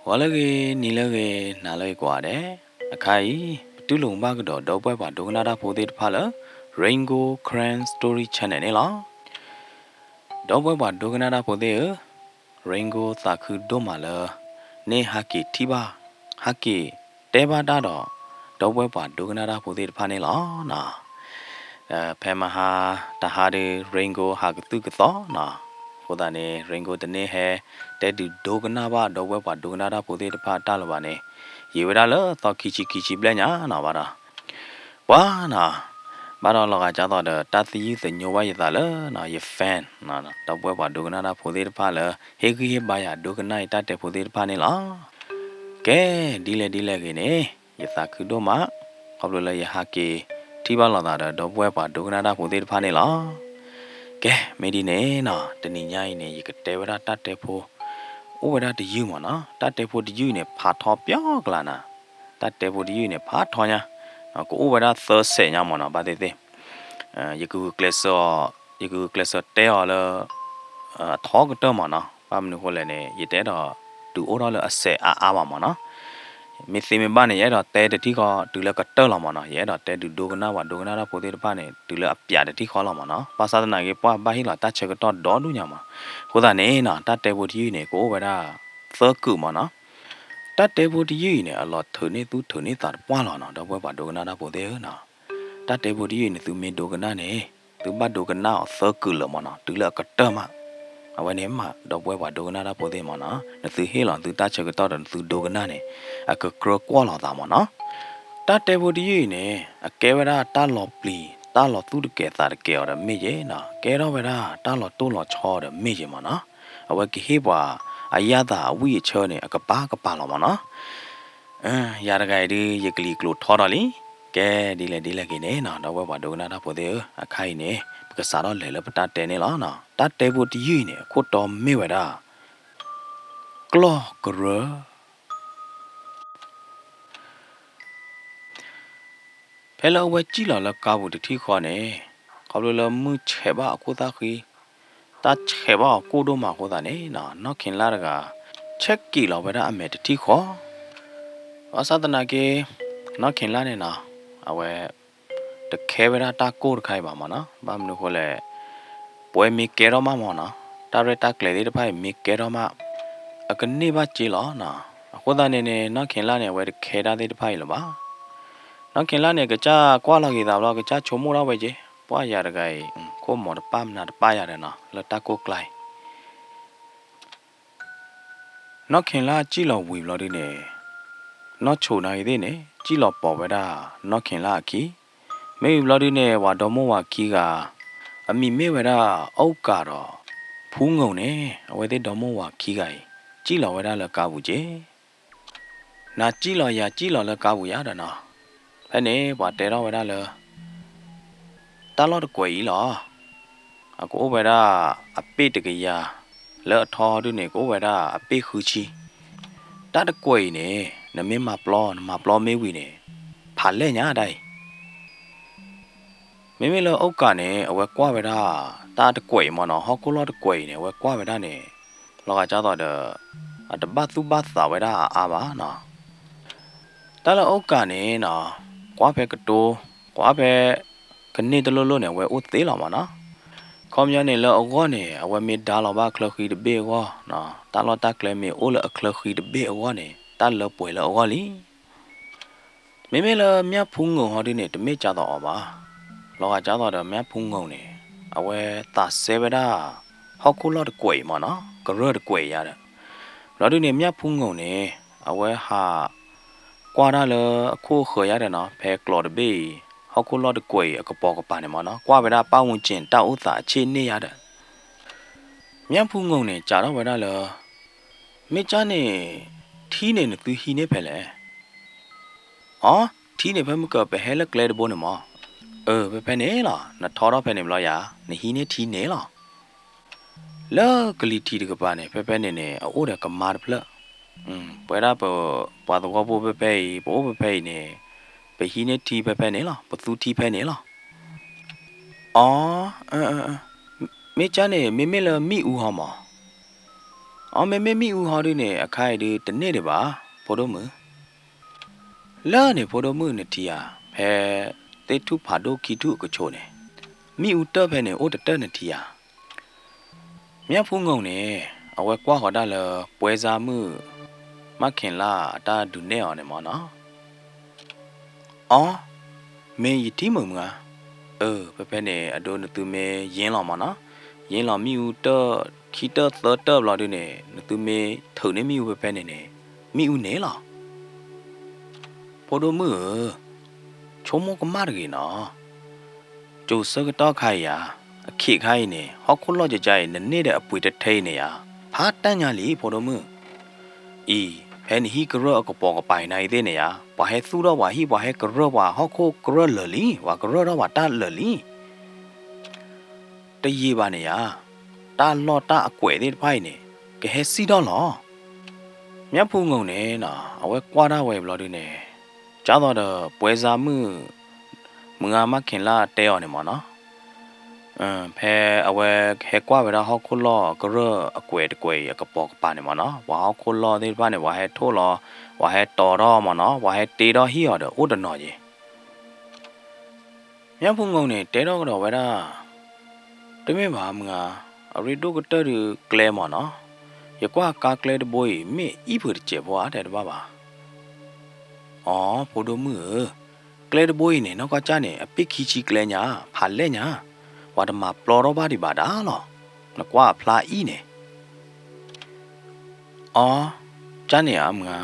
Walagi nilagi nalai kwade. Akai tulung bagdo dobe ba dognada podi phala Rainbow Cran Story Channel ne la. Dobe ba dognada podi Rainbow taku domala ne haki tiba haki teba dado dobe ba dognada podi phane la na. Pemaha tahari Rainbow hagtu gtho na. Kodane Rainbow tene he te du dognaba dobe ba dognada podi pha talabane. Yewera la to kichi blanya na bara. Wa na bara loga cha to de ta ti the nyo wa yita la na ye fan na to bwe ba dogna na phode pha la he ki ba ya dogna ta te phode pha ne la ke dile ke ne yita khu do ma khop lo la ya ha ke thi ba la da do bwe ba dogna na phode pha ne la ke me di ne na tani nya ne ye ke te wa ta te phoဥပဒါတယူမနော်တတ်တဲ့ဖို့တယူနေဖာထောပြောကလာနာတတ်တဲ့ဖို့တယူနေဖာထောညာကိုဥပဒါသဆေညာမနော်ဗတဲ့တဲ့ယကူကလဆောတဲော်လထောကတော့မနော်ဘာမလို့ဟိုလဲနေရတဲ့တော့တူအော်တော့လအဆက်အားပါမနော်မစ်စီမဘာနေရတော့တဲတတိကတူလကတောက်လာမနော်ရတော့တဲတူဒိုကနာဝဒိုကနာတော့ပိုသေးတပါနေတူလအပြတတိခေါ်လာမနော်ပါသနာကေပွားဘာဟိလာတချက်ကတော့ဒေါ်လူညာမဟိုဒါနေနော်တတ်တဲ့ဖို့တယူနေကိုဥပဒါသကူမနော်တတ်တဲ့ဖို့တယူနေအလောထုနေသူထုနေတာပွားလာနော်တော့ဘွဲပါဒိုကနာတော့ပိုသေးနော်တတ်တဲ့ဖို့တယူနေသူမင်းဒိုကနာနေသူဘတ်ဒိုကနာသကူလမနော်တူလကတမအဝနေမှာတော့ဘွဲပါဒိုကနာတော့ပိုသေးမနော်သူဟေးလောသူတချက်ကတော့သူဒိုကနာနေအကကရကွာလာတာမနော်တတ်တဲ့ဖို့တယူနေအကဲဝရတလောပလီတလောသူတကဲတာတကဲရမေရဲ့နော်ကဲတော့ဝရတလောတိုးလောချောရမေရဲ့မနော်အဝကဟေးပွားအယတာအဝိချောနေအကပါလောမနော်ရာရဂိုင်ဒီယကလီကလိုထော်တော်လီကဲဒီလေကိနေနော်တော့ဘဒုကနာတာပိုသေးအခိုင်နေပကစားတော့လေလပတတဲနေလားနော်တတဲဖို့တယူနေခုတော်မေဝတာကလောကရဖဲလောဝဲကြည့်လာလကားဖို့တတိခေါ်နေခေါ်လို့လမှုချေပါအခုသားခီတချေပါကိုတို့မှာဟောတာနေနော်ခင်လာကချက်ကီလောဝဲတာအမေတတိခေါ်အသဒနာကေနော်ခင်လာနေနော်အဝဲတခဲဝဲတာကိုတခိုင်ပါမနော်ဘာမလို့ခေါ်လဲပွဲမီကဲတော့မမောနော်တာရတာကလေဒီတဖိုင်မီကဲတော့မအကနေပါကြည်လောနော်အခုသားနေနော်ခင်လာနေဝဲတခဲတာဒီတဖိုင်လောပါနော်ခင်လာနေကကြကွာလာကြီးတာလောကကြချုံမိုးတော့ပဲကြီးပွားရတကိုင်ကိုမော်တပမနာတပါရတယ်နော်လတကိုကလိုက်နော်ခင်လာကြည်လောဝီလောဒီနေနော်ချိုနိုင်သေးနေကြည်လောပေါ်ဝဲတာနော်ခင်လာခီမေဘလဒီနေဝါဒမောဝါခီကအမိမေဝဲတာအောက်ကတော့ဖူးငုံနေအဝဲတဲ့ဒမောဝါခီကကြည်လောဝဲတာလကားဘူးကျေနာကြည်လောလကားဘူးရတာနော်ဖဲနေဘာတဲတော့ဝဲတာလတာလောတကွယ်ကြီးလောအကိုဝဲတာအပိတကရလောထော်ဒုနေကိုဝဲတာအပိခူချီတတကွယ်နေနမင်းမပလောမေဝီနေဖာလဲညာတိုင်းမေမေလောအုတ်ကနေအဝဲကွာဝဲတာတာတကွယ်မနော်ဟောကိုလောတကွယ်နေဝဲကွာဝဲတာနေလောကကြတော့တပတ်သူပတ်သာဝဲတာအာပါနော်တလောအုတ်ကနေနော်ကွာဖဲကတိုးကွာဖဲကနေတလို့လို့နေဝဲဦးသေးလောမနော်ခေါမြနေလောအကောနေအဝဲမေဒါလောပါခလခီတဘေကောနော်တလောတကလဲမေအိုလအခလခီတဘေအောနေတလောပွေလောအောလီမေမေလောမြဖုံငုံဟောဒီနေတမေကြတော့ပါလောကကြတော့မြဖုံငုံနေအဝဲတာဆေဝဒါဟောကူလောတကွေမနော်ကရတကွေရတယ်လောဒီနေမြဖုံငုံနေအဝဲဟာကွာရလအခုခေရတယ်နော်ဖဲကလောတဘေဟောကူလောတကွေအကပေါ်ကပါနေမနော်ကွာဝဲတာပဝန်းကျင်တောက်ဥသာအခြေနေရတယ်မြဖုံငုံနေကြာတော့ဝဲတာလမေချာနေထီးနေသူဟီနေဖဲလေအော်ထီးနေဖဲမကပဲဟဲလကလေတဘိုးနေမပဲဖဲနေလားနထော်တော့ဖဲနေမလို့ရနဟီနေထီနေလားလောကလီထီတကပါနေဖဲနေအိုးရကမာဖလပွဲရပွာတော့ဘောပဲပဲနေပဲဟီနေထီဖဲနေလားဘသူထီဖဲနေလားအော်မေချာနေမေလမိဦးဟောမ အော်မေမိဦးဟော်ဒီနေအခိုင်ဒီတနေ့တပါဖိုတော့မလာနေဖိုတော့မနေတီယာဖဲတေထုဖာဒိုကီထုကချိုနေမိဦးတော့ဖဲနေအိုတတက်နေတီယာမြတ်ဖုံငုံနေအဝဲကွာဟော်ဒါလပွဲစားမှုမခင်လာတာဒူနေအောင်နေမောနော်အော်မင်းယတိမုံငါဖဲနေအဒိုနသူမေရင်းလောင်မနော်ရင်းလောင်မိဦးတော့ခီတော့တော့လာတယ်နေနသူမေထုံနေမိဦးဖဲနေနေမိဦးနေလားဖိုဒိုမချုံမကမာရီနော်ကျိုစကတော့ခိုင်ယာအခခိုင်နေဟောခုလော့ကြဲနေတဲ့အပွေတထိန်နေရဖာတန်းညာလီဖိုဒိုမအီဖဲနီဟီကရောကပေါ်ကပိုင်နိုင်သေးနေရဘာဟဲသူတော့ဝါဟီဘာဟဲကရောဝါဟောခိုကရောလလီဝါကရောတော့ဝါတာလလီတရေပါနေရတာလော့တာအကွယ်သေးဖိုင်နေကဲစီတော့လောမြတ်ဖူးငုံနေနော်အဝဲကွာတာဝဲဘလော်ဒီနေကြားတော့ပွဲစားမှုမငါမခင်လာတဲအောင်နေမနော်ဖဲအဝဲခဲကွာဝဲတော့ဟောခုလောကရအကွယ်တကွယ်ကပေါ်ကပါနေမနော်ဝါဟောခုလောသေးပါနေဝါဟဲထိုးလောဝါဟဲတော်တော့မနော်ဝါဟဲတေတော့ဟီရတော့ဥဒနော်ကြီးမြတ်ဖုံငုံနေတဲတော့ကတော့ဝဲတာတမေပါမငါအရီတိုကတရကလဲမနော်ရကွာကာကလဲတဘွေမေဤဖို့ကျေဘွားတဲ့တပါပါအော်ဖိုဒိုမကလဲတဘွေနေနောက်ကကြနေအပိခီချီကလဲညာဖာလဲညာဝါဒမပလော်တော့ပါဒီပါဒါလောနကွာဖလာဤနေအော်ကြနေအမငါ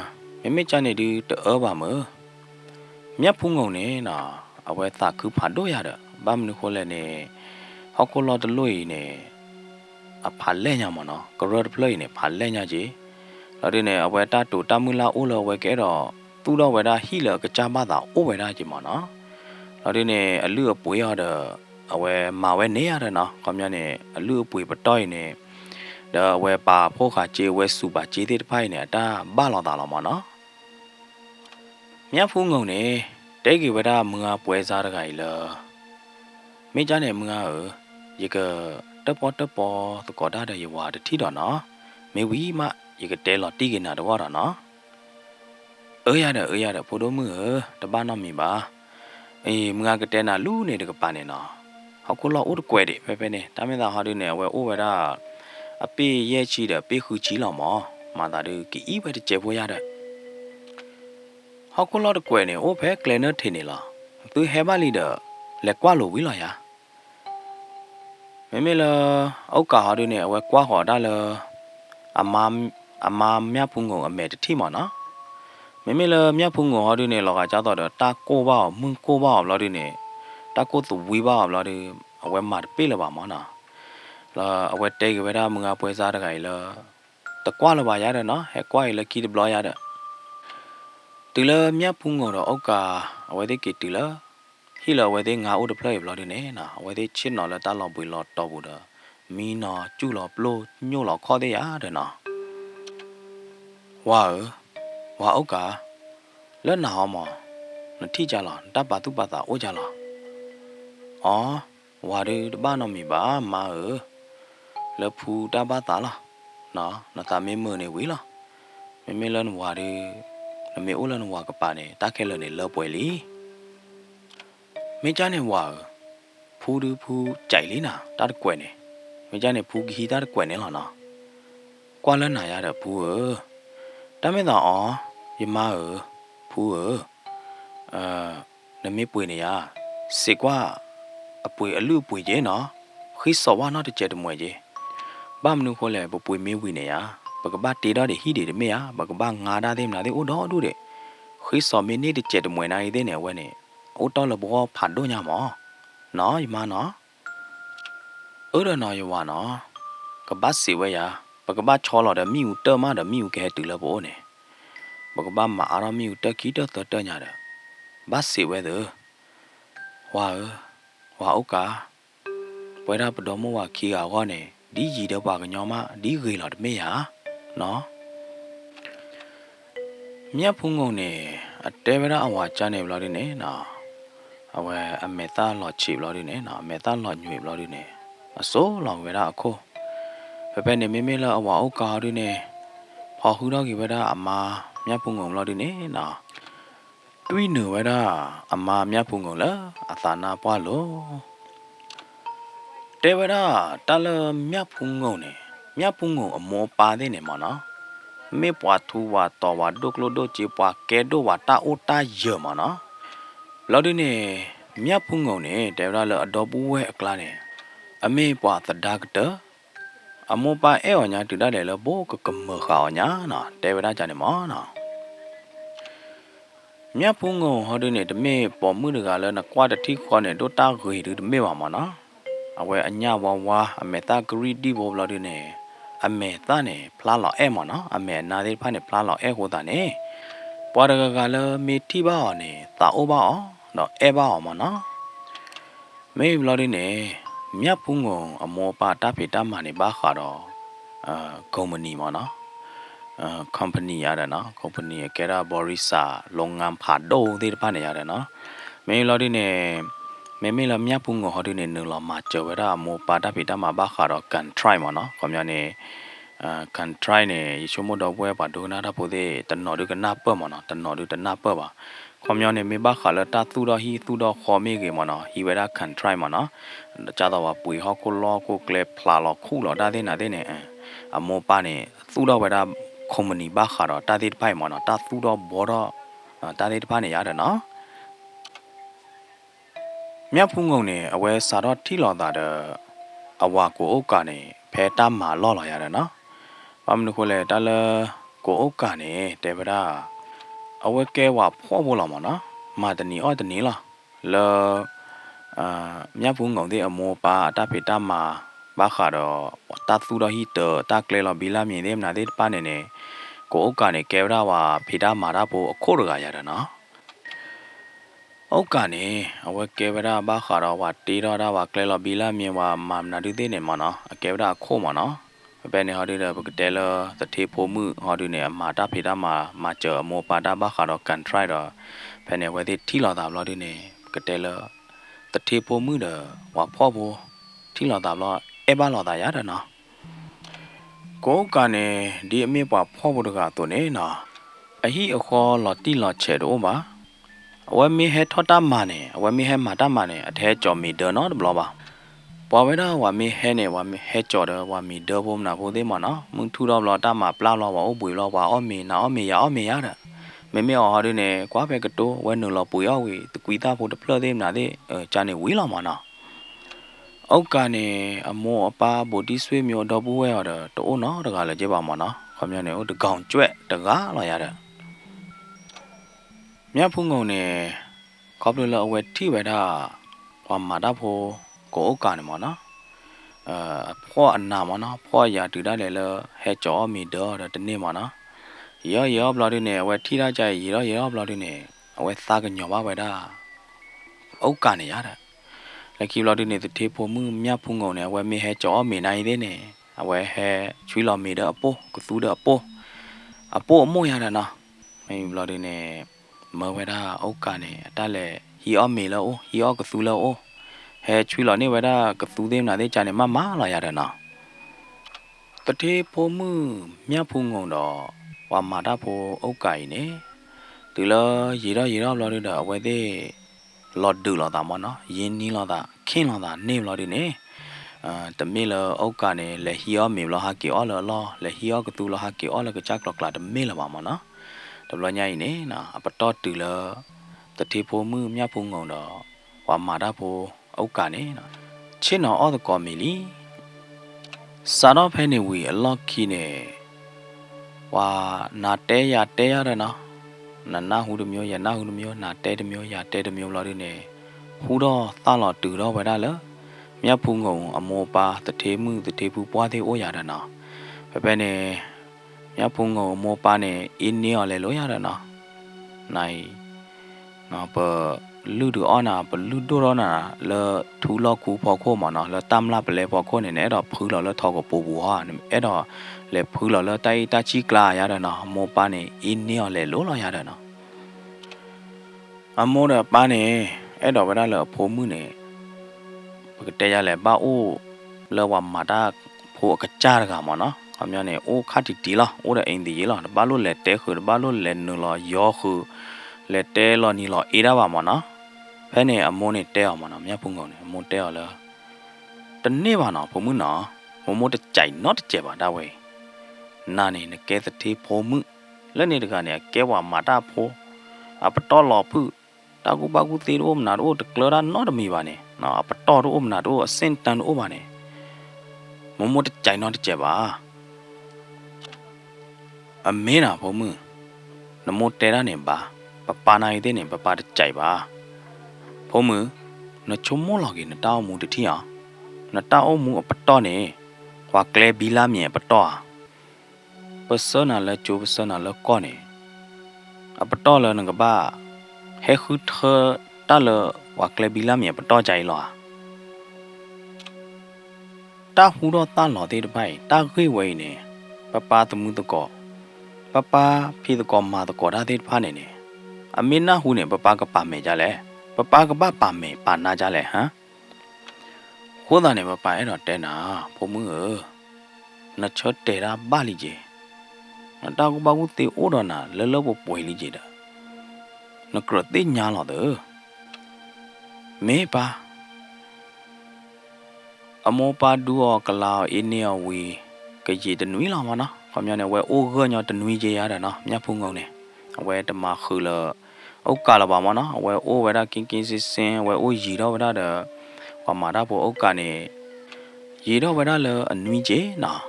မေကြနေဒီတောပါမမြတ်ဖုံငုံနေနော်အဝဲသာခုဖာတော့ရတဲ့ဘာမနခိုလဲနေဟောက်ကိုလော်တလို့နေ အဖာလဲညာမနော်ကရော့ပလေးနေဖာလဲညာကြီးဒါဒီနေအဝဲတာတူတမူလာအိုလောဝဲကဲတော့သူတော့ဝဲတာဟီလကကြမတာအိုဝဲတာကြီးမနော်ဒါဒီနေအလူအပွေရတဲ့အဝဲမာဝဲနေရတယ်နော်ကောင်းမြနေအလူအပွေပတော့နေဒါအဝဲပါဖို့ခါကျေဝဲစုပါကျေသေးတဖိုင်နေအတာဘာလောတာလောမနော်မြတ်ဖူးငုံနေတဲကြီးဝဲတာမငါပွဲစားတကကြီးလောမိကြနေမငါရေကတပေါ်တကောတာတဲ့ရွာတတိတော့နော်မေဝီမရေကတဲလော်တီကနာတော့နော်ရတယ်ဖိုတို့မှုတပနော်မိပါအေးမငါကတဲနာလူနေတကပနေနော်ဟောက်ကိုလော်အိုတကွဲတယ်ဖဲနေဒါမင်းသားဟာတို့နေဝဲအိုဝဲတာအပေရဲ့ချီတဲ့ပေခူချီလော်မောမာတာတို့ကီပဲတကျေပွဲရတဲ့ဟောက်ကိုလော်တကွဲနေအိုဖဲကလနထင်းနေလားသူဟဲမလီတဲ့လက်ကွာလို့ဝီလာရမေလာအောက်ကဟာတို့နေအဝဲကွာဟော်ဒါလအမမြဖုံငုံအမဲတတိမနော်မေလာမြဖုံငုံဟာတို့နေလောကကြတော့တာကိုပါမွန်းကိုပါလော်တို့နေတာကိုသူဝီပါလော်တို့အဝဲမတ်ပေးလပါမနော်လာအဝဲတဲကဝဲတာမငါပွဲစားတကကြီးလောတကွာလပါရတယ်နော်ဟဲကွာရလကီဒဘလရတဲ့တူလမြဖုံငုံတော့အောက်ကအဝဲတဲ့ကီတူလဟီလာဝဲတဲ့ငါအိုတဖလိုက်ဘလော်တို့နေနော်ဝဲတဲ့ချစ်နော်လက်တာလော်ပွေလော်တော့ဘူးတော့မီနော်ကျူလော်ပလိုညို့လော်ခေါ်တဲ့ရတယ်နော်ဝါအောက်ကလက်နာဟောမနတိကြလားတပတုပတာအိုကြလားအော်ဝါရီတပနော်မီပါမာလဖူတပတာလားနော်နတာမေမနေဝေးလားမေလန်ဝါရီနမေအိုလန်ဝါကပါနေတာခဲလနေလော်ပွဲလီမင်းကြနေဝါဖူကြိုက်လေးနာတာတကွယ်နေမင်းကြနေဖူခီတာတကွယ်နေလားနော်ကွာလန်းနာရတဲ့ဖူတမင်းသားအော်ယမဖူနမေပွေနေရစေကွာအပွေအလူပွေကြီးနော်ခိစောဝါနော်တကျဲတမွေကြီးဘာမနုခေါ်လဲပွေမေးဝီနေရဘကဘာတေတော့ဟီတယ်မေရဘကဘာငါတာသေးမလားတဲ့အိုတော့တို့တဲ့ခိစောမင်းနေတကျဲတမွေနိုင်တဲ့နေဝဲနေအိုတော့လဘောဖတ်တော့ညမောနော်ယမနော်အဲ့တော့နော်ယဝနော်ကဘာစီဝဲရဘကဘာချောလော်တဲ့မိဦးတော်မတဲ့မိဦးကဲတူလဘောနေဘကဘာမအာရမိဦးတက်ခီတော့ညတဲ့ဘာစီဝဲတဲ့ဝါအိုကာပွဲရပတော်မဝခီကောနေဒီကြီးတော့ပါကညောမဒီခေလော်တမေရနော်မြတ်ဖုံငုံနေအတဲဗရာအဝါချနေဘလို့နေနော်အဝဲအမေသားလော်ချီဘလို့နေနော်အမေသားလော်ညွေဘလို့နေအစိုးလော်ဝဲတာအခု bên này mấy là ở áo cào đi nè họ hú đó kì vậy đó mà nhá phun ngồng lo đi nè nọ tuy nửa vậy đó mà nhá phun ngồng lỡ ta na qua lố thế vậy đó ta là nhá phun ngồng nè nhá phun ngồng ở mua ba thế này mà nó mấy quả thu quả tỏ quả đốt lô đốt chỉ quả kẻ đốt quả ta ô ta giờ mà nó lo đi nè nhá phun ngồng nè thế ra là đó bùa cái này à mấy quả ta đa cái đó à mua ba eo nhá từ đó để là bố cái cầm mờ khảo nhá nọ thế vậy đó cho nên mỏ nọ nhá phun ngô họ đưa này đâm mê bỏ mưa được gà lên là qua được thi con này đốt ta gửi được đâm mê vào mà nó à vậy anh nhà vào mẹ ta gửi đi vào là đưa này mẹ ta này pla lọ em mà nó mẹ na đi pha này pla lọ em của ta này qua được gà lên mẹ thi bao này ta ô bao nó em bao mà nó mấy là đưa này nhá phun ngô mua ba ta phải ta mà này ba khá đó company mà nó company ya đó company cái đó borisa long ngam phá đô thì ba này ya đó mấy lo đi nè mấy làm nhá phun ngô họ đi nè nương làm mà chờ đó mua ba đã bị đã mà ba khá đó cần try mà nó còn nhà nè cần try nè số một đầu quay bà đồ na đã bố đề tận nọ được cái nắp mà nó tận nọ được tận nắp bà còn nhà nè mấy ba khá là ta tu đó hi tu đó khó mấy cái mà nó hi vậy đó cần try mà nó cha tao bảo bùi họ cô lo cô kle pla lo khu lo đã thế nào thế nè mua ba nè tu đó vậy đó company ba khá đó ta đi phải mà nó ta tu đó bỏ đó ta đi phải này ya đó nóမြတ်ဖုံငုံနေအဝဲစာတော့ထီလော်တာတဲ့အဝါကိုဥက္ကနေဖဲတမ်းမှာလော်လာရတယ်နော်ဘာမလို့ခိုလဲတလကိုဥက္ကနေတေဗရာအဝဲကဲဝါဖောဖို့လာမနော်မာတနီအော်တနီလားလောမြတ်ဖုံငုံတဲ့အမောပါတာဖေတမ်းမှာဘာခါတော့တာသူတော့ဟီတတာကလေလော်ဘီလာမြင်တဲ့နာတဲ့ပါနေနေကိုဥက္ကနေကဲဗရာဝါဖေတမ်းမှာတော့အခုရကရတယ်နော်ဩကနေအဝဲကဲဗရာဘာခါတော့ဝတီတော့တာဝကလဲလဘီလာမြေဝမာမနာဒီသေးနေမနော်အကဲဗရာခိုးမနော်ဘယ်နေဟော်ဒီတဲ့ဘကတဲလသတိဖို့မှုဟော်ဒီနေမာတာဖေတာမာချောမောပါတာဘာခါတော့ကန်ထရိုက်တော့ဘယ်နေဝဲသေးထီလော်တာဘလော်ဒီနေကတဲလသတိဖို့မှုတော့ဝဖောဖို့ထီလော်တာဘလော်အဲဘာလော်တာရတယ်နော်ကိုကနေဒီအမေပွားဖောဖို့တကတော့နေနော်အဟိအခေါ်လော်တီလော်ချေတော့ပါအဝဲမီဟဲထောတာမာနေအဝဲမီဟဲမာတာမာနေအထဲကြော်မီဒနော်ဘလောပါပေါ်ဝဲတော့ဝါမီဟဲနေဝါမီဟဲကြော်တော့ဝါမီဒဘုံနာဖို့သေးမနော်မင်းထူတော့ဘလောတာမာပလာလောဝါအပွေလောဝါအော်မီနာအော်မီရတဲ့မေမေအော်ရနေကွာပဲကတိုဝဲနူလောပူရောက်ဝီတကွီတာဖို့တဖလသေးနာသေးဂျာနေဝီလောမနော်အောက်ကနေအမောအပါဘိုဒီဆွေမျိုးတော့ဘူးဝဲရတော့တိုးနော်တကလည်းကြည့်ပါမနော်ခမနေဟိုတကောင်ကျွဲ့တကားလောရတဲ့မြတ်ဖုံငုံနေကောပလလအဝဲထိပဲတာဘာမာတာဖို့ကိုဥကနေမနော်ဖောအနာမနော်ဖောရတူတာလေလဟဲကြောမီတော့တနေ့မနော်ရောဘလော်ဒီနေအဝဲထိတာကြရောဘလော်ဒီနေအဝဲသားကညောပါပဲတာဥကနေရတာလက်ကြီးဘလော်ဒီနေတေဖို့မှုမြတ်ဖုံငုံနေအဝဲမေဟဲကြောမီနိုင်သေးနေအဝဲဟဲချွေးလော်မီတော့အပိုးကသူတော့အပိုးအမို့ရတာနော်မေဘလော်ဒီနေမဝဲတာဩကနေအတက်လေဟီအောမေလောဟီအောကသူလောဟဲချွေးလောနေဝဲတာကသူသေးနာသေးချာနေမလာရတယ်နော်တတိဖို့မှုမြတ်ဖုံငုံတော့ဝါမာတာဖို့ဩကိုင်နေဒီလောရေတော့လောရတော့အဝဲသေးလော်ဒူလောတာမနော်ယင်းနီးလောတာခင်းလောတာနေလောဒီနေတမေလောဩကနေလေဟီအောမေလောဟာကီအောလောလေဟီအောကသူလောဟာကီအောလောကချက်ကလောက်လာတမေလောပါမနော်တဘလညိုင်းနေနော်အပတော်တူလတတိဖို့မှုမြတ်ဖုံငုံတော့ဝါမာတာဖို့ဩကနေနော်ချင်းတော်အော်တကောမီလီစာတော့ဖဲနေဝီအလော့ခီနေဝါနာတဲရတဲ့နော်နာဟုတမျိုးရနာဟုတမျိုးနာတဲတမျိုးရတဲတမျိုးလော်ဒီနေဟူတော့သလော်တူတော့ဝဲတာလမြတ်ဖုံငုံအမောပါတတိမှုတတိဘူးပွားသေးဩရတဲ့နော်ပဲနေမြတ်ဖုံငုံမောပါနေအင်းနေရလဲလို့ရတယ်နော်နိုင်နော်ပလူဒူအောနာပလူဒူရောနာလဲထူလောက်ကူဖော်ခိုးမနော်လဲတမ်လာပလဲဖော်ခိုးနေနေတော့ဖူးလော်လဲထောက်ကိုပူဟာအဲ့တော့လဲဖူးလော်လဲတိုင်တချီကလာရတယ်နော်မောပါနေအင်းနေရလဲလို့လောရတယ်နော်အမောရပါနေအဲ့တော့ဗဒါလဲဖိုးမှုနေပကတဲရလဲပါအိုလဲဝါမာတာဖ ဖို့ကကြားကမှာနော်ခမနဲ့အိုခတိတီလာအိုတဲ့အင်းဒီလာဘာလို့လက်တဲခုဘာလို့လက်နူလာယောခုလက်တဲလောနီလောအေးရပါမနော်ဖဲနဲ့အမိုးနဲ့တဲအောင်မနော်မြတ်ဖုံကောင်နဲ့အမိုးတဲအောင်လားတနေ့ပါနော်ဖုံမှုနော်မမိုးတကြိုင်နော်တကြဲပါဒါဝဲနာနေနကဲသတိဖုံမှုလက်နေတကနေကဲဝါမာတာဖိုးအပတော်လော်ဖုတာကူပါကူတေရိုမနာတို့တကလရာနော်တမီပါနဲ့နော်အပတော်တို့မနာတို့အစင်တန်တို့ပါနဲ့မမိုးတကြိုင်နော်တကြဲပါအမင်းနာဖုံမှုနမိုးတဲရနေပါပနိုင်တဲ့နေပတကြိုက်ပါဖုံးမနချုံမောလောက်ကြီးနတောင်းမူတတိယနတောင်းမူအပတော်နေခွာကလဲဘီလာမြေပတော်ပစနာလဲကျိုးပစနာလဲကောနေအပတော်လဲငကဘာဟဲခုထတလဝကလဲဘီလာမြေပတော်ကြိုင်လောတာဟူတော့တလော်တဲ့ပိုင်တာခွေဝဲနေပတမှုတကောပဖေတကောမာတကောဒါတဲ့ဖာနေနေအမင်းနာဟူနေပကပါမယ်ကြလဲပကပပါမယ်ပါနာကြလဲဟမ်ဟိုးတာနေပအဲ့တော့တဲနာဖုံမှုနချောတဲရာပါလီကြီးတာကူပါကူတေအိုးတော့နာလဲလောပွဲလီကြီးတာနကရတိညာလောတဲ့မေပါအမောပါဒူအောကလာအင်းနီယဝီကကြီးတနွေးလောမနော်ခမနဲ့ဝဲအိုးကညတနွေးကြီးရတာနော်မြတ်ဖုံကောင်းနေဝဲတမခူလဥက္ကလာပါမနော်ဝဲအိုးဝဲတာကင်းစစ်စင်ဝဲအိုးရီတော့ဝဲတာဝမာတာပေါ်ဥက္ကနေရီတော့ဝဲတာလအနွေးကြီးနော်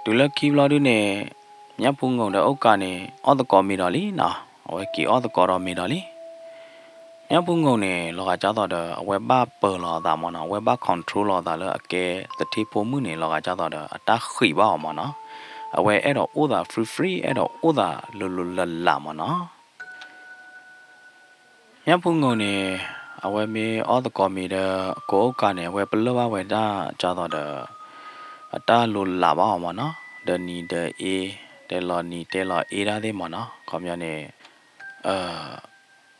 ဒူလကီဘလာဒူနေမြတ်ဖုံကောင်းတဲ့ဥက္ကနေအော်တကောမီတော်လီနော်ဝဲကီအော်တကောတော်မီတော်လီမြတ်ဖုံကောင်းနေလောကကြတော့အဝဲပါပေါ်လာတာမနော်ဝဲပါကွန်ထရိုးလာတာလအကဲတတိဖို့မှုနေလောကကြတော့အတခိပါမနော်အဝဲအဲ့တော့အိုးတာ free အဲ့တော့အိုးတာလွလာမနော်ညဖုန်ကုန်နေအဝဲမေအော်တကောမီတဲ့ကိုကနေဝဲပလောဝဲတာကြတော့အတလွလာပါမနော်ဒနီဒအေတဲလော်နီတဲလော်အေရာသေးမနော်ခေါမြနေ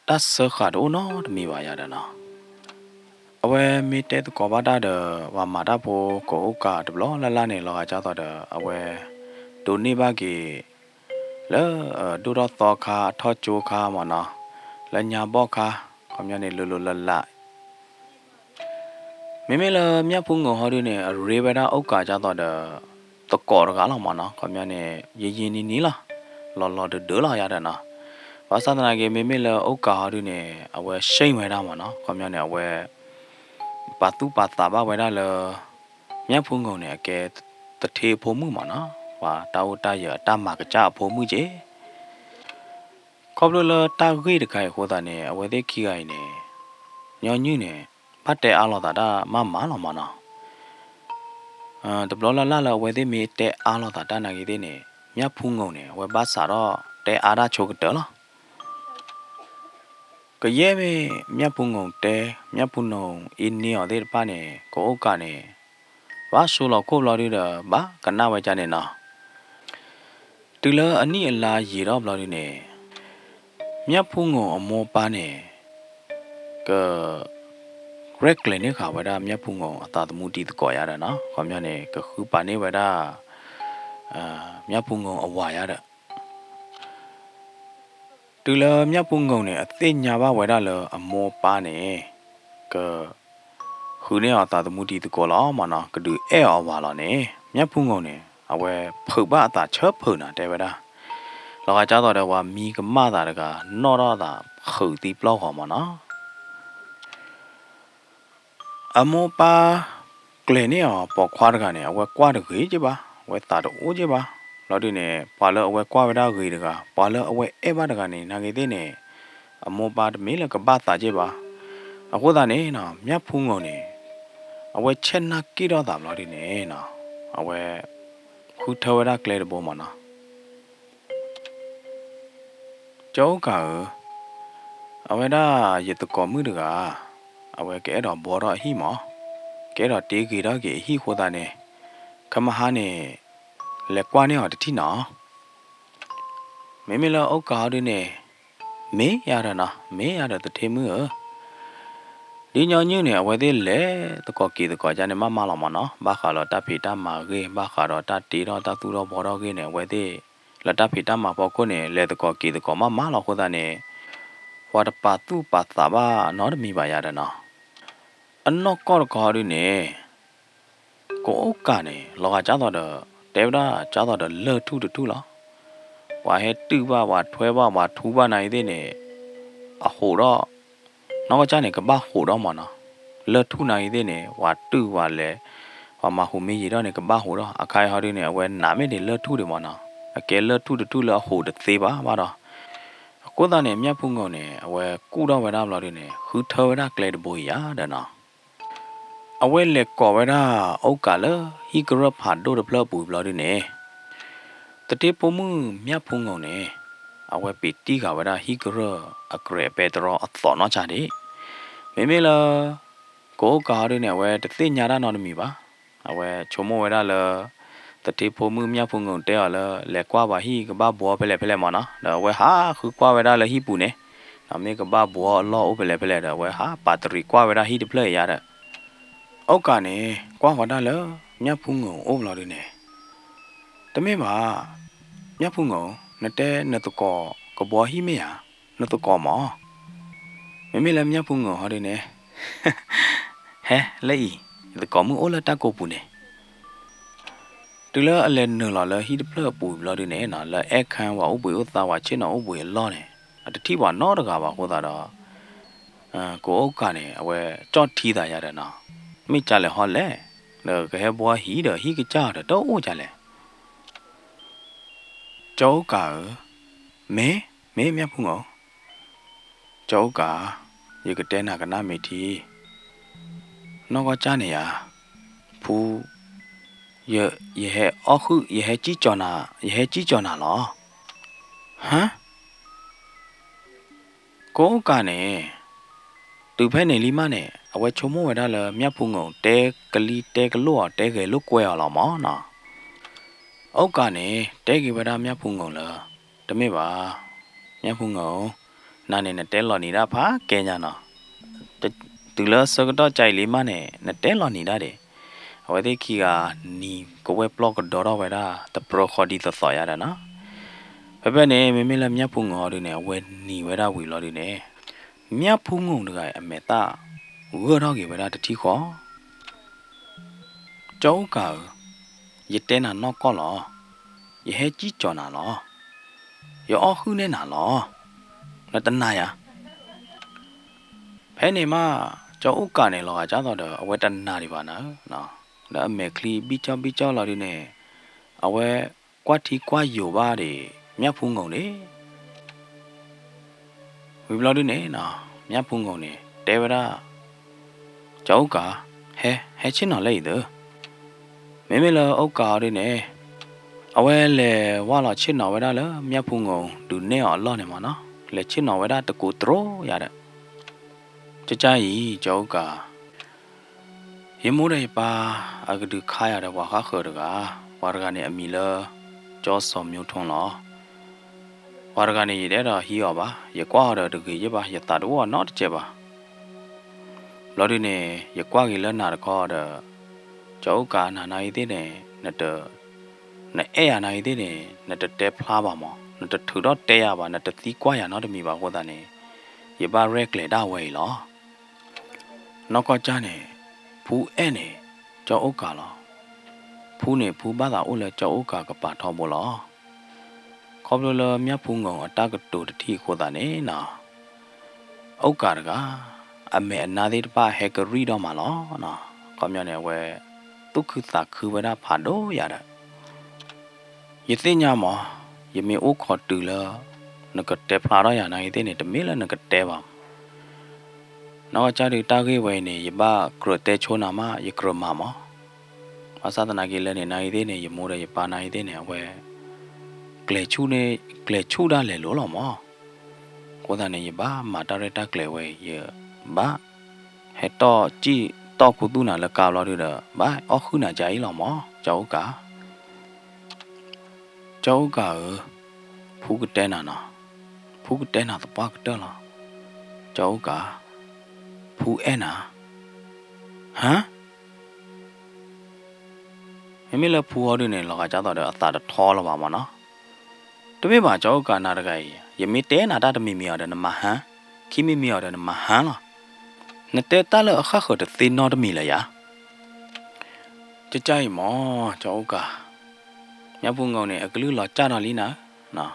တဆခါတော့နော်တမီပါရတာနော်အဝဲမေတဲတကောပါတာဝါမာတာဖို့ကိုကတဘလောလာနေလောကကြတော့အဝဲဒိုနေပါကြီးလဲဒူတော့တော့ခါထောချိုခါမနော်လညာဘော့ခါခမနေလွလလမေမေလမြဖုန်ကိုဟောရနေရေဗရာအုတ်ကကြတော့တကောရကလောက်မနော်ခမနေရင်နီလားလော်ဒလာရတဲ့နော်ဘာသာနာကေမေမေလအုတ်ကဟောရနေအဝဲရှိန်ဝဲတာမနော်ခမနေအဝဲပါတူပါတာဘာဝဲတာလမြဖုန်ကုန်နေအကဲတထေဖို့မှုမနော်ဝါတာဝတာရတာမကကြဖို့မှုကြီးခေါပလလတာဂိတခိုင်ဟောတာနေအဝဲသေးခိခိုင်နေညောညွနေဖတ်တဲ့အားလောတာမလောမနော်တဘလလာဝဲသေးမီတဲ့အားလောတာနာကြီးသေးနေမြဖုန်ကုန်နေဝဲပါစာတော့တဲ့အားရချိုကတယ်လားကရဲမေမြဖုန်ကုန်တဲမြဖုန်ုံအင်းနီော်သေးပါနေကိုအုတ်ကနေဘာဆိုလောက်ကိုလော်ရတာဘာကနာဝဲကြနေနော်တူလအနိအလာရေတော့ဘလော်ရနေမြတ်ဖုံကိုအမောပါနေကရက်လေနေခါဝဒမြတ်ဖုံကိုအတာတမှုတီတကောရတာနော်ခေါမြနေကခုပါနေဝဒမြတ်ဖုံကိုအဝါရတာတူလမြတ်ဖုံကိုနေအသိညာပါဝဒလအမောပါနေကခုနေအတာတမှုတီတကောလောမနော်ကဒူအဲအဝါလောနေမြတ်ဖုံကိုနေအဝဲဖုတ်ပါအတာချဖုန်နာတဲဝဒလောကကြတော့ဝါမီကမတာတကနော့တော့တာခုတ်တီပလောက်ဟောမနော်အမောပါကလနေပေါ်ခွားတကနေအဝဲကွာတကြီးကြပါဝဲတာတော့အိုးကြပါလော်ဒီနေပါလအဝဲကွာဝဒါကြီးတကပါလအဝဲအဲပါတကနေနာကြီးတဲ့နေအမောပါတမေးလကပါတာကြပါအခုတာနေနော်မြတ်ဖုံးကုန်နေအဝဲချက်နာကိတော့တာလော်ဒီနေနော်အဝဲခုထဝဒါကလေဘောမနော်ကျောကအဝဲဒါရတကောမှုတကအဝဲကဲတော့ဘောတော့ဟိမောကဲတော့တေးကြီးတော့ကြီးဟိခိုးတာနေခမဟာနေလက်ကွာနေတော့တတိနော်မေမေလောအုတ်ကားတွေနေမေးရတာနော်မေးရတဲ့တထေမှု ဒီညညနေအဝဲသေးလေတကောကီတကောကြနေမလောမနော်ဘာခါတော့တဖီတမာကေဘာခါတော့တတီတော့တသူတော့ဘောတော့ကေနေဝဲသေးလတဖီတမာပေါ်ကိုနေလေတကောကီတကောမလောခုဒနေဝါတပါသူပါသာဘာနော်တမီပါရတဲ့နော်အနော့ကောကောရနေကိုအုတ်ကနေလောကကြတော့တဲဗဒါကြတော့လေထုတူလားဝါဟဲတူပါဝါထွဲပါဝါထူပါနိုင်သေးနေအဟိုတော့နောကကြနေကဘာဟိုတော့မနော်လေထုနိုင်သေးနေဝါတူဝါလေဝါမဟိုမီရတော့နေကဘာဟိုတော့အခိုင်ဟာရနေအဝဲနာမဲနေလေထုတယ်မနော်အကဲလေထုတူလားဟိုတဲ့သေးပါပါတော့ကိုသားနေမြတ်ဖုန်ကုန်နေအဝဲကူတော့ဝဲတာဘလာနေဟူထော်ရကလေတဘူရတဲ့နော်အဝဲလေကောဝဲတာအုတ်ကလေဟီဂရဖာဒိုဒပလပူဘလာနေတတိပမှုမြတ်ဖုန်ကုန်နေအဝဲပီတီကဝဲတာဟီဂရအကရေပေတရောအသောနော်ချာဒီမေမေလာကိုကားရနေဝဲတသိညာရနော်မီပါအဝဲချုံမဝဲတာလေတတိပမှုမြတ်ဖုန်ကုန်တဲရလေကွာပါဟီကဘာဘောဖဲဖဲမနော်ဒါဝဲဟာခုကွာဝဲတာလေဟီပူနေအမေကဘာဘောလောဥဖဲဖဲဒါဝဲဟာပါတရီကွာဝဲတာဟီတဖလဲရတဲ့အောက်ကနေကွာဟောတာလေမြတ်ဖုန်ကုန်အိုးမလို့နေတမေပါမြတ်ဖုန်ကုန်နတဲနတကောကဘောဟီမေယာနတကောမောမမေလည်းမြတ်ဖုန်ကုန်ဟောတယ်နေဟဲလေဒီကောမှုအိုးလာတကောပူနေတူလာအလဲနလာဟီတဖလပူလာတယ်နေနော်လဲအခန်းဝဥပွေဥသာဝချင်းနော်ဥပွေလောနေတတိပါနော်တကာပါဟောတာတော့ကိုအုတ်ကနေအဝဲကြော့ထီးတာရတယ်နော်မိကြလဲဟောလဲကဲဘွားဟီတော့ဟီကကြတော့အိုးကြလဲကျောကမေမြတ်ဖုန်ကုန်ကျောကရေကတဲနာကနာမေတီနောကကြနေရဖူye he ohu ye he chi chona lo hả cố cả nè từ phía này lima nè ở ngoài chỗ mua đó là miếng phun ngầu té cái ly té cái lúa té cái lúc quẹo là mỏ nè ốc cả nè té cái bên đó miếng phun ngầu là tao mới bảo miếng phun ngầu nãy này té lò nỉ ra phá kê nhà nè từ lỡ sau cái đó chạy lima nè té lò nỉ ra đấy ở đây khi à nỉ có web blog đó đó vậy đó tập pro khó đi tập sỏi ra đó bây nè mình làm miếng phun ngầu rồi nè web nỉ vậy đó quỷ lo đi nè miếng phun ngầu được cái mẹ ta vừa đó cái vậy đó thì khó cháu cả vậy tên là nó có lọ vậy hết chỉ cho nào lọ vậy ở hư nên nào lọ là tên này à thế này mà cháu cả này lọ cháu đó được ở cái tên nào đi vào nữa nó đã mẹ khi biết cho là đi nè ở cái quá thì quá nhiều ba để miếng phun ngầu đấy vì lo đi nè nó miếng phun ngầu nè để vào đó cháu cả hết chứ nó lấy được mấy là ốc cào đây nè ở đây là qua là chết nào vậy đó là miếng phun ngầu đủ nè ở lo này mà nó là chết nào vậy đó tự cố trố vậy đó cho trái cháu cả hiếm mua đây ba ở cái được khai ở đây qua khác hơn được à qua cái này mi lơ cho sớm nhiều thằng nó qua cái này đấy là hiểu ba giờ qua rồi được cái gì ba giờ ta đâu nó chết ba lo đi nè giờ qua cái lần nào có được cháu cả này thế này nè tờ nè này thế này nè tờ tép pha bà mò nè tờ thử đó tè à bà nè tờ tí quá à nó được mi bảo cô ta nè giờ ba rek lệ đau vậy lo nó có cha nè phú nè cháu cả lo phú nè phú ba đạo là cháu cả cái bà thò bò lo không lo là miếng phú ngầu ta cái đồ thì cô ta nè nà ốc cả cái mẹ na đi ba hay cái ri đó mà lo nà còn nhà này về tôi cứ ta cứ về đó phản đối vậy đó vậy thế nhà mà vậy mình ốc họ từ là nó cái tép phá đó vậy này thế này tụi mình là nó cái tép vào nó cho đi ta cái về này vậy ba cửa tép chỗ nào mà vậy cửa mà sao ta nói cái này này thế này vậy mua đây ba này thế này về kle chu đã lấy lỗ mà cô ta này vậy ba mà ta đây ta kle về vậy ba hết to chi to của tôi là cao lo đi đó ba ở khu nào cháy là mỏ cháu cả ở phú cái tên nào tập ba cái tên là cháu cả ဖူအဲနာဟမ်မမေလည်းဖူဟောတယ်နဲ့လောကကြတော့အသာထောလာပါမနော်တမေပါကြောက်ကနာတကကြီးယမေတဲနာတတမီမီရတယ်နမဟန်ခိမီမီရတယ်နမဟန်လားနတဲတလအခခတ်သေနော်တမီလေယာကြိုက်မောကြောက်ကမြတ်ဖုံငောင်းနဲ့အကလူလောကြတော့လီနော်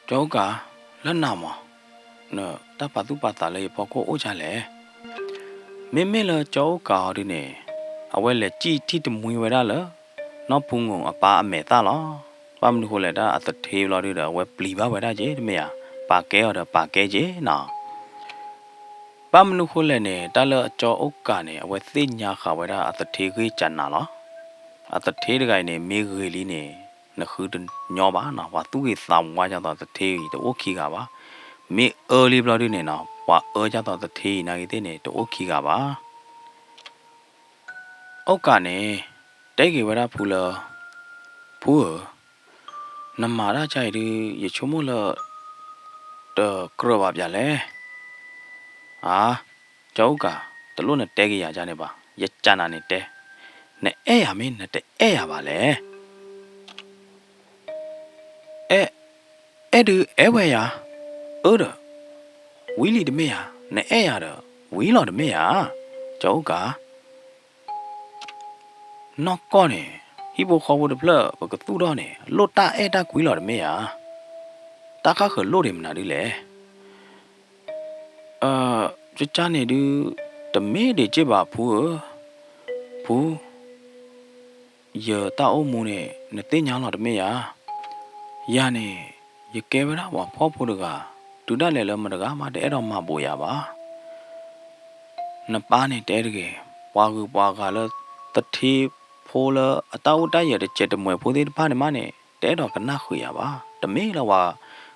ကြောက်ကလက်နာမောနော်တပတ်သူပတ်တာလေးပေါ်ကိုအိုးချလဲမေလကြောက်ကာဒီနေအဝဲလက်ကြည့်တိတမွေဝရလနော်ဖုံငုံအပါအမေသားလောပမနုခလက်တာအတသေးလော်ရဝဲပလီပါဝရကြီးတမေယာပါကဲရပါကဲကြီးနော်ပမနုခလက်နေတလအကြောအုတ်ကနေအဝဲသိညာခဝရအတသေးကြီးကြနာလောအတသေးတကိုင်နေမေဂေလီနေနခုတညောပါနော်ဝါသူ့ကြီးသောင်းဝါကြတော့တသေးတိုခိကပါမေအော်လီဘလော်ဒီနေနော်ဝါအော်ကြတော့တသေးနာကြီးတဲ့နေတိုခိကပါဩကနေတဲကေဝရဖူလဖူနမာရချိုင်ဒီရချုံမလတကရပါဗျာလေဟာကြောက်ကတလို့နဲ့တဲကေရကြနေပါရကြနာနေတဲနဲ့အဲ့ရမင်းနဲ့တဲအဲ့ရပါလေအဲ့ဒီအဲ့ဝဲရအော်ဝီလီတမေယာနဲ့အဲ့ရတော့ဝီလော်တမေယာကြောက်ကနော်ကောနေဟိဘခေါ်ဖို့တပလဘကတူတော့နေလောတာအဲ့တာကွီလော်တမေယာတာခခလို့တယ်မနာဒီလေကြချနေဒီတမေတွေကြည့်ပါဖူရတာအုံမုန်နဲ့နသိညာလော်တမေယာရနေရကဲဝရဝဖောဖို့တကဒုဒလည်းလမတကမတဲ့အဲ့တော့မပို့ရပါနပါနဲ့တဲတကယ်ပွားကူပွားကလည်းတတိဖိုးလအတောက်တိုက်ရတဲ့ချက်တမွေဖိုးသေးတပါနေမနဲ့တဲတော့ကနခွေရပါတမေးလဝ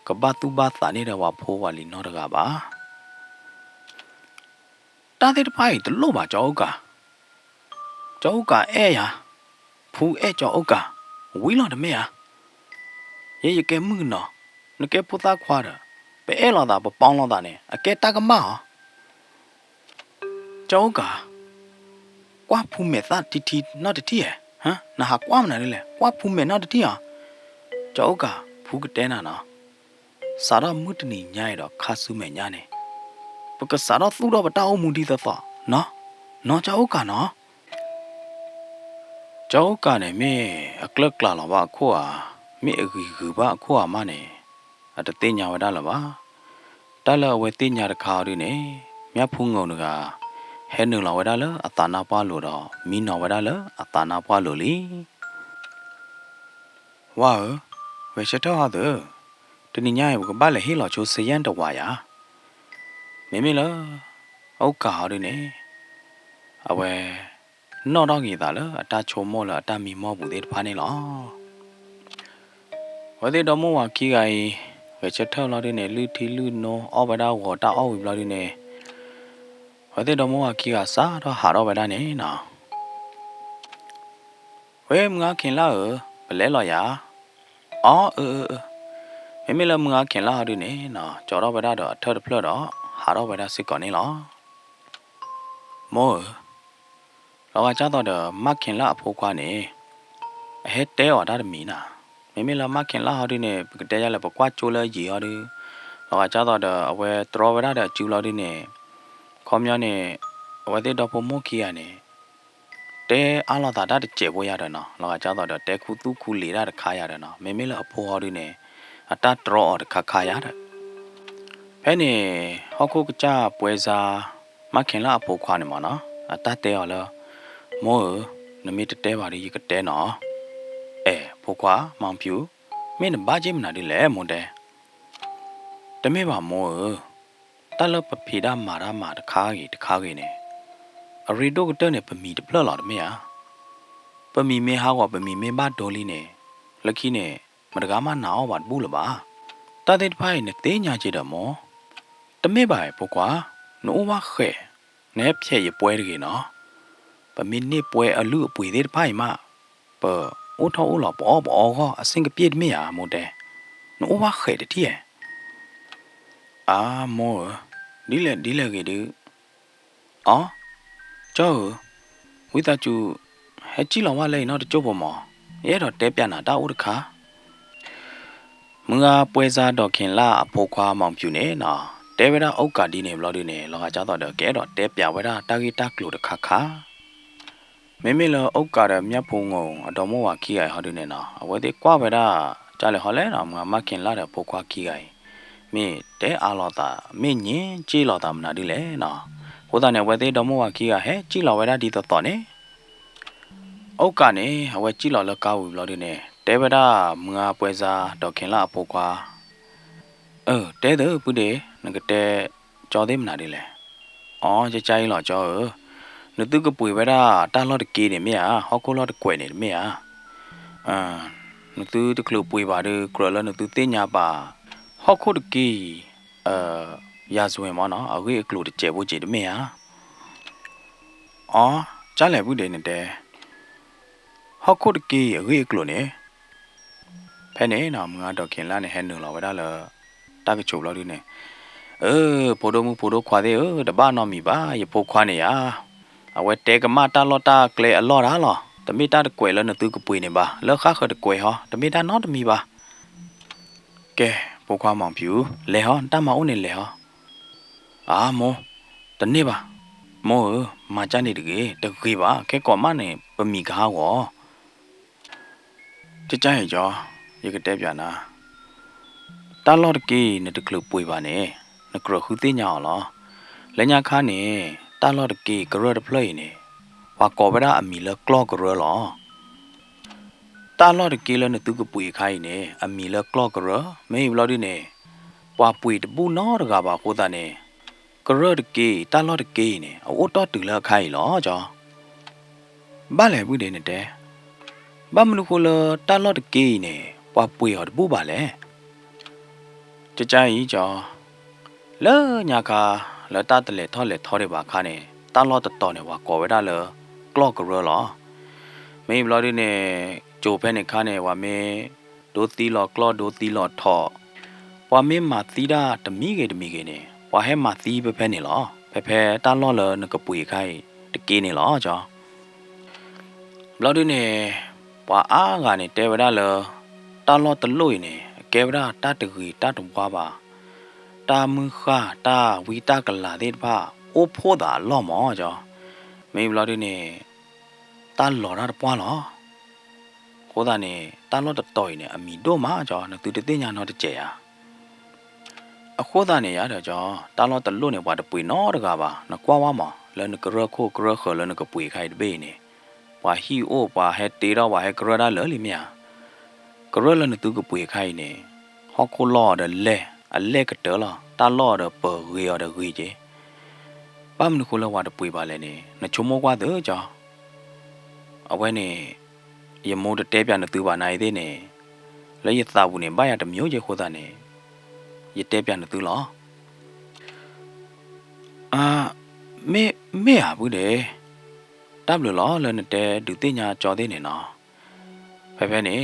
ကပတ်သူပါသာနေတဲ့ဝဖိုးဝလီနော်တကပါတာတဲ့တဖိုင်တလို့ပါကြောက်ကအဲ့ရဖူအဲ့ကြောက်ကဝီလော်တမေးရကဲမှုနော်နကဲပူသားခွာတာပဲအဲ့လော်တာပပေါင်းလော်တာနဲ့အကဲတကမကြောက်ကကွာဖူးမဲ့သားတီနော်တတိဟမ်နာဟာကွာမနာလေကွာဖူးမဲ့နော်တတိဟာကြောက်ကဖူးကတဲနာနော်စာရမုတနီညာရတော့ခါဆုမဲ့ညာနေပကစာရသူတော့ပတောင်းမူဒီသဖနော်ကြောက်ကနော်ကြောက်ကနေမေအကလကလာလောပါခွာမေအဂီဂူပါခွာမနေအတသိညာဝဒလာပါတလဝဲသိညာတခါရင်းနေမြတ်ဖုံငုံကဟဲနုလာဝဒလာအတာနာပွားလို့တော့မီနော်ဝဒလာအတာနာပွားလို့လီဝါဝဲချက်တော့ဟာတနင်္ညာရကဘာလဲဟီလောချိုစရန်တဝါယာမေလားဩကာရင်းနေအဝဲနော်တော့ကြီးသားလားအတာချုံမောလားအတာမီမောဘူးတဲ့ဖာနေလားဝတဲ့တော့မောဝခီကီဝချက်ထောက်လာတဲ့လူထီလူနောအော်ဗဒါဝတာအော်ဝီလာတဲ့နေဝတဲ့တော့မောဝခီကစားတော့ဟာတော့ဗဒါနေနော်ဝဲငါခင်လာဘလဲလော်ယာအော်မေလမငါခင်လာရနေနော်ကြော်တော့ဗဒါတော့အထက်ဖလတော့ဟာတော့ဗဒါစစ်ကောနေလားမောလောကကြတော့မခင်လာအဖိုးခွားနေအဟဲတဲော်ဒါမီနာမေလာမခင်လာဟာဒီနေတဲရလဲပကွာချိုလဲရီဟာဒီလောကကြတော့အဝဲတရောဝရတဲ့ကျူလာဒီနေခေါမျောနေအဝဲတဲ့တော့ဖမိုးခီရနေတဲအားလာတာတဲ့ကျေပေါ်ရတယ်နော်လောကကြတော့တဲခုသူခုလေရတဲ့ခါရတယ်နော်မေလာအဖိုးဟာဒီနေအတတရောတဲ့ခါရတယ်ဖဲနေဟောက်ခုကကြပွဲစားမခင်လာအဖိုးခွားနေမနော်အတတဲရောလားမောနမီတဲပါရီကတဲနော်ဖိုကွာမောင်ပြူမင်းဘာကြီးမနာဒီလဲမွန်တဲ့တမေပါမောတလပဖီဒါမာရာမာတခါကြီးနေအရီဒိုကတနဲ့ပမီတပလလာတမေယာပမီမေဟာကပမီမေဘာဒေါ်လီနေလက်ခီနေမတကားမနာအောင်ပါဘူးလပါတတဲ့တဖိုင်နဲ့တင်းညာကြည့်တော့မောတမေပါဖိုကွာနိုးဝခဲနဲဖြဲ့ရပွဲတကြီးနော်ပမီနေပွဲအလူအပွေတဲ့ဖိုင်မပအိုထောအိုလာပေါ်ကအစင်ကပြည့်မရမို့တဲ့နိုးဝခဲတဲ့တီးအာမော ဒီလေကေဒီအော်ကျော်ဝိတာကျူဟဲကြည့်လောင်ဝလဲနော်တကျုပ်ပေါ်မှာရဲတော့တဲပြန်တာတာဦးတခါမငါပွဲစားတော့ခင်လာအဖိုးခွားမောင်ပြူနေနော်တဲဝဲတာအုတ်ကာဒီနေဘလို့ဒီနေလောကကြတော့ကဲတော့တဲပြဝဲတာတာဂီတာကလိုတခါခါမေလောအုတ်ကာရမြတ်ဖုံငုံအတော်မောဝခီရိုင်ဟောဒီနေနော်အဝဲတဲ့ကွာဝဲတာကြားလေဟောလဲနော်မငါမခင်လာတဲ့ဖိုးခွားခီရိုင်မင်းတဲအားလောတာမင်းညင်ကြည်လောတာမနာဒီလေနော်ဟိုတာနေဝဲတဲ့တော်မောဝခီကဟဲကြည်လောဝဲတာဒီတော့နေအုတ်ကနေအဝဲကြည်လောလကောက်ဘူးလို့ဒီနေတဲဝဲတာမငါပွဲစားတော့ခင်လာအဖိုးခွားတဲတဲ့ပုဒေငကတဲကြော်သေးမနာဒီလေအော်ကြကြိုင်းလောကြော်နသူကပွေဝဲတာတာလော့တကေးနေမြာဟောကိုလော့တကွယ်နေမြာအာနသူတကလပွေပါဒကရလနသူတင်ညာပါဟောခုတကေးရာဇဝင်မနော်အဝေးကလိုတကျဲဖို့ကြည့်တမြာအော်ကြားလဲဘူးတဲ့နေတဲ့ဟောခုတကေးအဝေးကလိုနေဖဲနေနော်မငါတော့ခင်လာနေဟဲနူလောဝဲတာလတာကချိုလောဒီနေပိုဒိုခွာသေးတဘာနော်မီပါရပိုခွာနေရအဝဲတဲကမတာလော်တာကလေအလော်ရာလောတမီတာတကွယ်လနသူကပွေနေပါလောခါခတကွယ်ဟောတမီတာနော်တမီပါကဲပိုခွာမောင်ပြူလေဟောတမအောင်နေလေဟောအာမောတနေ့ပါမောမချနေတကေပါခဲကောမနေပမီကားဟောတကြိုင်ကြောရကတဲပြန်နာတာလော်တကေနေတကလပွေပါနေနကရခုသိညာလောလညာခါနေတာလော်တကေကရဒပလိနေဝါကောဗရာအမီလကလော့ကရလောတာလော်တကေလနသူကပွေခိုင်းနေအမီလကလော့ကရမေဘလော်ဒီနေပွာပွေတပူနော်တကပါခိုးတာနေကရဒကေတာလော်တကေနေအိုတော့တူလခိုင်းလောကြောဘာလဲဘူးတဲ့နေတဲ့ဘာမလို့ခိုးလတာလော်တကေနေပွာပွေဟောတပူပါလဲကြကြကြီးကြောလဲညာခါလတာတလေထောလေထောရပါခါနေတာလော့တတော်နေဝါကောဝဲတာလကလော့ကရလောမေဘလော်ဒီနေဂျိုဖဲနေခါနေဝါမေဒိုတီလော့ကလော့ဒိုတီလော့ထောဝါမေမာတီတာတမီကေနေဝါဟဲမာတီဖဲနေလောဖဲတာလော့လနကပွေခိုင်တကေနေလောကြောဘလော်ဒီနေဝါအားကနေတဲဝဲတာလတာလော့တလို့နေကဲဝရာတာတဂီတာတဘွားပါတာမခတာဝီတာကလာတဲ့ဖာအိုဖိုးတာလော့မောကြောမေဘလော်ဒီနေတာလော်တာပွားလောခိုးတာနေတာလော့တတော်နေအမီတို့မှာကြောနသူတသိညာတော့တကျဲရအခိုးတာနေရတော့ကြောတာလော့တလွတ်နေဘွားတပွေနော်တကားပါနကွာဝါမောလဲနကရခိုကရခလနကပွေခိုင်တပေးနေဘွာဟီအိုဘွာဟဲတေတော့ဘွာဟဲကရတာလဲလီမြာကရလနသူကပွေခိုင်နေဟောခိုလော်တယ်လဲအလက်ကတလောတာလော်တော့ပေါ်ရီရတော့ကြီးကြီးပမ်နခုလောဝါတပွေပါလဲနေနချုံမောကွာတော့ကြောအဝဲနေရမိုးတဲပြနသူပါနိုင်သေးနေလဲရသဘူးနေဘာရတမျိုးကြီးခိုးတာနေရတဲပြနသူလောအာမေဟာဘူးတယ်တပ်လို့လောလဲနေတဲ့ဒုတိညာကြော်သေးနေနော်ဖဲနေ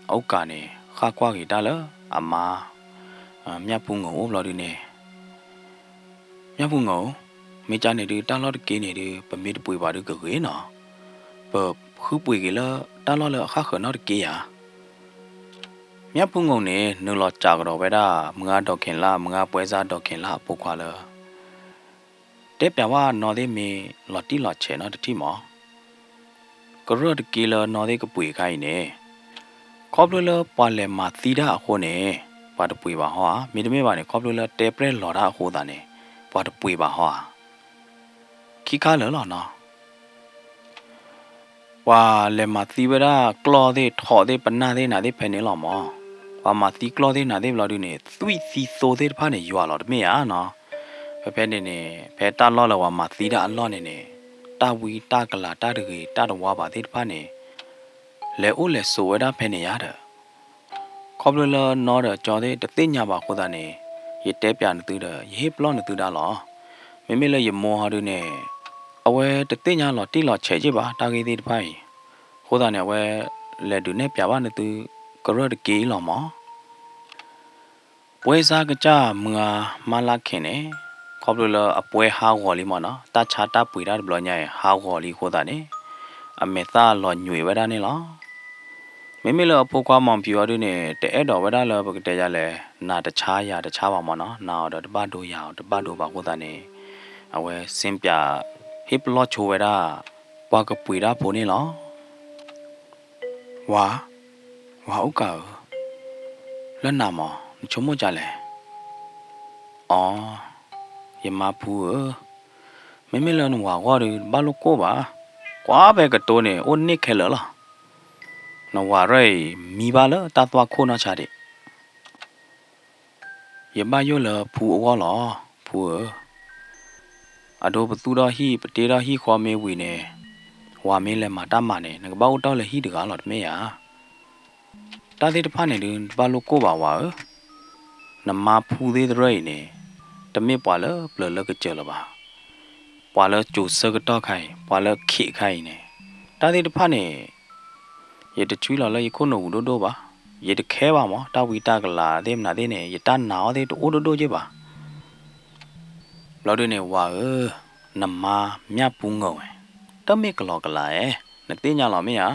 အောက်ကနေခါကွာကြီးတာလအမာမြတ်ဖုံငုံဘလော်ဒီနေမြတ်ဖုံငုံမေချာနေဒီတာလော့ကေနေဒီပမေတပွေပါဒကခေနော်ပခုပွေကလာတာလော့လခခနော်ကေယာမြတ်ဖုံငုံနေနူလော်ကြာကတော့ဝဲတာမငါတော့ခင်လာမငါပွဲစားတော့ခင်လာပုတ်ခွာလတဲပြဝနော်သေးမီလော်တီလော်ချေနော်တတိမောကရတ်ကေလာနော်သေးကပွေခိုင်းနေခေါပလလပွာလဲမာသီတာအခုနေပါတပွေပါဟောမိတမေပါနေခေါပလလတဲပရက်လော်တာအခုတာနေပွာတပွေပါဟောခိခါလောနော်ဝါလေမာသီဝရာကလော်သေးထော်သေးပနာသေးနာသေးဖဲနေလောမောဝါမာသီကလော်သေးနာသေးဘလော်ဒီနေသွိစီဆိုသေးတဖာနေရွာလော်တမေရနော်ဖဲနေဖဲတာလော်လော်ဝါမာသီတာအလော်နေတာဝီတာကလာတာတကြီးတာတဝါပါသေးတဖာနေလဲအိုလဲဆိုဝဲတာဖဲနေရတယ်ခေါပလလနော်တော့ကြော်သေးတသိညာပါခိုးတာနေရတဲပြနေသူတော့ရေပလော့နေသူတာလောမေလဲရမောဟာတို့နေအဝဲတသိညာလောတိလောချေကြပါတာကြီးသေးတဖိုင်ခိုးတာနေဝဲလက်ဒူနဲ့ပြပါနေသူကရတကေးလောမောပွဲစားကကြမငါမလာခင်နေခ ခေါပလိုလအပွဲဟာဝေါ်လီမနော်တချာတာပွေတာဘလညာဟာဝေါ်လီခိုတာနေအမေသာလောညွေဝဒနေလောမိမိလအဖို့ကွာမောင်ပြရတဲ့တဲ့တော်ဝဒလဘကတဲ့ရလဲနာတခြားရတခြားပါမနော်နာတော့တပတ်တို့ရအောင်တပတ်တို့ပါခိုတာနေအဝဲစင်ပြဟိပလော့ချိုဝဲတာပွားကပွေတာဖို့နေလောဝါဥက္ကာလက်နာမောချုံမကြလဲအော်ယမဖူမိမိလနဝါဝါရဘာလို့ကိုပါကွာပဲကတိုးနေအိုနစ်ခဲလလားနဝါရဲမိပါလတတ်သွားခိုးနာချတဲ့ယမယောလဖူအောလောဖူအဒိုဘသူတော်ဟိပတေတော်ဟိခေါ်မေဝီနေဝါမင်းလည်းမတတ်မနဲ့ငဘောက်တော့လည်းဟိတကားလော်တမေယာတာတိတဖာနေတယ်ဘာလို့ကိုပါဝါနမဖူသေးတဲ့ရဲနေတမေပွာလပလလကကြလပါပွာလကျူစကတော့ခိုင်ပွာလခိခိုင်နေတာတိတဖာနေရတချူလာလေခုနိုဒိုဒိုပါရတခဲပါမောတာဝီတာကလာတဲ့မနာတဲ့နေရတနာတဲ့တိုးဒိုကြပါလော်ဒနေဝါနမမြပူးငုံတမေကလောကလာနတဲ့ညာလော်မေယာ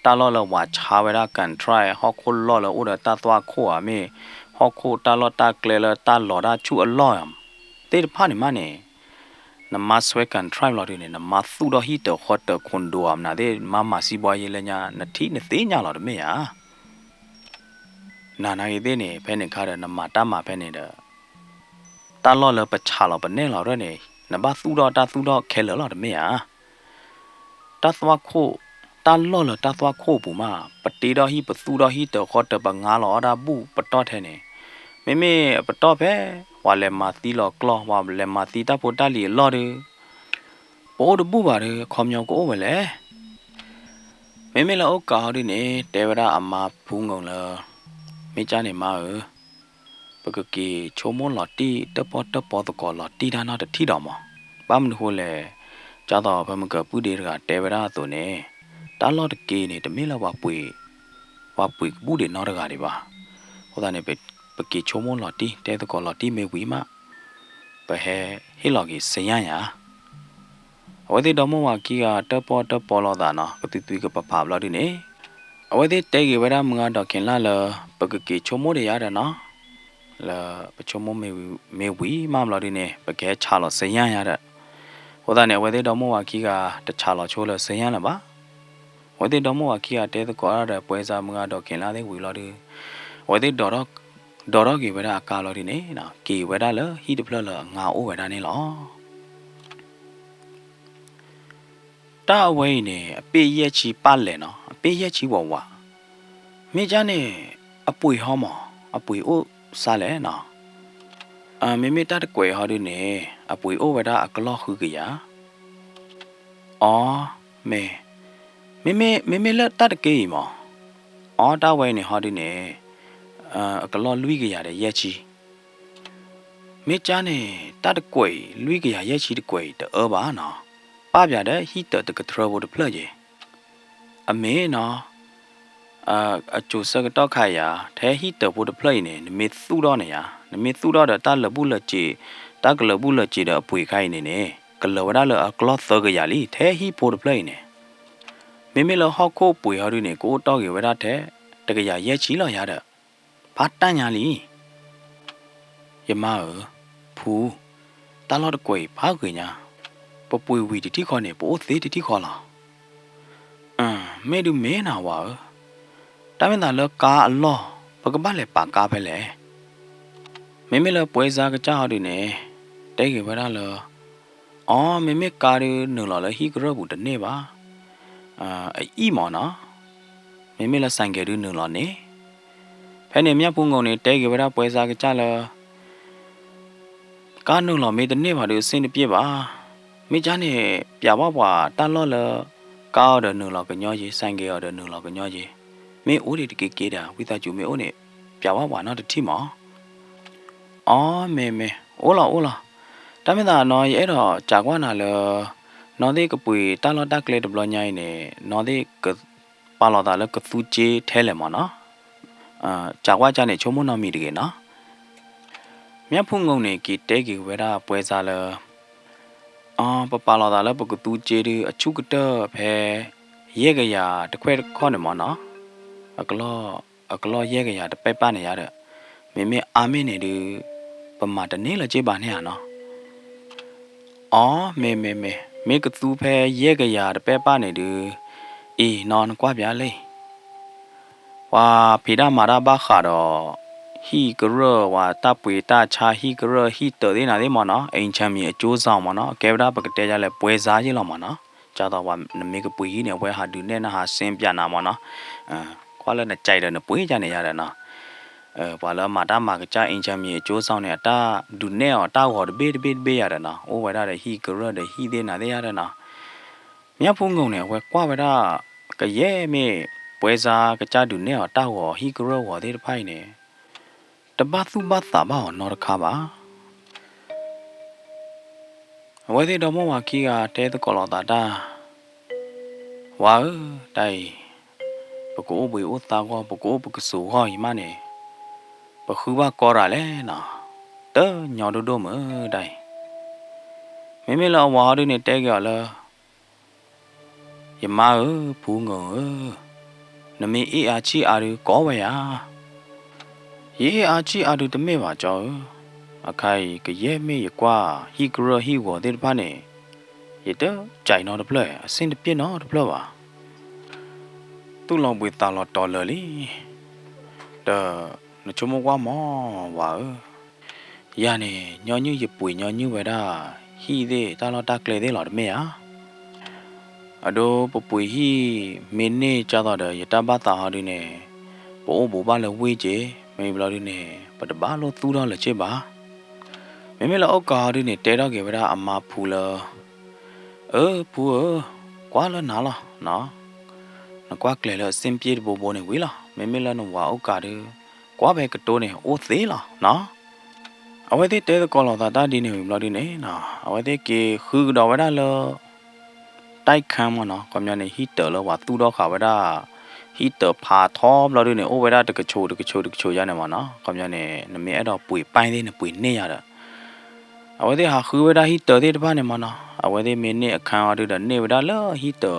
တာလော်လဝါချာဝရကန်ထရိုင်ဟောခုလော်လဥဒတာသွားခိုအမေဟောခုတာလော်တာကလေလတာလော်ဒါချူအလော်ယမ်တေဖာနေမနေနမဆွဲကန်ထရိုင်လော်နေနမသူတော်ဟီတခေါ်တခွန်ဒိုအမနာတဲ့မမစီပွားရေးလညာနတိနသေးညာလော်မေယာနာနာရတဲ့နေဖဲနေခါတဲ့နမတာမဖဲနေတဲ့တာလော်လပချာလော်ပနေလော်ရနေနဘသူတော်တာသူတော်ခဲလော်တမေယာတသွားခိုတာလော်လတသွားခိုပူမပတေတော်ဟိပသူတော်ဟိတခေါ်တပငါလော်ဒါဘူးပတော်ထဲနေမေမေပတော်ပဲဝါလေမာတီလော်ကလောဝါလေမာတီတာပိုတာလီလော်ရပိုးတပူပါရခေါမြောင်ကိုဝဲလေမေမေလောကာရင်းနေတေဝရအမဖူးငုံလမေချာနေမာပကကေချိုမွန်လော်တီတပေါ်တကောလော်တီဒါနာတထီတော်မဘာမလို့လဲကြတော့ဘမကပူဒေရကတေဝရဆိုနေတာလော်တကေနေတမေလောဝပွေဘူးဒေနော်တကားတွေပါဟိုဒါနေပကေချိုမွန်လော်တီတဲတကောလော်တီမေဝီမပဟဲဟီလော်ကြီးစရန်ယာအဝဲတော်မဝကီကတပေါ်လော်တာနော်ကတိတူကပပလော်ဒီနေအဝဲတဲကေဝရမငါတော့ခင်လာလပကကေချိုမိုတွေရတယ်နော်လာပချုံမမေဝီမမလာဒီနေပကဲချာလောစရန်ရတဲ့ဟိုဒါနေဝဲတဲ့တော်မဝခီကတချာလောချိုးလောစရန်လာပါဝဲတဲ့တော်မဝခီကတဲတကောရတဲ့ပွဲစားမကတော့ခင်လာတဲ့ဝီလောဒီဝဲတဲ့ဒေါ်ကေဝဲတာကာလောဒီနေနော်ကေဝဲတာလဟီတဖလလငါအိုဝဲတာနေလောတာဝဲနေအပေရက်ချီပလဲနော်အပေရက်ချီဝဝမိကြနေအပွေဟောမအပွေအိုစားလဲနော်မေမေတတ်ကွယ်ဟောဒီနေအပွေအိုဝဒအကလော့ခုကရအော်မေလက်တတ်ကေးမောအော်တာဝဲနေဟောဒီနေအကလော့လွိကရတဲ့ရက်ချီမေချာနေတတ်ကွယ်လွိကရရက်ချီတကွယ်တောပါနော်ပပြတဲ့ဟီတတကထရဘဒဖလကြီးအမေနော်အကျိုးစကတော့ခါရထဲဟီတဘုဒဖလိုက်နေနမေသူတော့နေရနမေသူတော့တာလဘူးလချီတကလဘူးလချီတော့ပွေခိုင်းနေနေကလဝရလအကလော့သကရလီထဲဟီဘုဒဖလိုက်နေမေမေလဟောက်ခိုပွေဟော်ရနေကိုတော့ကေဝရတဲ့တကရရဲ့ချီလော်ရတဲ့ဘာတန်ညာလီယမဖူတလော့တကွေဘာခွေညာပပွေဝီတီခေါ်နေပိုသေးတီခေါ်လာမေဒူမဲနာဝါတမင်တာလကာအလောပကပတ်လေပါကားပဲလေမေမေလပွဲစားကကြောက်တယ်နေတဲကေဝရလောအော်မေမေကာရနူလော်လဟီကရဘူးတနေပါအီမော်နော်မေမေလဆိုင်ကရနူလော်နေဖဲနေမြတ်ဖုန်ကုန်နေတဲကေဝရပွဲစားကကြလောကာနူလော်မေတနေပါလို့စင်းတပြစ်ပါမိချာနေပြပွားပွားတလော်လကားရနူလော်ကညောကြီးဆိုင်ကရနူလော်ကညောကြီးမေအိုဒီတကေကေတာဝိသကျူမေအိုနေပြပွားပွားနော်တတိမောအော်မေအိုလာတမင်တာနော်ရဲ့တော့ကြာကွာနာလောနော်ဒီကပွေတလော်တက်ကလေးတဘလညိုင်းနေနော်ဒီကပါလော်တာလကသူချေထဲလေမောနော်ကြာကွာကြနေချုံမနော်မီတကေနော် မြတ်ဖုန်ငုံနေကီတဲကီဝဲတာပွဲစားလပပလာတာလည်းပကတူကျေရီအချုကတဖဲရဲကရတခွဲခေါနေမနော်အကလောရဲကရတပဲပနေရတဲ့မေအာမင်းနေဒီပမာတနေလကြေးပါနေရနော်မေကသူဖဲရဲကရတပဲပနေဒီအေးနော်ကွာပြလေဝါဖိဒမာရဘာခါတော့ဟီကရဝါတပ်ပွေတာချာဟီကရဟီတော်ဒီနာဒီမနော်အိမ်ချမ်းမြေအကျိုးဆောင်မနော်ကဲဗရာပကတဲကြလဲပွဲစားကြီးလောက်မနော်ကြတော့ဝါနမေကပွေကြီးနေဝဲဟာဒူနဲ့နာဟာစင်းပြနာမနော်ခွာလဲနဲ့ကြိုက်တယ်နပွေကြနေရတယ်နော်ဘာလဲမာတာမာကကြအိမ်ချမ်းမြေအကျိုးဆောင်နေအတာဒူနဲ့အော်တာဟော်တဘေးရတယ်နော်အိုးဝဲရတဲ့ဟီကရတဲ့ဟီဒီနာတဲ့ရတယ်နော်မြတ်ဖုန်ငုံနေဝဲကွာဝဲတာကရဲမေပွဲစားကကြဒူနဲ့အော်တာဟော်ဟီကရဝော်တဲ့ဖိုင်နေတပတ်သူပတ်သာပါနော်တခါပါဝဲတဲ့တော်မဝခီကတဲတကောလောတာတာဝါတိုင်ပကိုးဘွေဥတာကောပကိုးပကဆူဟောဤမနေပခုဘကောရလဲနော်တဲညော်တို့မတိုင်မေလောဝါရနေတဲကြလားယမဘူးငုံနမေအေအာချီအာရကောဝရယေအာချီအာဒူတမေပါကြောအခိုင်ကရဲမေကွာဟီဂရဟီဝတဲ့ဖာနေရတဲ့ကြိုင်တော့တပလက်အစင်တပြစ်တော့တပလက်ပါသူ့လောင်ပွေတာလော်တော်လလီဒါနချုံမကွာမောဝါရနေညောညွရပွေညောညွဝဲတာဟီတဲ့တာလော်တာကလေတဲ့လော်တမေဟာအဒိုပပွေဟီမင်းနေကြတော့တဲ့ရတဘတာဟာဒီနေပိုးဘူပါလဝေးကျေမေဘလာဒီနေပတဘာလို့သူတော့လက်ချစ်ပါမေလောအောက်ကာဒီနေတဲတော့ကေဗရာအမဖူလာဖူကွာလနာလာနော်နကွာကလေလစင်ပြေဘောဘောနေဝေးလာမေလာနဝါအောက်ကာဒီကွာပဲကတိုးနေအိုသေးလာနော်အဝဲတဲ့တဲကောလောတာဒီနေဘလာဒီနေနော်အဝဲတဲ့ကေခူတော့ဝဲတာလောတိုက်ခမ်းမနော်ကွန်မြူနီဟီတာလောဝါသူတော့ခါဝဲတာဟီတဖာထောဘလာဒီနေအိုဝဲတာတကချိုရနေမှာနော်ကွန်မြူနီနမေအဲ့တော့ပွေပိုင်းသေးနေပွေနေရတာအဝဲတဲ့ဟာခူဝဲတာဟီတာတဲ့တဖာနေမှာနော်အဝဲတဲ့မင်းနေအခန်းအတူတနေဝဲတာလောဟီတာ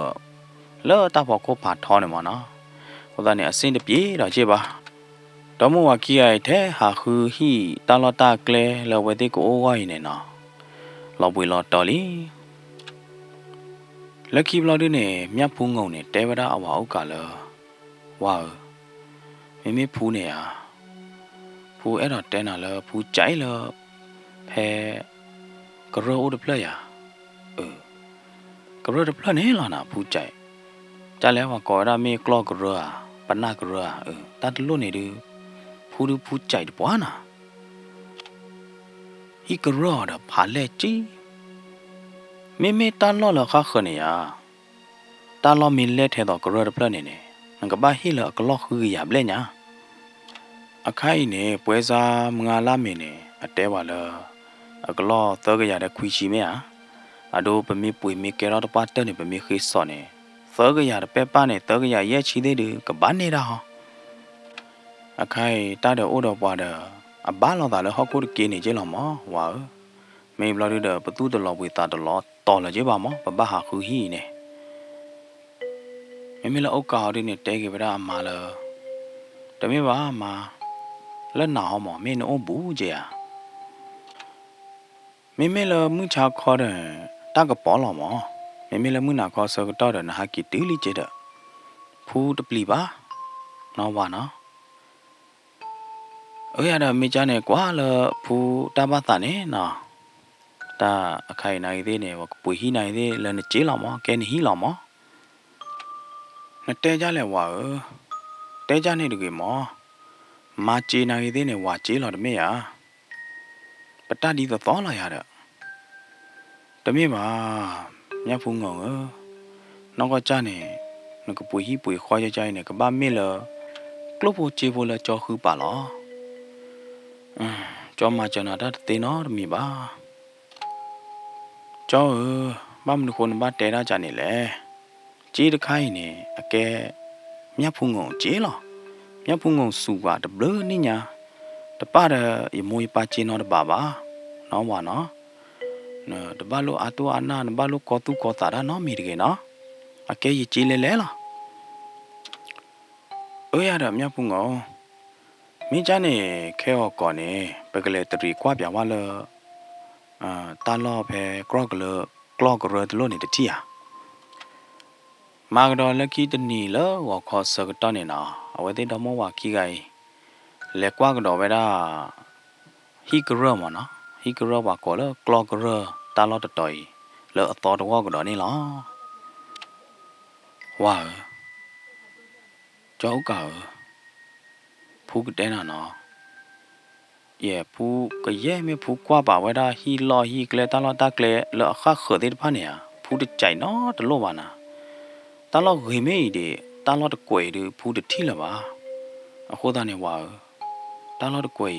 လောတာဖို့ကိုဖာထောနေမှာနော်ဟိုကနေအစင်းတပြေတော့ကြည့်ပါတော့မဝကီရိုက်တဲ့ဟာခူဟီတာလောတာကလေလောဝဲတဲ့ကိုဝိုင်းနေနော်လောပွေလောတော်လီလက်ခီဘလာဒီနေမြတ်ဖုံငုံနေတဲဝဒအဝါဥကလောဝါမေဖူးနေဟာဖူးအဲ့တော့တဲနာလောဖူးကြိုက်လောဖဲကရောဒပလယာကရောဒပလနေလာနာဖူးကြိုက်ကြလဲဝကောရမေကလော့ကရောပနာကရောတတ်လို့နေဒီဖူးကြိုက်ပွားနာဟီကရောဒဖာလက်ကြီးမေတန်လောလခါခနေယာတန်လောမီလက်ထဲတော့ကရပလနေနေငကဘာဟီလကလော့ခူရပလဲညာအခိုင်နေပွဲစားမငါလာမင်းနေအတဲပါလားအကလော့သောကရတဲ့ခွီချီမဲဟာအဒိုပမေပွေမေကေရတော့ပတ်တဲ့နေပမေခိစောနေသောကရတဲ့ပဲပနေသောကရရဲ့ချီသေးတယ်ကဘာနေတာဟောအခိုင်တတဲ့အိုတော်ပွားတဲ့အဘာလောတာလဲဟောက်ကိုကေနေကြလောမောဝါမေဘလာရီတဲ့ပတူတလောဝေတာတလောတော်လာကြပါမောပပဟာခူဟီနေမေလာအောက်ကာဒီနေတဲကေဗရာအမာလာတမေပါမာလက်နာဟောမောမေနိုဘူးကြမေလာမှုချခေါ်တဲ့တကပေါ်လောမောမေလာမှုနာခေါ်စကတော့တဲ့နာဟာကီတီလီကျတဲ့ဖူးတပလီပါနော်ပါနော်ရတာမေချာနေကွာလဖူးတပတ်တာနေနော်တာအခိုင်နိုင်သေးနေပွေဟီနိုင်သေးလည်းကြေးလောင်မကဲနေဟီလောင်မနတဲကြလဲဝါတဲကြနေတကေမောမာကြေနိုင်သေးနေဝါကြေးလောင်တမေယာပတတိသောလာရတဲ့တမေပါမြတ်ဖုံငောနောက်ကကြနေနကပွေဟီပွေခွာကြနေကဘာမေလကလဖို့ကြေဖို့လဲကြောခူပါလောကြောမချနာတတေနော်တမေပါကျော်ဘာမလို့ခွန်ဘာတဲရကြနေလဲကြေးတခိုင်းနေအကဲမြတ်ဖုံငုံကြေးလောမြတ်ဖုံငုံစုပါတဘလနိညာတ တပါရမွေပါချင်းတော့ပါပါနော်ဘာနော်တပါလို့အတူအနာတပါလို့ကောတူကောတာနော်မိတကေနော်အကဲကြီးကြီးလဲလဲလားရမြဖုံငေါမင်းချနေခဲော်ကောနေပကလေတရီကွာပြဝါလတာလောဖဲကရော့ကလကလော့ကရတလို့နေတတိယမာကတော့လက်ကီတနီလောဝခေါ်စကတော့နေနော်အဝဲတဲ့တော့မဝခီကိုင်လက်ကွာကတော့ပဲဒါဟီကရမနော်ဟီကရဘာကောလကလော့ကရတာလောတတော်လောအတော်တော့ကတော့နေလားဝါကြောက်ကောဖူးကတဲ့နော်ဖူးကရဲမေဖူးကွာပါဝဲဒါဟီလော်ဟီကလေတာလောတာကလေလောအခါခတဲ့ဖာနေဖူးတကြိုင်နော်တလို့ပါနာတာလောဂေမေဒီတာလောတကွယ်ဒီဖူးတထီလပါအခုသားနေဝါတာလောတကွယ်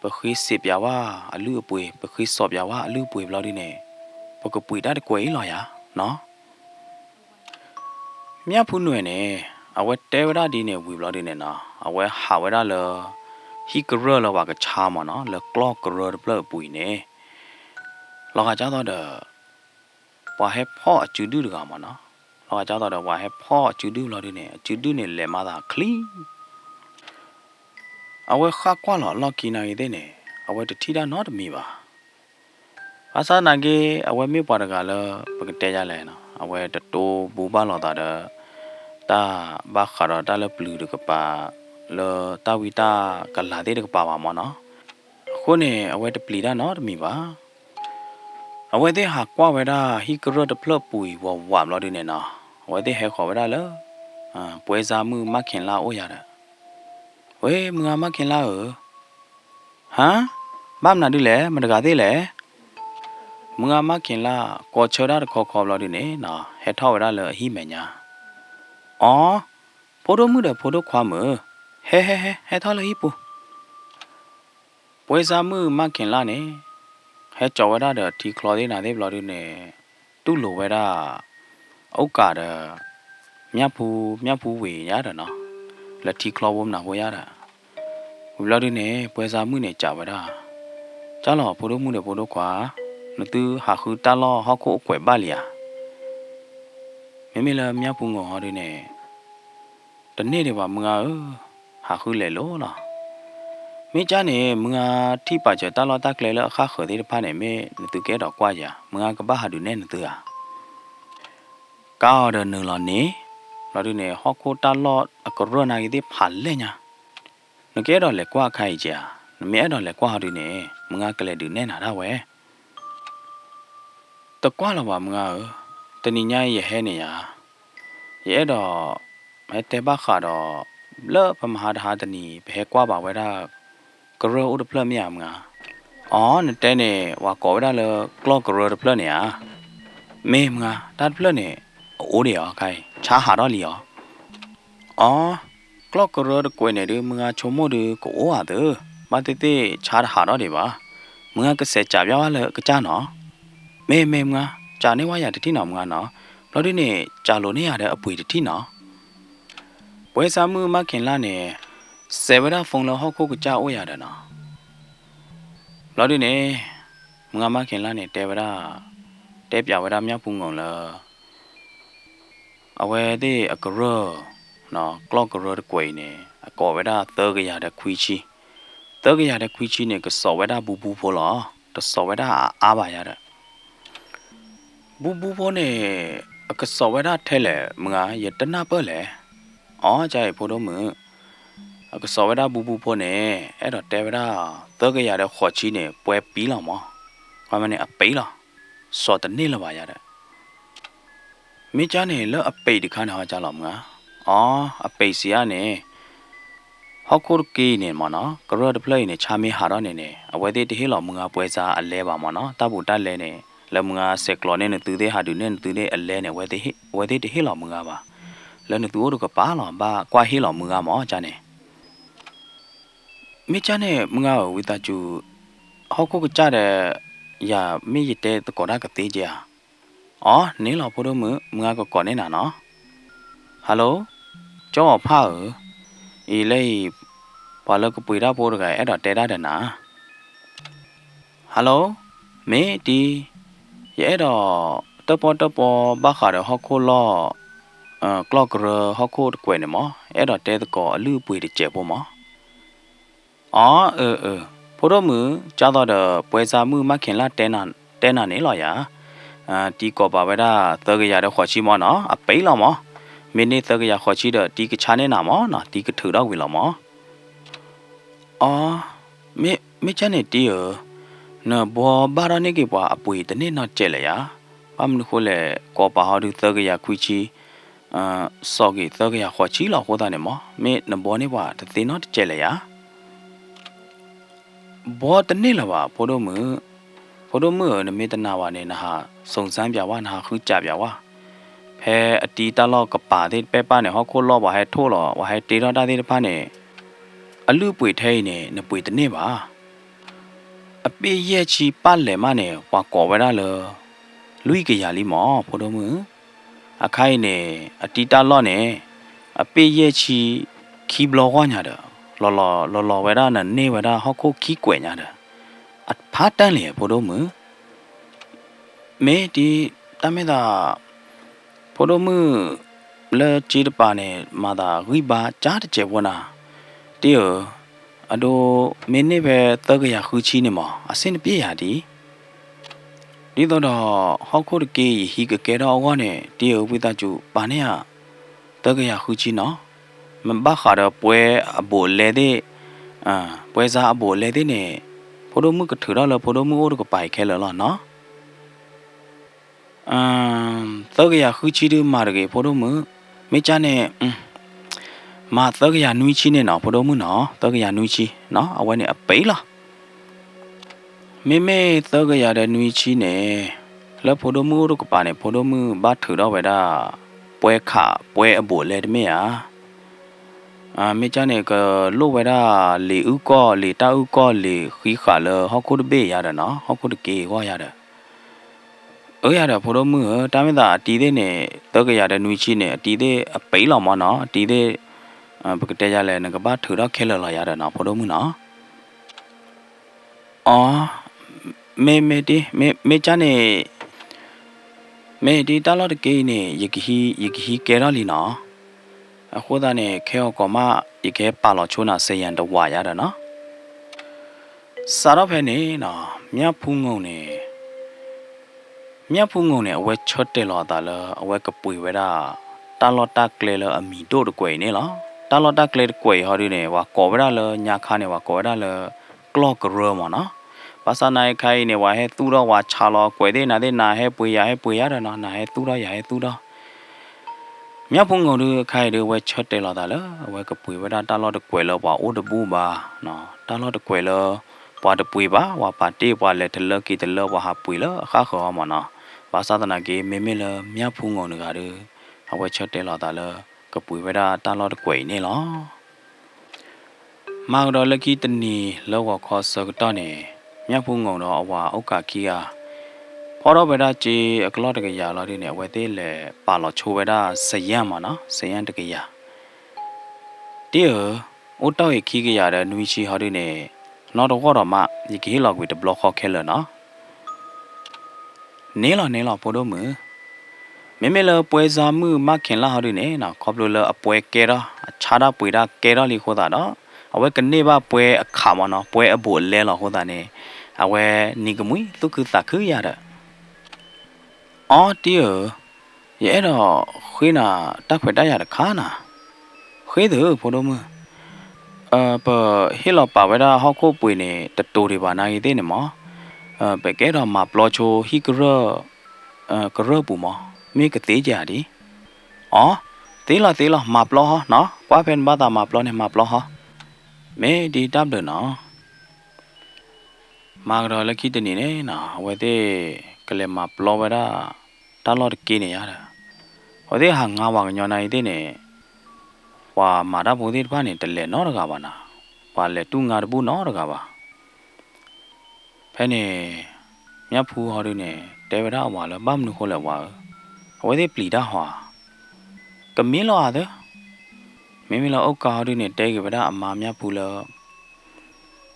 ပခိစေပြဝါအလူအပွေပခိစောပြဝါအလူပွေဘလောက်ဒီနေပကပွေတာတကွယ်လောရနော်မြဖူးနွယ်နေအဝဲတဲဝရဒီနေဝီဘလောက်ဒီနေနော်အဝဲဟာဝရလောဟီကရလောပါကချာမနော်လကလော့ကရပလပွေနေလောကကြတော့တဲ့ဘာဟက်ဖော့အကျူဒူတကမနော်လောကကြတော့တဲ့ဘာဟက်ဖော့အကျူဒူလောဒီနေအကျူဒူနေလေမသာခလီအဝဲခါကွာလောကီနိုင်တဲ့နေအဝဲတထီတာနော်တမီပါအစာနာကေအဝဲမြေပွားတကလည်းပကတဲကြလဲနော်အဝဲတတိုးဘူပါလောတာတဲ့တာဘာခရတာလပလူတကပါလောတာဝီတာကလာတဲ့ကပါပါမနော်ခုနေအဝဲတပလီတာနော်တမီပါအဝဲတဲ့ဟာကွာဝဲတာဟီကရတဖလပူဝဝမ်လောဒီနေနော်အဝဲတဲ့ဟဲခေါ်ဝဲတာလောပွဲစားမှုမခင်လာအိုရတာဝေးမငါမခင်လာဟမ်မမနာဒီလေမတကာသေးလေမငါမခင်လာကောချောတာခေါ်ခေါ်လောဒီနေနော်ဟဲထောက်ဝဲတာလောအဟိမညာအော်ဖိုတိုမှုတဲ့ဖိုတိုခွာမဟဲထောက်လို့ဟိပူပွဲစားမှုမခင်လာနေဟဲကြော်ဝဲတာတဲ့ဒီခလော်သေးနာသေးဘလော်ဒီနေတူလိုဝဲတာအုတ်ကာတဲ့မြတ်ဖူးဝေရတယ်နော်လက်တီခလော်ဝုံနာဟိုရတာဘလော်ဒီနေပွဲစားမှုနေကြော်ဝဲတာကြောက်လောဖိုတိုမှုတဲ့ဖိုတိုခွာနတူဟာခူတာလောဟောက်ခုအကွယ်ပါလျာမေလာမြတ်ဖူးငေါ်ဟောဒီနေတနေ့တည်းပါမငါဟာခူလေလို့နော်မိချာနေမငါထိပါချတာလောတာကလေလအခါခသေးတဖာနေမေနတူကဲတော့ကွာကြမငါကဘာဟာဒူနေနတူဟာကာရနလောနေလောဒီနေဟောခိုတာလောအကရနာကြီးဒီဖာလဲညာနကဲတော့လေကွာခိုင်ကြနမဲတော့လေကွာဟာဒူနေမငါကလေဒူနေနာတာဝဲတကွာလောပါမငါတဏိညာရဲ့ဟဲနေရရဲ့တော့မဲတဲဘခါတော့လောပမဟာဟာတဏိဘဲကွာပါဝဲတာကရောဥဒပလမြမငါအော်နတဲနေဝါကောဝဲတာလောကလော့ကရောဒပလနေရမေမငါတတ်ပလနေအိုးနေရခိုင်ချာဟာတော့လီရောအော်ကလော့ကရောဒကွေနေဒီမငါချုံမို့ဒီကိုအိုးဟာတဲ့မတေတေချာဟာတော့ဒီပါမငါကစက်ကြပြားလဲကကြနော်မေမငါဂျာနေဝါရတတိနော်မငါနော်လောဒီနေဂျာလိုနေရတဲ့အပွေတတိနော်ပွဲစားမှုမခင်လာနေစေဝရဖုန်လောဟောက်ခုကကြအိုးရတယ်နော်လောဒီနေမငါမခင်လာနေတဲဝရတဲပြဝရမြောက်ဖုန်ကုန်လောအဝဲတဲ့အကရောနော်ကလော့ကရောတကွေနေအကောဝဲတာသောကရတဲ့ခွီချီသောကရတဲ့ခွီချီနေကစောဝဲတာဘူဖိုလောတစောဝဲတာအားပါရတဲ့ဘူဖိုနေအကစောဝဲတာထဲလေမငါရတနာပဲလေအော်ကြိုက်ဖို့တော့မအကစောဝဲတာဘူဖိုနေအဲ့တော့တဲဝဲတာသောကရတဲ့ခေါ်ချီနေပွဲပြီးလောင်မဘာမနေအပိလောစောတနေလပါရတဲ့မိချာနေလောအပိတ်ဒီခါနာကြလောင်မငါအော်အပိတ်စီကနေဟောက်ခုကီနေမနော်ကရောဒပလေးနေချာမီဟာတော့နေအဝဲသေးတဟေလောင်မငါပွဲစားအလဲပါမနော်တဘူတလဲနေလမငါဆက်ကလောနေတူသေးဟာဒူနေတူသေးအလဲနေဝဲသေးတဟေလောင်မငါပါလဲနေတူတို့ကပါလောင်ပါကွာဟေလောင်မငါမောချာနေမိချာနေမငါဝီတာကျူဟောက်ခုကကြတဲ့ယာမိရတဲ့တကောရကသေးကြအော်နေလောဖို့တော့မငါကကောနေနာနော်ဟယ်လိုကျော်ဖာအေးလေပ ဘာလို့ကပွေတာပို့ရကအဲ့တော့တဲတာတဲ့နာဟယ်လိုမင်းဒီရဲ့တော့တပေါ်ဘာခါရဟခုလောကလော့ကရဟခုကွယ်နေမအဲ့တော့တဲတကောအလူပွေတကျပေါ်မအော်ဖိုတော့မူကြာတော့ပွဲစားမှုမခင်လာတဲနာနေလော်ယာတီကောပါဝဲတာသကရတဲ့ခေါ်ချီမနော်အပိလော်မမင်းနေသကရခေါ်ချီတဲ့တီကချာနေနာမနော်တီကထူတော့ဝီလော်မအော်မေချနေတီနော်ဘောဘာရနေကေပွားအပွေတနေ့တော့ကျဲလေယာဘာမလို့ခိုလေကောပါဟာဒူသကရခွီချီစော်ကေသကရခေါ်ချီလော်ဟောတာနေမမင်းနဘောနေပွားတသိတော့ကျဲလေယာဘောတနေ့လာပါဖိုတော့မနမေတနာဝါနေနာဟာစုံစမ်းပြဝါနာခူးကြပြဝါဖဲအတီတလောကပါတဲ့ပဲပါနေဟောခိုလောပါဟဲထိုးလောဝါဟဲတေတော့တာတဲ့ဖာနေအလူပွေထဲနေနပွေတနေ့ပါအပေရဲ့ချီပတ်လေမနေဝါကောဝဲရလလူကရလီမောဖိုတော့မအခိုင်နေအတီတလောနေအပေရဲ့ချီခီဘလောဝညာတော့လောဝဲရနနေဝဲရဟောခိုခီကွယ်ညာတော့အဖာတန်းလေဖိုတော့မေဒီတမေတာဖိုတော့လဲချီတပါနေမာတာဝိပါကြားတဲ့ကျေဝနာတေအဒိုမင်းနေပဲတကရခူချီနေမအစင်ပြေရဒီဒီတော့ဟောက်ခုတ်ကေဟီကကေတော့ဝါနေတေဝိတာကျူပါနေရတကရခူချီနော်မဘခါတော့ပွဲအဘိုလဲတဲ့ပွဲစားအဘိုလဲတဲ့နေဖိုတော့ကထရလာဖိုတော့အိုကပိုက်ခဲလာနော်တကရခူချီဒီမာရကေဖိုတော့မေချာနေမာသကရနွီချီနေနော်ဖိုတော့နော်တကရနွီချီနော်အဝဲနေအပိလားမေသကရတဲ့နွီချီနေလဲဖိုတော့တို့ကပါနေဖိုတော့ဘာထူတော့ဝဲတာပွဲအဘိုလဲတမေယာမေချာနေကလို့ဝဲတာလေဥကောလေတာဥကောလေခီခါလဟောက်ခုတဘေးရတယ်နော်ဟောက်ခုတကေဟောရတယ်ရတယ်ဖိုတော့တာမေတာအတီးတဲ့နေတကရတဲ့နွီချီနေအတီးတဲ့အပိလောင်မနော်အတီးတဲ့ဘကတဲရလဲငကဘာထူတော့ခဲလာရတယ်နော်ဖိုတော့နော်အော်မေချာနေမေဒီတလော့တကေနေယကဟီကဲရလီနော်အခုဒါနေခဲကောမယခဲပါလောချိုးနာဆေယန်တော့ဝါရတယ်နော်စားတော့ဖဲနေနော်မြတ်ဖူးငုံနေအဝဲချတ်တယ်လောတာလအဝဲကပွေဝဲတာတလော့တကလေလအမီတို့တကွေနေလောတလော့တကလေကွေဟောဒီနေဝါကောဝဲတာလညာခါနေဝါကောဝဲတာလကလော့ကရမနော်ပါစနိုင်ခိုင်နေဝါဟဲသူတော့ဝါချာလောကွေတဲ့နာတဲ့နာဟဲပွေရတယ်နော်နာဟဲသူတော့ရဟဲသူတော့မြတ်ဖုံငုံတို့ခိုင်တွေဝဲချတ်တယ်လောတာလအဝဲကပွေဝဲတာတလော့တကွေလောပါအိုတပူပါနော်တလော့တကွေလောပွားတပွေပါဝါပါတေးပွားလက်တလကီတလောဝါဟာပွေလောအခါခေါ်မနော်ဘာသာတနာကေမေလမြတ်ဖုံငုံတို့ကတို့အဝဲချတ်တယ်လောတာလကပွေဝဲတာတလော့တကွေနေလောမောင်တော်လကီတနီလောဝခေါ်စကတော့နေမြတ်ဖုံငုံတော့အဝါဥက္ကခီယာဖော်တော့ဝဲတာจีအကလော့တကရလောဒီနေဝဲသေးလေပါလောချိုဝဲတာစယံမနော်စယံတကရတေအိုတောက်ရခီကရတဲ့နွီချီဟောဒီနေနော်တော့တော့မှဒီကေလောက်ဝီတဘလော့ခေါ်ခဲလနော်နေလောပို့တော့မေလပွဲစားမှုမခင်လာဟောဒီနေနော်ခေါပလိုလအပွဲကဲတော့အခြားတာပွေတာကဲတော့လီခေါ်တာနော်အဝဲကနေပါပွဲအခါမနော်ပွဲအဘိုလဲလောဟောတာနေအဝဲနီကမွီသူကသခရရအော်တီရဲ့တော့ခွေးနာတက်ခွေတက်ရတဲ့ခါနာခွေးသူဖိုတော့ပဟီလောပါဝဲတာဟောက်ကိုပွေနေတတူတွေပါနိုင်သေးနေမဘကဲတော့မပလောချိုဟီကရပူမမေကသေးကြဒီအော်သေးလားမပလောဟနော်ကွာဖန်ဘာတာမပလောနဲ့မပလောဟမေဒီတပ်တယ်နော်မာကတော့လက်ခိတနေနေနော်ဝဲတဲ့ကလေးမပလောဝဲတာတလော့ကေးနေရတာဟောတဲ့ဟာငါးဝါညောနိုင်တဲ့နေဝါမာတာဘိုးဒီဘာနေတလဲနော်တကပါနာဝါလေတူငါတဘူးနော်တကပါဖဲနေမြတ်ဖူးဟောဒီနေတေဝရအဝါလဘမ်နုခေါ်လဝါဟောတဲ့ပလီတာဟွာကမင်းလောတဲ့မင်းလောအုတ်ကာဟောဒီနေတဲကဗဒအမာမြတ်ဖူးလ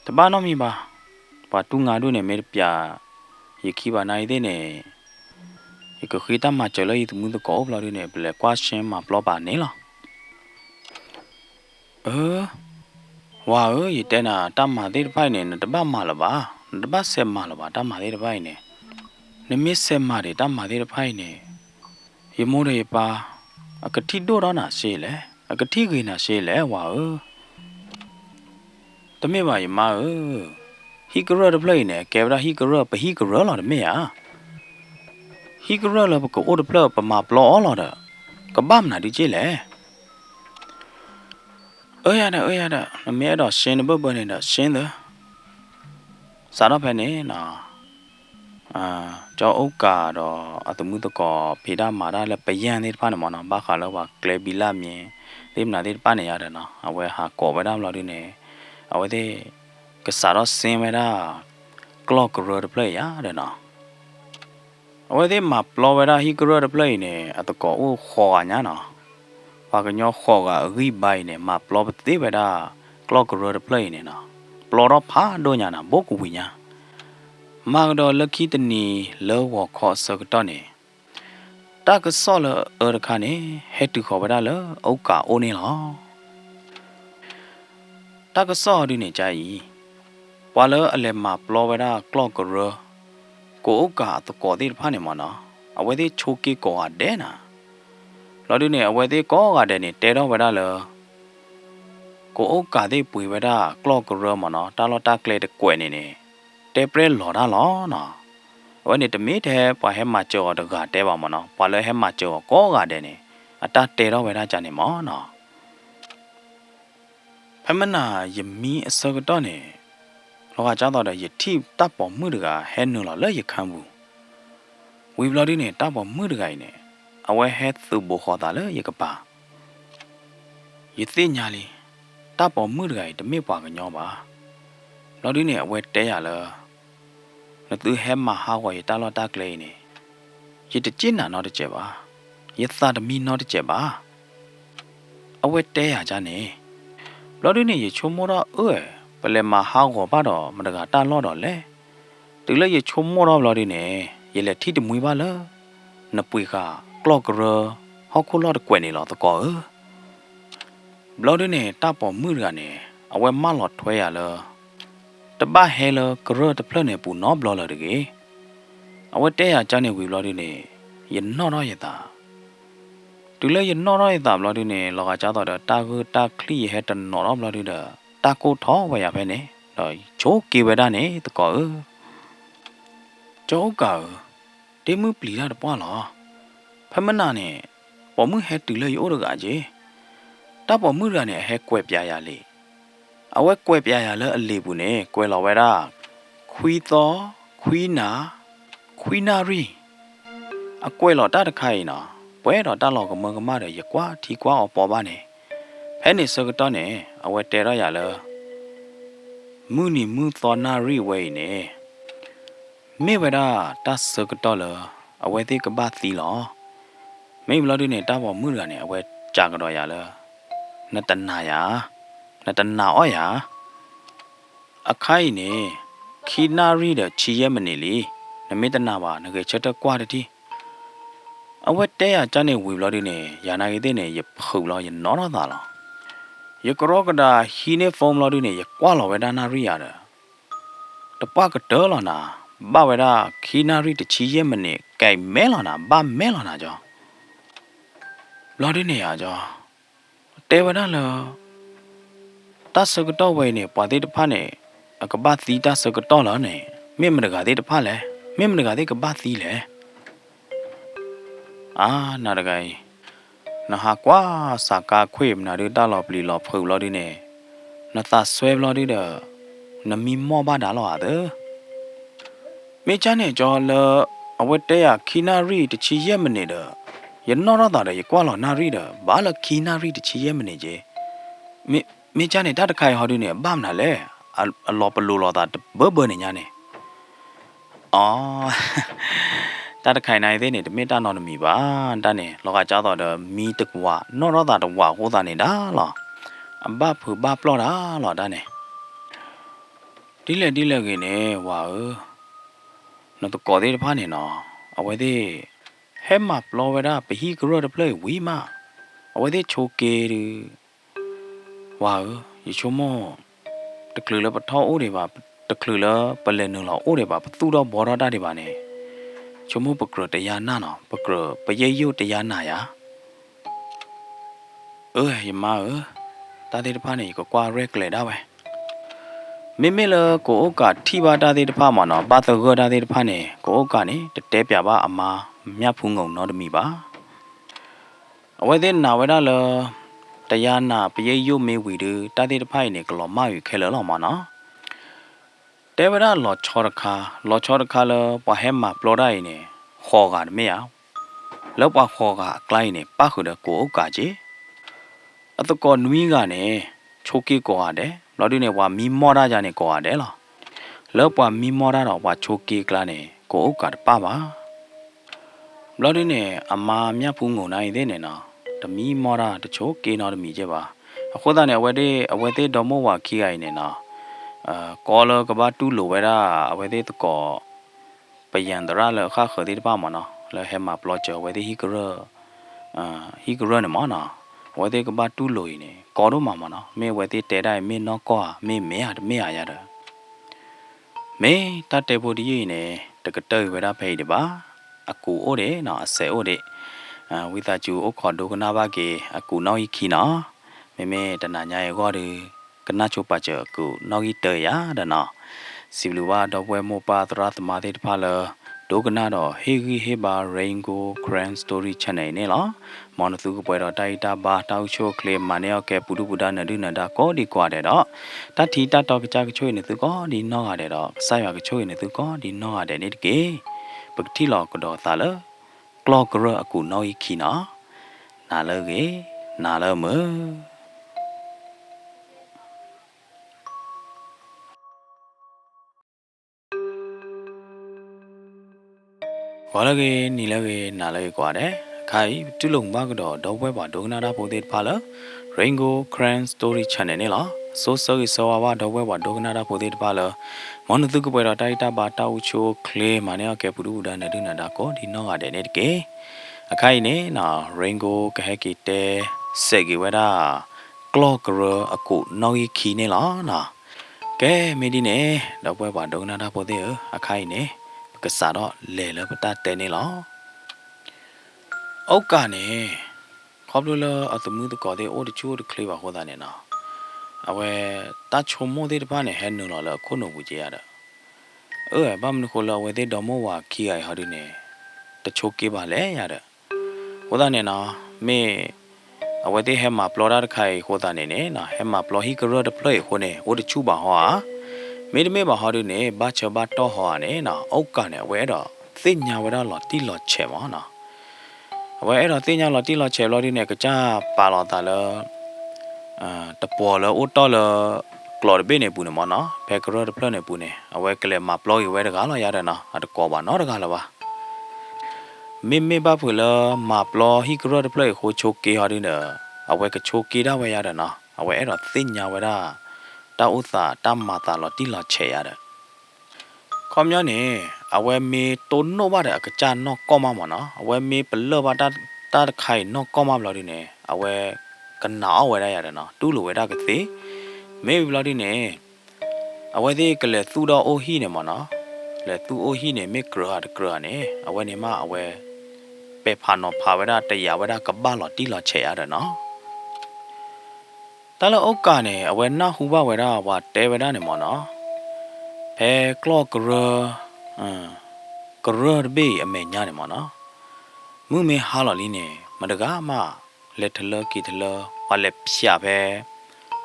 တပါနော်မိပါပါတူငါတို့နဲ့မဲပြရခိပါနိုင်တဲ့နဲ့ရကခိတမချလို့ဤမှုတကောဘလာတဲ့နဲ့ဘလက်ကွာရှင်းမှာဘလောပါနေလားဝါရတဲ့နာတမသေးတဲ့ဖိုင်နဲ့တပတ်မှလပါတပတ်ဆက်မှလပါတမသေးတဲ့ဖိုင်နဲ့နမစ်ဆက်မှတဲ့တမသေးတဲ့ဖိုင်နဲ့ရမိုးရပါအကတိတို့တော့နာရှေးလေအကတိကိနာရှေးလေဝါတမေပါရမဟီကရဒပလေးနဲ့ကဲဗရာဟီကရပဟီကရလာတမေယာဟီကရလာပကိုအိုဒပလပမာပလောလာဒကဘာမနာဒီချေလေရဒအမေတော့ရှင်ဘဘနဲ့တော့ရှင်တယ်စားတော့ဖက်နေနော်ကျော်ဥက္ကတော့အတမှုတကောဖေဒမာရလည်းပယံနေတဖာနမနော်ဘာခါလောပါကလေဘီလာမြင်ဒီမနာဒီပနေရတယ်နော်အဝဲဟာကောဝဲဒါမလို့ဒီနေအဝဲတဲ့ကစားတော့စင်ဝဲဒါကလော့ကရောဒပလေးရတယ်နော်အဝဲတဲ့မှာပလောဝဲဒါဟီကရောဒပလေးနေအတကောအိုခေါ်ညာနော်ဘာကညောခေါ်ကအဂိဘိုင်နေမှာပလောပတိဝဲဒါကလော့ကရောဒပလေးနေနော်ပလောတော့ဖာဒိုညာနာဘိုကူဝိညာမာကတော့လခိတနီလောဝခေါ်စကတော့နေတကဆောလခါနေဟက်တူခေါ်ပါလားဩကာအိုနေလားတကဆောဒီနေကြည်ဝါလအလေမာပလောဝဒါကလော့ကရကိုဩကာတကောဒီဖာနေမနော်အဝဲဒီချိုကီကောအဒဲနာလော်ဒီနေအဝဲဒီကောကတဲ့နေတဲတော့ဝဒါလကိုဩကာဒီပွေဝဒါကလော့ကရမနော်တာလော်တာကလေတကွယ်နေနေတဲပရဲလော်ဒါလောနော်ဝဲနေတမေတဲ့ပွာဟဲမှာကြောတကတဲပါမနော်ပွာလဲဟဲမှာကြောကောကတဲ့နေအတတဲတော့ဝဲဒါကြနေမောနော်ဖမနာယမီအစကတော့နေလောကကြောက်တော့ယတိတပ်ပေါ်မှုတကဟဲနူလောလက်ရခမ်းဘူးဝီဘလော်ဒီနေတပ်ပေါ်မှုတကနေအဝဲဟဲသူဘောခေါ်တာလေရကပါယသိညာလီတပ်ပေါ်မှုတကတမေပွားကညောပါလော်ဒီနေအဝဲတဲရလားနသူဟဲမှာဟာဝဲတာလော်တာကလေးနေယတကျင်းနာတော့တကြပါယသတမီတော့တကြပါအဝဲတဲရကြနေလော်ဒီနေရချုံမောတော့ပလဲမှာဟောင်းကိုပါတော့မတကတာလော့တော့လေတူလေရချုံမောတော့လော်ဒီနေရလက်ထိတမွေပါလားနပွေကကလော့ကရဟောက်ခုလော့တကွယ်နေလောတကောလော်ဒီနေတာပေါ်မှုကနေအဝဲမလော်ထွဲရလားတပတ်ဟဲလကရတဖလနေပူနော်ဘလော်လတကေအဝဲတဲရချနေဝီလော်ဒီနေရနော်တော့ရတာတူလေရနော်တော့ရတာဘလော်ဒီနေလောကကြတော့တာကူတာခလီဟဲတနော်တော့ဘလော်ဒီတာကိုထောဝရပဲနေတော့ချိုးကေဝဒနေတကောကျောကောတေမှုပလီလာတပွားလားဖမနာနေပေါ်မှုဟဲတူလေရိုးရကကြီးတပေါ်မှုရနေဟဲကွဲ့ပြရလေအဝဲကွဲ့ပြရလဲအလေးဘူးနေကွဲလော်ဝဲတာခွီသောခွီနာရီအကွဲလော်တတခိုင်နော်ပွဲတော်တလော်ကမကမတဲ့ရကွာထီကွာအပေါ်ပါနေဖဲနေစကတော့နေအဝဲတဲရရလဲမူနီမူသောနာရီဝဲနေမေဝဒါတစကတော့လဲအဝဲသေးကပတ်သီလောမေဘလော်ဒီနေတာပေါ်မှုရနေအဝဲကြာကတော့ရလဲနတနာအော်ယာအခိုင်နေခီနာရီတဲ့ချီရဲမနေလေနမေတနာပါငကေချက်တော့ကွာတတိအဝဲတဲရကြနေဝီဘလော်ဒီနေယာနာကြီးတဲ့နေရဖုတ်လောရနော်တော့တာလောยกรอกดาฮีเนฟอร์มลอดิเนยกว่าลอเวดานาริยาดตปะกะดอลอนาบะเวดาคีนาริตชีเยมเนไก่แม่ลอนาบะแม่ลอนาจอลอดิเนยาจอเตวดาลอตัสกะตอเวเนปะติตพะเนอกะบะตีตัสกะตอลอเนมิมนกะติตพะเลมิมนกะติกะบะตีเลนาดะไกนหากว่าสากาเขวมนาดิตาลอปลีลอဖုတ်ลอดิเนนตาဆွဲลอดิเดนมีမောบาดาลออะเดเมจาเนจอลอเวเตยคีนารีตชีเยมเนเดยนอรตาเดยกว่าลอนารีเดบาลคีนารีตชีเยมเนเจเมจาเนตาตะไคฮอดิเนบามนาเลอลอปลูลอตาเบเนญาเนอ๋อตาตะไคนายเตเนเมตานอนมีบาตาเนลอกะจาตอเดมีตะกวานอรตาตะวาโหตาเนดาลออบะผูบะปลอดาลอตาเน ဒီလက်ကိနေဝါနော်တကောသေးတဖာနေနော်အဝဲသေးဟဲမပလောဝဲတာပဟီကရောတပလေဝီမာအဝဲသေးချိုကေရီဝါရေချိုမောတကလူလပထောအိုးတွေပါတကလူလပလဲနုလောအိုးတွေပါသူတော့ဘောရတာတွေပါနေချိုမောပကရတရားနာနော်ပကရပယေယုတရားနာယာယမတာသေးတဖာနေကွာရက်လေတာပဲမေလကိုအိုကထိပါတာသေးတဖာမနော်ဘာတဂတာသေးတဖာနေကိုအိုကနေတဲပြပါအမာမြတ်ဖုံငုံနော်တမီပါအဝဲသေးနာဝဲတာလတရားနာပယေယုမေဝီဒတာသေးတဖိုင်နေကလောမယူခဲလောမနော်တဲဝရလောချောရခါလပဟဲမပလောဒိုင်နေခေါ်ကမေယလောပခေါ်ကကလိုင်းနေပခုဒကိုအိုကကြီးအတကောနွီးကနေချိုကေကောရတယ်လော်ဒီနေဝါမီမော်ရာကြနေကောရတယ်လားလောပွားမီမော်ရာတော့ဝါချိုကေကလာနေကိုအိုကတပါပါလော်ဒီနေအမာမြတ်ဖူးငုံနိုင်သေးနေနော်တမီမော်ရာတချိုကေနော်တမီကြပါအခုသားနေအဝဲသေးဒေါ်မောဝါခီရိုင်နေနော်ကောလကဘာတူလိုဝဲတာအဝဲသေးတကောပယံတရလခါခသေးတပါမနော်လဲဟဲမှာပလော့ချဝဲသေးဟီကရနေမနော်ဝဲသေးကဘာတူလိုနေကောတော့မှာမနော်မေဝဲသေးတဲတိုင်းမေနော်ကောမေရတယ်မေတတ်တဲ့ဖို့ဒီရင်နေတကတဲဝဲတာဖိတ်တပါအကူအိုတယ်နော်အဆဲအိုတယ်ဝိသကျူအိုခေါ်ဒုကနာဘာကေအကူနောက်ဤခီနော်မေတနာညာရဲ့ကောဒီကနာချိုပါချအကူနောက်ဤတဲရဒနော်စီလူဝါတော့ဝဲမောပါသရသမာသေးတဖာလဒုကနာတော့ဟေဂီဟေဘာရိန်ကိုဂရန်စတိုရီချန်နယ်နေလားမော်နသူကပွဲတော့တိုက်တာဘာတောက်ချိုကလေမနေရော့ကဲပူဒူပူဒါနဒုနဒါကောဒီကွာတဲ့တော့တတိတတော့ကကြကချိုနေသူကောဒီနော့ရတယ်တော့ဆိုင်ရကချိုနေသူကောဒီနော့ရတယ်နေတကေပကတိလောကတော့သာလကလော့ကရအကူနော်ဤခီနော်နာလကေနာလမဝါလကေနီလကေနာလကေကွာတဲ့ခိုင်တူလုံဘာကတော့တော့ဘွဲပါဒုကနာတာပိုသေးဖာလ Raingo Cran Story Channel နေလားဆိုဝါတော့ဘွဲပါဒုကနာတာပိုသေးတဖာလမော်နသူကပွဲတော့တိုက်တာဘာတောက်ချိုကလေမနေကဲပူဒူဒါနဒုနဒါကိုဒီနော့ရတယ်နေတကေအခိုင်နေနော် Raingo ကဟက်ကီတဲစက်ကြီးဝဲတာ Clock ရအကုနော်ဤခီနေလားနော်ကဲမေဒီနေတော့ဘွဲပါဒုကနာတာပိုသေးအခိုင်နေကစားတော့လေလပတာတဲနေလားအောက်ကနေခေါပလိုလအတမှုတကောတဲ့အိုတချိုးတကလေးပါဟောတာနေနော်အဝဲတချုံမိုးတဲ့တပားနဲ့ဟဲနုလောလခုနဘူးကြရတာဘာမနခိုလောဝဲတဲ့ဒေါ်မောဝါခီအိုင်ဟာဒီနေတချိုးကေးပါလေရတဲ့ဟောတာနေနော်မေအဝဲတဲ့ဟဲမှာပလော်ဒါတခိုင်ဟောတာနေနေနော်ဟဲမှာပလော်ဟီကရဒပလေဟိုနေဟိုတချိုးပါဟောမေတမေပါဟောဒီနေဘာချဘာတော့ဟောနေနော်အောက်ကနေဝဲတော့သိညာဝဲတော့လော်တီလော်ချဲပါနော်ဝဲအဲ့တော့တင်းညာလော်တီလော်ချဲလော်ဒီနေကကြပါလော်တာလောတပေါ်လောအိုတော်လောကလော်ဘေနေပူနေမနော်ဘက်ကရောပလနေပူနေအဝဲကလေးမပလော်ရဝဲတကားလော်ရတဲ့နော်အတကောပါနော်တကားလောပါမေဘာဖူလောမပလော်ဟီကရောပလေဟိုချိုကေဟာဒီနေအဝဲကချိုကေတာဝဲရတဲ့နော်အဝဲအဲ့တော့တင်းညာဝဲတာတာဥသာတမတာလော်တီလော်ချဲရတဲ့ခေါမျောနေအဝဲမေတုံနိုဘာတဲ့ကကြနော်ကောမမနော်အဝဲမေပလောဘာတာခိုင်နော်ကောမမလော်ဒီနေအဝဲကနာအဝဲရရတယ်နော်တူးလိုဝဲတာကသေးမေဘလော်ဒီနေအဝဲသေးကလေသူတော်အိုဟီနေမနော်လေသူအိုဟီနေမေကရဟာတကရနေအဝဲနေမအဝဲပေဖာနော်ဖာဝဲတာတရဝဲတာကဘာလော်တီလော်ချဲရတယ်နော်တလောအောက်ကနေအဝဲနာဟူဘဝဲတာဝါတဲဝဲတာနေမနော်ဖဲကလော့ကရကရဘေးအမေညာနေမနော်မူမေဟာလော်လီနေမတကားမလက်ထလကီထလဝါလက်ဖြာဖဲ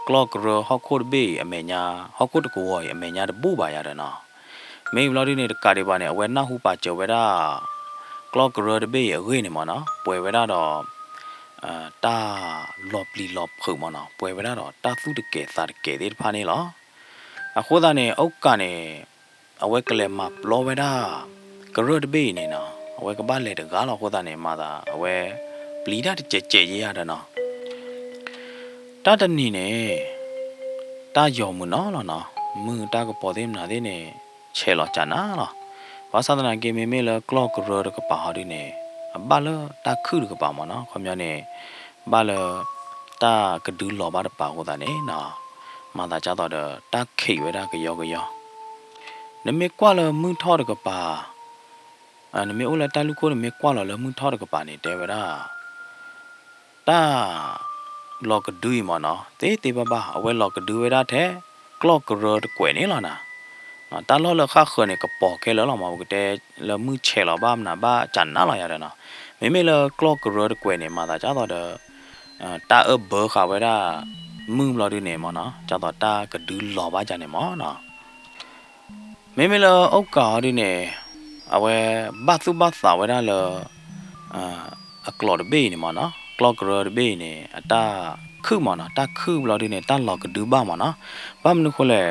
ကလော့ကရဟောက်ခုတ်ဘေးအမေညာဟောက်ခုတ်တကူဝအမေညာတပူပါရတယ်နော်မေဘလော်ဒီနေတကားတွေပါနေအဝဲနာဟူပါကြော်ဝဲတာကလော့ကရဘေးရေနေမနော်ပွဲဝဲတာတော့တာလော်ပလီလော်ဖုံမနော်ပွဲဝဲတာတော့တာသူတကယ်စားတကယ်ဒီဖာနေလောအခုသားနေအောက်ကနေအဝဲကလေးမှာပလောဝဲတာကရတ်ဘေးနေနော်အဝဲကပါလေတကားတော့ခုသားနေမှာသာအဝဲပလီတာကြဲကြဲရရတယ်နော်တတနီနေတာယော်မနော်နော် มือตาก็ปอเต็มหนาดิเนี่ยเชลอจานะเนาะว่าศาสนาเกมเมลกลอกรอดก็ป่าดิเนี่ยบ้าเลตาคือก็ป่ามันเนาะความยาเนี่ยบ้าเลตากระดูหล่อบ้าป่าก็ตาเนี่ยเนาะมาตาจ้าต่อเดตาเขียวได้ก็ยอเนี่ยไม่กว่าเลยมือทอดก็ป่าอันนี้ไม่โอ้ละตาลูกคนไม่กว่าเลยมือทอดก็ป่าเนี่ยแต่เวลาตาหลอกกระดูมันเนาะเตบ้าเอาไว้หลอกกระดูเวลาแท้กลอกรอดกวยนี่ล่ะนะตาล้อเลือข้าเขื่อนเนี่ยก็ปอกแค่แล้วเรามาบอกแต่แล้วมือเฉลบ้ามนะบ้าจันน่าอะไรอย่างเนาะไม่เลยกลอกรอดกวยเนี่ยมาตาจ้าต่อเดตาเบอร์ข้าไว้ได้มือเราดูเนี่ยมั้งเนาะจ้าต่อตากระดูหล่อบ้าจันเนี่ยมั้งเนาะไม่เลยโอกาสดูเนี่ยเอาไว้บ้าสุบ้าสาวไว้ได้เลยกลอดเบ้เนี่ยมั้งเนาะกลอกรอดเบ้เนี่ยตาคือมั้งเนาะตาคือเราดูเนี่ยตาหลอกกระดูบ้ามั้งเนาะบ้ามันคนเลย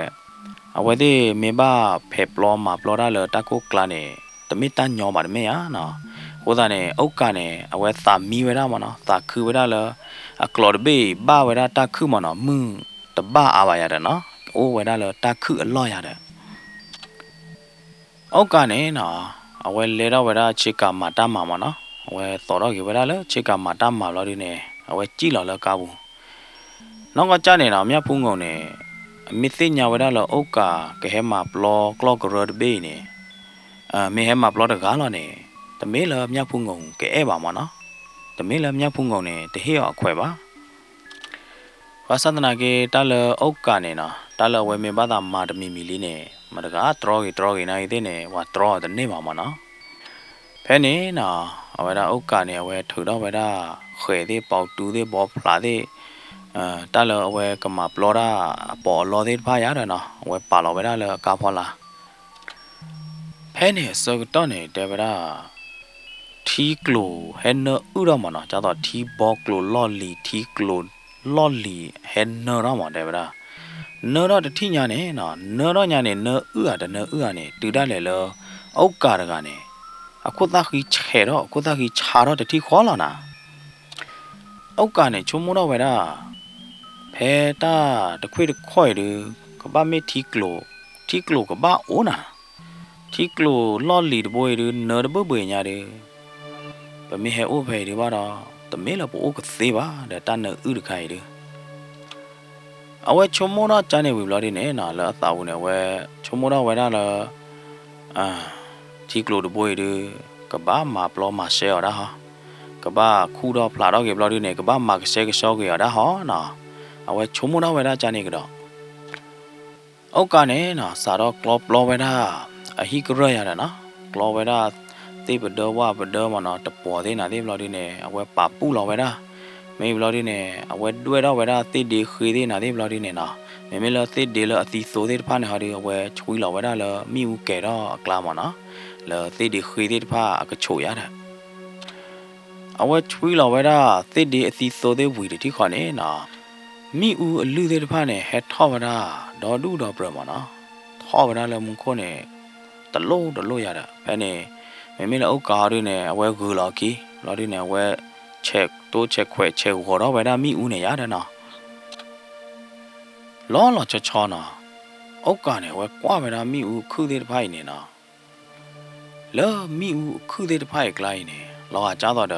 เอาไว้ที่เมบ้าเพ็บล้อมาปลอได้เลยตากุกลาเนี่ยแต่ไม่ตั้งยอมมาไม่อะเนาะโอ้ตาเนี่ยโอกาสเนี่ยเอาไว้สามีไว้ได้มั้งเนาะสาคือไว้ได้เลยกลอดเบ้บ้าไว้ได้ตาคือมั้งเนาะมึงแต่บ้าอาไว้อย่างเนาะโอ้ไว้ได้เลยตาคืออร่อยอย่างโอกาสเนี่ยเนาะเอาไว้เลี้ยงไว้ได้เช็คกับมาตามมามั้งเนาะเอาไว้ต่อเราอยู่ไว้ได้เลยเช็คกับมาตามมาเราดีเนี่ยเอาไว้จี้เราเลยกับบุน้องก็จ้าเนี่ยเนาะมีพุ่งงเนี่ยมิสิญญาไว้ได้เลยโอกาสแกให้มาปลอกลอกรอดเบ้เนี่ยไม่ให้มาปลอดกาลเนี่ยแต่ไม่เลยมีพุ่งงแกเอ๋บ้ามั้งเนาะแต่ไม่เลยมีพุ่งงเนี่ยแต่เหี้ยขวบบ้าว่าสัตนาเกตาเลยโอกาสเนี่ยเนาะตาเลยไว้ไม่บ้าตามมาดมีมิลีเนี่ยมาดกาตรอกีนะอีเดเนี่ยว่าตรอแต่เนี่ยบ้ามั้งเนาะแค่นี้เนาะเอาไว้ได้โอกาสเนี่ยไว้ถือได้ไว้ได้เขยที่เป่าตูที่บอพลาที่ตาเลยเอาไว้ก็มาปลอดาปอลอที่พายาเนาะเอาไว้ป่าเราไว้ได้เลยกาพอละแพ้เนี่ยสกตอนเนี่ยเดี๋ยวเวลาทีกลูเห็นเนออุระมันเนาะจะต่อทีบอกลูลอลีทีกลูลอลีเห็นเนอระมันเดี๋ยวเวลาเนอระที่ญาเนี่ยเนาะเนอระญาเนี่ยเนออุอะเนออุอะเนี่ยตื่นได้เลยเลยโอกาสกันเนี่ยအခုသားကြီးချဲတော့အခုသားကြီးခြာတော့တတိခေါ်လာနာအောက်ကနေချုံမတော့ဝဲတာဖဲတာတခွေတခွဲ့တယ်ကဘာမေတီကလိုကဘာအိုနာတီကလိုလော်လီတဘွေတယ်နော်တဘွေညာတယ်ဗမေဟဲအိုဖဲတယ်ဘာတော့တမဲလပိုကသေးပါတဲ့တန်နဥဒခိုင်တယ်အဝဲချုံမတော့ကျန်နေဝီဘလာဒီနဲ့နာလာသာဝနဲ့ဝဲချုံမတော့ဝဲတာလာทีกลูดบวยดูกบ้ามาปลอมาเสียได้ฮะกบ้าคู่ดอพลาดเอาเก็บเราดูเนี่ยกบ้ามาเสียก็ชอบเกี่ยวได้ฮะน่ะเอาไว้ชมมุนเอาไว้ได้จานี่ก็ได้โอกาสเนี่ยน่ะสารกลอบล้อไว้ได้ฮิกเรียนะนะกลอบไว้ได้ตีเปิดเดอว่าเปิดเดอมันเนาะตะปอที่น่ะที่เราดูเนี่ยเอาไว้ปะปูเราไว้ได้ไม่เราดูเนี่ยเอาไว้ด้วยเราไว้ได้ตีดีคือที่น่ะที่เราดูเนี่ยนะไม่เราตีดีแล้วตีโซที่ผ่านหาดีเอาไว้ช่วยเราไว้ได้แล้วมีอุแก่เรากล้ามันเนาะแล้วตีดีคุยที่ผ้าก็โชยได้เอาไว้ช่วยเราไว้ได้ตีดีตีโซที่วิ่งที่ขวานี้นะมีอูลือที่ผ้าเนี่ยเฮ็ดท่อไว้ได้ดอดูดอเปล่านะท่อไว้ได้แล้วมึงคนเนี่ยตะโลยาได้แค่นี้ไม่แล้วโอกาสด้วยเนี่ยเอาไว้กูหลอกกี้เราด้วยเนี่ยเอาไว้เช็คตัวเช็คแขวเช็คหัวเราไว้ได้มีอูเนี่ยยาได้นะล้อจะชอนะโอกาสเนี่ยไว้กว่าไว้ได้มีอูคือที่ผ้าเนี่ยนะแล้วมีอูคือเด็ดไพ่ไกลเนี่ยเราอาจจะต้องเด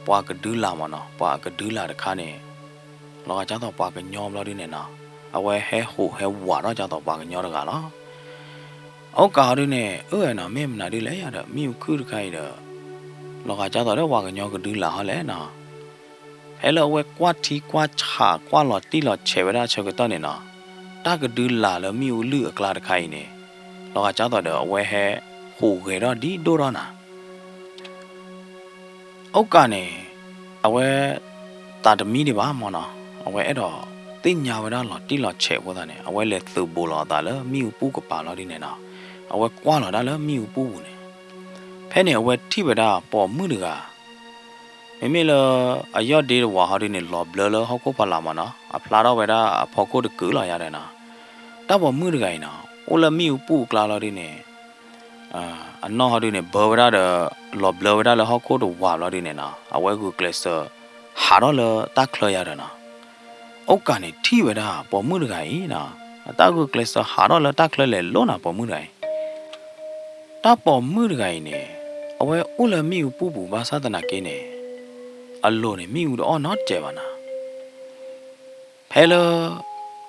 ปากกระดื้อลามันเนาะปากกระดื้อลาเด็กข้าเนี่ยเราอาจจะต้องปากกระยอมเราด้วยเนี่ยนะเอาไว้ให้หูให้หวานเราจะต้องปากกระยอมเด็กกันเนาะเอาการด้วยเนี่ยนะแม่มันน่ะดีเลยอะเด้อมีอูคือใครเด้อเราอาจจะต้องได้ปากกระยอมกระดื้อลาเขาแล้วนะให้เราไว้กวาดที่กวาดฉากกวาดหลอดที่หลอดเฉยไว้ได้เฉยก็ต้องเนี่ยนะถ้ากระดื้อลาแล้วมีอูเลือกลาเด็กใครเนี่ยเราอาจจะต้องเดเอาไว้ให้หูเกล้อดีโดรนะโอกาสเนี่ยเอาไว้ตาดมีดีบ้ามอนะเอาไว้ดอติญญาไว้ได้หลอดที่หลอดเฉะพวกนั้นเนี่ยเอาไว้เล็ดสืบโบราณแต่แล้วมีอุปูกับป่าเราดีเนี่ยนะเอาไว้กว้างหลอดได้แล้วมีอุปูเนี่ยแค่เนี่ยเอาไว้ที่ไปได้ปอมือดีกว่าไม่เลยอายอดดีว่าเขาดีเนี่ยหลอบเลอะเขาก็พลามานะพลาดเอาไว้ได้พอก็จะเกิดอะไรอย่างเงี้ยนะแต่ว่ามือดีกว่านะโอ้แล้วมีอุปูกลาเราดีเนี่ยอันนอกเขาดูเนี่ยเบอร์เวลาเดอหลบเบอร์เวลาแล้วเขาโคตรว่าเราดูเนี่ยนะเอาไว้กูเกลสหาเราเลยตักเลยอะไรนะโอกาสเนี่ยที่เวลาปอมือไงนะ ta gu kle sa ha ro la ta kle le lo na po mu dai ta po mu dai ne awe u la mi u pu pu ba sa ta na ke ne a lo ne mi u do no che ba na phe lo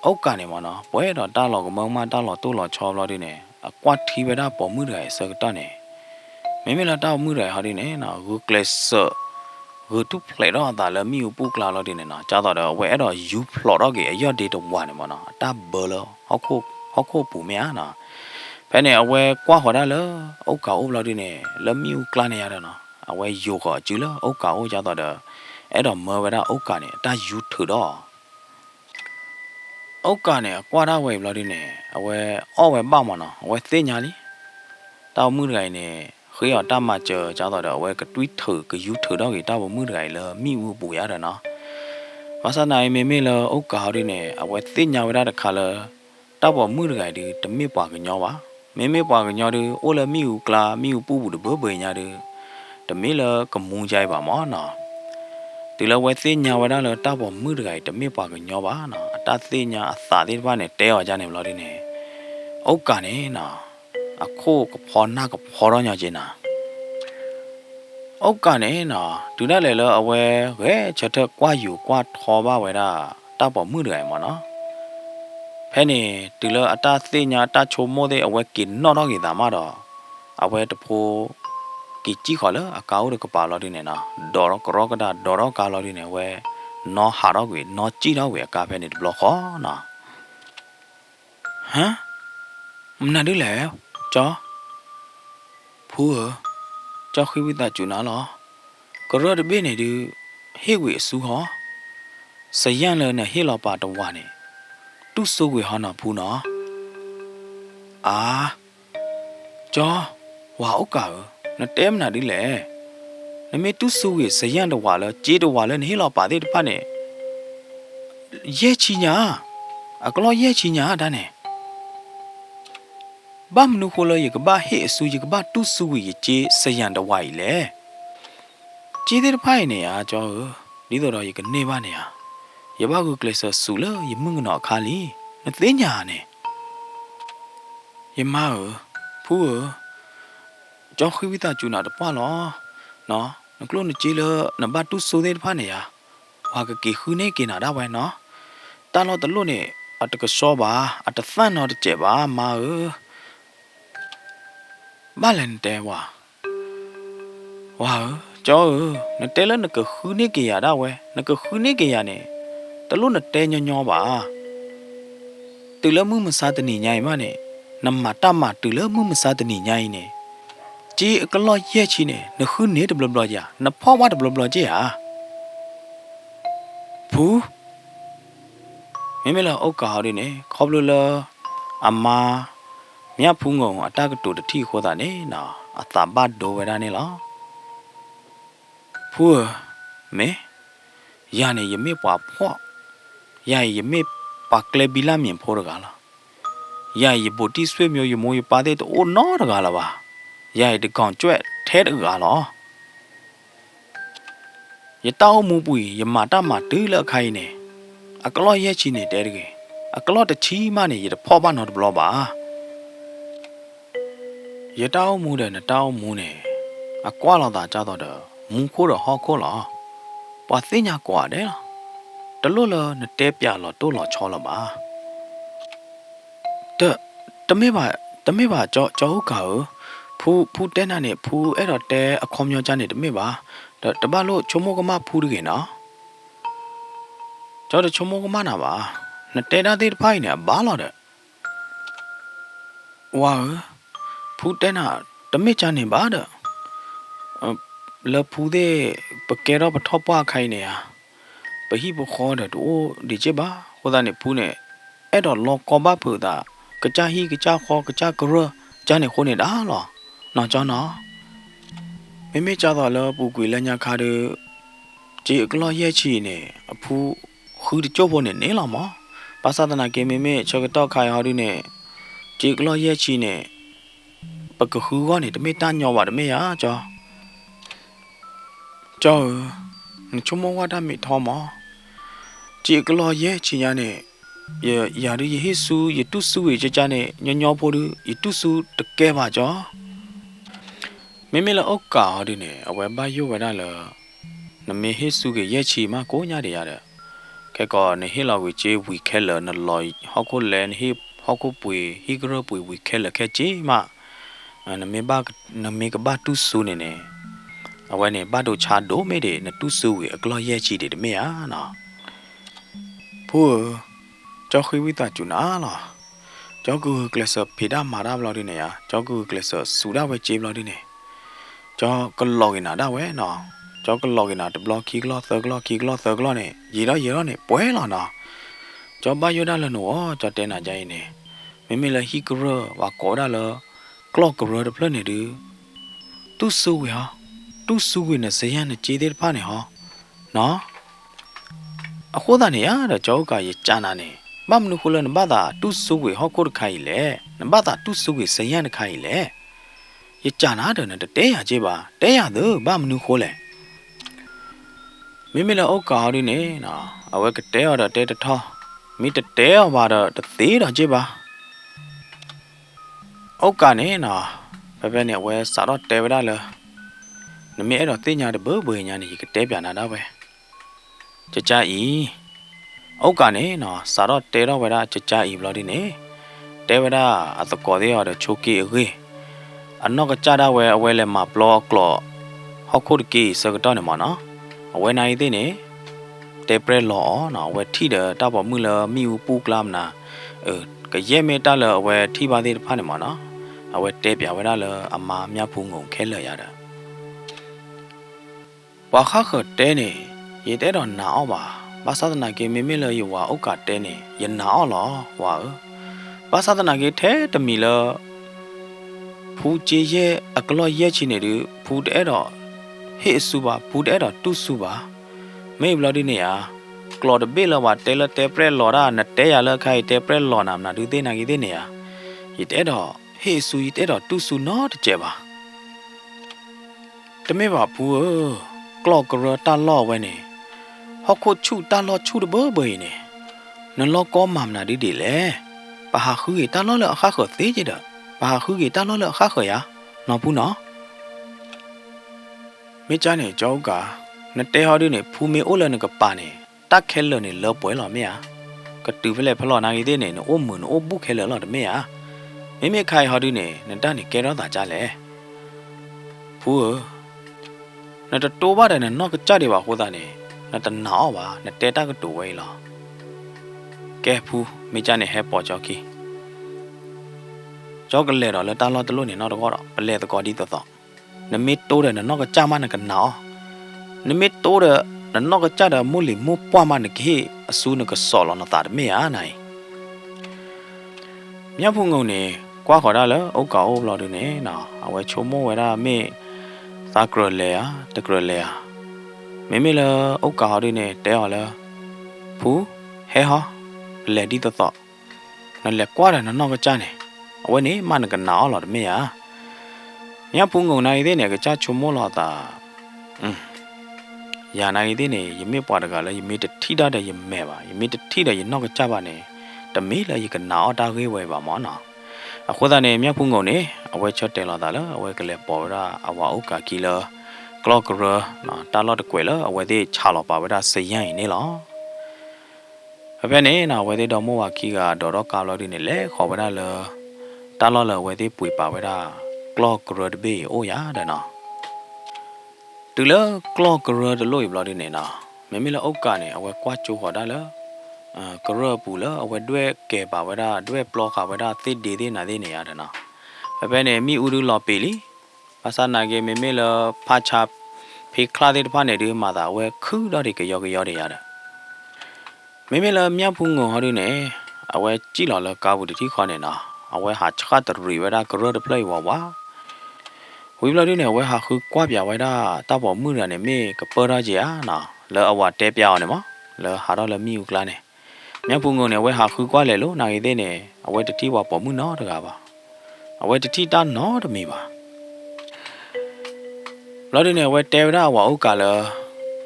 au ka ne ma na pwe do ta lo ko mo ma ta lo tu lo cho lo di ne a kwa thi ba da po mu dai sa ta ne me me la ta mu dai ha di ne na gu kle sa gu tu play đó ta là miu pu kla lo đi nè nó cha đó we đó you plot đó cái giờ đi đâu qua nè mà nó ta bơ lo họ khô pu mía nó phải nè we qua hồi đó lỡ ấu cậu lo đi nè lỡ miu kla nè đó nó we you họ chứ lỡ ấu cậu cha đó ấy đó mơ we đó ấu cả nè ta you thử đó ấu cả nè qua đó we lo đi nè we we bao mà nó we thế nhà đi tao mưa ngày nè khi ở ta mà chờ cháu tao đợi cái tweet thử cái you thử đó thì tao vẫn mưa ngày là mi u bùi á rồi nó và sau này mẹ là ốc cào đi nè ở ngoài tết nhau ra được khá là tao bảo mưa ngày đi tấm mi bỏ cái nhau quá mẹ bỏ cái nhau đi ô là mi u cla mi u bù được bữa bơi nhau đi tấm mi là cầm muôn chai bảo mỏ nó từ là ngoài tết nhau ra là tao bảo mưa ngày tấm mi bỏ cái nhau quá nó ta tết nhau xả tết ba này teo ở cha này lo đi nè ốc cà này nó à khô cái phò na cái phò đó nhau chứ nào ốc cả này nọ từ đó lại là ở về chờ thợ quaอยู่qua thò ba vậy đó ta bỏ mưa được mà nó thế này từ là ta xây nhà ta chôm mô đấy ở kín nó cái gì mà đó ở tập hồ cái chỉ khỏi là cáo được cái bà lo đi này nọ đó nó có cái đó đó cá lo đi này nó hạ đó vậy nó chỉ đó vậy cà phê này được khó nọ hả mình đứa lẻ cho phù hả cho khi ta chủ nó lo có rồi bên này được hết quỷ số họ xây dựng lên này hết lo bà đồng hòa này tu số quỷ họ nào phù nó à cho wow cả nó tem nào đi lẽ nó mấy tu số quỷ xây dựng đồng hòa là chế đồng hòa lên hết lo bà đi được này dễ chi nhá à có lo dễ chi nhá đã này ba mình nuôi lo gì cái ba hệ số gì cái ba tu số quỷ chế xây dựng đồng hòa lẽ chỉ để phải này à cho đi đâu rồi cái này ba này à giờ ba cái sơ sủ lơ giờ mưng nó khá lý nó tới nhà này giờ mà phú cho khi ta chủ nào được bao nó luôn nó chỉ là nó ba tu số để phải này à hoặc cái khứ này cái nào đã vậy nó ta nó tận luôn này ở cái số ba ở cái fan nó được chế ba mà ba lần tệ quá cho nó té lên nó cứ khứ này kia đã vậy nó cứ khứ này kia này ta luôn là té nhỏ bà từ lớp mưa mà sa từ nỉ nhảy mà nè nằm mà ta mà từ lớp mưa mà sa từ nỉ nhảy nè chỉ cái lo dễ chi nè nó khứ nế được lo gì à nó phá quá được lo chứ à phú mấy là ốc cào đi nè khóc luôn là amma mía phú ngồng à ta cái tủ được thi khó ta nè nọ à ta ba đồ về đây nè lo phú mấy nhà này giờ mấy quả phọ nhà giờ mấy bạc lê bila miệng phô được à nhà giờ bố tí xuôi miêu giờ mua ba thế tôi nó được à ba nhà thì còn chuyện thế được à lo giờ tao mua bụi giờ mà ta mà tứ lợ khay nè à cái lo gì chi nè để cái à cái lo để chi mà nè giờ phò bán nó được lo ba giờ tao mua đây nè tao mua nè à qua lo ta cho tao được mua khô rồi họ khô lo bà thế nhà quả đấy đó lúc là nó tép nhà là tôi là cho là bà tớ mấy bà cho cả phu tên này phu ấy là té không nhau cha này tớ mấy bà tớ ba lô cho mua cái má phu được nó cho tớ cho mua cái má nào bà nó té đã thấy phải nè bà lo đấy wow phu tên à tớ mấy cha này bà đó là phu đấy bậc kia đó bậc thấp quá khai nè bởi vì bố khó được đủ đi chế ba, cô ta này phụ này, ấy đó lo có ba bữa ta, cái cha hi cái cha khó cái cha cơ cha này khôn này đã lo, nó cho nó, mấy cha đó là bố quỳ lên nhà khai được, chỉ cái lo dễ chi này, phụ khứ đi chỗ bố này nấy là mà, bà sa ta này cái mấy cho cái tao khai họ đi này, chỉ cái lo dễ chi này, bà cái khứ quá này tao mấy tan nhau vào tao mấy á cho chúng mong qua đam mê thò mò chỉ cái lo dễ chỉ nhà này 呀的耶稣也读书也家呢，鸟婆的也读书的给吧着，妹妹了欧搞的呢，我把有为了，那me耶稣给耶起嘛，过年的呀的，cái còn này là vì chế vì cái là nó lòi họ có lên hi họ có bùi hi cái bùi vì cái là cái chế mà nó mấy cái ba tu su này nè ở ngoài này ba đồ trà đố mấy để nó tu su cái lo ye chỉ để mấy á nó phu cho khi vi ta chủ ná là cho cứ cái sợ phi đam mà đam lo đi này à cho cứ cái sợ su đam với chế lo đi này cho cái lo cái nào đam với nó cho cái lo cái nào được lo kia lo này gì đó này bóe lo nó cho bao nhiêu đó là nữa cho tên là vậy nè mình là hi cơ và cổ đó là clock cơ được lên này được tu suy hả tu suy là sẽ là chỉ để phá này hả nó à khó ta này á là cháu cái cha này bám nó khô lên bắt ta tu suy họ có được khai lệ nó bắt ta tu suy sẽ là khai lệ cái cha nào đó là để à chứ bà để à đó bám nó khô lệ mình là ô cao đi nè nó ở cái để ở đó để thôi mi tết téo vào đó tí đó chứ bà ô cả này nọ phải về nè về sao đó téo đó là nó mẹ đó tí nhà được bữa bữa nhà này cái téo nhà nào đó về cho cha ý ô cả này nọ sao đó téo đó về đó cho cha ý lo đi nè téo về đó à tao có đi ở đó chốt kia ghê anh nó cái cha đó về là mà lo họ cố đi kia sao cái đó này mà nó về này thế nè tế pre lọ nó về thi đờ ta bảo mưa là miu pu clam na cái dễ mê ta là về thi ba đi phát này mà nó về tế biểu về đó là amma mía pu ngủ khé lời à đó và khác ở tế này vậy tế đó não bà sao này cái mê lời vào ốc cả tế này vậy não lọ và bà sao này cái thế tầm mì là pu chế ye à cái lo ye chi này được pu tế đó hệ su ba pu tế đó tu su ba mấy bao đi nè à clod bê là wat tế là tế pre lò ra nè tế à là khai tế pre lò nằm nè đưa tế này cái tế nè à vậy tế đó hệ su tế đó tu su nó thì chế ba tế mấy bảo pu clod cái ta lo vậy nè họ có chu ta lo chu được bơ bơi nè nó lo có mầm nè đi lẽ bà hà khứ gì ta lo lợ khác ở tế chứ đó bà hà khứ gì ta lo lợ khác ở à nó pu nó mấy cha này cháu cả nó tế họ đi này phu mê ô lên cái bà này ta khé lên này lỡ bổi lọ mẹ à cái từ với lại phải lọ này thế này nó ôm mượn ôm bút khé lỡ lọ mẹ à mấy khai họ đi này nên ta này cái đó ta trả lẽ phu nó ta tô ba đây này nó cái cha đi vào khu ta này nó ta não bà nó tế ta cái tủ vậy lọ cái phu mấy cha này hẹp bỏ cho kì cho cái lẽ đó là ta lo ta luôn này nó đó cái lẽ ta có đi tao nó mít tô đây nó cái cha mà nó cái não nó mít tô đây nó cái cha đó mua lì mua qua mà nó cái su nó cái sọ nó ta mẹ à này nhá phu ngầu này qua khỏi đó lỡ ấu cậu lo được nè nào ở ngoài chỗ mua ngoài đó mẹ ta cười lẹ mẹ là ấu cậu đi nè té họ là phú hè hả lẹ đi tao nó lẹ quá rồi nó cái cha này ở ngoài này mà nó cái não lo được mẹ à nhá phu ngầu này thế này cái cha chỗ mua lo ta nhà này thế này yếm bỏ được là yếm được thi đó là yếm mẹ bà yếm được thi là yếm nó cái cha bà này tầm mấy là yếm cái não ta cái về bà món nào à khu ta này miếng phun ngầu này ở ngoài cho tiền là ta đó ở ngoài cái lẹp bỏ ra ở vào cả kia là clock rồi nó ta lo được quậy là ở ngoài thì chả lọp vào ra xây nhà này lo ở bên này nào ngoài thì đồ mua kia cả đồ đó cao lo đi này lẽ khó vào ra là ta lo là ngoài thì bụi bảo vào ra clock rồi bị ô giá đây nào từ lỡ clock rồi được lôi vào đi này nào mấy là ốc cả này ở ngoài qua chỗ họ đã lỡ cái rồi bù lỡ ở ngoài đuôi kẹp vào ra đuôi plo khảo vào ra tết đi thế nào thế này à đây nào ở bên này mi uru lo peli pasal nage mấy là pha chap phi khai thế pha này đi mà ta ở ngoài khứ đó thì cái gió đấy à mấy là miếng phun ngô họ đi này ở ngoài chỉ là cao bự thì khó này nào ở ngoài hạt chát từ rì vào ra cái rồi được play vào quá huy vào đi này ở ngoài hạt khứ quá bia vào ra ta bỏ mưa này mấy cái bơ ra gì á nào lỡ ở ngoài tép bia này mà lỡ hạt đó là miu cái này miếng phun ngô này ở ngoài hạt khứ quá lẹ lúc này thế này ở ngoài thì vào bỏ mưa nó được à bà ở ngoài thì ta nó được mi bà lỡ đi này ở ngoài tép ra vào cả là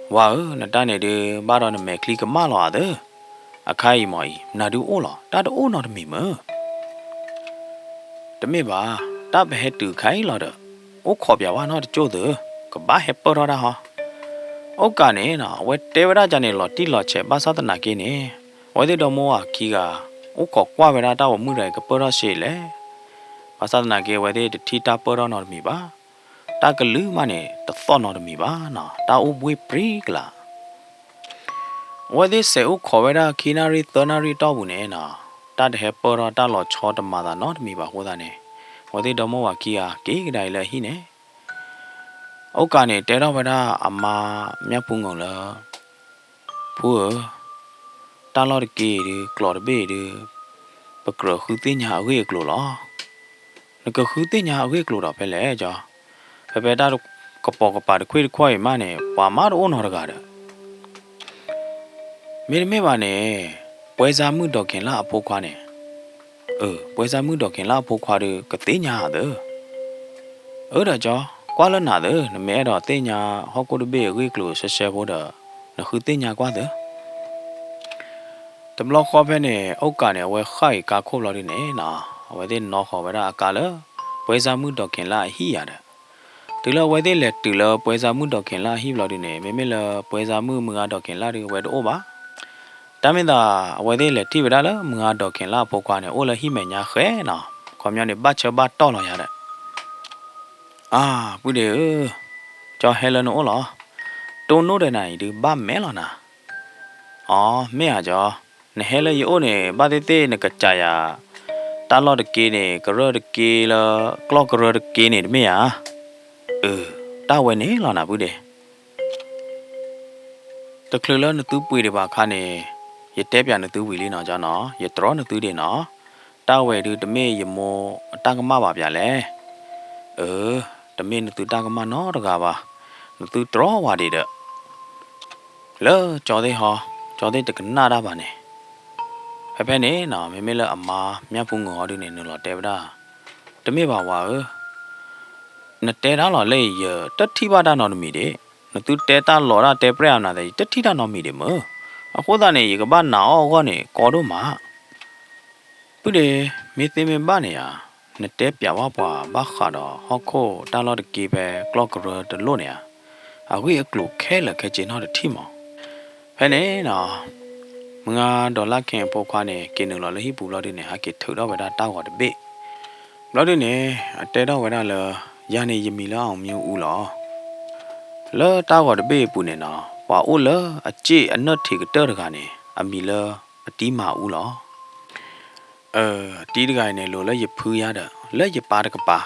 vào là ta này đi ba đó là mẹ kli cái má lọ đó ခိုင်မော်နာဒူအိုလာတာတိုးနော်တမီမတမေပါတပ်ဘဲတူခိုင်လာတော့အိုခေါ်ပြဝါနော်ကျိုးတယ်ကဘာဟက်ပေါ်ရတာဟာအိုကနေနော်ဝဲတေဝရကြနေလော်တီလော်ချက်ဘာသာတနာကိနေဝဲတဲ့တော်မောကခီကအိုခေါ်ကွာဝဲတာတော့မှုတယ်ကပေါ်ရရှိလေဘာသာတနာကေဝဲတဲ့တီတာပေါ်ရနော်တမီပါတာကလူမနဲ့တသောနော်တမီပါနော်တာအိုဘွေပရီကလာဝဲတဲ့စေအိုခေါ်ဝဲတာခီနာရီတော်နာရီတော့ဘူးနဲ့နော်တာတဲ့ပေါ်ရတာလော်ချောတမတာနော်တမီပါဟိုတာနဲ့ဝဲတဲ့တော်မောကခီကကေကတိုင်လဲဟိနေဩကနေတဲတော့ဗဒါအမမြတ်ဖုံငုံလာဖူတာလော်ကေဒီကလော်ဘေဒီပကရခုတင်ညာဝေကလောလာနကခုတင်ညာဝေကလောတော့ဖဲလဲကြောဖဲဖဲတာကပေါ်ကပါခွေခွိမနဲ့ပွာမတော့နော်ရကားမေမေပါနဲ့ပွဲစားမှုတော့ခင်လာအဖိုးခွားနဲ့ပွဲစားမှုတော့ခင်လာအဖိုးခွားတွေကတင်ညာတဲ့တော့ကြောကွာလနာတဲ့နမဲတော့တင်ညာဟောက်ကိုတဘေဝေကလောဆက်ဆက်ဖို့တော့နခုတင်ညာကွာတဲ့တမလောက်ခေါ်ဖဲနဲ့အုတ်ကနေဝဲခိုက်ကာခုတ်လို့နေနော်ဝဲတဲ့နော်ခေါ်ဝဲတာအကလပွဲစားမှုတော့ခင်လာဟိရတဲ့ဒီလိုဝဲတဲ့လက်တူလပွဲစားမှုတော့ခင်လာဟိလို့နေမေမေလပွဲစားမှုမကတော့ခင်လာတွေဝဲတော့ပါတမင်သာဝဲတဲ့လက်တိပဒါလမကတော့ခင်လာပိုကွာနဲ့အိုလဟိမညာခဲနော်ခေါမျောနေပတ်ချဘတ်တော့လို့ရတဲ့ပုဒေကြောဟဲလန်အိုလားတုံနိုးတဲ့နိုင်ဒီဘာမဲလာနာမဲဟာကြောနဟဲလယိုနေဘာတေတေနကကြယာတာလော်တကေနေကရတကေလာကလော့ကရတကေနေမေယာတာဝဲနေလာနာဘူးတဲ့တကလလနတူပွေတွေပါခါနေရတဲပြနတူဝီလေးနော်ကြောနော်ရတော်နတူတယ်နော်တာဝဲဒီတမေယမောအတကမပါဗျာလေတမင်းနသူတာကမနော်တကားပါနသူတော်ဝါဒီတဲ့လောကြော်သေးဟောကြော်သေးတကနာတာပါနေဖဲနေနော်မေမေလအမာမြတ်ဖုံငေါ်ဒီနေနော်တဲပဒါတမေပါဝါနတဲတာလော်လေရတတိပါဒနော်မီတဲ့နသူတဲတာလော်ရတဲပရနာတဲ့တတိတာနော်မီတဲ့မအခုသားနေရကဘာနာအောကနေကော်တော့မှာပုဒေမေသိမေပါနေရနတဲပြဝပွားဘာခါတော့ဟောခိုတာလော်တကေပဲကလော့ကရတလို့နေအခုအကလုခဲလခဲချင်တော့တိမောဖဲနေနော်မငါဒေါ်လာခင်ပိုခွားနေကင်းနော်လဟိပူလို့ဒီနေဟာကေထုတ်တော့ဝဒါတောက်တော့တပိလို့ဒီနေအတဲတော့ဝဒါလရနေယမီလောအောင်မျိုးဦးလောလောတောက်တော့တပိပူနေနော်ပွာအိုလအကြည့်အနတ်ထေကတဲတကနေအမီလအတီးမာဦးလောတီးတကိုင်နေလို့လည်းရဖူးရတာလည်းရပါတကပါ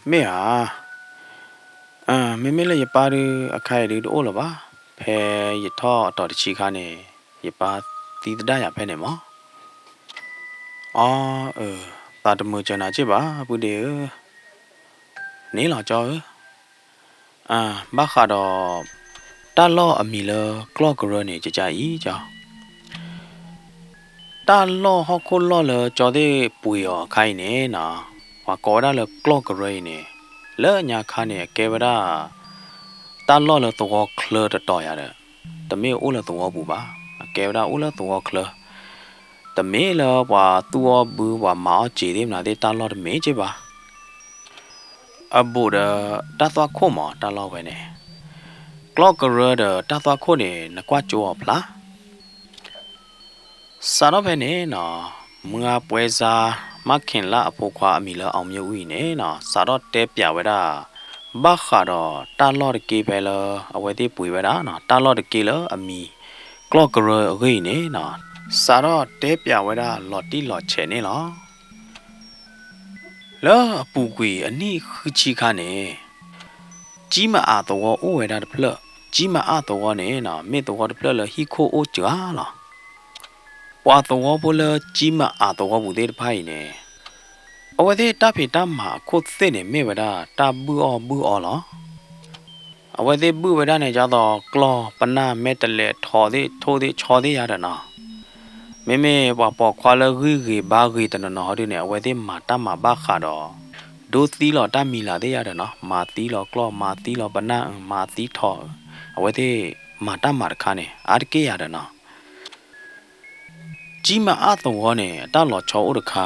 မေဟာမေလည်းရပါရအခိုင်ရီတို့လပါဖဲရထောတော်တချီခါနေရပါတီတဒရဖဲနေမောတာတမချနာချစ်ပါဘူးဒီနေလာကြောဘာခါတော့တာလောအမီလကလော့ကရနေကြကြဤကြောတာလောဟခုလောလကြောတဲ့ပူရခိုင်နေနော်ဟောကောဒါလကလော့ကရိနေလဲညာခါနေကေဗရာတာလောလတော့ခလတော်ရတယ်တမေအိုလတော့ဘူးပါကေဗရာအိုလတော့ခလတမေလောပါတူဘူးပါမောကြည်တယ်နာတဲ့တာလောတမေချေပါအဘူဒတာသွားခုမတာလောပဲနေကလော့ကရဒတာသွားခုနေနကွာကြောဖလားစာတော့ပဲနေနော်မငါပွဲစားမခင်လာအဖို့ခွာအမီလာအောင်မျိုးဦးနေနော်စာတော့တဲပြဝဲတာဘာခါတော့တာလော်တကေပဲလားအဝဲသေးပွေပဲတာနော်တာလော်တကေလားအမီကလော့ကရအဂိနေနော်စာတော့တဲပြဝဲတာလော်တီလော်ချေနေလောလောအပူကွေအနိခချီခါနေကြီးမအားတော့အိုဝဲတာတဖလကြီးမအားတော့နေနော်မေတော့တဖလလဟီခိုအိုကြာလားပွာတော့ဘလကြီးမအားတော့ဘူးတဲ့ဖိုင်နေအဝဲသေးတဖေတမှာခုတ်သိနေမေဝဒတာဘူးအောလားအဝဲသေးဘူးဝဒနေကြတော့ကလောပနာမဲတလေထော်သေးထိုးသေးချော်သေးရတဲ့နော်မေမေပွာပေါ်ခွာလဂီဘာဂီတနော်ဒီနေအဝဲသေးမာတမှာဘာခါတော့ဒိုသီလောတမီလာသေးရတဲ့နော်မာသီလောကလောမာသီလောပနာမာသီထော်အဝဲသေးမာတမှာတခါနေအားတကေရတဲ့နော် ကြီးမအတော်နဲ့တာလောချောဥဒခါ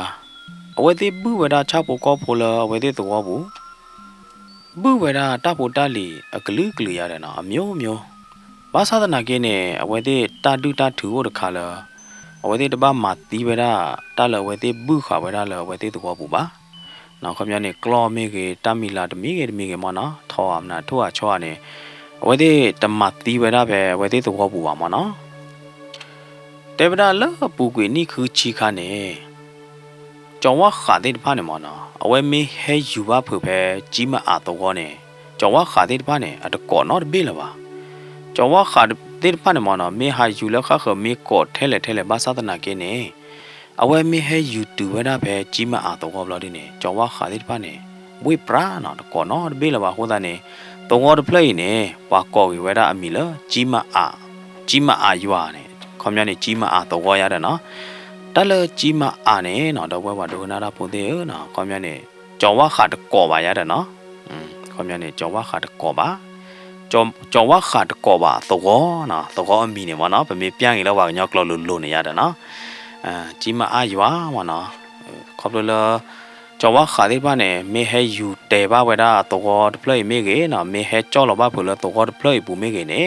အဝဲသေးဘူးဝဒချဖို့ကောဖို့လအဝဲသေးတော်ဘူးဘူးဝဒတဖို့တလီအကလူကလူရတယ်နော်အမျိုးမျိုးဘာသာနာကင်းနဲ့အဝဲသေးတာတူတာထူဥဒခါလအဝဲသေးတပတ်မှာတီးဝဒတာလအဝဲသေးဘူးခါဝဒလအဝဲသေးတော်ဘူးပါနော်ခမရနေကလောမေကေတမီလာတမီကေမနော်ထောအမနာထောအချောနေအဝဲသေးတမတီးဝဒပဲအဝဲသေးတော်ဘူးပါမနော်တေဗဒါလပူကွေနိခုချီခါနေကျော်ဝခါတဲ့ဖာနေမနော်အဝဲမေဟဲယူပါဖပဲကြီးမအားတော့နေကျော်ဝခါတဲ့ဖာနေအတကောနော်ဘေးလပါကျော်ဝခါတဲ့ဖာနေမနော်မေဟာယူလခခမေကောထဲလေဘာသာတနာကင်းနေအဝဲမေဟဲယူတူဝဒါပဲကြီးမအားတော့ဘလို့ဒီနေကျော်ဝခါတဲ့ဖာနေဝိပရာနော်တကောနော်ဘေးလပါဟိုတာနေတော့တပလိနေဝါကောဝဲဒါအမီလကြီးမအားယူရနေခမရနေကြီးမအားတော့ရတယ်နော်တလကြီးမအားနေနော်တော့ဘဝဒုနာတာပိုသေးနော်ခမရနေကျော်ဝခါတကောပါရတယ်နော်ခမရနေကျော်ဝခါတကောပါကျော်ဝခါတကောပါတော့နော်တော့အမီနေမနော်ဗမေပြန်ရင်တော့ဘာညောက်ကလို့လို့နေရတယ်နော်ကြီးမအားယူပါမနော်ခေါပလကျော်ဝခါလေးပါနေမေဟဲယူတဲပါဝဲတာတော့တပလိမေကေနော်မေဟဲကြောလပါဖလို့တော့တပလိပူမေကေနေ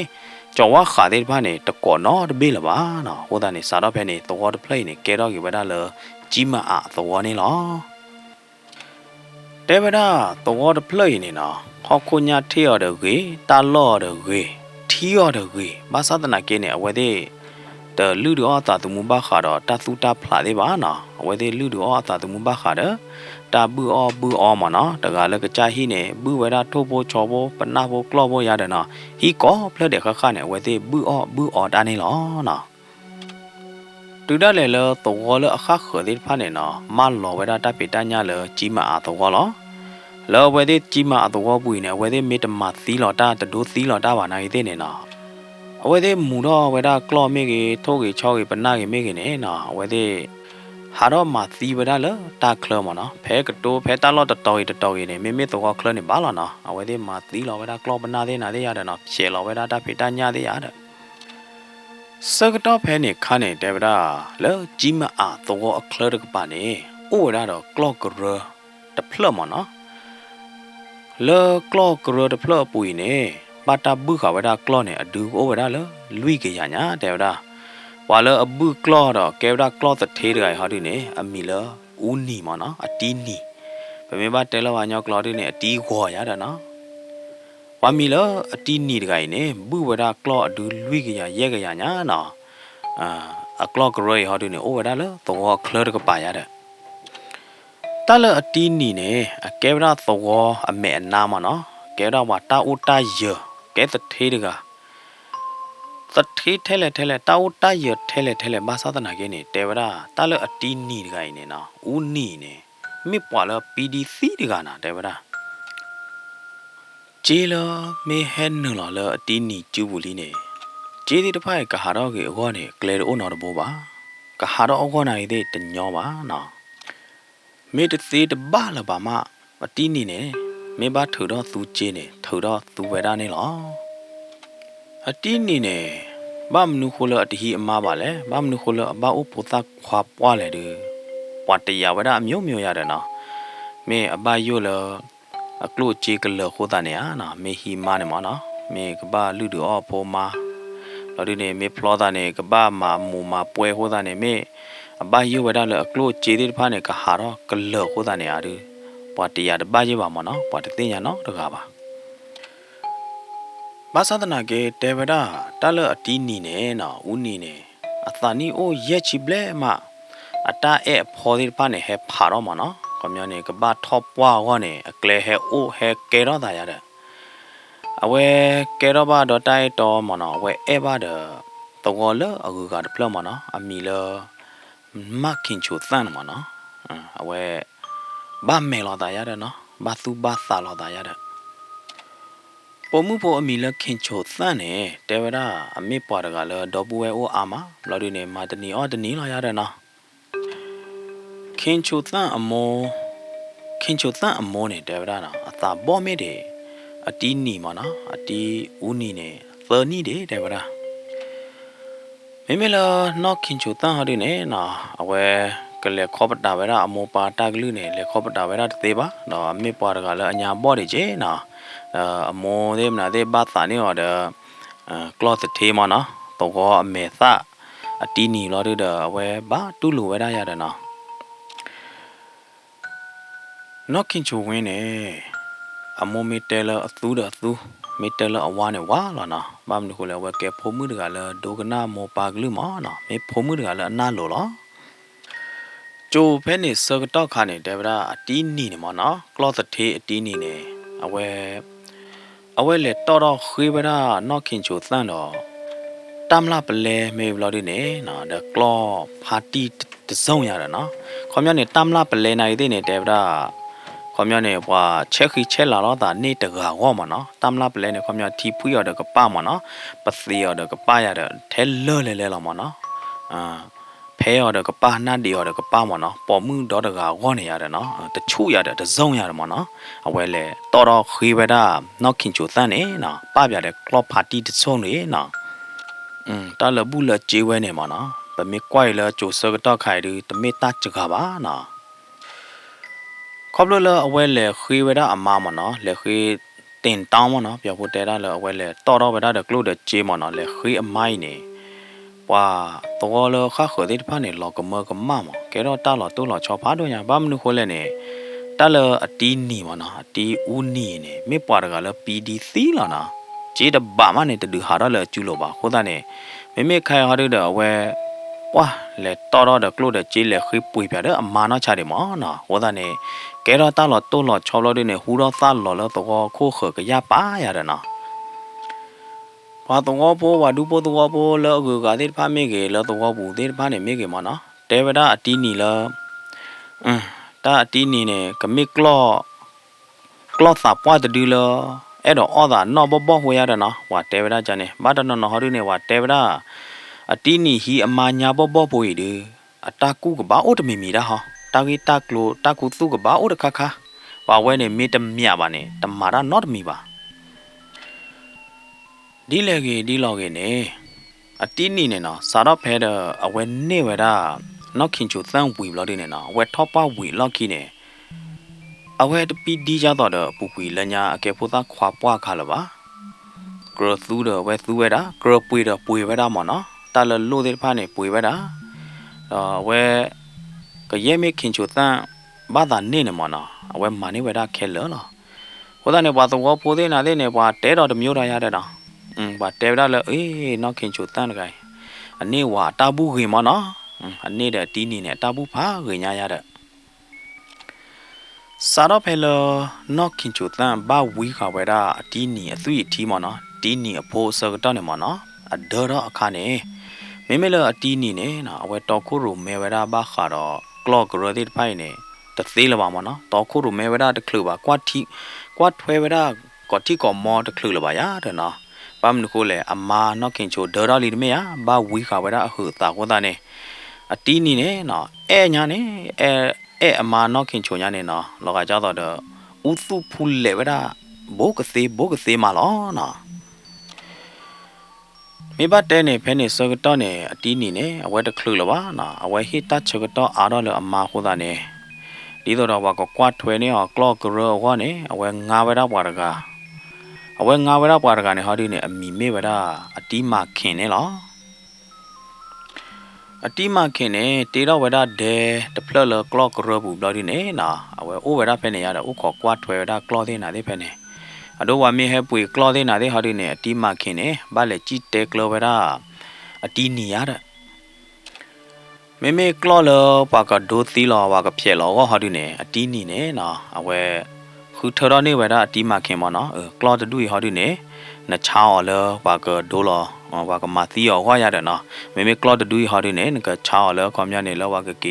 ကျော်ဝခါတဲ့ဘာနေတကောနော်တဘေးလပါနော်ဟိုတာနေစားတော့ဖဲနေတော့တပလိနေကဲတော့ကေဝဒါလကြီးမအားတော့နေလောတဲဝဒါတော့တပလိနေနော်ဟောခုညာထေရတော့ကေတာလော့တော့ကေထီရတော့ကေဘာသာတနာကင်းနေအဝဲတဲ့တလူတော်တာသူမဘခါတော့တသူတာဖလာသေးပါနော်အဝဲတဲ့လူတော်တာသူမဘခါတော့တာဘူးအောမနော်တကလည်းကကြဟိနေဘူးဝဲတာထိုးဖို့ချော်ဖို့ပနာဖို့ကလော့ဖို့ရတယ်နော်ဟီကောဖလက်တဲ့ခခနဲ့ဝဲသေးဘူးအောတာနေလောနော်တူဒါလေလောတော့လအခခတဲ့ဖာနေနော်မလောဝဲတာတပိတညာလောကြီးမအားတော့လောလောဝဲသေးကြီးမအားတော့ဘူးနေဝဲသေးမေတ္တမသီလောတာတဒိုသီလောတာပါနိုင်တဲ့နေနော်အဝဲသေးမူတော့ဝဲတာကလော့မေကြီးထိုးကြီးချောကြီးပနာကြီးမေကြီးနေနော်အဝဲသေးဟာတော့မသီဝဒါလတာကလမနော်ဖဲကတိုဖဲတာလော့တော်ရီနေမေတော့ကလနေပါလားနော်အဝဲသေးမသီလောဝဲတာကလောပနာသေးနာသေးရတယ်နော်ရှေလောဝဲတာတဖိတညာသေးရတယ်စကတော့ဖဲနေခါနေတယ်ဗဒါလောကြီးမအားတော့အခလရကပါနေအိုဒါတော့ကလော့ကရတဖလမနော်လောကလော့ကရတဖလပူနေပါတာဘူးခဝဲတာကလော့နေအဒူအိုဝဒါလောလွိကေရညာတယ်ဗဒါဝါလအဘူကလောတော့ကဲဗဒါကလောတထေးရဟာဒီနေအမီလဦးနီမနော်အတီးနီဗမေဘတဲလဝါညောကလောဒီနေအတီးခေါ်ရတာနော်ဝါမီလအတီးနီတကိုင်နေဘူဝဒါကလောအဒူလွိကရရဲကရညာနော်အကလောကရေဟာဒီနေအိုဝဒါလတော့ကလောကပါရတဲ့တလအတီးနီနေအကဲဗဒါတော့အမေအနာမနော်ကဲဗဒါဝါတာဥတာယကဲတထေးတကတထေးထဲလေတာဝတရထဲလေဘာသာတနာကင်းနေတေဝရာတာလအတီးနီတကိုင်နေနော်ဦးနီနေမိပွာလ PDC တကနာတေဝရာဂျေလမေဟဲနလအတီးနီကျူဘူးလီနေဂျေဒီတဖိုက်ကဟာတော့ကေအောနေကလေအိုနော်တဘောပါကဟာတော့အောနိုင်တဲ့တညောပါနော်မေတသေးတဘာလပါမအတီးနီနေမေဘာထူတော့သူဂျေနေထူတော့သူဝဲတာနေလောအတီးနီနေဘာမနုခိုလအတဟီအမပါလေဘာမနုခိုလအဘာဥပသခွာပွားလေဒီပွားတရဝဒအမျိုးမျိုးရတယ်နော်မေအဘာယိုလအကလုချေကလခိုတာနေအာနော်မေဟီမာနေမနော်မေကဘာလူဒောဖောမာလော်ဒီနေမေဖလောတာနေကဘာမာမူမာပွဲဟိုတာနေမေအဘာယိုဝဒလအကလုချေဒီဖာနေကဟာတော့ကလခိုတာနေအာဒီပွားတရတဘာကြီးပါမနော်ပွားတသိညာနော်တကားပါဘာသာတနာကေတေဝဒါတလအတီးနီနေနော်ဦးနီနေအသနီအိုရက်ချီဘလဲမအတာအဲဖော်ဒီပါနေဟဲဖာတော့မနော်ကမြနေကဘာထော့ပွားဝနေအကလေဟဲအိုဟဲကေတော့တာရတဲ့အဝဲကေတော့ဘာတော့တိုက်တော်မနော်အဝဲအဲဘာတော့လအကူကတပလမနော်အမီလမခင်ချိုသန်မနော်အဝဲဘာမဲလာတာရတဲ့နော်ဘာသူဘာသာလာတာရတဲ့ပေါ်မှုပေါ်အမီလခင်ချိုသန့်နေတေဝရာအမေပွားတကလည်းဒေါ်ပူဝဲအိုအာမလော်ဒီနေမာတနီအော်တနီလာရတဲ့နော်ခင်ချိုသန့်အမောနေတေဝရာနော်အသာပေါ်မေတယ်အတီးနီမနော်အတီးဦးနီနေသနီတယ်တေဝရာ明明了，那kin就当下的呢，那喂，个来考不到位啦，莫把大个呢，来考不到位啦，对吧？那没把那个了，人家包的些那，莫的那的把啥呢？我的cloth 贴嘛呢，多个没啥，第二了的喂把都路位啦呀的呢，那 kin 就为呢，莫没得了，租的租。ไม่เตลอวานเนี่ยว่าล่ะนะบ้ามดูเลยว่าแกพมือดกะละดูกนาโมปากลือมานะไม่พมือดกะละนาโลล่ะจูเพนี่สกตอคานี่เดบราตีนี่เนี่ยมานะกลอสเทตีนี่เนี่ยเอาไว้เลยต่อรอคุยไปได้นอกขินจูตั้งดอตามลาเปเลไม่บลอดีเนี่ยนะเดกลอพาร์ตี้จะส่งยาละนะความยาเนี่ยตามลาเปเลในที่เนี่ยเดบราความยาเนี่ยว่าเช็คคือเช็คละล้อแต่นี่เด็กหัวมันเนาะตามลาเปเลเนี่ยความยาที่ผู้ยอดเด็กป้ามันเนาะปัสสียอดเด็กป้ายาเด็กเทเลอร์เลยละมันเนาะเพย์อดก็ป้าหน้าดีอดก็ป้ามันเนาะปอมือดอดก็ว่าเนี่ยเนาะแต่ชูยาเดแต่ซ่งยาเดมันเนาะเอาไว้เลยต่อรอคุยไปได้นอกขินจูตันเนี่ยเนาะป้าอยากได้ครอบพาร์ตี้ที่ซ่งเนี่ยเนาะตาละบุละจีไว้เนี่ยมันเนาะแต่ไม่กวายละจูเสกต่อใครดูแต่ไม่ตัดจักรบ้าเนาะครอบเลยเอาไว้เลยคุยไปได้อามามันเนาะเลยคุยเต็นตามมันเนาะเปียกพูดได้เลยเอาไว้เลยต่อรอไปได้เด็กลูกเด็กจีมันเนาะเลยคุยอาไม่เนี่ยว่าตัวเราข้าเขยที่พันเนี่ยเราก็เมื่อก็มาหมอแกเราตาเราตัวเราชอบพัดด้วยเนี่ยบ้านมันคนเลยเนี่ยตาเราตีนี่มันนะตีอุนี่เนี่ยไม่ปวดกันแล้วปีดีซีแล้วนะเจ๊ดบ้ามันเนี่ยจะดูหาเราเลยจุลบ้าคนนั้นเนี่ยไม่ใครหาดูเด้อเว้ว่าเลยต่อเราเด็กลูกเด็กเจ๊เลยคือปุยไปเด้อมาเนาะชาดิหมอนะคนนั้นเนี่ยแกเราตาเราตัวเราชอบเราด้วยเนี่ยหูเราตาเราแล้วตัวคู่เขยก็ยาป้ายาเด้อนะพอตัวพ่อว่าดูพ่อตัวพ่อแล้วก็การที่พ่อไม่เกแล้วตัวปู่ที่พ่อเนี่ยไม่เกมันนะแต่เวลาตีนี่แล้วถ้าตีนี่เนี่ยก็ไม่กล้าสับว่าจะดูแล้วไอ้ดอกอ้อตานอบ่หัวยันนะว่าแต่เวลาจะเนี่ยบ้านนั้นนอเขาดูเนี่ยว่าแต่เวลาตีนี่ฮีอามาญาบ่ป่วยดูตากูกับบ้าโอ้ตไม่มีละฮะตากีตากลัวตากูสู้กับบ้าโอ้ตะค่ะว่าเว้เนี่ยมีแต่เมียบ้านเนี่ยแต่มาด้านนอตมีบ้าดีเลยดีลอกีเนี่ยตีนี่เนี่ยนะสารพัดเอาไว้เนี่ยเวลานอกขินจูตั้งวิบล้อดีเนี่ยนะเวทท็อปป้าวิล็อกกี้เนี่ยเอาไว้ปีดีจ้าต่อเด้อปุยเลยเนี่ยแกพูดตาขวาป้าขาละวะกระสู้เด้อเวสู้เวด้ากระปุยเด้อปุยเวด้ามันเนาะแต่ละลูกเด็กพาเนี่ยปุยเวด้าเวก็ยังไม่ขินจูตั้งบ้านเนี่ยมันเนาะเอาไว้มันนี่เวด้าแค่เลยเนาะคนนั้นเนี่ยว่าตัวพูดได้นะเนี่ยว่าเตะเราจะมีอะไรอย่างเด้อเนาะว่าเตะได้เลยนอกขินจูตั้งไงอันนี้ว่าตาบุกหิมะเนาะอันนี้เด้อตีนี่เนี่ยตาบุพาเหียยาเด้อสารพัดเลยนอกขินจูตันบ้าวิขาวเวด้าตีนี่สุยทีมะเนาะตีนี่โพสกตันเนี่ยมะเนาะเด้ออาคาเนี่ยไม่เลยตีนี่เนี่ยนะเอาไว้ตอคุรุเมเวด้าบ้าขาดอกลอกกระดิ่งไพ่เนี่ยตัดสีละบ้ามะเนาะตอคุรุเมเวด้าตะคลือบากวาดถวยเวด้ากอดที่ก่อมอตะคลือละบายาเด้อเนาะบ้ามนึกเลยอามาเนาะขินจูเด้อเราลีดไม่ยาบ้าวิขาวเวด้าหือตาคนตาเนี่ยตีนี่เนี่ยเนาะญาเนี่ยอามาเนาะขินจูญาเนี่ยเนาะเราก็จะต่อเด้ออุสุพูเล่เวด้าโบกเสมาล้อเนาะมีบัดเดเนี่ยเพนเนี่ยสกตอเนี่ยตีนี่เนี่ยเอาไว้ตะคลือละวะเนาะเอาไว้ฮิตตัชกตออาดอเลยอามาคนตาเนี่ยดีตัวเราว่าก็กวาดถวยเนี่ยกลอกกระว่าเนี่ยเอาไว้งาเวด้าปวดกาเอาไว้งาเวด้าปวดกาเนี่ยเขาดีเนี่ยมีเมเวด้าตีมาขินเนี่ยหรอตีมาขินเนี่ยตีเราเวด้าเดตะเพลเลยกลอกกระบุบเราดีเนี่ยนะเอาไว้โอเวด้าเพนเนี่ยยาเด้อโอขอกวาดถวยเวด้ากลอที่นาที่เพนเนี่ยอะดูว่ามีให้ปุยกลอที่นาที่เขาดีเนี่ยตีมาขินเนี่ยบ้านเลยจีเตกลอเวด้าตีนี่ยาเด้อไม่กลอเลยปากกดูตีลอว่าก็เพียลอก็เขาดีเนี่ยตีนี่เนี่ยนะเอาไว้คือเธอเราเนี่ยเวด้าตีมาขินมาเนาะกลอจะดูเขาดีเนี่ยนะชาวเลยว่าก็ดูลอว่าก็มาตีออกว่าอย่างเด้อเนาะไม่กลอดดูอีหอดีเนี่ยก็ชาวแล้วความยาเนี่ยแล้วว่าก็เก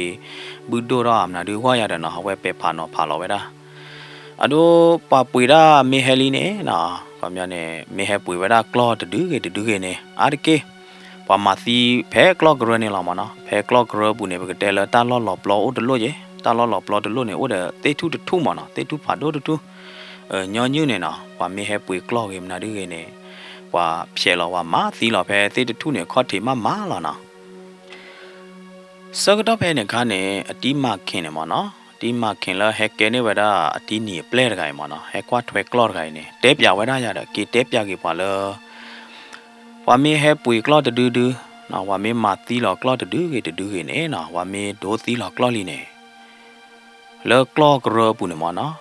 บุดโดรามนะดูว่าอย่างเด้อเนาะเอาไว้ไปผ่านเนาะผ่านเราไว้ด้อะดูปาปุยด้ามีเฮลีเนี่ยนะความยาเนี่ยมีเฮปุยไว้ด้ากลอดดูเนี่ยอาร์เกปามาตีแพ้กลอกระเนี่ยละมันเนาะแพ้กลอกระบุเนี่ยก็เดลตาล้อหลอบล้ออุดโลเจตาล้อหลอบล้อดโลเนี่ยอุดเตทุมันเนาะเตทุผ่าดูย้อนยืนเนี่ยเนาะว่ามีเฮปุยกลอกเอ็มนะดูเนี่ยป ว่าเพียรว่ามาตีหล่อแพ้ตีทุเนี่ยข้อที่มาแล้วนะสักต่อแพ้เนี่ยกันเนี่ยตีมาเข่งเนี่ยมั้งเนาะตีมาเข่งแล้วแฮกเกเนี่ยเวลาตีนี่เปลี่ยนกันมั้งเนาะแฮกว่าถอยกลอดกันเนี่ยเทปยาวเวลาอย่างเด็กกี่เทปยาวกี่พอเลยว่ามีแฮปุยกลอดดื้อนะว่ามีมาตีหล่อกลอดดื้อกันเนี่ยนะว่ามีโดตีหล่อกลอดลีเนี่ยแล้วกลอดกระปุยเนี่ยมั้งเนาะ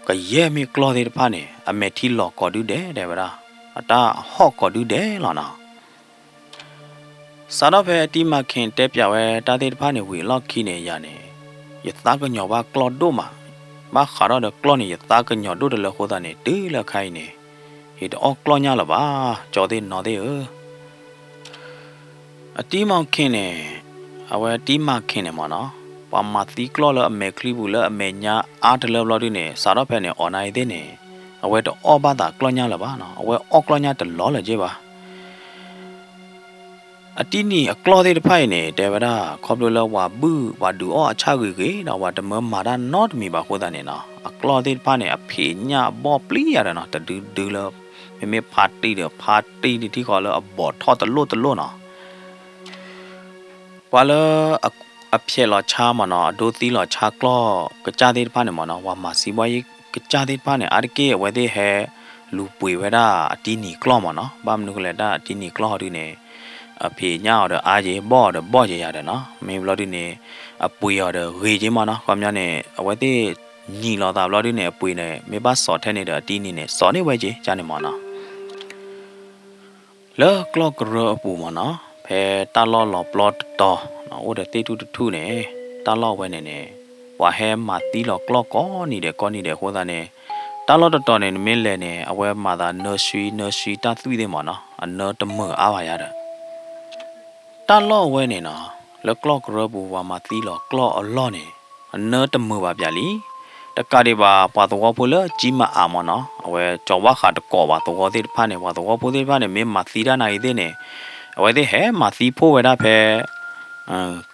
ก็แย่มีกลอดที่ผ่านเนี่ยอเมที่หล่อกอดูเด้เวลาตาหอกกอดูเด้แล้วนะสารพัดที่มาเข่งเทปยาวตาที่ผ่านเนี่ยวิ่งล็อกขี้เนี่ยยาเนี่ยยัดตากันหยาว่ากลอดดูมาบ้าขาเราเด็กกลอดเนี่ยยัดตากันหยาดูเด็กเลยโคตรเนี่ยตื้อเลยใครเนี่ยเห็นออกกลอดเนี่ยละบ้าจอดนอนได้ที่มาเข่งเนี่ยเอาไว้ที่มาเข่งเนี่ยมันเนาะพอมาตีกลอดแล้วอเมคลีบุแล้วอเมญ่าอาร์ตเลิฟเราด้วยเนี่ยสารพัดเนี่ยออนไลน์ได้เนี่ยเอาไว้ตัวอ้อบ้าตากลอดเนี่ยละบ้าเนาะเอาไว้ออกกลอดเนี่ยตลอดเลยเจ้าบ้าที่นี่กลอดที่ไปเนี่ยแต่ว่าขอบดูแล้วว่าบื้อว่าดูอ้อชาเก๋ๆนะว่าแต่เมื่อมาด้านนอตมีบางคนเนี่ยเนาะกลอดที่ไปเนี่ยเพียงเนี่ยบ่ปลี้อะไรเนาะแต่ดูแล้วไม่พาร์ตี้เดี๋ยวพาร์ตี้ที่เขาเลยบอดทอดตะโลเนาะว่าแล้วเพียหล่อชามันเนาะดูตีหล่อชากล้อกระจาที่ไปเนี่ยมันเนาะว่ามาสิบายกระจาที่ไปเนี่ยอาร์เก้ไว้ได้แห่ลูปุยไว้ได้ที่นี่กล้อมันเนาะบ้านนึกเลยได้ที่นี่กล้อด้วยเนี่ยเพียเงาเด้ออาเจบ่อเจียเด้อเนาะไม่รู้ดิเนี่ยปุยเด้อเฮจิมาเนาะความยังเนี่ยเอาไว้ที่นี่เราตามเราดิเนี่ยปุยเนี่ยไม่บ้าสอดแทนเนี่ยเด้อที่นี่เนี่ยสอนนี่ไว้เจจานเนี่ยมาเนาะแล้วกล้อกระปูมาเนาะเพตาล้อหลอปลอดต่อเนาะโอ้เด้อตีทุเนี่ยตาล้อไว้เนี่ยว่าแฮมมาตีหลอกกล้อก้อนนี่เด้อโหดาเนี่ยตาล้อต่อเนี่ยไม่เลยเนี่ยเอาไว้มาตาเนอร์ชีตาตุยเดมาเนาะอันเนอร์ตมือเอาไว้ยาเด้อตาล้อไว้เนี่ยนะแล้วกล้อกระบูว่ามาตีหลอกกล้ออัลล้อเนี่ยเนื้อตมือว่าเปียลีตะการีว่าปาตัวพูเลยจิมาอามันเนาะเอาไว้จว่าขาดก่อว่าตัวที่ผ่านเนี่ยว่าตัวพูที่ผ่านเนี่ยไม่มาตีด้านไหนเด้เนี่ยเอาไว้ที่แห่มาตีพูไว้ได้เพ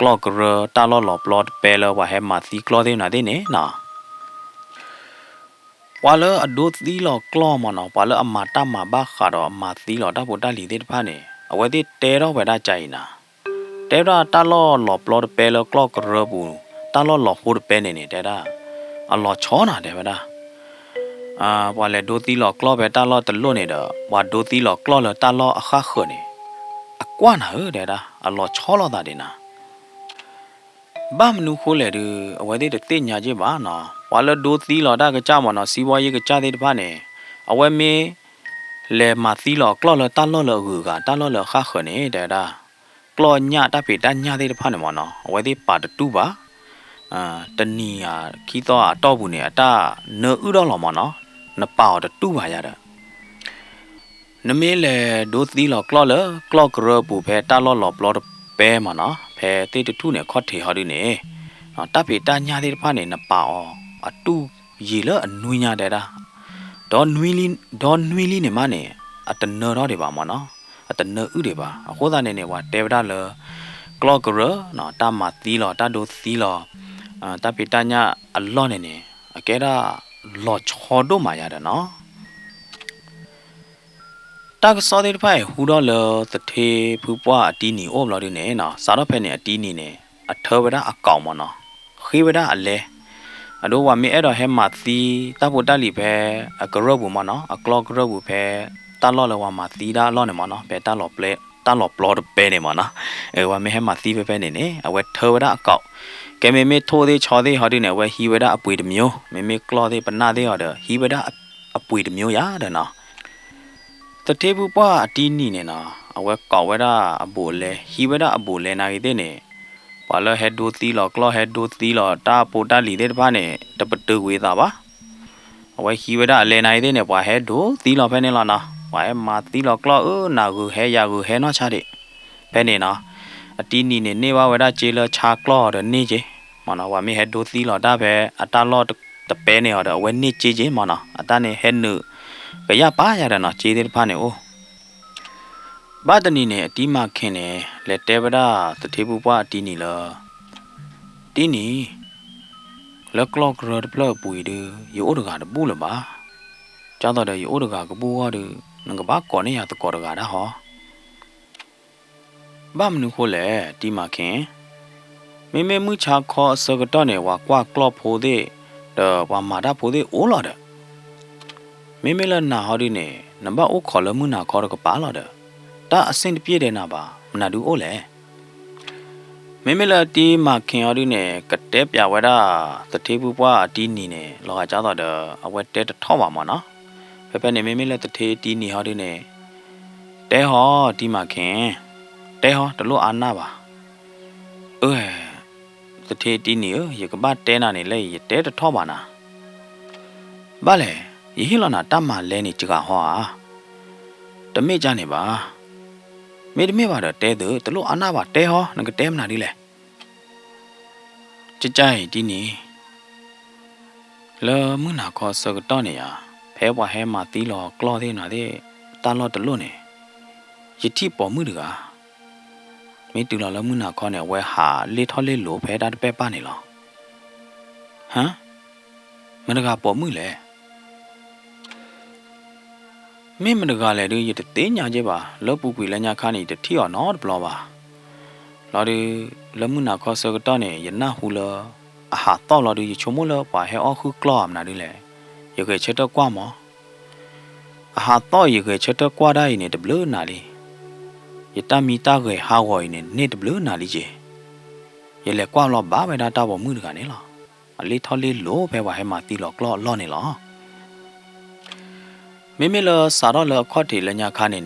กล้อกระตาล้อหลบหลอดเปลว่าแห่มาตีกล้อที่ไหนเด้เนี่ยนะว่าเลยอดูตีหลอกกล้อมันเนาะว่าเลยมาตามาบ้าขาดมาตีหลอกได้พูดได้ลีที่ผ่านเนี่ยเอาไว้ที่เตะเราไว้ได้ใจนะแต่ว่าตาล้อหลบหลอดเปลกล้อกระบูตาล้อหลบหูเปเนี่ยแต่ละอัลลอฮ์ชอนะเดี๋ยวนะว่าเลยดูตีหลอกกล้อไปตาล้อตะลุ่นเนี่ยเด้อว่าดูตีหลอกกล้อเลยตาล้อข้าเขเนี่ยกว่านะเดี๋ยวนะอัลลอฮ์ชอเราตาเดนะบ้ามนุษย์คนเลยดูเอาไว้ที่เต้นยาเจ็บบ้านะว่าเลยดูตีหลอกได้ก็จ้ามันนะสีวายก็จ้าที่บ้านเนี่ยเอาไว้มีเลยมาตีหลอกกล้อเลยตาล้อเลยหือกันตาล้อเลยข้าเขเนี่ยเดี๋ยวนะกล้อหญ้าตาเป็ดตาหญ้าที่บ้านเนี่ยมันนะเอาไว้ที่ป่าตู้บ้าตอนนี้คิดว่าต่อบุญเนี่ยตาเนื้ออุดรหรอมันเนาะเนื้อเปล่าแต่ตู้บายาเด้อนั่นไม่เลยดูตีหลอกกล้อเลยกล้อกระปูแพตาล้อหลอบล้อเป้มันเนาะแพตีตะทูเนี่ยข้อเทียหาดีเนี่ยตาเป็ดตาหญ้าที่บ้านเนี่ยเนื้อเปล่าตู้ยีเลยนุยหญ้าเด้อดอนนุยลีเนี่ยมันเนี่ยแต่เนื้อเราเดี๋ยวบ้ามันเนาะแต่เนื้ออุดเดี๋ยวบ้าโคตรเนี่ยว่าเทวดาเลยกล้อกระเนาะตามาตีหลอตาดูตีหลอตาปิตาญาอัลลอฮ์เนี่ยแกได้หล่อชอดูมาอย่างเนาะตากสอดีไปหูดอลตะเทผู้ป่าตีนี่โอบเราดีเนี่ยเนาะสารพัดเนี่ยตีนี่เนี่ยเธอเวลาเก่ามันเนาะขี้เวลาอะไรดูว่ามีอะไรให้มาตีตาบุตรลีเพกระบุมันเนาะกลอกระบุเพตาล้อเลยว่ามาตีได้ล้อเนี่ยมันเนาะเพตาล้อเปลตาล้อปลอดเปเนี่ยมันเนาะว่าไม่ให้มาตีเพเนี่ยเอาไว้เธอเวลาเก่าแกไม่โทษที่ชอที่เขาดีเนี่ยว่าฮีเวดาอปุยเดมิโอไม่กลัวที่ปนหน้าที่เขาเด้อฮีเวดาอปุยเดมิโอยาเด้อเนาะแต่เทปุป้าตีนี่เนี่ยนะเอาไว้เก่าเวดาอบุเลฮีเวดาอบุเลนาอีเดเนี่ยพอแล้วเฮดดูตีหลอกกลัวเฮดดูตีหลอกตาปูตาลีเด็ดบ้านเนี่ยตะปัดตึกเวตาปะเอาไว้ฮีเวดาเลนาอีเดเนี่ยพอเฮดดูตีหลอกเพเนี่ยละนะว่ามาตีหลอกกลัวนากูเฮยากูเฮน่าชาดิเพเนี่ยนะตีนี่เนี่ยว่าเวดาเจลชากลัวเด้อนี่เจมันว่ามีเฮดดูตีหลอได้แบบตาลอดตะเปเนี่ยเด้อเว้นนี่เจมันตาเนี่ยเฮนนึก็อย่าป้ายาเด้อเนาะเจเดพาเนี่ยโอ้บ้านนี้เนี่ยตีมาเขเนี่ยเลเตเวดาตะเทบุป้าตีนี่ละตีนี่แล้วกลอกรถเพลปุยเด้ออยู่อุดกาดบูละบ้าจ้าต่อเด้ออยู่อุดกากบูว่าเด้อ nang ba ko ne ya to ko ga da ho ba mnu ko le ti ma khin me me mu cha kho sa ga to ne wa kwa klop pho de da wa ma da pho de o la da me me la na ho di ne na ba o kho la mu na kho ga pa la da ta a sin piye de na ba na du o le me me la ti ma khin ho di ne ka te pya wa da ta the bu pwa ti ni ne lo ga cha da a we te ta tho ma ma na pe pe ne me me la ta the ti ni ho di ne te ho ti ma khin te ho ta lo a na baตะเทตีนี่ยกบ้าเตน่ะนี่เลยเตตะทอบ่านะบ้าเลยยี่หลอน่ะตะมาแลนี่จิกะฮอตะเมจานี่บ่าเมดเมบ่าดเตเตตะโลอานาบ่าเตฮอนังกะเตมนาดิแลจิใจตีนี่เลอมึงน่ะขอสกตอนี่ยาแพ้ว่าแฮมาตีหลอกลอเทน่ะเดตาลอตะโลนี่ยิที่ปอมือดกะไม่ตื่นแล้วมึงน่ะขอเนี่ยไว้หาเล่ทอเล่โหลแพ้ได้เป๊ะป้านี่หรอฮะมันกะปอมือแหละไม่มันกะเลยดูยเตญาเจบ่าแล้วปุปุแล้วญาคานี่ตะที่อ๋อนอดปลอบ่าแล้วดูแล้วมึงน่ะขอสกตอนี่ยนะฮูลอาหาตอแล้วดูยชมลป่าให้ออคือกล้อมน่ะดิแหละยกเชตกว่าหมออาหาตอยกเชตกว่าได้นี่ตะเบลอน่ะลิยตามีตาเกยฮาวอยเนี่ยตะเบลอน่ะลิเจยแลกว่าลอบ้าไปดาตาบ่มือดกะนี่ล่ะอลิทอลิโลแปว่าให้มาตีหลอกล้อล้อนี่ล่ะเมเลสารเลขอติละญาคานี่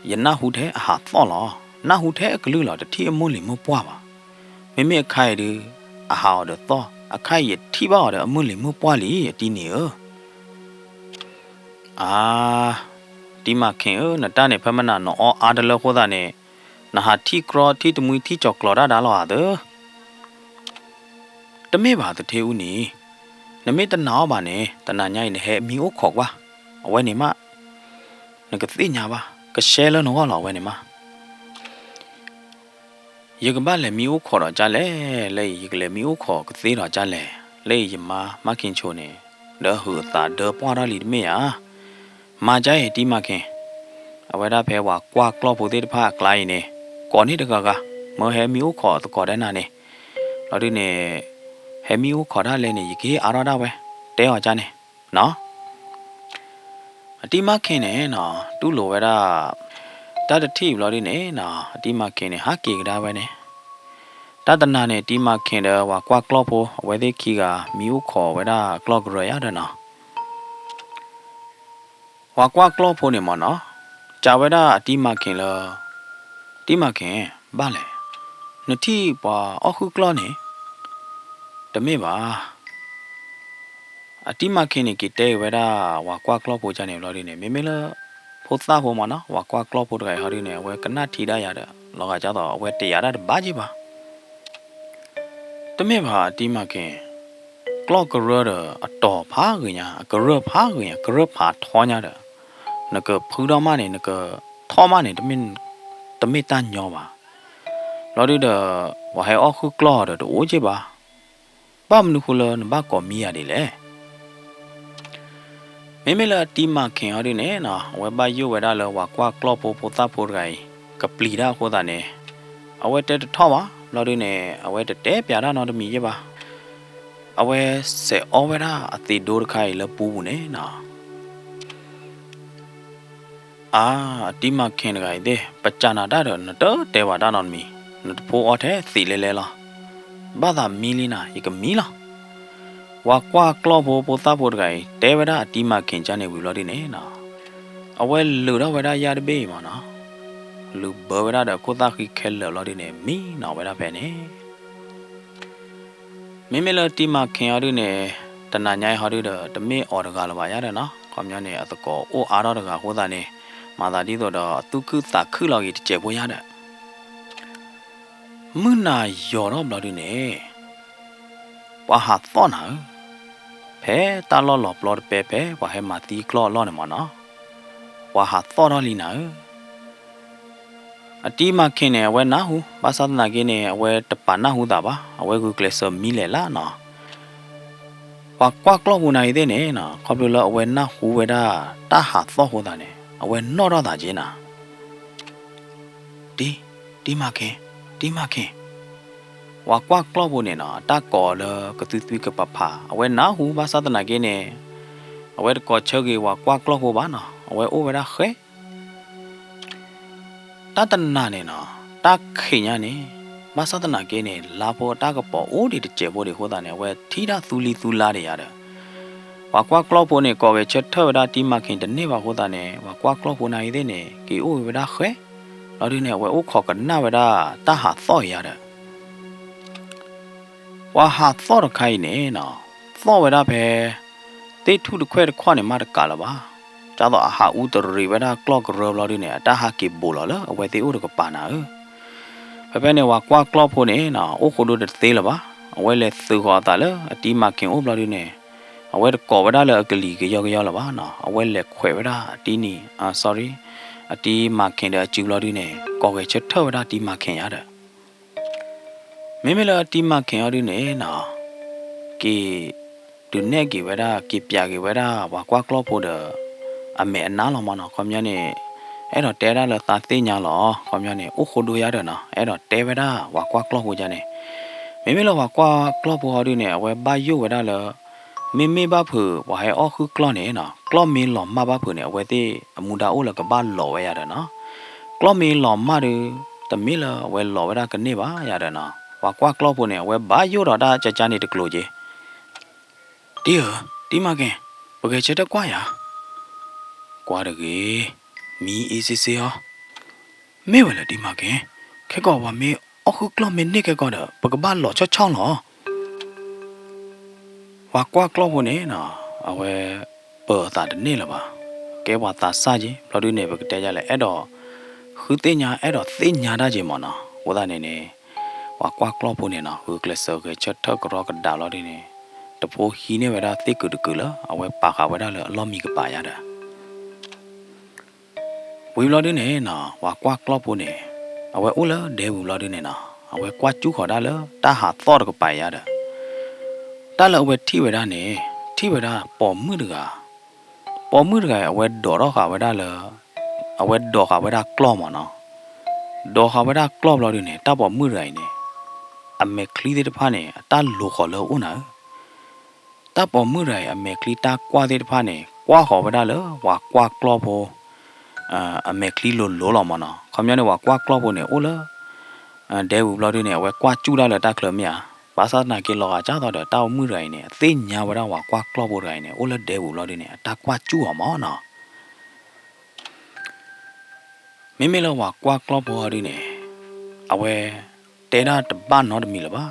ยนะฮูแท้อาหาตอลอนะฮูแท้กลือลอตะที่อมุลิมป่วบ่เมไข่ดืออาหาดตออะไข่ยที่บ่ดอมุลิมป่วลิตีนี่ตีมาเข็งนัดตาเนี่ยพม่านะอ๋ออาดลโคดาเนี่ยนะฮะที่กรอที่ตมุยที่จอกกรอดาดาลอเด้อตะเมบาตะเทอุนี่นเมตะนาวบาเนี่ยตะนาใหญ่เนี่ยมีโอขอกว่าเอาไว้นี่มานักติญาบ่ก็แชร์แล้วเนาะเอาไว้นี่มายกบ้านเลยมีโอขอดจาเลยยกเลยมีโอขอก็ติดจาเลยยมากินโชเนี่ยเด้อหือตาเด้อป้อดาลีเมียมาใจตีมาเข็งเอาไว้ได้แพ้ว่ากว่ากล้อผู้ที่ผ้าไกลเนี่ยก่อนนี้เด็กก็เมื่อแฮมิวขอตะกอได้นานเนี่ยเราดิเนี่ยแฮมิวขอได้เลยเนี่ยยี่กี่อารอได้ไว้เตะอจานเนี่ยเนาะตีมาเข็งเนี่ยเนาะตู้โหลไว้ได้ตาตะที่เราดิเนี่ยเนาะตีมาเข็งเนี่ยฮักเกกได้ไว้เนี่ยตาตนาเนี่ยตีมาเข็งเด้อว่ากว่ากล้อผู้ไว้ได้ขี้กามิวขอไว้ได้กล้อกระยะเด้อเนาะว่ากว่ากล้อผู้เนี่ยมันเนาะจ่าไว้ได้ตีมาเข็งเลยตีมาเข็งบ้าเลยนาที่ป่าอ๋อคือกล้อเนี่ยแต่ไม่บ้าตีมาเข็งเนี่ยกิเตไว้ได้ว่ากว่ากล้อผู้จานเนี่ยเราดิเนี่ยไม่เลยพูดซาหัวมันเนาะว่ากว่ากล้อผู้ไทยเขาดิเนี่ยไว้กันหน้าที่ได้ยาเด้อเราก็จะต่อไว้เตียได้บ้าจีบ้าแต่ไม่บ้าตีมาเข็งกล้อกระเรือเด้อต่อผ้าเงี้ยกระเรือผ้าเงี้ยกระเรือผ้าท้อเนี่ยเด้อนักพูดออกมาเนี่ยนักท้อมาเนี่ยแต่ไม่ตันยอบ่าเราดูเด้อว่าให้ออกคือกล้อเด้อโอ้เจ็บบ้ามันดูเลยบ้าก็มีอะไรเลยไม่เลยตีมาเข่งเอาดิเนี่ยนะไว้บ้าอยู่ไว้ได้เลยว่ากว่ากล้อโพตาโพไกกับปลีได้โคตรเนี่ยเอาไว้เตะท้อวะเราดูเนี่ยเอาไว้เตะเปียได้นอนมีเจ็บเอาไว้เสเอาไว้ได้ติดโดนใครแล้วปูเนี่ยนะตีมาเข็งไงเด้ปัจจานาได้เด้อนะเด้อเทวดานอนมีนะโพอแท้สีเลล่ะบ้าดามีลีน่ะอีกมีล่ะว่ากว่ากล้อโพตาโพไกเทวดาตีมาเข็งจานเนี่ยวิลอดีเนี่ยนะเอาไว้ลือได้ไว้ได้ยาดเบ้มานะลือเบอร์ไว้ได้เด้อโคตาขี้เคลเลลอดีเนี่ยมีน่าไว้ได้แพ้เนี่ยไม่เลยตีมาเข็งเอาดิเนี่ยตนาใหญ่เอาดิเด้อแต่ไม่ออดกาลวายาเด้อนะความยันเนี่ยตะกอโออารอดกาโคตาเนี่ยมาตาดีตัวดอตุคือตาคือเราอีเจ็บปวดยาเด้อมึงน่ะยอรอบเราดิเนี่ยว่าหาต้อนหาแพ้ตาล้อหลอบล้อเป๊ะว่าให้มาตีกล้อล้อเนี่ยมันเนาะว่าหาต้อนลีน่ะตีมาเข็งเนี่ยเว้นะหูภาษาหน้าเกเนี่ยเว้ตะปานะหูตาบ้าเว้กูเกลสมีเลยล่ะเนาะว่ากว่ากล้อหูไหนเด้เนี่ยนะเขาดูแลเว้นะหูเว้ได้ตาหาต้อหูตาเนี่ย we not on that jina. Di makin. Wakwa klobo ne na ta ko le ka tu ke papa. We na hu ba sa na ge ne. We ko chogi wakwa klobo ba na. We o we da khe. Ta tan na ne na. Ta khinya ne. Ba sa na ge ne la po ta ka po o di de che bo de ho da ne we thi da thu li thu la de ya de. Wakwa klobo ne ko we che tho da ti makin de ne ba ho da ne. Wakwa klobo na i de ne ki o we da khe. Lo di ne we o kho ka na we da ta ha so ya de. Wa ha thought kai ne na thought we da be they to the quite quite ma de ka la ba cha do ha u de ri we da clock ro lo di ne ta ha ki bo lo la we te u de ko pa na pe pe ne wa kwa clock pho ne na o ko do de te la ba we le su ho ta la ti ma kin o lo di ne we de ko we da la ka li ke yo la ba na we le khwe we da ti ni sorry ti ma kin de chu lo di ne ko we che tho we da ti ma kin ya de Mimila tima kenari ne na ki tu ne ki wera ki pya ki wera wa kwa klo po de ame na lo ma na khom nya ne ai do te da la ta te nya lo khom nya ne o kho do ya de na ai do te wera wa kwa klo ho ja ne mimila wa kwa klo po hari ne we ba yu wera la mimi ba phu wa hai o khu klo ne na klo mi lo ma ba phu ne we te amu da o la ka ba lo we ya de na klo mi lo ma de ta mi la we lo wera ka ne ba ya de na wa kwa klo po ne we ba yu ro da cha cha ni de klo je Dear, di ma gen bagai che da kwa ya kwa de ge mi e se se ha me we la di ma gen ke ko wa me o khu klo me ni ke ko da ba ka ba lo cha chong lo wa kwa klo po ne na a we pa ta de ne la ba ke wa ta sa ji lo di ne ba ka te ja le ai do khu te nya ai do te nya da je mo na wa da ne ne wa kwa klo po ne na hu kle so ke cha tha ko ro ka da lo di neตะโพฮีเนี่ยเวลาติกึกๆละเอาไว้ปากเอาไว้ได้เลยล้อมีกปายาดะวิวลอดิเนี่ยนะว่ากว่ากลอปูเนี่ยเอาไว้อุละเดวิวลอดิเนี่ยนะเอาไว้กว่าจูขอได้เลยตาหาตอดกปายาดะตาละเอาไว้ที่เวลาเนี่ยที่เวลาปอมือดกะเอาไว้ดอรอขาไว้ได้เลยเอาไว้ดอขาไว้ได้กล้อมอ่ะเนาะดอขาไว้ได้กล้อมลอดิเนี่ยตาปอมือไรเนี่ยอเมคลีเดตพาเนี่ยตาโลขอเลยอุนะตาปอมือไรอเมคลีตากว่าเดตพาเนี่ยกว่าขอไปได้เลยว่ากว่ากลอโพอเมคลีโลโลลอมเนาะคำนี้เนี่ยว่ากว่ากลอโพเนี่ยโอ้ละเดวิบลอดีเนี่ยว่ากว่าจูได้เลยตาเคลมีอ่ะภาษาหน้ากิโลอาจ้าต่อเดตามือไรเนี่ยเส้นยาวไปได้ว่ากว่ากลอโพไรเนี่ยโอ้ละเดวิบลอดีเนี่ยตากว่าจูอ่ะมั้งเนาะไม่ละว่ากว่ากลอโพอะไรเนี่ยเอาไว้เตน่าตบ้านนอดมีหรือเปล่า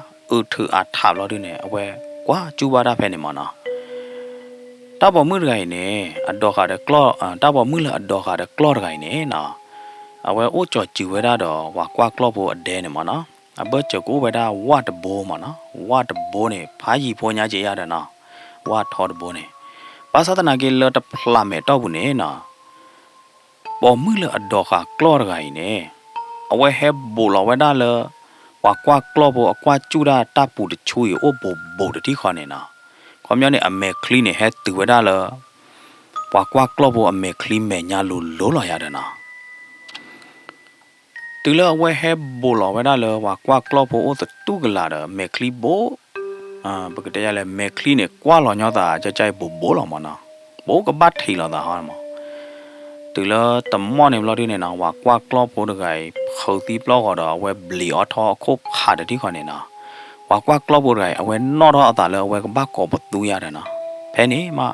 ถืออาถาบลอดีเนี่ยเอาไว้กว่าจูบาได้เพนมั้งเนาะตาบอมือไรเนี่ยอดอกขาเดกล้อตาบอมือละอดอกขาเดกล้อไรเนี่ยนะเอาไว้โอ้จอจิวเวดาดอว่ากว่ากล้อโบอเดเนี่ยมั้งเนาะเบิดจะกูเวดาวาดโบมั้งเนาะวาดโบเนี่ยพายีพญาเจียเดนะวาดทอดโบเนี่ยภาษาตะนาเกลตะพลาเมตอบุเนี่ยนะบอมือละอดอกขากล้อไรเนี่ยเอาไว้เฮบโบลอเวดาเลยว่ากว่ากล้อโบกว่าจูดาตาปูดช่วยโอ้โบที่ขอเนี่ยนะความยาวเนี่ยอเมคลีเนี่ยเฮตัวเวดาเลยว่ากว่ากลอโบอเมคลีเมญาลูโลลอยาเดนะตัวเลือกไว้เฮโบลอเวดาเลยว่ากว่ากลอโบโอ้ตัวตู้กลาเดเมคลีโบปกติจะเลยเมคลีเนี่ยกว่าลอยาตาจะใจโบลอมานะโบก็บัดทีละตาฮะมั้งตัวเลือกตมอเนี่ยเราดีเนี่ยนะว่ากว่ากลอโบตัวไงเขาตีปลอกก็ได้ไว้บลีออทอคบขาดที่คนเนี่ยนะว่ากว่ากลอโบตัวไงเอาไว้นอดเอาตาเลยเอาไว้ก็บ้ากอบตัวyaเดนะเพนี่มา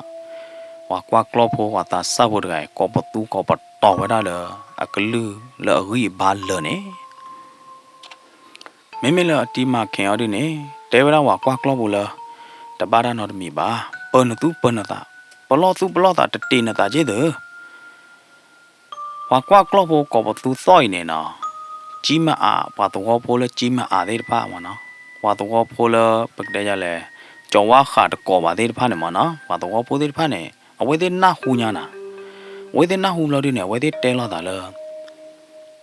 ว่ากว่ากลอโบว่าตาซาโบตัวไงกอบตัวกอบต่อไว้ได้เลยอักลือเลยหุยบาลเลยเนี่ยไม่เลยที่มาแข่งเอาดิเนี่ยแต่เวลาว่ากว่ากลอโบเลยแต่บ้านนอดมีบ้าเปิ้ลตัวเปิ้ลตาปลอตาจะตีนตาเจเด้อว่ากว่ากลอโบกอบตัวซ้อยเนี่ยนะจีมาว่าตัวโพเลยจีมาได้ป้ามันเนาะว่าตัวโพเลยปกติจะเลยจงว่าขาดกอบได้ป้าเนี่ยมันเนาะว่าตัวโพได้ป้าเนี่ยเอาไว้ได้หน้าหูเนี่ยนะไว้ได้หน้าหูเราดิเนี่ยไว้ได้เตะเราตาเลย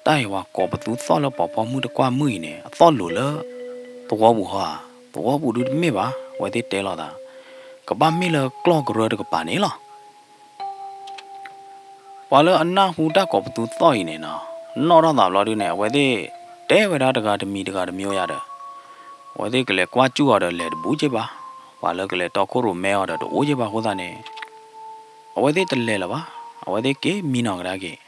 แต่ว่ากอบตัวซ้อนแล้วปอมือตะกว่ามือเนี่ยซ้อนหลุดเลยตัวบุหัวตัวบุดูไม่บ้าไว้ได้เตะเราตากับบ้านไม่เลยกล้องกระเรือกับป่านี้หรอ While Anna who duck up to thoin in a not on the lordine, where they were at the meet the mioyada. Where they collect what you are led Bujeba, while look let Tokoro me order the Ojeba Hodane. Where they the lelava, where they gave me no raggy.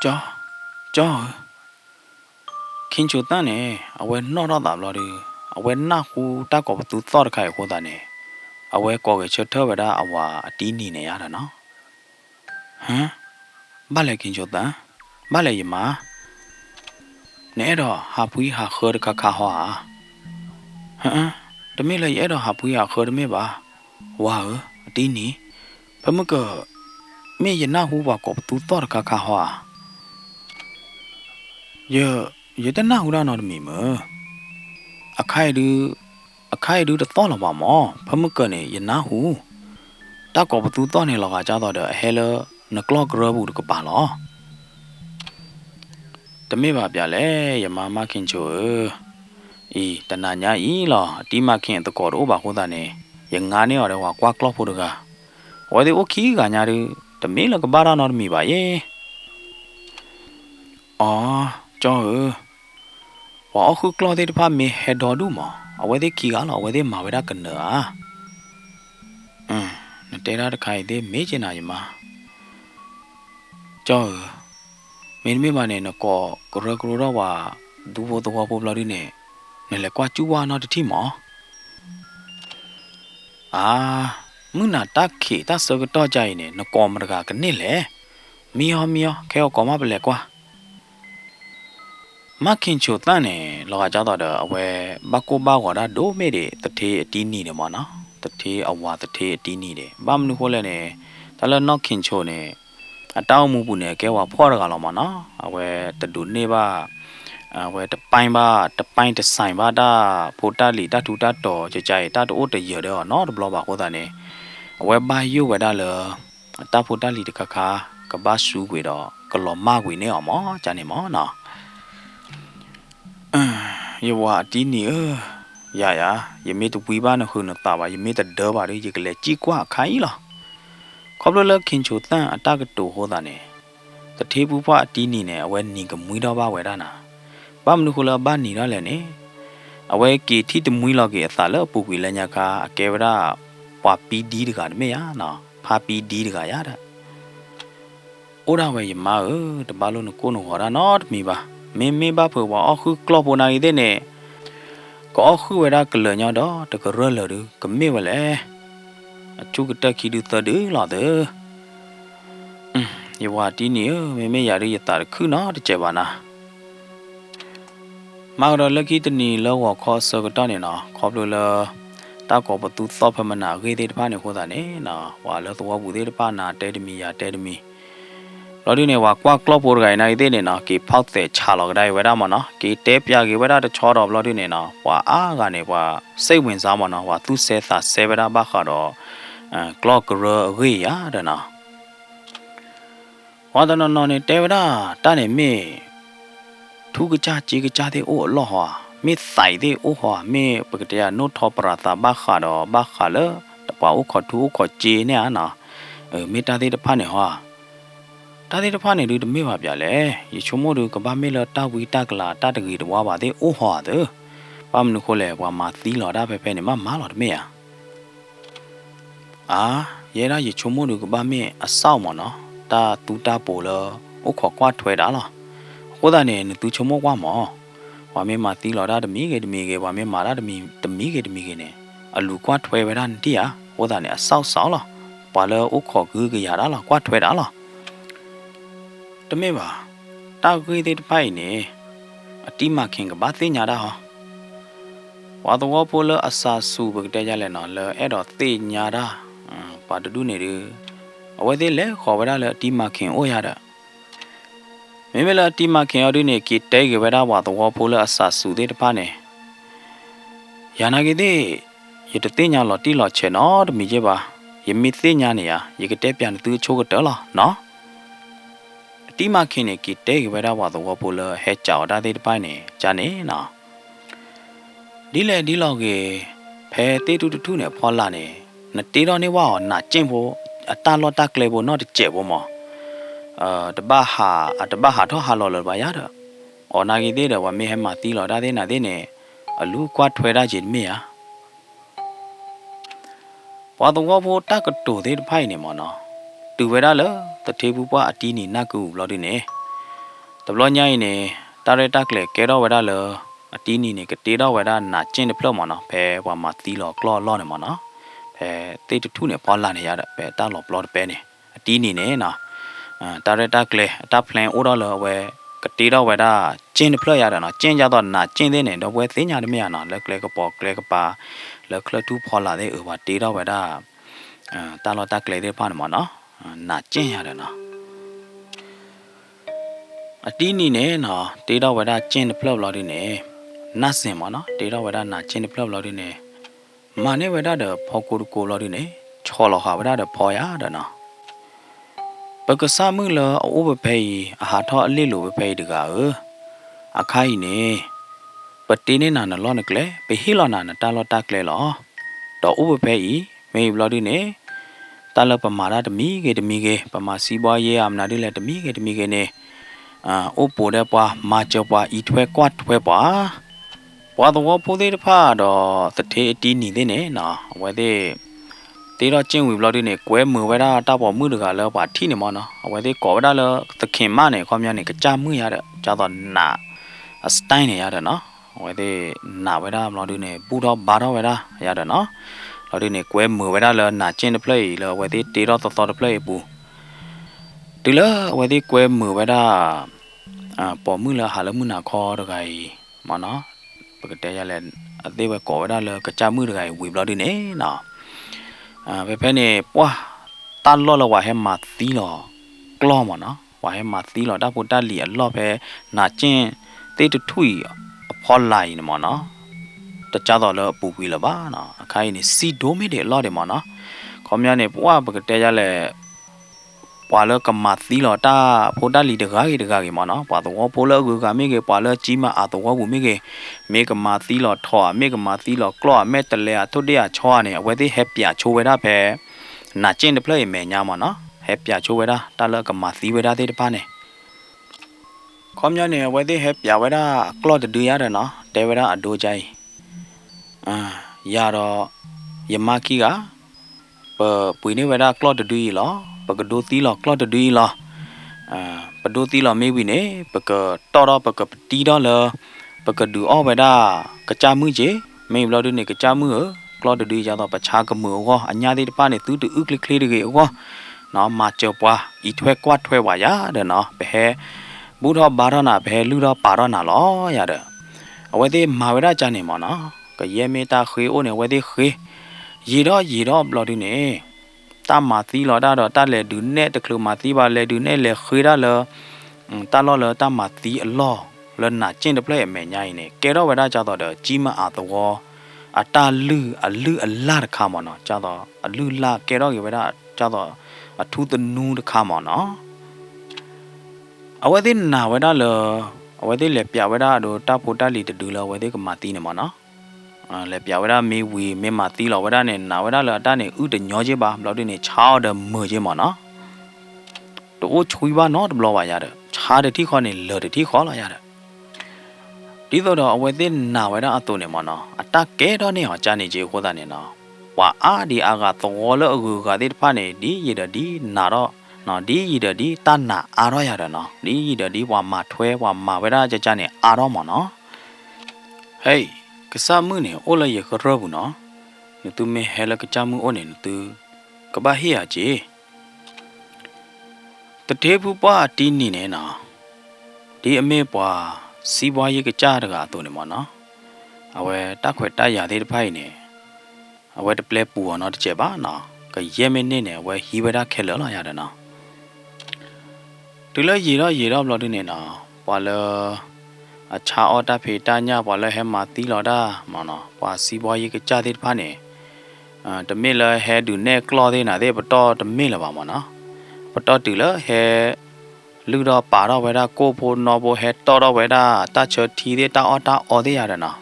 Jaw. Kinchutane, I went not on that lorry. I went not who duck up to Thorkai Hodane. I wear coggage turveda awa tini neana no. Huh? Bale kinchota? Bale yama? Nedo hapui ha heard kakaha. Huh? The miller yedo hapui ha heard me ba. Wow, tini. Pamuka. Me yana who walk up to Thorkakaha. You don't know who not me, mer. A kaidu the thought of more. Pamukane, Yanahu. Duck up to Tony Logajado the heller, the clock rubble to Capalo. The Miva Biale, your mamma kincho. The Nanya Ela, Dima can't the court over Hodane. Young Nani or the Wakwa Clopoga. Or the Oki Ganyari, the meal of Bara not me by ye. Ah, Joe. Wa khu clothe de pa me head do du mo awe de ki ga lo awe de ma we da kan na ne te ra de khai de me chin na yi ma cho me me ma ne no ko ro ro wa du bo do bo bla ri ne ne le kwa chu wa no de ti mo mu na ta ki ta so ko to jai ne no ko ma ga ka ne le mi ho ke ko ma ble kwa Ma kincho tane loga jado da awe bako ba wada do me de tate tini de mana tate awa tate tini de bam nu hole ne tala no kincho ne ataw mu bu ne ke wa phor ga lo mana awe tadu ne ba awe ta pain ta sai ba da phota li ta thu ta to chai ta to de ye de no de blo ba ko da ne awe ba yu wa da le ta phota li de kha ka ba su gwe do ka lo ma gwe ne o mo cha ne mo na Yawa tini ya me to we ban who no tawa you made a doba you can let chiqua kaila. Cobbler kincho tan a target to hodane. The table part tini ne when nigga muida ba wedana. Bam nuhula bani ralene. Away ki tit muilagi a thala puquilanyaka a kevra papi did got me na papi did gayada. Ora way ma the balloon kono or not me ba. Me ba pu wa khu klop na ide ne có khu về ra cái lời nhau đó từ cái rơ lờ được cái mê vào lẽ chú cái ta khi được ta đứa lọ đó giờ qua tí nữa mẹ giờ đi ta cứ nó để chạy vào nè mà rồi là khi tụi nó lâu khó sơ cái đó này nọ khó rồi là ta có bắt tụt top mà nè cái đấy phải này khó ta nè nè và là tụi bố đấy phải nè tê mi rồi đi này qua club rồi cái này thế này nè cái pháo thể trả lại đây vậy đó mà nó cái tép ya cái vậy đó cho rồi rồi đi này nè qua cái này qua xây dựng sao mà nó qua tu xây ta xây vậy đó bác đó club rồi cái ya đó nè qua đó nó này tép vậy đó ta này mẹ thu cái cha chỉ cái cha thì ô lo hoa mẹ sai thì ô hoa mẹ bực cái nốt thọ prata bác đó lỡ qua ô khó thu khó chế nè nè mẹ ta thì phải này hoa ta đi phá này được mấy bà bia lẽ, giờ chúng mua được cái ba mươi là ta quý ta là ta được cái đó bà đấy ô hòa đó, ba mươi khối lẻ qua mà tí lọ đã phải này mà má lọ mấy vậy đó giờ chúng mua được cái ba mươi sao mà nó ta tu ta bổ là ô khó quá thuê đã lo, cô ta này tu chúng mua quá mà mấy mà tí lọ đã được mấy cái ba mươi mà đã được mấy cái này, lũ quá thuê vậy đó đi cô ta này sao lo, bà là ô khó cứ cái gì đó là quá thuê đã lo. Tụi mày bảo, tao gửi đến phải nè, đi mà khen cái bát thế nhà đó hả? Và tôi có bộ lỡ asa su bực đây ra lại nó lỡ ở đó thế nhà đó, và tôi này đi, ở đây lẽ khó vậy đó lỡ đi mà khen ôi đó, mấy lỡ đi mà khen ở đây này kí tay cái vậy đó và tôi có bộ lỡ asa su đấy phải nè, nhà này cái đấy, giờ tôi thế nhà lọ đi lọ chơi nó được mấy chứ bà, giờ mấy thế nhà này giờ cái tép nhà tôi cho cái đó là nó. Tí mà khi này kí tế cái đó vào tụi bố lơ hết cháu đã thấy bài này cha nè nọ đi lo cái phe tế tu này phò là nè nè tế đó này vào nè chém vô ตาลอตากเลบนอเจ็บบ่หมอตะบ้าหาทอหาลอเลยบายาเด้ออนากีเด้อว่ามีให้มาตีลอได้เด้น่ะเด้เนี่ยลูกกว่าถวยได้จิตเมียพอตรงก็พูดตากระตูเด้ไพ่เนี่ยหมอเนาะตูเวลาเลยแต่เทบุปว่าอตีนี่น่ากูรอดิเนี่ยตบล้อใหญ่เนี่ยตาเรตากเลแกรอเวลาเลยอตีนี่เนี่ยก็เตรอเวลาหนาเจนเพลหมอเนาะแพ้ว่ามาตีลอกล้อเนี่ยหมอเนาะแพ้เตตุทุเนี่ยพอลาเนี่ยยาเด้อแพ้ตาหลบล้อแพ้เนี่ยอตีนี่เนี่ยเนาะตาเรตากเลตาเพลงอุดรเลยเวกตีเราเวลาเจนเพลยาเด้อเนาะเจนยาตอนหนาเจนเด้เนี่ยดอกเวสิญญาเด้ไม่ยาเนาะแล้วเกลก็ปอกเกลก็ปาแล้วเคลทุพอลาเด้ว่าตีเราเวลาตาลอตากเลเด้พานหมอเนาะหนาเจนยาเด้อเนาะอตีนี่เนี่ยเนาะตีเราเวลาเจนเพลเราดิเนี่ยน่าเสียหมอเนาะตีเราเวลาหนาเจนเพลเราดิเนี่ยมาเนี่ยเวลาเด้อพอกูเราดิเนี่ยชอเราหาเวลาเด้อพอยาเด้อเนาะปกษามือละโอ้ไปอาหารทอดเลี้ยวไปดีกว่าอาใครเนี่ยปฏิเนี่ยนานล้อนกเลยไปฮิลอนานตาลอตากเลยหรอต่อโอ้ไปไม่บลอดีเนี่ยตาลประมาณนั้นมีเกประมาณสีบอยยามนาดีเลยมีเกเนี่ยโอ้ปวดปะมาเจอปะอีถ้วยกวาดถ้วยปะปะตัวก็พูดได้ผ้าดอสเตตีนี่เนี่ยนะไว้ได้ตีเราเจ้าวิบเราดิเนี่ยกวยมือไว้ได้ตาบอกมือดีกว่าแล้วปะที่เนี่ยมันเนาะไว้ได้ก่อไว้ได้แล้วตะเข็มมาเนี่ยความยาวเนี่ยก็จ้ามือยาเด้อจ้าตอนหนาสไตล์เนี่ยยาเด้อเนาะไว้ได้หนาไว้ได้เราดิเนี่ยปูดอบาร์ไว้ได้ยาเด้อเนาะเราดิเนี่ยกวยมือไว้ได้แล้วหนาเจนเพลย์แล้วไว้ได้ตีเราต่อเพลย์ปูตีแล้วไว้ได้กวยมือไว้ได้ปอมือละหาละมือหนาคอตะไคมันเนาะปกติยาเล่นได้ไว้ก่อไว้ได้แล้วก็จ้ามือตะไควิบเราดิเนี่ยเนาะไปเนี่ยว้าตันล้อละว่าให้มาตีล้อกล้อมันเนาะว่าให้มาตีล้อได้พูดได้เหลียล้อไปหนาเจนเตตุถุยพอไลน์มันเนาะแต่จ้าต่อแล้วปูวีละบ้าเนาะใครเนี่ยซีโดไม่ได้ล้อเดี๋ยวมันเนาะคอมยาเนี่ยว่าปกติยาเล่ปาเลกมาตีล้อตาพูดได้ลีเด็กกี่มันเนาะปาตัวพูดแล้วกูก็ไม่เกี่ยปาเลจีมาตัวกูไม่เกี่ยไม่กมาตีล้อถอไม่กมาตีล้อกล้อแม่ตะเลยทุเดียชอเนี่ยไว้ที่แฮปปี้ช่วยได้แพ้น่าเจนเพลย์แม่ยามันเนาะแฮปปี้ช่วยได้ตาเลกมาตีไว้ได้ที่ป้าเนี่ยคอมยาเนี่ยไว้ที่แฮปปี้ไว้ได้กล้อจะดูยาเด้อเนาะแต่ไว้ได้ดูใจยาดอยามาคีกะปุยเนี่ยไว้ได้กล้อจะดูอีหรอปกดูตีหรอกล้อจะดูอีหรอปกดูตีหรอไม่วิเนี่ยปกต่อรอปกตีดอเลยปกดูอ้อไว้ได้กระจามือเจไม่เราดูเนี่ยกระจามือกล้อจะดูยาต่อประชากมือก็อันยาที่ป้าเนี่ยตื้อตื้อคลิกๆก็เนาะมาเจอปะอีถ้วยกวาดถ้วยวายาเด้อเนาะไปให้บูทอบาร์นาไปให้ลูดอปาร์นาล้อยาเด้อเอาไว้ที่มาไว้ได้จานเนี่ยมันเนาะก็เยี่ยมตาเคยโอเนี่ยไว้ที่เคยยีรอเราดูเนี่ยตามมาตีเราได้ดอตาเลยดูเนี่ยตะคลือมาตีบาเลยดูเนี่ยเลยเคยได้เลยตาล้อเลยตามมาตีล้อแล้วหน้าเจนเดเพลย์แม่ใหญ่เนี่ยแกเราไว้ได้จ้าต่อเด้อจีมาตัวตาลือลาดข้ามเนาะจ้าต่อลือลาแกเราอยู่ไว้ได้จ้าต่อทุตนูดข้ามเนาะเอาไว้ที่หน้าไว้ได้เลยเอาไว้ที่เล็บยาไว้ได้ดูตาพูดได้ลีจะดูเลยไว้ที่ก็มาตีเนี่ยมันเนาะเล็บยาไว้ได้มีวีมีมาตีเราไว้ได้เนี่ยหน้าไว้ได้เลยด้านเนี่ยอุดเนาะเจ็บบ้าเราดูเนี่ยเช้าเดิมมือเจ็บมันเนาะตัวช่วยบ้านเนาะบล็อกไว้ยาเด้อชาเด็ดที่คอเนี่ยเลือดที่คอเรายาเด้อที่ตัวเราเอาไว้ที่หน้าไว้ได้ตัวเนี่ยมันเนาะตาแก่ตอนนี้จานเนี่ยเจ้าคนนั้นเนาะว่าดีอากาศตัวเลือกก็ที่ผ่านเนี่ยดียี่เด้อดีหน้าเราเนาะดียี่เด้อดีตาหน้าอร่อยยาเด้อเนาะดียี่เด้อดีว่ามาถ้วยว่ามาไว้ได้จะจานเนี่ยอร่อยมันเนาะเฮ้ยก็สามมื้อเนี่ยโอ้เลยก็รอบุเนาะนี่ตัวไม่เฮลก็จามื้อโอ้เนี่ยตัวก็บ้าเฮียจีแต่เทพุป้าตีนี่เนี่ยนะดีอเมป้าสีบายก็จ้าดกาตัวเนี่ยมันเนาะเอาไว้ตาขวดตายาที่ไพ่เนี่ยเอาไว้ตะเปลปัวเนาะเจ็บบ้าเนาะก็เยี่ยมเนี่ยเอาไว้ฮีไว้ได้แค่เหลือละยาเด้อเนาะตัวเลยยีเราเราดูเนี่ยเนาะป้าเลยชาออตาเพตาญาป้าเลยให้มาตีเราได้มันเนาะป้าสีบายก็จ้าที่ไพ่เนี่ยแต่ไม่เลยให้ดูเนี่ยกล้อที่ไหนได้ปะต่อแต่ไม่ละบ้ามันเนาะปะต่อตีเลยให้ลูกเราป่าเราไว้ได้โกโพนอโบเฮตต่อเราไว้ได้ตาเชิดทีเดตาออได้ยาเด้อเนาะ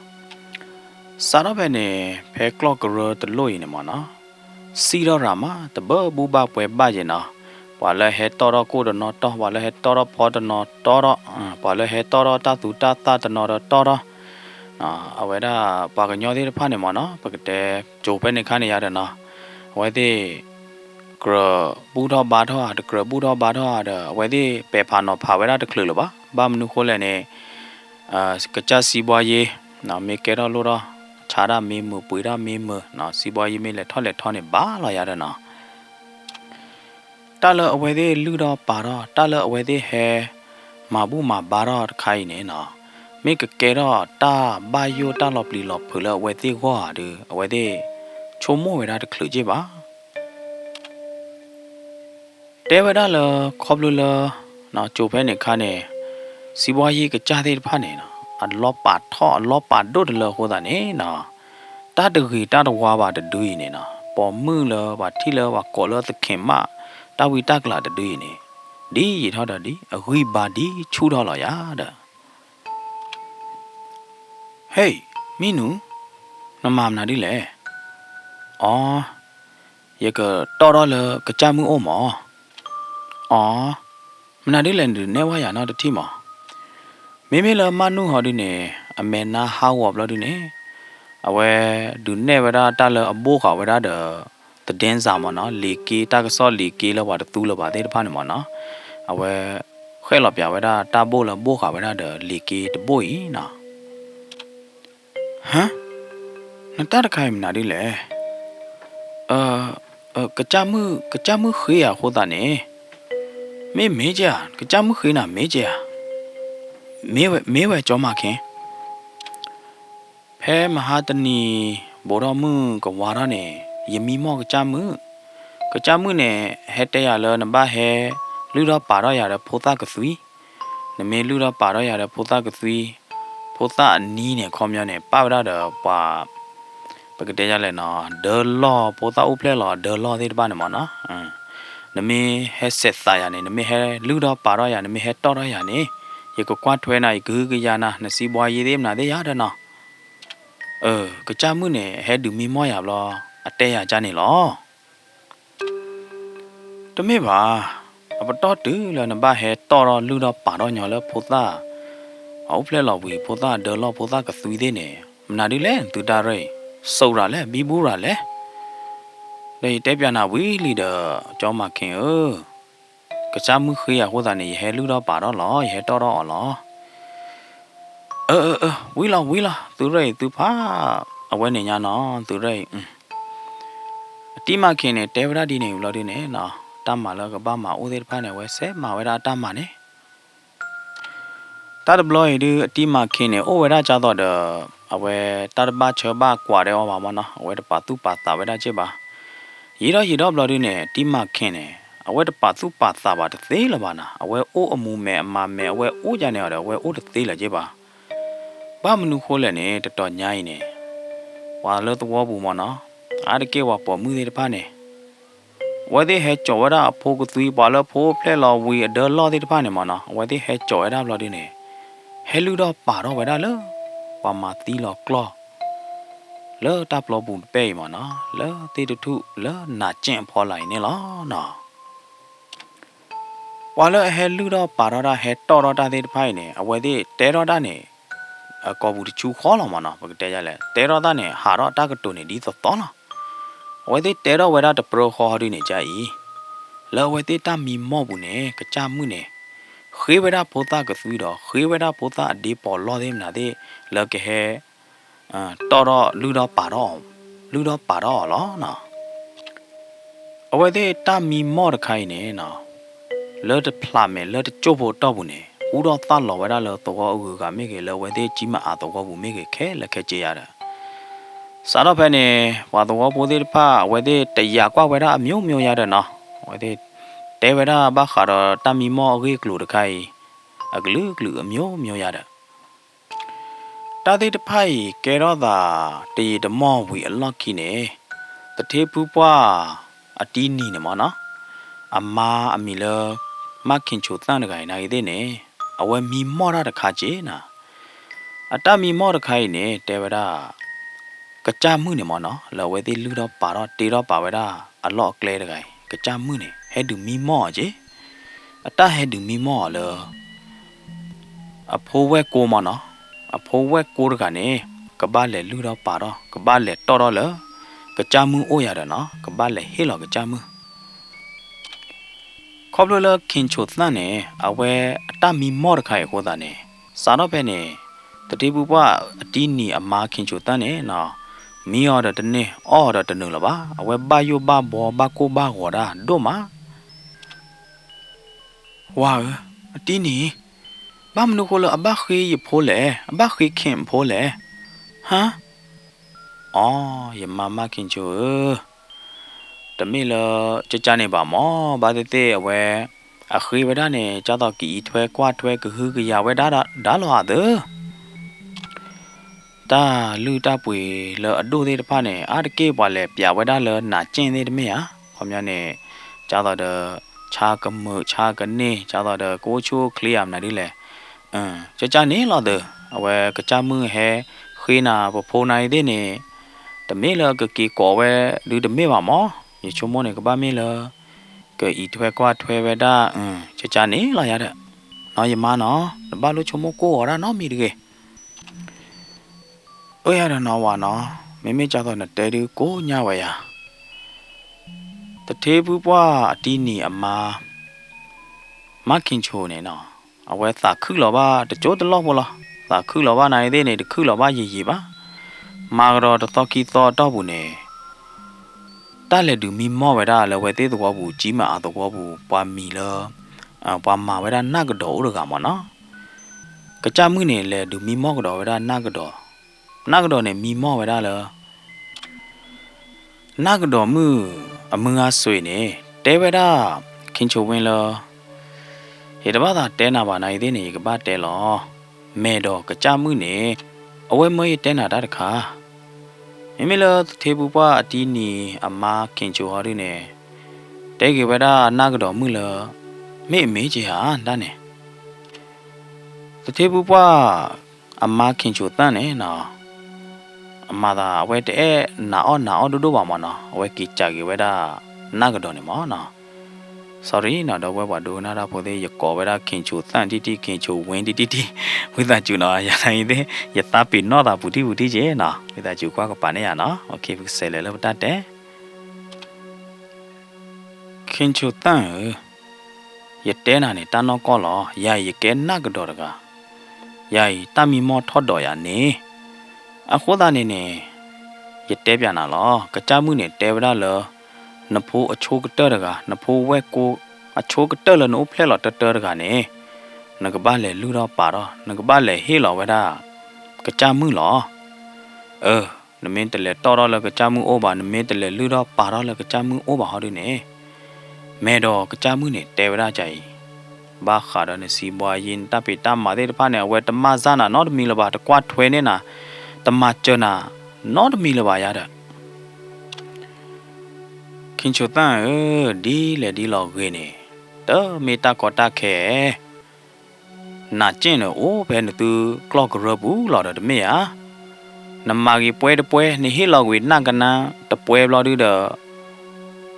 สารพัดเนี่ยเพกลอกกระตะลุยเนี่ยมันเนาะ စီတော့ရာမှာတဘဘူဘပွဲပါကျင်နော်ဘာလဲဟဲတော်ကိုတော့တော့ဘာလဲဟဲတော်ဖော်တော့တော်ဘာလဲဟဲတော်တတူတတတနော်တော်အဝဲဒါပါကညောသေးဖာနေမနော်ပကတဲ့ဂျိုပဲနေခါနေရတယ်နော်ဝဲသေးကရဘူတော့ဘာတော့တကရဘူတော့ဘာတော့ဝဲသေးပေဖာနော်ဖာဝဲဒါတကလလပါဘာမနုခိုးလဲနေကကြစီပွားရေးနော်မေကဲတော့လို့တော့ခြားရမေးမပွေရမေးမနော်စီပွားရေးမေးလဲထော့နေဘာလာရတယ်နော်တလအဝဲသေးလူတော့ပါတော့တလအဝဲသေးဟဲမာဘူးမာဘာတော့ခိုင်းနေနော်မေကကဲတော့တာဘာယိုတာလော်ပလီလော်ဖလအဝဲသေးခွာတယ်အဝဲသေးချုံမို့ဝဲတာတကလူကြည့်ပါတဲဝဲတာလခေါပလူလနော်ကြိုဖဲနေခါနေစီပွားရေးကကြားသေးဖာနေနော်အလောပါထောအလောပါဒုတ်လဟိုတာနေနော်တာတဂီတာတဝါပါတဒူးနေနော်ပေါ်မှုလပါထီလပါကောလသခင်မတာဝီတကလာတဒူးနေဒီရထောတာဒီအဝိပါဒီချူတော့လာရတာဟေးမင်းနူနမမနာဒီလေအော်ရကတော်လကကြမှုအောမောအော်မနာဒီလေနေဝါရနော်တတိမောမေမေလမနုဟောဒီနေအမေနာဟောဝဘလဒီနေအဝဲဒုနေဝရတာလအဘိုးခဝရတဲ့တင်းစာမနော်လီကီတာကစောလီကီလဘာတူလဘာတဲ့တဖာနေမနော်အဝဲခဲလပြဝရတာဘိုးလဘိုးခဝရတဲ့လီကီတဘိုးဤနော်ဟမ်နတာတခိုင်မနာဒီလေကကြမှုခေးရဟိုတာနေမေကြကကြမှုခေးနာမေကြမေဝဲကြောမခင်ဖဲမဟာတနီဘောရမှုကဝါရနေယမီမောကကြမှုနဲ့ဟဲတဲရလနဘဟဲလူတော့ပါတော့ရတဲ့ဖိုးသားကသွီနမေလူတော့ပါတော့ရတဲ့ဖိုးသားကသွီဖိုးသားအနီးနဲ့ခေါမြနဲ့ပါရတော့ပါပကတဲ့ရလဲနော်ဒေါ်လောဖိုးသားဥပလဲလောဒေါ်လောသေးတပါနေမနော်နမေဟဲဆက်သားရနေနမေဟဲလူတော့ပါတော့ရနမေဟဲတော်တော့ရနေရေကကွာထွဲနိုင်ဂူကရနာနစီဘွားရေးသေးမနာသေးရတဲ့နော်ကကြမှုနဲ့ဟဲဒူမီမောရဘလောအတဲရကြနေလောတမေပါအပတော်တူလနဘဟဲတော်လူတော့ပါတော့ညောလဖိုးသားအောက်ဖလက်လော်ဝီဖိုးသားဒေါ်လော်ဖိုးသားကသွီသေးနေမနာဒီလဲသူတာရဲစုံရလဲဘီဘူးရလဲလေတဲပြနာဝီလီတော့ကျောင်းမခင်ကကြမှုခေးရဟိုတာနေဟဲလူတော့ပါတော့လောဟဲတော်တော့လောဝီလာသူရဲသူဖာအဝဲနေညာနော်သူရဲအတိမခင်နဲ့တဲဝရဒီနေဘူးလို့ဒီနေနော်တမ်းမာလကဘာမာဦးသေးတဖာနဲ့ဝဲဆဲမာဝဲတာတမ်းမာနေတတ်ဘလောရီအတိမခင်နဲ့အိုဝဲတာကြတော့အဝဲတတ်ဘာချဘာကွာတယ်ဟောပါမနော်အဝဲတပါသူပါတာဝဲတာချေပါရီတော့ဘလောဒီနဲ့တိမခင်နဲ့အဝဲတပါသူပါတာပါတသေးလပါနာအဝဲအိုးအမူမဲအမမဲအဝဲအိုးကြနေရတယ်အဝဲအိုးတသေးလာချေပါဘာမနုခိုးလဲနေတတော်ညိုင်းနေဝါလို့တော့ဘူးမနော်အားတကေဝပေါ်မှုသေးတဖာနေဝဲသေးဟဲကြော်ရအဖိုးကသွီပါလို့ဖိုးဖလဲလော်ဝီအဒေါ်လော်သေးတဖာနေမနော်ဝဲသေးဟဲကြော်ရဘလော်ဒီနေဟဲလူတော့ပါတော့ဝဲတာလို့ပါမတီလော်ကလောလောတပ်လော်ဘူးပဲမနော်လောတေတထုလောနာကျင့်ဖော်လိုက်နေလောနော်ဝါလို့ဟဲလူတော့ပါတော့ဟဲတော်တာသေးတဖာနေအဝဲသေးတဲတော်တာနေကောဘူးတချူခေါ်လာမနော်ပကတဲ့ရလဲတဲတော်သားနဲ့ဟာတော့တကတုန်နေဒီတော့တော်လားဝဲသေးတဲတော်ဝဲတာတပရခေါ်ရနေကြဤလောဝဲသေးတမီမော့ဘူးနဲ့ကကြမှုနဲ့ခေဝဲတာပိုတာကသွီတော့ခေဝဲတာပိုတာအဒီပေါ်လောသေးမနာသေးလောကဟဲတော်လူတော့ပါတော့လောနော်အဝဲသေးတမီမော့တခိုင်းနေနော်လောတဖလာမဲလောတကျိုးဖို့တော့ဘူးနဲ့ဦးတော့တလော်ဝဲတာလောတော့အူကမိကေလောဝဲသေးကြီးမအားတော့ဘူးမိကေခဲလက်ခဲကြရတာစားတော့ဖက်နေဝါတော့ပိုသေးတဖဝဲသေးတရာကွာဝဲတာအမျိုးရတဲ့နော်ဝဲသေးတဲဝဲတာဘာခါတော့တမီမောအကြီးကလူတခိုင်အကလူအမျိုးရတဲ့တာသေးတဖိုင်ကဲတော့သာတရီတမောဝီအလော့ခီနေတထေးပူပွားအတီးနီနေမနော်အမာအမီလောမခင်ချိုတန်တကိုင်နိုင်သေးနေအဝဲမီမော့ရတခါချေနာအတမီမော့တခိုင်နေတဲဝရက กระจามือเนี่ยมั้งเนาะเราไว้ที่ลือเราป่าเราตีเราป่าไว้ได้อัลลอฮ์เกลือไงกระจามือเนี่ยให้ดูมีหม้อจีตาให้ดูมีหม้อเลยอะพเวกูมั้งเนาะอะพเวกูรกันเนี่ยกบ้านเลยลือเราป่าเรากบ้านเลยต่อเราเลยกระจามือโอ้ยาเนาะกบ้านเลยให้เรากระจามือขอบเลยขินชุดนั่นเนี่ยเอาไว้ตามีหม้อใครก็ได้เนี่ยสารพัดเนี่ยแต่ที่บุบว่าที่นี่อามาขินชุดนั่นเนี่ยเนาะมีอะไรตัวนี้อะไรตัวนึงหรอวะเอาไว้บายุบาบอบาโกบาหัวด้าดูมาว้าวที่นี่บ้านมนุษย์คนละบ้าขี้ยิบโพเล่บ้าขี้เข็มโพเล่ฮะอ๋ออย่ามาขินชุดแต่ไม่ละจะจานเนี่ยบ้าหมอบาเตเต้เอาไว้อะขี้ไว้ด้านเนี่ยจะต้องกี่ถ้วยกว่าถ้วยก็คือยาไว้ด้าหรอเด้อตาลูตาปุยเลอดูเดป้าเนี่ยอาร์เก็บไว้เลยเปียไว้ได้เลยน่าเจนเดไหมอ่ะความยันเนี่ยจ้าต่อเดชากมือชากันนี่จ้าต่อเดโกชูเคลียมนาดิเลยจะจานนี้เราเดอเอาไว้กระจามือแห่ขีน่าพอโพนายเดเนี่ยแต่ไม่เลยก็กี่ก่อไว้ดูแต่ไม่ว่าหมออย่าชั่วโมงเนี่ยก็บ้าไม่เลยก็อีถ้วยกว่าถ้วยไว้ได้จะจานนี้เราอย่าเด้อน้อยอย่ามาเนาะแต่บ้านรู้ชั่วโมงกูอ่ะเนาะมีดีเอ้ยอะไรเนาะวะเนาะไม่จ้าต่อเนี่ยแต่ดูกูเนี่ยไว้อะแต่เทปว่าที่นี่อามากินโชว์เนี่ยเนาะเอาไว้สักคือหรอว่าจะโจทย์ตลอดบ่ล่ะสักคือหรอว่านายเด้เนี่ยคือหรอว่ายี่ปะมากรอจะต้องคิดต่อต่อบุเนี่ยแต่เลยดูมีหม้อไว้ได้แล้วไว้เตะตัวบุจีมาตัวบุปามีเลยปามาไว้ได้น่ากระโดดหรือกันมั้งเนาะกระจามือเนี่ยเลยดูมีหม้อกระโดดไว้ได้น่ากระโดดเนี่ยมีหม้อไว้ได้เลยน่ากระโดดมืออาสวยเนี่ยเตะไว้ได้กินโชว์ไว้เลยเห็นว่าเต้นอะไรในที่นี่ก็บ้าเต้หรอแม่ดอกกระจามือเนี่ยเอาไว้เมื่อเต้นอะไรค่ะไม่เลยเทบุว่าที่นี่อามากินโชว์อะไรเนี่ยเต้ก็ไว้ได้น่ากระโดดมือเลยไม่จีฮะด้านเนี่ยเทบุว่าอามากินโชว์ตั้งเนี่ยนะอามาดาเอาไว้เต้น่าดูบ้ามันเนาะเอาไว้กิจจากไว้ได้น่ากระโดดเนี่ยมั้งเนาะsorry นะดอกว่าดูน่ารักพอดีอย่าก่อไว้ได้ขิงชูตั้งที่ขิงชูเว้นที่วิตาจูเนาะอย่างไรเด้อย่าตาปิดนอตาบุตรเจเนาะวิตาจูกว่าก็ปานเนี่ยเนาะโอเคเสร็จแล้วตัดเด้ขิงชูตั้งอย่าเต้นเนี่ยตานอกก็หรอยายอย่าแกนักดอกกะยายตามีมอทอดดอยอันนี้อะโคตาเนี่ยอย่าเตะเปียน่ะหรอกระจามือเนี่ยเตะไว้ได้เลยนภูอโชกเตอร์กะนภูเวกูอโชกเตอร์เลยนูเพลลอตเตอร์กะเนี่ยนักบ้านเลยลูเราป่าเรานักบ้านเลยเฮหล่อไว้ได้กระจามือหรอนเมนแต่เลยต่อเราเลยกระจามือโอบานเมนแต่เลยลูเราป่าเราเลยกระจามือโอบาเขาด้วยเนี่ยแม่ดอกกระจามือเนี่ยเตะไว้ได้ใจบ้าขาดเนี่ยสีบัวยินตาปีตามมาได้ผ่านเนี่ยเวทมาซานะนอดมีละบาตะกวาดถวยเนี่ยนะตมาเจนะนอดมีละบายาเด้ขิงโชตังดีเลยดีหลอกเกนี่เด้อเมตากอตาแขน่าเจนโอ้เพิ่นตูกลอกรบูหลอดเดเมียนำมากีป่วยนี่เฮหลอกเวน่ากันนะตะป่วยหลอดเด้อ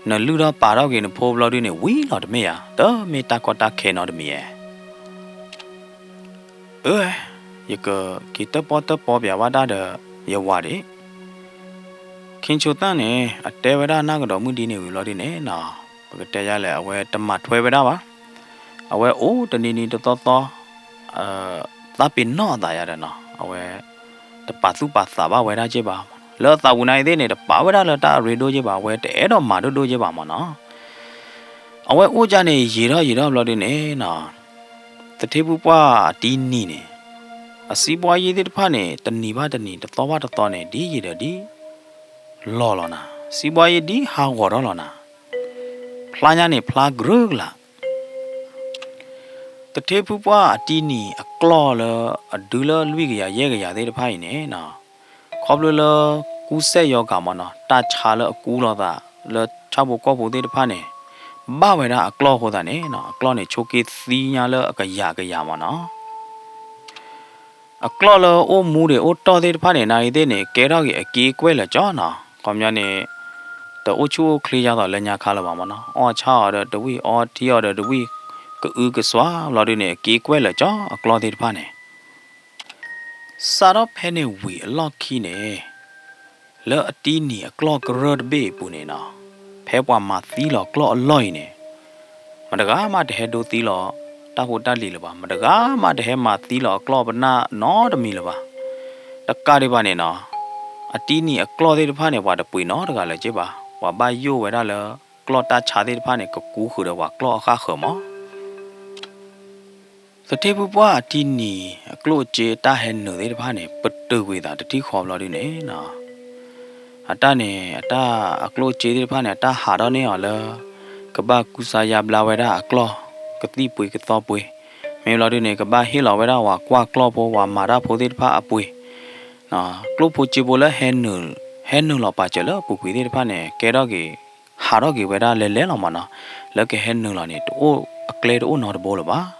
นลือดป่าเราเกนโพหลอดนี่วิหลอดเมียเด้อเมตากอตาแขนอดเมียยก็กีตปอเปียว่าได้เด้อยว่าดิขิงชูตั้งเนี่ยเตะไว้ได้น่าก็ดอกมือดีเนี่ยวิลอดีเนี่ยนะปกติยาเลยเอาไว้ตมัดถวยไว้ได้ปะเอาไว้โอ้ตอนนี้ต่อตาปินนอตายาเด้เนาะเอาไว้ตปัดสุปัดสาบ้าไว้ได้เจ็บบ้าแล้วตาวุนายเด้เนี่ยตป่าไว้ได้แล้วตาเรโดเจ็บบ้าไว้แต่ดอกมาดูเจ็บบ้ามันเนาะเอาไว้โอ้จาเนี่ยยีราบลอดีเนี่ยนะแต่เทปุป้าตีนี่เนี่ยสีบัวยีดิผ่านเนี่ยตันนี่บ้าตันนี่ต่อเนี่ยดียีเด้อดีลอนะสีบอยดีหาวรอลอนะพลายเนี่ยพลากรึกละแต่เทพุว่าตีนี่กลอเลยดูเลยลุยกยาเยกยาได้พายเนี่ยนะขอบเลยกูเสียยอกามันนะตาชาเลยกูรอดาเลยชาวบุกก็บุได้พายเนี่ยบ้าไว้ละกลอหัวตาเนี่ยนะกลอเนี่ยโชกิสีเนี่ยเลยก็ยามันนะ a claw o moody o toddy panny na idene, keragi a key quella jana, comyane the ochu clear the lenya calavamana, or char the wee or tea or the wee. Ugaswa, Lordine, key quella jaw, a clothed panny. Sat up penny wee, lockine. Le a teeny, a clock rod bay punina. Pepwa ma thilo, claw loine. Madagama the head do thilo, tahu dalilaba. Madagama the hema thilo, claw but not a milaba. The caribanina. A teeny, a clothed panny, what a pui not a galajiba. What by you, where a claw that chatted panic, a coo who the claw hahoma. The table boy tini a cloche ta hen no de pane but do with that tea hall in na. A tane a ta a cloche de pane ta harone or la kaba kusaya blawera a claw, katipui katopui. May lordine kaba hill or wa qua clopo wa mara podid pa apui. Na clopochibola henul or pachela, pupid pane, keragi, harogi wera lelemana, like a henul on it, oh a clad or not bolaba.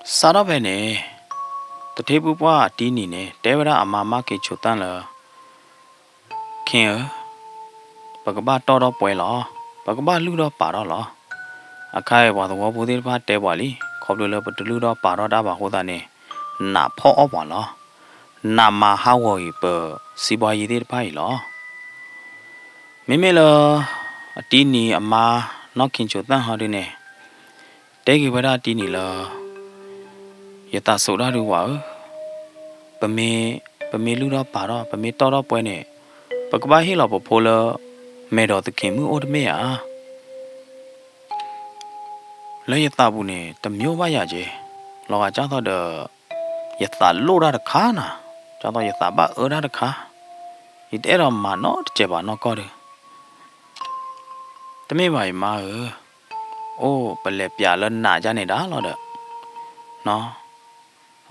Sarabene, the table boy tini, Devera a mamma kichutan king, Bagaba todo puelo, Bagaba ludo parola. A kai was the wobble by Dewali, Cobula but ludo paroda hodane, na po of one law, na ma hawi per Siboy did pilo. Mimela, a tini, a ma, knocking chutan hodine. Take it without tini la. Yata soda do wow. Pame luda para, pame tora puene. Pagba hila popola, made of the kimu or the mea. Lay tabune, the muvayaje. Loga jata the yata loda the kana. Jata yata ba ura the ka. It era ma not jeba no core. The me by ma. Oh, pelepia na jane da loda. No.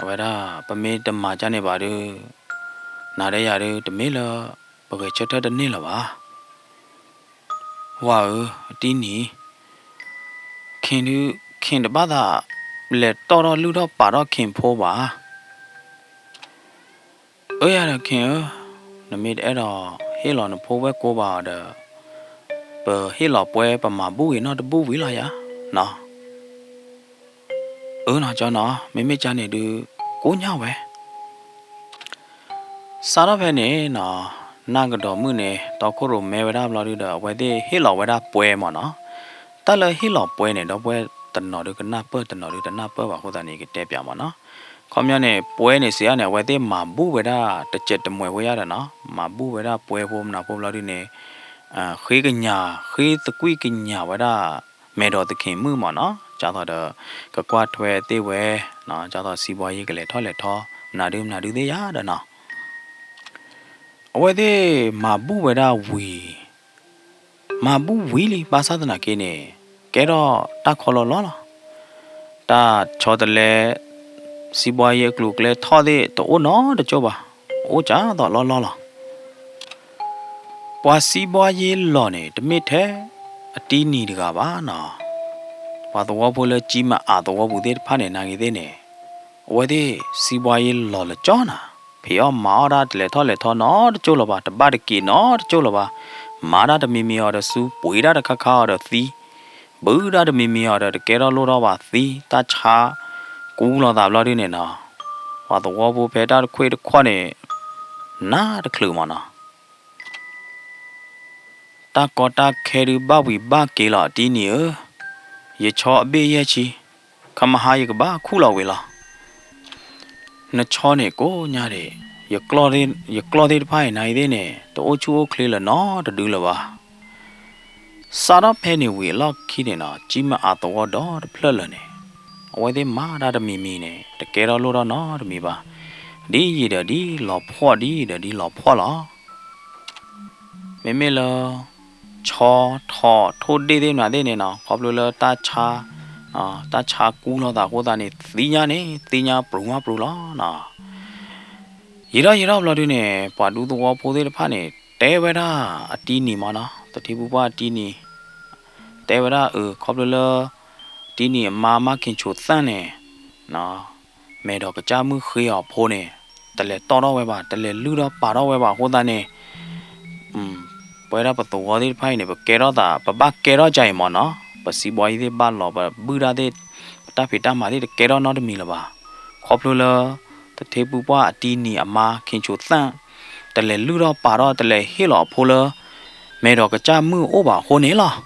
Avera, pame the majane badu. Nare the miller. Pagachata the nila. Wow, Dini. Can the bother let Toro Ludo Paro Kim Pova? Oh, yeah, king, the mid error, hill on the Pova Cova, the hill of where, but my boo, not the boo will ya? No. Oh, no, John, maybe Johnny do go now, eh? Saravene, no, Nagado Mune, Tokoro, Mevada Blorida, where they hill or where that poem, Tala hill of Puene, the where the Nordic napper, the Nordic napper, or who any get Depiamana. Comyane Puene Siana, where they mabu weda, the jet the Mueana, mabu weda, Puebum Napolarine, Higanya, Hit the Quicknya, weda, made of the king Mumana, Jata the Kaquat where they were, na Jata Siboy toilet, Nadum Nadu de Yadana. Where they mabu weda we. Mabu willy basadana kene. Kero ta kololola. Ta chodale Siboy glukle toddy to oh no the joba. Oh ja the lola. Was Siboy lone the mite a teeny gavana. But the wobble jima at the wobble did panenagidene. Where they Siboy lola jona. Pio mara leto not jolaba the badiki not jolaba. Mara the mimi or the soup, puida the cacao the thee. Buddha the mimi or the kera lora thee, that cha, cooler the bloody nena. While the wobble paid out quite quane, na the clue mana. Ta kota keri bawi ba kila dini ye chaw be yechi, come high ba cooler willa. Na chone go nyare, ye clothed pine I dene, the ochu clear no the dulava. Sara penny we lock kidina, Jima at the water, the plurlane. Why they mad at me mean, the kera lora no me ba. Di the di lo po di the di lo pola. Memela chaw to de na de na, popular ta cha cooler da hodani, thina bruma brula na. Yira lodine, padu the wapo de pane, Tevera a teeny mana, the tibuba teeny. Tevera popular teeny mamma kincho thane, na. မဲတော့ကြာမှုခေးအောင်ဖိုးနေတလဲတော်တော့ဝဲပါတလဲလူတော့ပါတော့ဝဲပါဟိုသားနေပွဲရပတ်တော်ဒီဖိုင်နေပကဲတော့တာပပကဲတော့ကြိုင်မနော်ပစီဘွိုင်းဒီပါလောပဘူရာတဲ့တာဖီတာမာဒီကဲတော့နော်တမီလပါခေါပလိုလာတထေပူပွားအတီးနီအမာခင်ချိုသန့်တလဲလူတော့ပါတော့တလဲဟေလောဖိုးလာမဲတော့ကြာမှုအိုးပါဟိုနေလား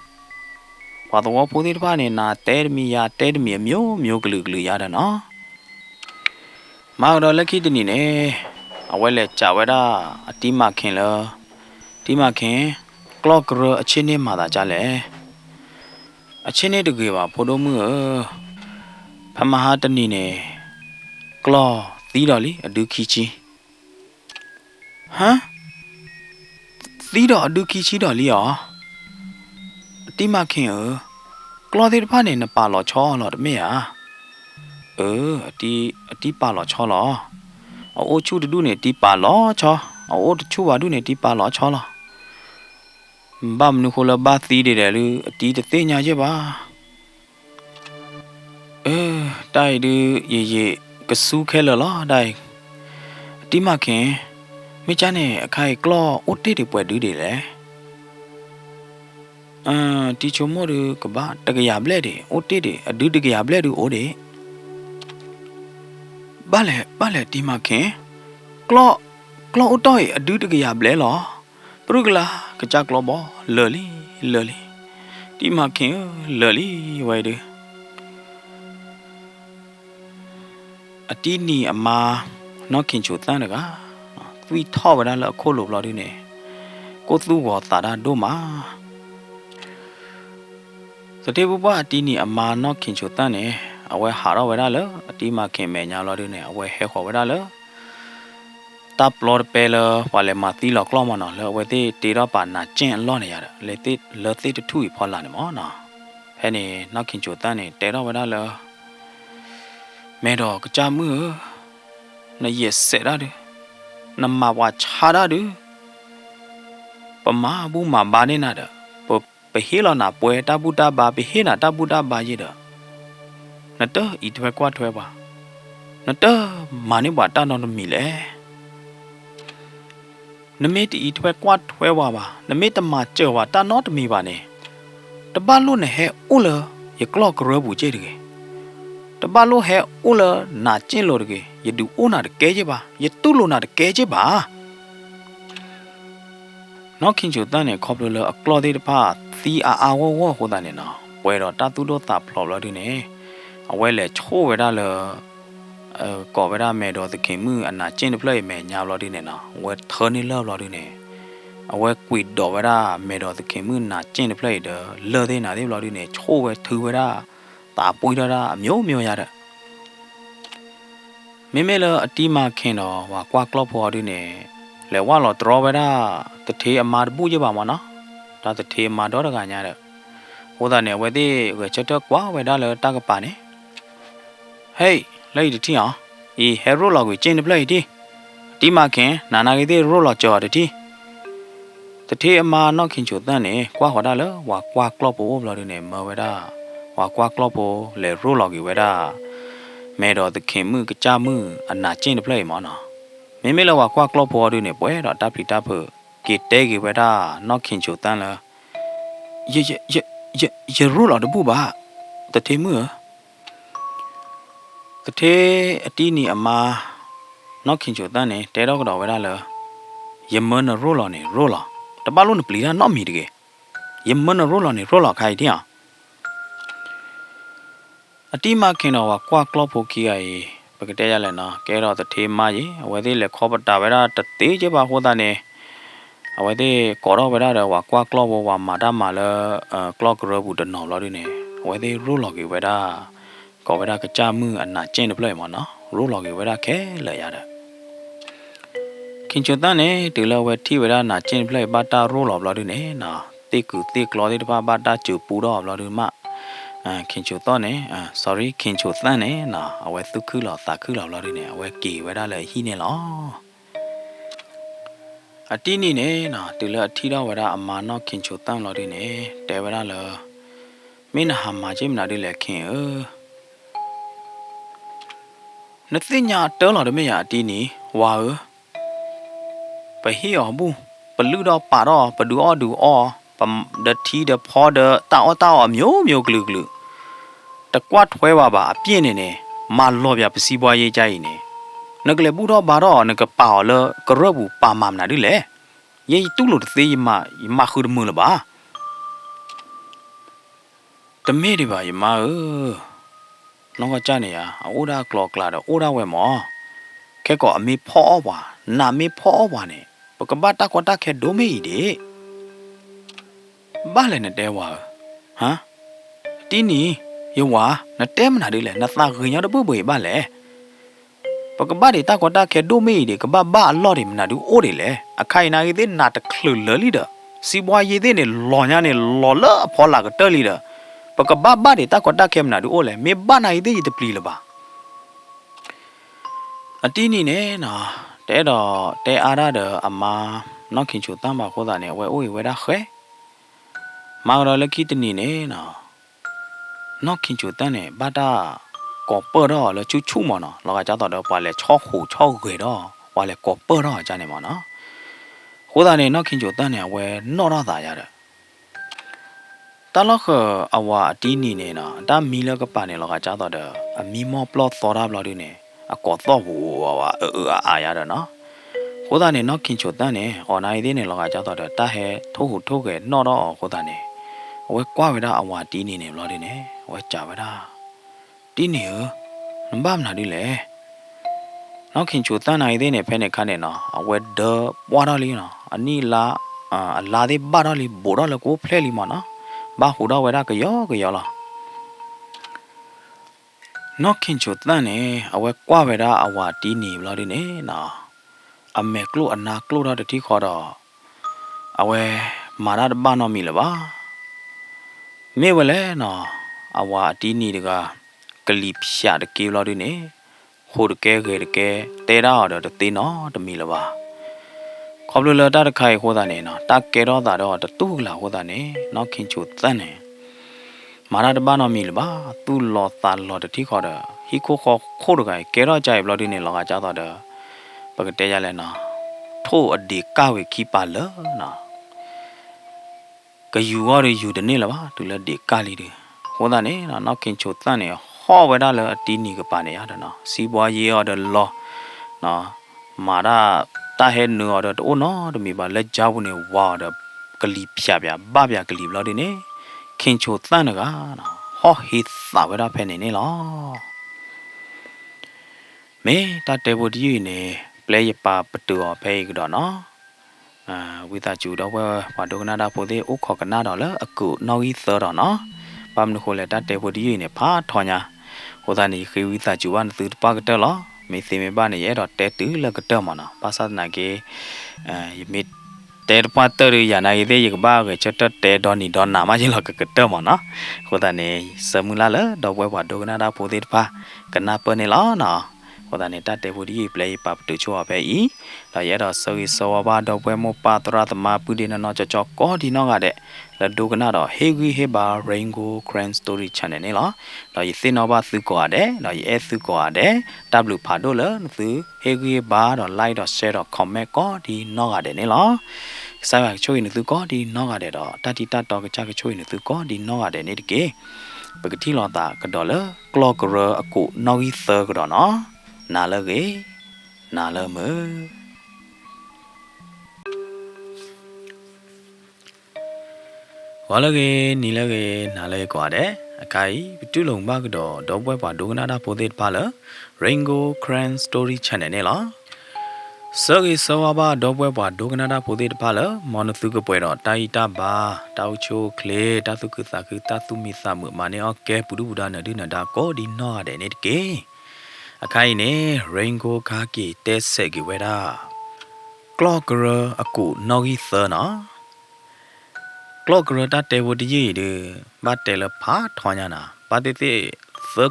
ဘာတော်ဖိုးဒီပါနေနာတဲမီယာတဲမီမျိုးကလူရတယ်နော်မောင်တော်လက်ခိတနီနေအဝဲလက်ကြဝဲတာအတီးမခင်လတီးမခင်ကလော့ကရအချင်းနေမှာသာကြလဲအချင်းနေတကေပါဖိုတော်မှုဖမဟာတနီနေကလော့သီးတော်လီအဒုခီချီဟမ်သီးတော်အဒုခီချီတော်လီရောအတီးမခင်ကလော့သေးတဖာနေနပါလောချောလောတမေယာအတီးပါလောချောလောအိုချူတူနေတီးပါလောချောအိုတချူဝါတူနေတီးပါလောချောလောဘာမနုခလဘာသီးတယ်လူအတီးတသိညာချက်ပါတိုက်ဒီရေကဆူးခဲလောတိုက်အတီးမခင်မိချာနေအခိုင်ကလောအိုတိတွေပွဲတူးတယ်လေတီချုံမို့ကဘာတကရပလက်တွေအိုတိတွေအဒုတကရပလက်တူအိုတွေဘာလဲတီမခင်ကလောအိုတော့အဒုတကရပလဲလောပရုကလာကကြကလောဘောလော်လီတီမခင်လော်လီဝိုင်တယ်အတီးနီအမာနော်ခင်ချိုတန်းတကသူထောက်ပါလားအခုလိုလောက်ဒီနေကိုသူ့ဘောတာတာတို့မှာစတေဘူပါအတီးနီအမာနော်ခင်ချိုတန်းနေအဝဲဟာတော့ဝဲရလအတီးမခင်မဲညာလောက်ဒီနေအဝဲဟဲခေါ်ဝဲရလတပ်လော်ပဲလဝါလေမာတီလောက်ကလောမနော်လောဝဲတေတော့ပါနာကျင်လော့နေရတာလေတေလော်တေတထူဖော်လာနေမောနော်ဟဲ့နေနော်ခင်ချိုတန်းနေတေတော့ဝဲရလမဲတော့ကြာမှုနရက်ဆက်ရတယ်နမဝါချာရတယ်ပမာဘူးမဘာနေနာတော့ပဟေလောနာပွဲတပုတဘာပဟေနာတပုတဘာရတော့နတဤထွဲကွာထွဲပါနတမာနေဘာတနော်မီလေနမေတီဤထွဲကွာထွဲပါနမေတမကြောပါတနော်တမီပါနေတပလို့နဲ့ဟဲဦးလရကလော့ကရဘူးကြဲတယ်တပလို့ဟဲဦးလနာကျင့်လို့တကေယတူအိုနာတကဲချေပါယတုလို့နာတကဲချေပါနောက်ခင်ချိုတန်းနေခေါပလိုလအကလော်သေးတဖာသီအာဝဝဟိုတန်းနေနော်ဝဲတော့တတူတော့တာဖလော်လို့ဒီနေအဝဲလေချိုးဝဲတာလကော်ဝဲတာမဲတော့တခင်မှုအနာကျင့်တဖလိုက်မဲညာလို့ဒီနေနော်ဝဲထနေလောက်လို့ဒီနေအဝဲကွီတော့ဝဲတာမဲတော့တခင်မှုနာကျင့်တဖလိုက်တော့လော်သေးနာသေးလို့ဒီနေချိုးဝဲထူဝဲတာတာပွေးတာအမျိုးရတဲ့မိမဲလအတီးမခင်တော့ဟွာကွာကလော့ဖော်ဒီနေလေဝါလော်တရောဝဲတာတထေအမာပူကြပါမနော်ဒါတထေမာတော့တကညာတဲ့ဟိုသားနေဝဲသေးဝဲချက်တော့ကွာဝဲတာလေတကပါနေဟေးလိုက်တီအောင်ဟီဟဲရိုလောက်ကိုကျင်းပလိုက်တီတီမခင်နာနာကြီးသေးရိုလောက်ကြော်တီတထေအမာနော်ခင်ချိုတန်းနေကွာဟောတာလေဝါကွာကလော့ပို့ဘလော်ဒီနေမဝဲတာဝါကွာကလော့ပို့လေရိုလောက်ကြီးဝဲတာမဲတော့တခင်မှုကကြမှုအနာကျင်းတပလိုက်မောနော်မဲလောကွာကလော့ဖော်ဒီနေပွဲတော့တပ်ပလီတပ်ဖို့ကေတဲကေဝဲတာနော်ခင်ချိုတန်းလားရရိုးလာတပူပါတထေမှုတထေအတီးနီအမာနော်ခင်ချိုတန်းနေတဲတော့ကတော့ဝဲတာလားယမန်ရိုးလာနေရိုးလာတပလုံးနပလီတာနော်မီတကေယမန်ရိုးလာနေရိုးလာခိုင်တဲ့အတီးမခင်တော့ကွာကလော့ဖိုကီယာပကတဲ့ရလဲနော်ကဲတော့တထေမကြီးအဝဲသေးလေခေါ်ပတာဝဲတာတသေးချပါဟိုတာနေအဝဲသေးကော်တော့ဝဲတာတော့ကွာကလော့ဘောဝါမာတာမာလဲကလော့ကရဘူးတနော်လို့ဒီနေအဝဲသေးရိုးလော်ကြီးဝဲတာကော်ဝဲတာကကြမှုအနာကျင်းတပလိုက်မနော်ရိုးလော်ကြီးဝဲတာခဲလဲရတဲ့ခင်ချွတ်တန်းနေဒီလောဝဲထိဝဲတာနာကျင်းပလိုက်ပါတာရိုးလော်ဘလို့ဒီနေနော်တိကူတိကလော်ဒီတပါပါတာကျူပူတော့ဘလို့ဒီမခင်ချိုတော့နေ sorry ခင်ချိုတန်းနေနော်အဝဲသူခုလောတာခုလောလို့နေအဝဲကေဝဲတာလေဟီနေလောအတီးနေနေနော်တူလအထီတော့ဝဲတာအမာနော်ခင်ချိုတန်းလို့နေတဲဝဲတာလေမင်းဟာမာချင်းမနာဒီလေခင် Nothing tell or the me dini, wow. But here, boo, but ludo paro, but do all, the tea, the powder, tao, mew glue. The quat hueva, a pianine, my lobby, see boy ye jaine. Nagle budo baro, naga paolo, garobu, pa mam nadile. Ye tulu the ma, hood mulaba. The mediba, ma, no Jania, oda clock ladder, oda we more. Keko a me paw, na me paw one. Pocabata quata do me de. Ballen dewa, huh? Tini, you are, not them nadile, not like the booby ballet. Pocabadi taquata do me de, cababa lodim nadu odile, a kaina within not a clue leader. See why ye then a lonyani lola, pola a leader. Pocababa taquata came nadu ole, me bana ide the pleba. A tini ne, no, te ada the ama, knocking to tamba hodane, where we were a he. Maura le kitini ne, no. Knocking to tane, but copper or le chuchumona, like I thought of while a choco, while a copper or janimona. Hodane knocking to tane, where not other yada. Talaka awa tini nena, da mila kapane like I thought a mimo plot thought of bloodine, a cotho ayada no. Hodane knocking to tane, or I didn't like I thought a tahe, toge, not all hodane. We quavida awa tini ne bloodine, we chavada. Tini, bam nadile. Knocking to tana I didn't penny canena, a wet the waterlina, a nila, a ladi barali, borala go play mana. Ba huda weda ke yola. Knocking to tane, a we quavida awa tini bloodine na. A meklu and na cluda the tea corda. Awe marad bano milaba. Me wele no, awa tini ga clip shot the key bloodine. Hold ke, tera or the tino, the milaba. Cobbler that kai hodane, tak get all that or the tula hodane, knocking to tane. Marad bano milba, tu lot that lot the tea corda. He cook kogai, kera jai blood in a logajada. Pagajalena. To a de kawi keep a na. Cause you are you the nilava to let de kali. Hodane, knocking to tane, how would I let a tini kapane adana. See why ye are the law. Na Mara tahe no order to no to me by let javune water. Kalip shabia, babia kalip lodine. Kincho tanaga. Ho he thought with a penny nila. Me that they would you play a pap to or pay good or no. Without you, where Padonada for the Ococanada, a good no third or no. Pam the whole that they would you in a part, Tonya. Hodani, without you one third pagatella, may see me banny yet or tattoo like a termana. Passanage, you meet. Ter pater yana ide yek ba ge chata te doni donna ma jin lok ke termo no hodane samulala do we wa do na da podir pa kana pe ne la no hodane ta te budi play pa tu cho pe I la ya do so ba do we mo pa tra ta ma pu de no cho ko di no ga de la do kana do he gi he ba rainbow grand story channel ne la do yi sin no ba su ko de do yi su ko de w pa do la su he gi ba do like do share do comment ko di no ga de ne la sai ba choi ni tu ko di no ga de do ta ti ta to ka cha ka choi ni tu ko di no ga de ne de ke ba ka ti lo ta ka do la clock ro a ku no yi thơ ka do no na la ge na la me wa la ge ni la ge na la kwa de a kai tu long ba ka do bwe pa do na da po de pa la Rainbow Grand Story Channel ne la Sagi sawaba dobwe ba dognada pode pala monothuka pwero taita ba taucho kle tatuku saku tatu misamu mane oke pudu buda nadu nada ko di no ade ne ke akai ne rainbow kaki tesegi weda clockera aku nogi thana clockera ta te wodi de ba te la pha thonya na ba te te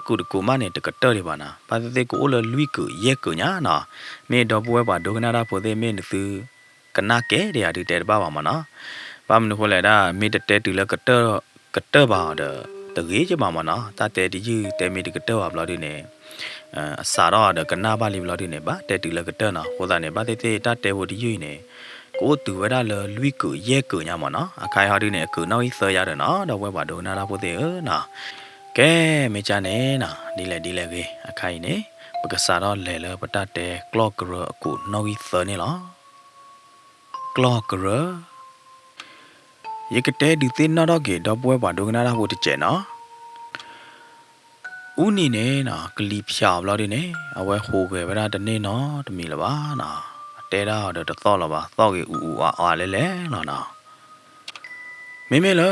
ku ku ma ne te ka tori bana ba te ku lo lui ku ye ku nya na me do bwe ba do kana da pho de me tu kana ke de ya te ba ba ma na ba mu ho le da me te tu la ka ba de ge je ba ma na ta te di ju te me de ka ba bla de ne စာတော့ကနာပါလီဘလို့ဒီနေပါတဲ့တူလကတဲ့နော်ဟိုသားနေပါတဲ့တဲ့တဲဝဒီယူနေကိုတူဝရလလွိကူရဲကူညမနော်အခိုင်ဟာဒီနေကူနောက်ဆောရတယ်နော်တော့ဝဲပါဒိုနာလာဖို့တဲ့နော်ကဲမေချာနေနော်ဒီလေကေအခိုင်နေပကစားတော့လဲပတတဲကလော့ကရအခုနောက်ဆောနေလားကလော့ကရယေကတဲဒီတင်နော်တော့ကေတော့ပွဲပါဒိုနာလာဖို့တကျနော်ဦးနေနေနော်ကလီဖြာဘလို့ဒီနေအဝဲဟိုပဲဗလားတနေ့နော်တမီလပါနော်တဲတာတော့တော့လပါတော့ကေဦးအားလဲနော်မေမေလာ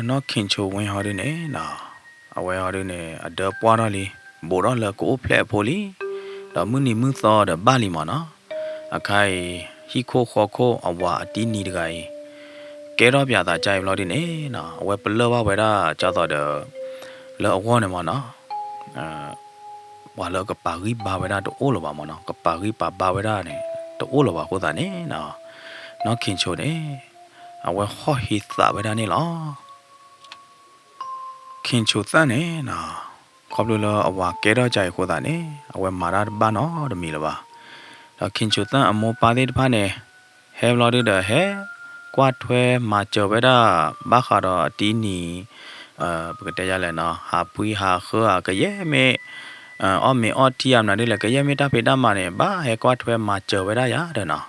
နော်ခင်ချိုဝင်ဟာဒီနေနော်အဝဲဟာဒီနေအဒပွားတော့လီဘောတော့လကိုဖလက်ဖိုလီတော့မနီမသောတော့ဘာလီမနော်အခိုင်ဟီခိုခိုအဝါအတီးနီတကိုင်ကဲတော့ပြတာကြိုင်ဘလို့ဒီနေနော်အဝဲပလောပါဝဲတာကြောက်တော့လောအဝေါ်နေမနော်ဘာလောကပါရီဘာဝဲတာတော့အိုးလပါမနော်ကပါရီပါဝဲတာနေတော့အိုးလပါကိုတာနေနော်ခင်ချိုနေအဝဲဟောဟိသဝဲတာနေလားခင်ချိုသန်နေနော်ခေါပလိုလအဝါကဲတော့ကြိုင်ကိုတာနေအဝဲမာရာဘာနော်တမီလပါတော့ခင်ချိုသန်အမောပါတဲ့တဖာနေဟဲဘလော်တဲ့ဟဲကွာထွဲမာကျော်ဝဲတာဘာခါတော့အတီးနီပကတဲ့ရလဲနော်ဟာပွီဟာခောကရဲမေအော်မေအော်တီယမ်နာဒီလေကရဲမေတာဖေတာမာနေဘာဟဲကွာထွဲမာကျော်ဝဲတာရတဲ့နော်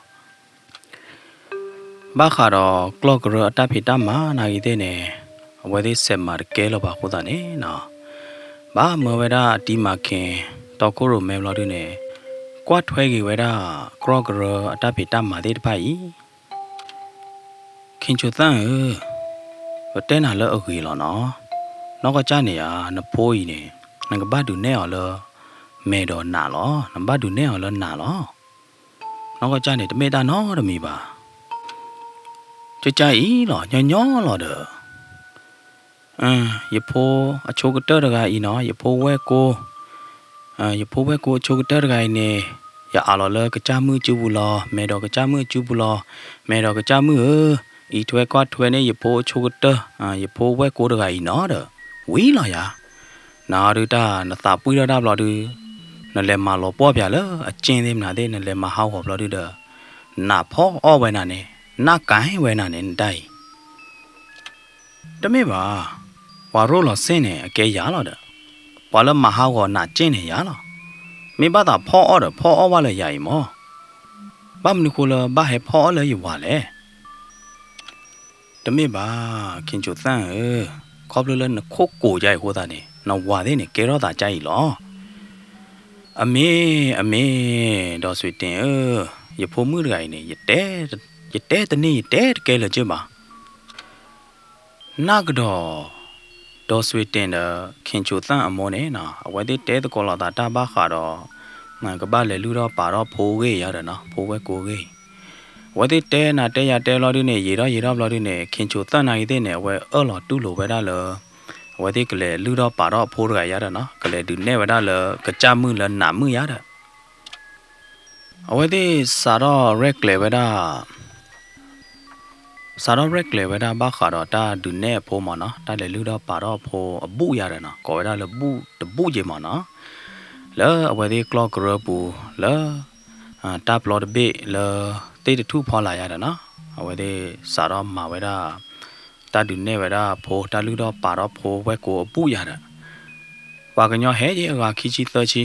ဘာခါတော့ကလော့ကရအတဖေတာမာနာကြီးတဲ့နေအဝဲသေးဆက်မာကဲလို့ပါခုတာနေနော်ဘာမဝဲတာအတီးမာခင်တော့ကိုရိုမဲဘလော်ဒီနေကွာထွဲကြီးဝဲတာကလော့ကရအတဖေတာမာတဲ့တဖိုင်ခင်ချိုတန်းဘတဲနာလောအခုလောနော်နောက်ကကြနေရနဖိုးကြီးနေငကဘတ်ဒူနဲ့အောင်လောမဲတော်နာလောနဘတ်ဒူနဲ့အောင်လောနာလောနောက်ကကြနေတမေတာနော်တမီပါကြကြဤလောညောလောတဲ့ရဖိုးအချိုကတဲ့တကဤနော်ရဖိုးဝဲကိုရဖိုးဝဲကိုအချိုကတဲ့တကနေရအာလောလကကြမှုကျူဘူးလောမဲတော်ကကြမှုကျူဘူးလောမဲတော်ကကြမှုဤထွဲကွာထွဲနေရဖိုးချိုကတဲ့ရဖိုးဝဲကိုတကဤနော်တဲ့ဝီလာယာနာရတာနတာပွေရတာဘလို့ဒီနလဲမလောပေါ်ပြလအကျင်းသေးမနာသေးနလဲမဟောက်ဟောဘလို့ဒီဒနာဖောအောဝဲနာနေနာကိုင်းဝဲနာနေတိုင်တမေပါဝါရိုလောစင်းနေအကဲရလောတဲ့ဝါလမဟောက်ဟောနာကျင်းနေရလောမေဘာတာဖောအော်ဖောအောဝါလဲရည်မောဘာမနခုလဘာဟဲဖောအော်လဲရဝါလဲတမေပါခင်ချိုသန်းခေါပလလနခုတ်ကိုကြိုက်ဟိုတာနေနော်ဝါသေးနေကဲတော့တာကြိုက်လောအမေတော့ဆွေတင်ရဖို့မှုတိုင်နေရတဲတနေ့တဲကဲလကြပါနာကတော့ဆွေတင်တဲ့ခင်ချိုသန့်အမောနေနော်အဝဲတဲ့တဲတကောလာတာဘာခါတော့ငါကပါလေလူတော့ပါတော့ဖိုးကြီးရတယ်နော်ဖိုးဝဲကိုကြီးဝဲတဲ့တဲနာတဲရတဲလော်ဒီနေရေတော့ဘလော်ဒီနေခင်ချိုသန့်နိုင်တဲ့နေဝဲအော်လော်တူလိုပဲဒါလောဝဲတဲ့ကလေးလူတော့ပါတော့ဖိုးရရတာနော်ကလေးဒီနေဝဒါလကကြမှုလနာမှုရတာအဝဲတဲ့စာတော့ရက်လေဝဒါဘာခါတော့တာဒုနေဖိုးမနော်တာလေလူတော့ပါတော့ဖိုးအပုရတာနော်ကောဝဒါလပုတပုကြီးမနော်လဲအဝဲတဲ့ကလော့ကရပူလဲတာပလော်တဘေလဲတေးတူဖော်လာရတာနော်အဝဲတဲ့စာတော့မာဝဒါတာဒုနေဝဒါဖိုးတာလူတော့ပါတော့ဖိုးဝဲကိုအပုရတာဝါကညောဟဲကြီးအကခီချီသချီ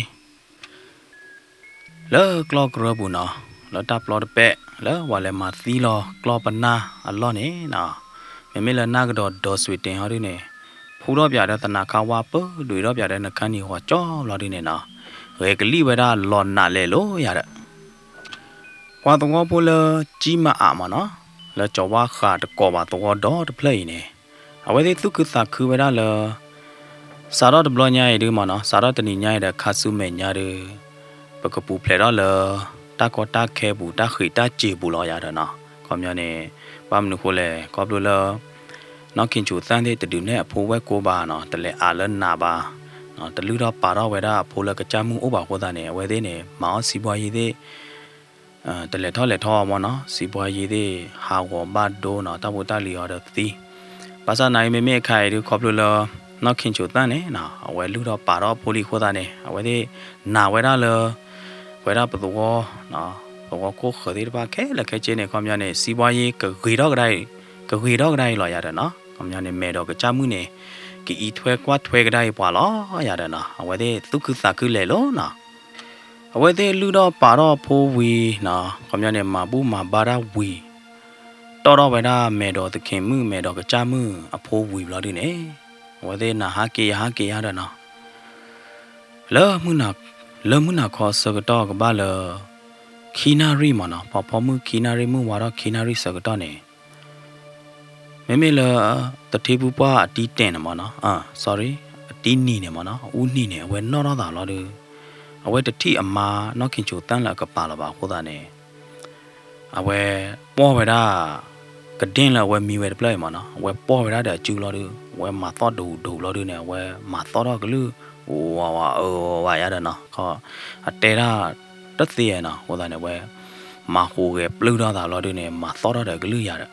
လောကလောကရဘူးနော်လောတာပလော့ပဲလောဝါလဲမသီလောကလောပနာအလောနေနော်မေလနာကတော့ဒေါ်ဆွေတင်ဟောဒီနေဖူတော့ပြတဲ့တနာခါဝါပတွေတော့ပြတဲ့နှခမ်းကြီးဟောကြောလောဒီနေနော်ဝဲကလိဝဲတာလောနာလဲလို့ရတဲ့ဝါတော့ပိုလကြီးမအာမနော်လောကြောဝါခါတကောပါတော့ဒေါ်တပလိနေအဝဲဒီသူကသခူဝဲတာလောစာတော့ဘလညာရည်ဒီမနော်စာတော့တနီညာရတဲ့ခါဆုမဲညာတယ်ပကပူဖလေတော့လောတာကောတာခဲဘူးတာခိတာကြေဘူးလောရတဲ့နော်ခေါမျောနေဘာမနုခိုလဲကောဘလလောနောက်ခင်ချူသန်းတဲ့တူနဲ့အဖိုးဝဲကိုပါနော်တလဲအာလနာပါနော်တလူတော့ပါတော့ဝဲတာအဖိုးလကကြမှုဥပါဟောတာနေဝဲသေးနေမောင်စီပွားရည်သေးတလဲထောမောနော်စီပွားရည်သေးဟာဝဘတ်ဒိုနော်တဘတလီရတဲ့သီဘာသာနိုင်မေမေခိုင်ဒီကောဘလလော nó khiến chủ ta này nào vậy lúc đó bà đó bố đi khoa ta này vậy thì nào vậy đó bắt đầu nó tôi có khởi đi ba là cái trên này con nhà này si bao nhiêu cái ghi đó cái đây là nhà đó nó con nhà này mẹ đó cái cha mũi này cái ít thuê cái đây bỏ ló nhà đó nó vậy thì tôi cứ ta cứ lẻ ló nó vậy thì lúc đó bà đó bố vì nó con nhà này mà bố mà bà đó vì đó vậy đó mẹ đó thì khi mẹ đó cái cha mũi bố vì là đi này vậy thì là hạ kia đó nó lỡ muốn nào khó sợ cái đó cái ba lỡ Kinari mà nó bỏ mưa Kinari mưa vào đó Kinari sợ cái đó này mấy là tập thể bu ba đi tên mà nó sorry đi nì này mà nó nì này vậy nó đó là được vậy tập thể mà nó khiến chủ tăng là cái bà là bà của ta này vậy bỏ về đó cái đen là vậy mi về play mà nó vậy bỏ về đó để chịu là được vậy mà to đủ là được này vậy mà to đó cái lư vậy đó nó có tê ra rất tiền nào của ta này vậy mà hồ ghép lưu đó là lo đi này mà to đó để cái lưu vậy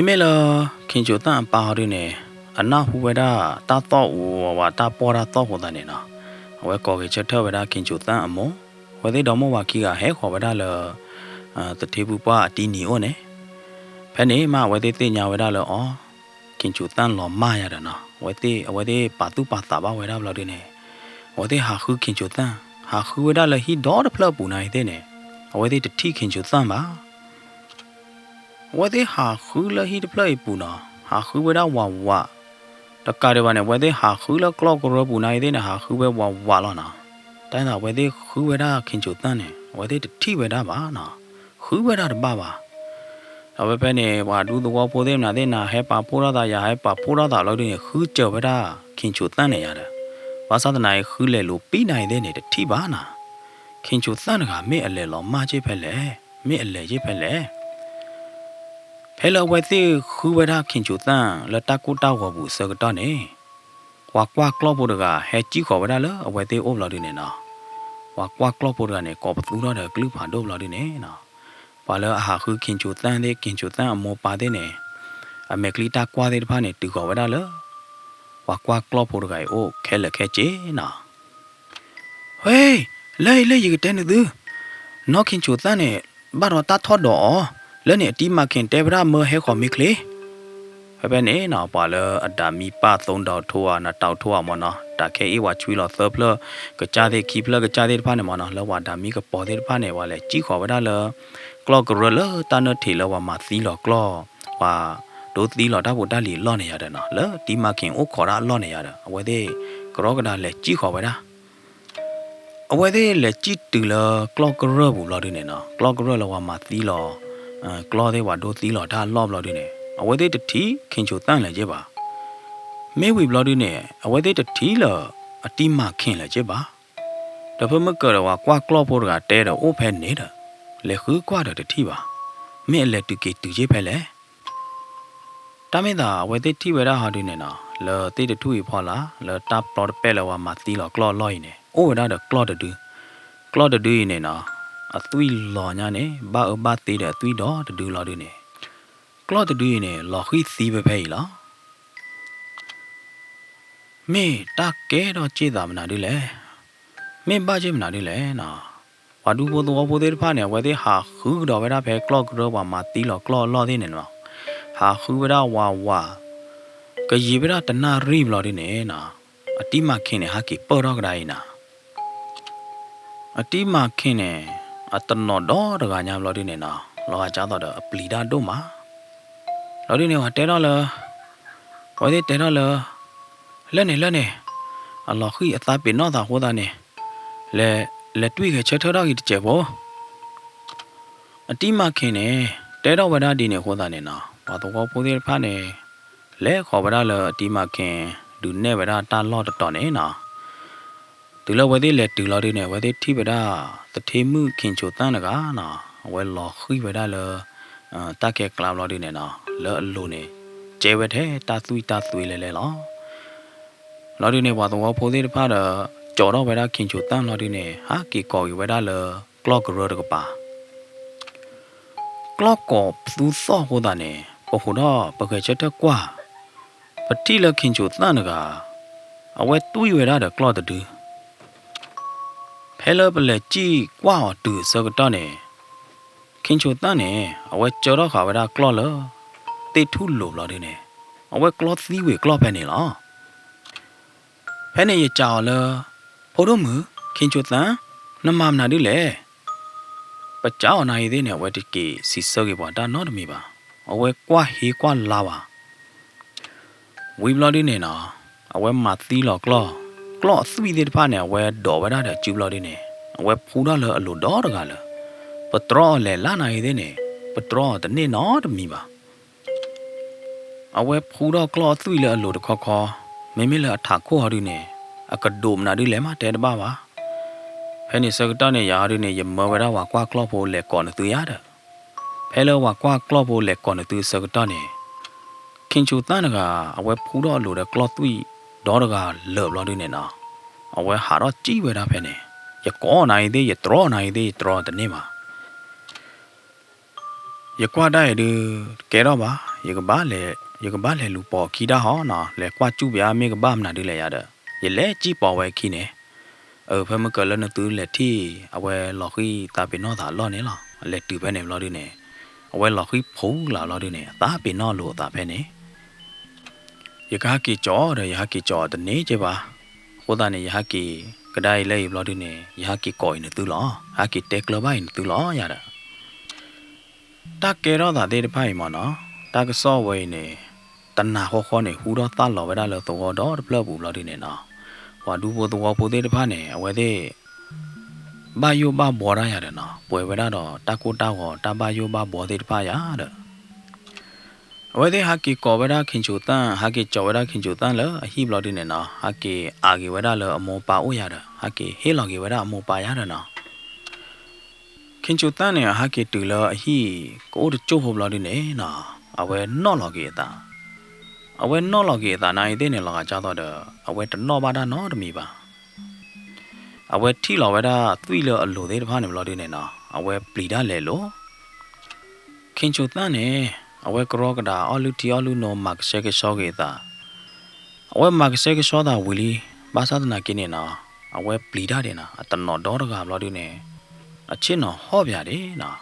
mấy là khi chúng ta bảo đi này anh nào hồ vậy đó ta to và ta bỏ ra to của ta này nào vậy có cái chất thơ vậy đó khi chúng ta mua vậy thì đó mua vào kia hết họ vậy đó là tự thi bu ba đi nhiều này phải này mà vậy thì tiền nhà vậy đó là khi chúng ta lo mai rồi nào vậy thì bắt ta bảo vậy đó là đi này vậy thì hạ khứ khi chúng ta hạ khứ vậy đó là hi đó là bù này thế này vậy thì thi khi chúng ta mà vậy thì hạ khứ là hi đó bù nào hạ khứ vậy đó wow tất cả đều này vậy thì hạ khứ là clock rồi bù này thế này hạ khứ vậy wow là nào tại nào vậy thì khứ vậy đó khi chúng ta này vậy thì thi vậy đó mà nào khứ vậy đó là ba vậy bên này và đủ đồ bố đem là thế nào hay bà bố ra ya hay bà bố ra lo đi khứ chờ vậy đó khi chúng ta này à và sau này khứ lệ lục bí này thế này thi ba nào khi chúng ta là mấy anh lệ lo ma chế phải lệ mấy anh lệ chế phải là vậy thì khứ vậy đó khi chúng ta là ta cố đau vào buổi sơ cái đó này hoặc qua club bộ được à hay chỉ có vậy đó lỡ vậy thì ôm lo đi này nào hoặc qua club bộ được này có bắt đầu đó được clip phản đốm lo đi này nào và lỡ khứ khi chúng ta mua ba thế này mấy clip ta qua thế phản này từ có vậy đó lỡ hoặc qua club bộ được à cái là cái chế nào hey lấy gì cái tên nữa nó khiến chúng ta này bắt đầu ta thoát đỏ lớn này tí mà khiến tế ra mơ hay khỏi mi kli vậy bên này nó bảo là đã mi ba tông đầu thua na tàu thua mà nó đã cái ýว่าchui lọ sớp lơ cái cha thế kịp lơ cái cha thế phan này mà nó làว่าđã mi cái bỏ thế phan nàyว่าlà chỉ khỏi vậy đó lơ clo cái rồi lơ ta nó thì làว่าmà xí lọ clo và đôi tí lọ đã bộ đã lì lo này vậy đó nó lơ tí mà khiến ốc khỏi đã lo này vậy đó vậy thì cái đó cái đó là chỉ khỏi vậy đó vậy thì là chỉ từ là clock rồi bù lo đi này nó clock rồi là mà tí lo clock thì đôi tí lo đã lo đi này vậy thì thì khi chúng ta là gì ba mấy vị lo đi này vậy thì thì là tí mà khi là gì ba đó phải mất cái là qua clock bộ cái té là open này đó là khứ qua được thì ba mấy là từ gì phải lẽ ta mới đó vậy thì vậy đó họ đi này nó là tí được thui phò là ta bỏ được bé là mà tí lo clock loi này đó được clock được này nó tuy lo nha này ba tí được tuy đó được lo đi này clock được này lo khi xí về phải là mẹ ta kế đó chỉ làm nào đi lẽ mẹ ba chỉ nào đi lẽ nó và đủ bộ để phá này vậy thì hạ khứ đó vậy đó phải clock rồi mà tí lo clock lo thế này nó hạ khứ vậy đó cái gì vậy đó tận na rim lo đi này nó tí mà khi này hạ kịp bơ đó cái này nè tí mà khi này tận nó đó được cả nhà lo đi này nó lo trả đó được pli đa đô mà lo đi này họ té đó là vậy thì té đó là lên này lo khi ta bị nó thằng của ta này là tuy cái chơi đó thì chơi vô tí mà khi này té đó vậy đó đi này của ta này nó và tôi có phụ đề phát này lẽ khó vậy đó là tí mà khi đừng nè vậy đó ta lo được tỏ này nó từ lâu vậy thì là từ lâu đi này vậy thì thi vậy đó từ thêm mưa khiến cho ta là cả nó vậy lo khi vậy đó là ta cái làm lo đi này nó lỡ luôn này chơi vậy thế ta tui lại lo đi này vào tôi có phụ đề phát là chỗ đó vậy đó khiến cho ta lo đi này cái còi vậy đó là clock rồi được bà clock có số số của ta này có hồi đó bởi cái chết quá တိလခင်ချိုတန်နကအဝဲတူးရွယ်ရတဲ့ကလော့တူဖဲလပလက်ကြီးကွာတူစကတော့နေခင်ချိုတန်နေအဝဲကြော်တော့ခါဝဲတာကလော့လတေထုလို့လာတယ်နေအဝဲကလော့သီးဝဲကလော့ပဲနေလားဖဲနေရကြော်လဖိုတို့မူခင်ချိုတန်နမမနာဒီလေပကြောင်နိုင်သေးနေဝဲတကီစီစောကေပေါ်ဒါတော့တမီပါအဝဲကွာဟေကွာလာပါဝီဘလော်ဒီနေနော်အဝဲမသီးလော်ကလော့သီးတဲ့ဖာနေအဝဲဒေါ်ဝဲတဲ့ကျူဘလော်ဒီနေအဝဲဖူတော့လအလိုတော့တကလပထရောလေလာနိုင်သေးနေပထရောတနေ့နော်တမီပါအဝဲဖူတော့ကလော့သီးလအလိုတခေါ်မေမေလအထာခိုဟာဒီနေအကဒုံနာဒီလေမတဲတပါပါဖဲနေစကတော့နေရာဒီနေရမဝဲတော့ဝါကွာကလော့ဖို့လေကော်နသူရတဲ့ဖဲလောဝါကွာကလော့ဖို့လေကော်နသူစကတော့နေခင်ချိုတန်ကအဝဲဖူတော့လိုတဲ့ကလော့သွီဒေါ်တကလော်ဘလော်ဒီနေနော်အဝဲဟာတော့ကြီးဝဲတာဖဲနေရကောနိုင်သေးရတော်နိုင်သေးတော်တဲ့နေမှာရကွာတဲ့ဒီကဲတော့ပါရကဘာလေလူပေါ်ခီတာဟောနော်လေကွာကျူပြာမေကဘာမနာဒီလေရတဲ့ရလဲကြီးပေါ်ဝဲခီနေဖဲမကလနတူလက်တီအဝဲလော်ခီတာပင်တော့သာလော်နေလားလက်တူပဲနေဘလော်ဒီနေအဝဲလော်ခီဖုံးလာလော်ဒီနေတာပင်တော့လို့တာဖဲနေยากีจ่อเดยากีจ่อตะเนเจบาโคตาเนยากีกระไดเลยบลอดิเนยากีก่อยเนตุลอยากีเตกลบายเนตุลอยาดะตาเกรอตาเตตไผมอเนาะตากะซอเวเนตนาฮอๆเนฮูดอตาลอเวดาลอตวอดอปลบุบลอดิเนเนาะวาดูโบตวอโปเตตไผเนอเวเตบาโยบาบอรายาดะเนาะป่วยเวดาดอตาโกตาวอตาบาโยบาบอเตตไผยาดะအဝဲတဲ့ဟာကီကောဝဲတာခင်ချိုတန်ဟာကီကြော်ဝဲတာခင်ချိုတန်လအဟိဘလော်ဒီနေနော်ဟာကီအာကီဝဲတာလအမောပါအိုရတာဟာကီဟေလော်ကီဝဲတာအမောပါရတာနော်ခင်ချိုတန်နေဟာကီတူလအဟိကိုတချို့ဟိုဘလော်ဒီနေနော်အဝဲနော့လော်ကီတာနိုင်တဲ့နေလော်ကကြတော့အဝဲတနော့ပါတာနော်တမီပါအဝဲထီလော်ဝဲတာသွီလအလိုသေးတဖာနေဘလော်ဒီနေနော်အဝဲပလီတာလေလို့ခင်ချိုတန်နေအဝဲကရောကဒါအလူတီအလူနိုမတ်ဆေကရှောကေတာအဝဲမတ်ဆေကရှောတာဝီလီဘာသာတနာကိနေနာအဝဲပလီတာတယ်နာအတနော်ဒေါ်တကဘလော်ဒီနေအချင်းနော်ဟော့ပြတယ်နော်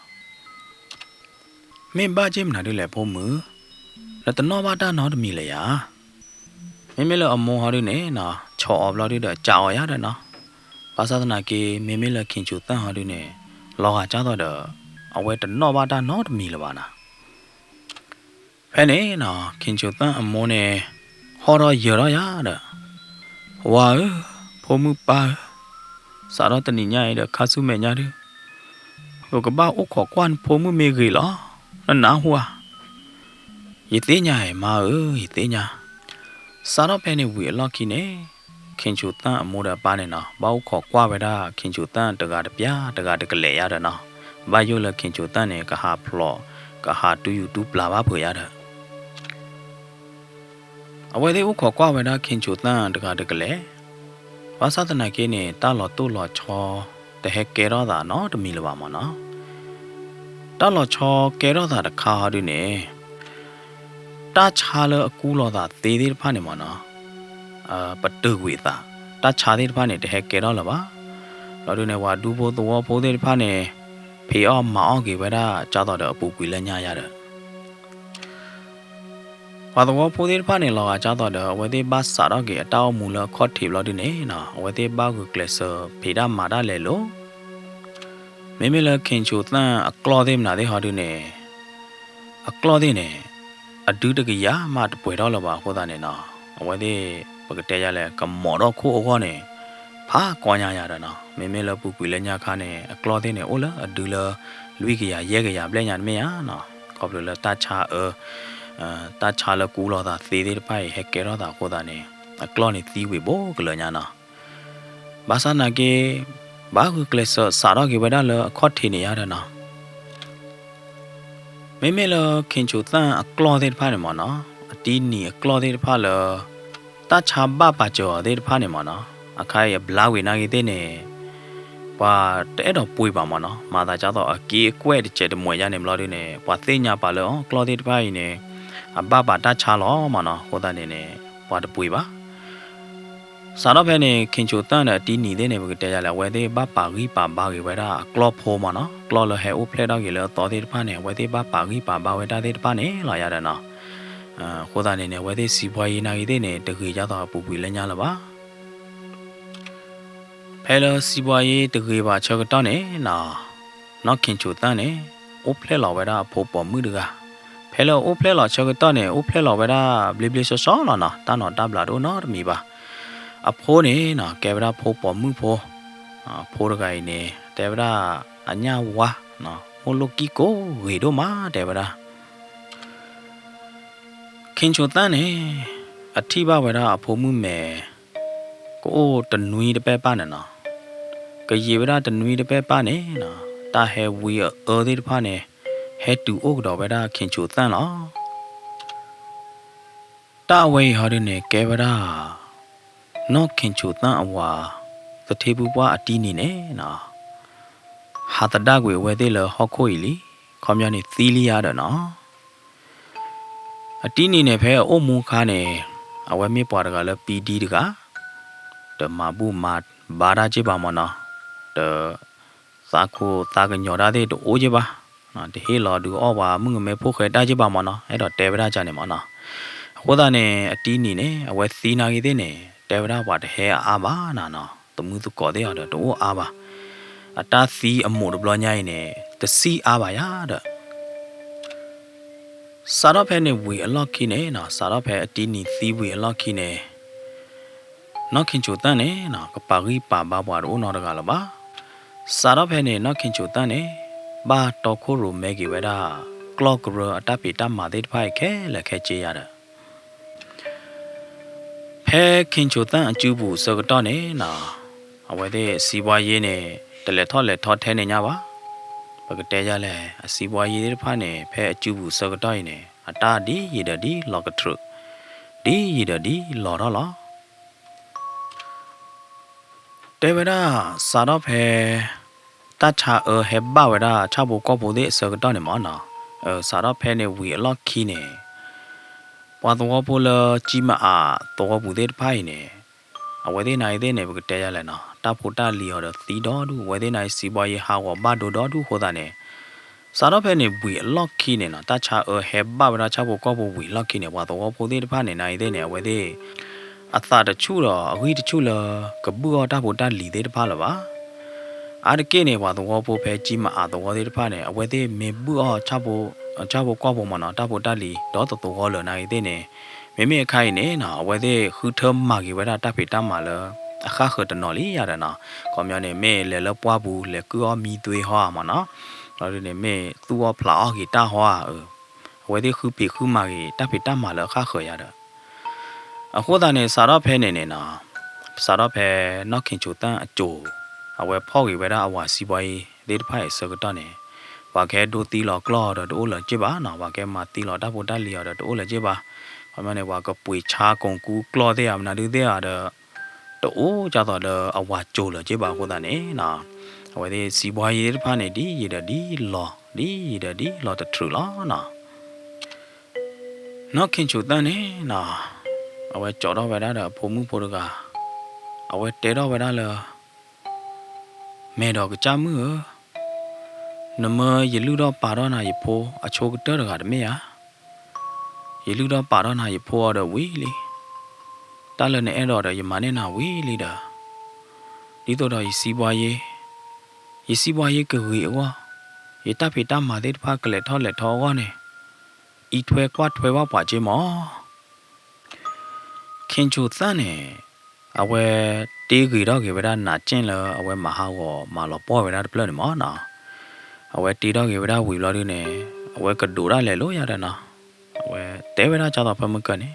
မင်းဘာချင်းမနာတယ်လေဖို့မူလတနော်ဘာတာနော်တမီလေယာမင်းမလအမောဟာဒီနေနော်ချော်ဘလော်ဒီတော့ကြော်ရတယ်နော်ဘာသာတနာကေမင်းမလခင်ချူတန်ဟာဒီနေလောကကြတော့အဝဲတနော်ဘာတာနော်တမီလပါနာဖဲနေနော်ခင်ချိုတန်အမောနေဟောတော့ရတော့ရတဲ့ဝါဖို့မှုပါစာတော့တနိညာရတဲ့ခါစုမဲ့ညာတဲ့ဟိုကဘာအိုခေါ်ကွမ်ဖို့မှုမေကြီးလားနာဟွာရသေးညာရဲ့မာရသေးညာစာတော့ဖဲနေဝီအလော့ခီနေခင်ချိုတန်အမောတဲ့ပါနေနော်ဘာအိုခေါ်ကွာပဲတာခင်ချိုတန်တကားတပြားတကားတကလေရတဲ့နော်ဘာယိုလခင်ချိုတန်နေကဟာဖလော့ကဟာတူယူတူပလာပါဖွေရတဲ့အဝဲသေးဥခေါ်ကွာဝဲတာခင်ချိုတန်တကားတကလေဘာသာတနာကေနေတာလော်တူလော်ချောတဟဲကဲရောတာနော်တမီလပါမနော်တာလော်ချောကဲရောတာတခါဟာဒီနေတာချာလအကူလော်တာသေးသေးဖာနေမနော်ပတူဝေတာတာချာသေးဖာနေတဟဲကဲရောလပါလော်ဒီနေဝါဒူဘိုသောဖိုးသေးဖာနေဖေအောမောင်ကေဝဲတာကြောက်တော့အပူကွေလဲညာရတဲ့ဘာတော့ဖိုးသေးဖာနေလောကကြတော့ဝဲသေးဘာစာတော့ကေအတောက်မူလခေါ်ထေဘလို့ဒီနေနော်ဝဲသေးဘာကိုကလဆာဖေဒါမာဒါလေလို့မေမေလခင်ချိုတန်အကလောသေးမနာသေးဟာဒီနေအကလောသေးနေအဒူတကရမတပွဲတော့လပါဟောတာနေနော်ဝဲသေးပကတဲ့ရလဲကမော်တော့ခိုးခေါ်နေဖာကွာညာရတာနော်မေမေလပူကွေလဲညာခါနေအကလောသေးနေအိုလာအဒူလလူကရရဲကရပလဲညာမေရနော်ခေါပလလတာချာတာချာလကူလောတာသေးသေးပိုင်ဟက်ကဲရောတာကိုတာနေအကလောနေသီးဝေဘောကလညာနာဘာသာနာကေဘာခုကလဆစာတော့ကေဝဒါလအခေါ်ထီနေရတာနော်မေမေလခင်ချိုတန်အကလောသေးဖာနေမနော်အတီးနီအကလောသေးဖာလတာချာဘပါကျော်သေးဖာနေမနော်အခိုင်ဘလာဝေနာကေတဲ့နေပါတဲ့တော့ပွေပါမနော်မာသာကြတော့အကေအကွဲ့တဲ့ကျတဲ့မွေရနေမလို့နေပါသိညာပါလောကလောသေးတပိုင်းနေ Baba ta chalo mana hoda nene pada pui ba. Sarap ne kincho tan na ti ni de ne bu te ya la we de ba pa gi pa ba gi we da klop pho mana klop lo he o ple da gi lo to de pa ne we de ba pa gi pa ba we da de pa ne la ya da na. Hoda nene we de si bwa yi na gi de ne de gi ja da pu pui le nya la ba. Phe si bwa yi de gi ba cha ga ta ne na no kincho tan ne o ple lo we da pho po mu de ga. Phe o ple lo cha ga ta ne o ple lo we da ble ble so so la na ta no ta bla do no mi ba. အဖိုးနေနော်ကဲဗရာဖိုးပေါ်မှုဖိုးဖိုးရကိုင်နေတဲဗရာအညာဝါနော်ဟိုလိုကီကိုဝေတို့မှာတဲဗရာခင်ချိုတန်းနေအထိပါဝရာအဖိုးမှုမဲကိုတနွီတပဲပါနေနော်ကရေဗရာတနွီတပဲပါနေနော်တာဟဲဝီအော်ဒီတဖာနေဟဲတူအိုကတော့ဗရာခင်ချိုတန်းလောတာဝေဟော်ဒီနေကဲဗရာနော်ခင်ချိုတန်းအဝါသထေပူပွားအတီးနေနဲ့နော်ဟာတဒကွေဝဲသေးလဟော့ခိုီလီခေါမြနေသီးလီရတော့နော်အတီးနေနဲ့ဖဲအိုမူခါနေအဝဲမေပွားတကလည်းပီဒီတကတမဘူးမဘာရာจิบามနော်တစာကိုတာကညော်ရတဲ့တိုးจิပါနော်တဟေလော်ဒူအောဝါမှုငမဲဖို့ခဲတာจิပါမနော်အဲ့တော့တဲဗရာကြနေမနော်ဟိုဒါနေအတီးနေနဲ့အဝဲသီးနာကြီးတဲ့နေတဲဗရာဘာတဟဲအာဘာနာနော်တမှုသူကော်တဲ့ရတော့အာဘာအတာသီအမို့ဘလညိုင်းနေတစီအာဘာရတဲ့စာရဖဲနေဝီအလော့ခိနေနော်စာရဖဲအတီးနီသီဝီအလော့ခိနေနော်ခင်ချိုတန်းနေနော်ကပါရီပါဘာဘွားတော့နော်တကလပါစာရဖဲနေနော်ခင်ချိုတန်းနေဘာတော့ခိုရိုမဲဂီဝဲတာကလော့ကရအတပိတမာတဲ့ဖိုက်ခဲလက်ခဲချေရတဲ့ဖဲခင်ချိုတန်းအကျူဘူးစကတော့နေနော်အဝဲတဲ့စီပွားရေးနေတလက်ထော့လက်ထော့ထဲနေ냐ပါဘကတဲကြလဲအစီပွားရေးတဲ့ဖာနေဖဲအကျူဘူးစကတော့နေအတာဒီရဒဒီလော့ကထရဒီရဒဒီလော်တော့လောတဲဝရာစာတော့ဖဲတတ်ချာဟဲဘဝရာချဖို့ကောဖို့တဲ့စကတော့နေမနော်စာတော့ဖဲနေဝီအလော့ခီနေပွာတော့ပိုလကြီးမအားတော့ဘူးတဲ့ဖိုင်နေအဝဲတဲ့နိုင်တဲ့နေဘကတဲရလဲနော်တဖို့တလီရောသီတော်ဒူဝဲတဲ့နိုင်စီပွားရေးဟာဝဘာဒိုတော်ဒူဟိုတာနေစာတော့ဖဲနေဝီအလော့ခီနေနော်တတ်ချာဟဲဘဝရာချဖို့ကောဖို့ဝီလော့ခီနေပွာတော့ဖို့တဲ့ဖာနေနိုင်တဲ့နေဝဲတဲ့အသာတချို့တော့အဝီတချို့လကပူော်တဖို့တလီတဲ့တဖာလပါအားတကိနေပွာတော့ဖို့ဖဲကြီးမအားတော့တဲ့တဖာနေအဝဲတဲ့မေပူအောချဖို့ကောဖို့မနော်တဖို့တလီတော့တော့လနိုင်တဲ့နေမေမေခိုင်နေနော်အဝဲတဲ့ခူထမကြီးဝဲတာတဖေတမလအခါခတနော်လီရတဲ့နော်ကောမြနေမေလဲလပွားဘူးလဲကောမီသွေးဟောမနော်တော့ဒီနေမေသူ့ဖလာအော်ဂီတာဟောအဝဲတဲ့ခူပီခူမကြီးတဖေတမလအခါခရတဲ့အခုတည်းစာတော့ဖဲနေနေနော်စာတော့ဖဲနော်ခင်ချိုတန်းအကျိုးအဝဲဖောက်ကြီးဝဲတာအဝါစီပွားရေးဒေတဖိုင်စကတော့နေဘာကဲဒိုတီလော်ကလော်တော့လကြည့်ပါနော်ဘာကဲမတီလော်တဖို့တလီရတော့လကြည့်ပါဘာမနေဘာကပွေချာကုန်ကူကလော်တဲ့ရမနာဒီတဲ့ရတော့ကြတော့အဝါကျိုးလကြည့်ပါခုတည်းနော်အဝဲဒီစီပွားရေးတဖာနေဒီရဒီလော်တထရလောနော်နော်ခင်ချိုတန်းနေနော်အဝဲကြော်တော့ဝဲတာဖုံမှုဖို့တကအဝဲတဲတော့ဝဲတာလမဲတော့ကြမှုနမရလူတော့ပါတော့နာရဖိုးအချိုးတော့တကတမေရရလူတော့ပါတော့နာရဖိုးတော့ဝီလီတလနဲ့အဲ့တော့ရမနဲ့နာဝီလီတာဒီတော့ရစီပွားရေးကဝီဝါရတဖေတမာတဲ့ဖာကလက်ထောလက်ထောဝါနေဤထွဲကွာထွဲဝါပါချင်းမောခင်ချိုသန်းနေအဝဲတေးကြီးတော့ကေဗရာနာကျင်းလအဝဲမဟာဝမာလောပေါ်ဗရာပလနေမောနော်အဝဲတေးတော့ကေဗရာဝီလော်ဒီနေအဝဲကဒူရလဲလို့ရတယ်နော်အဝဲတဲဗရာကြတော့ဖမကနေ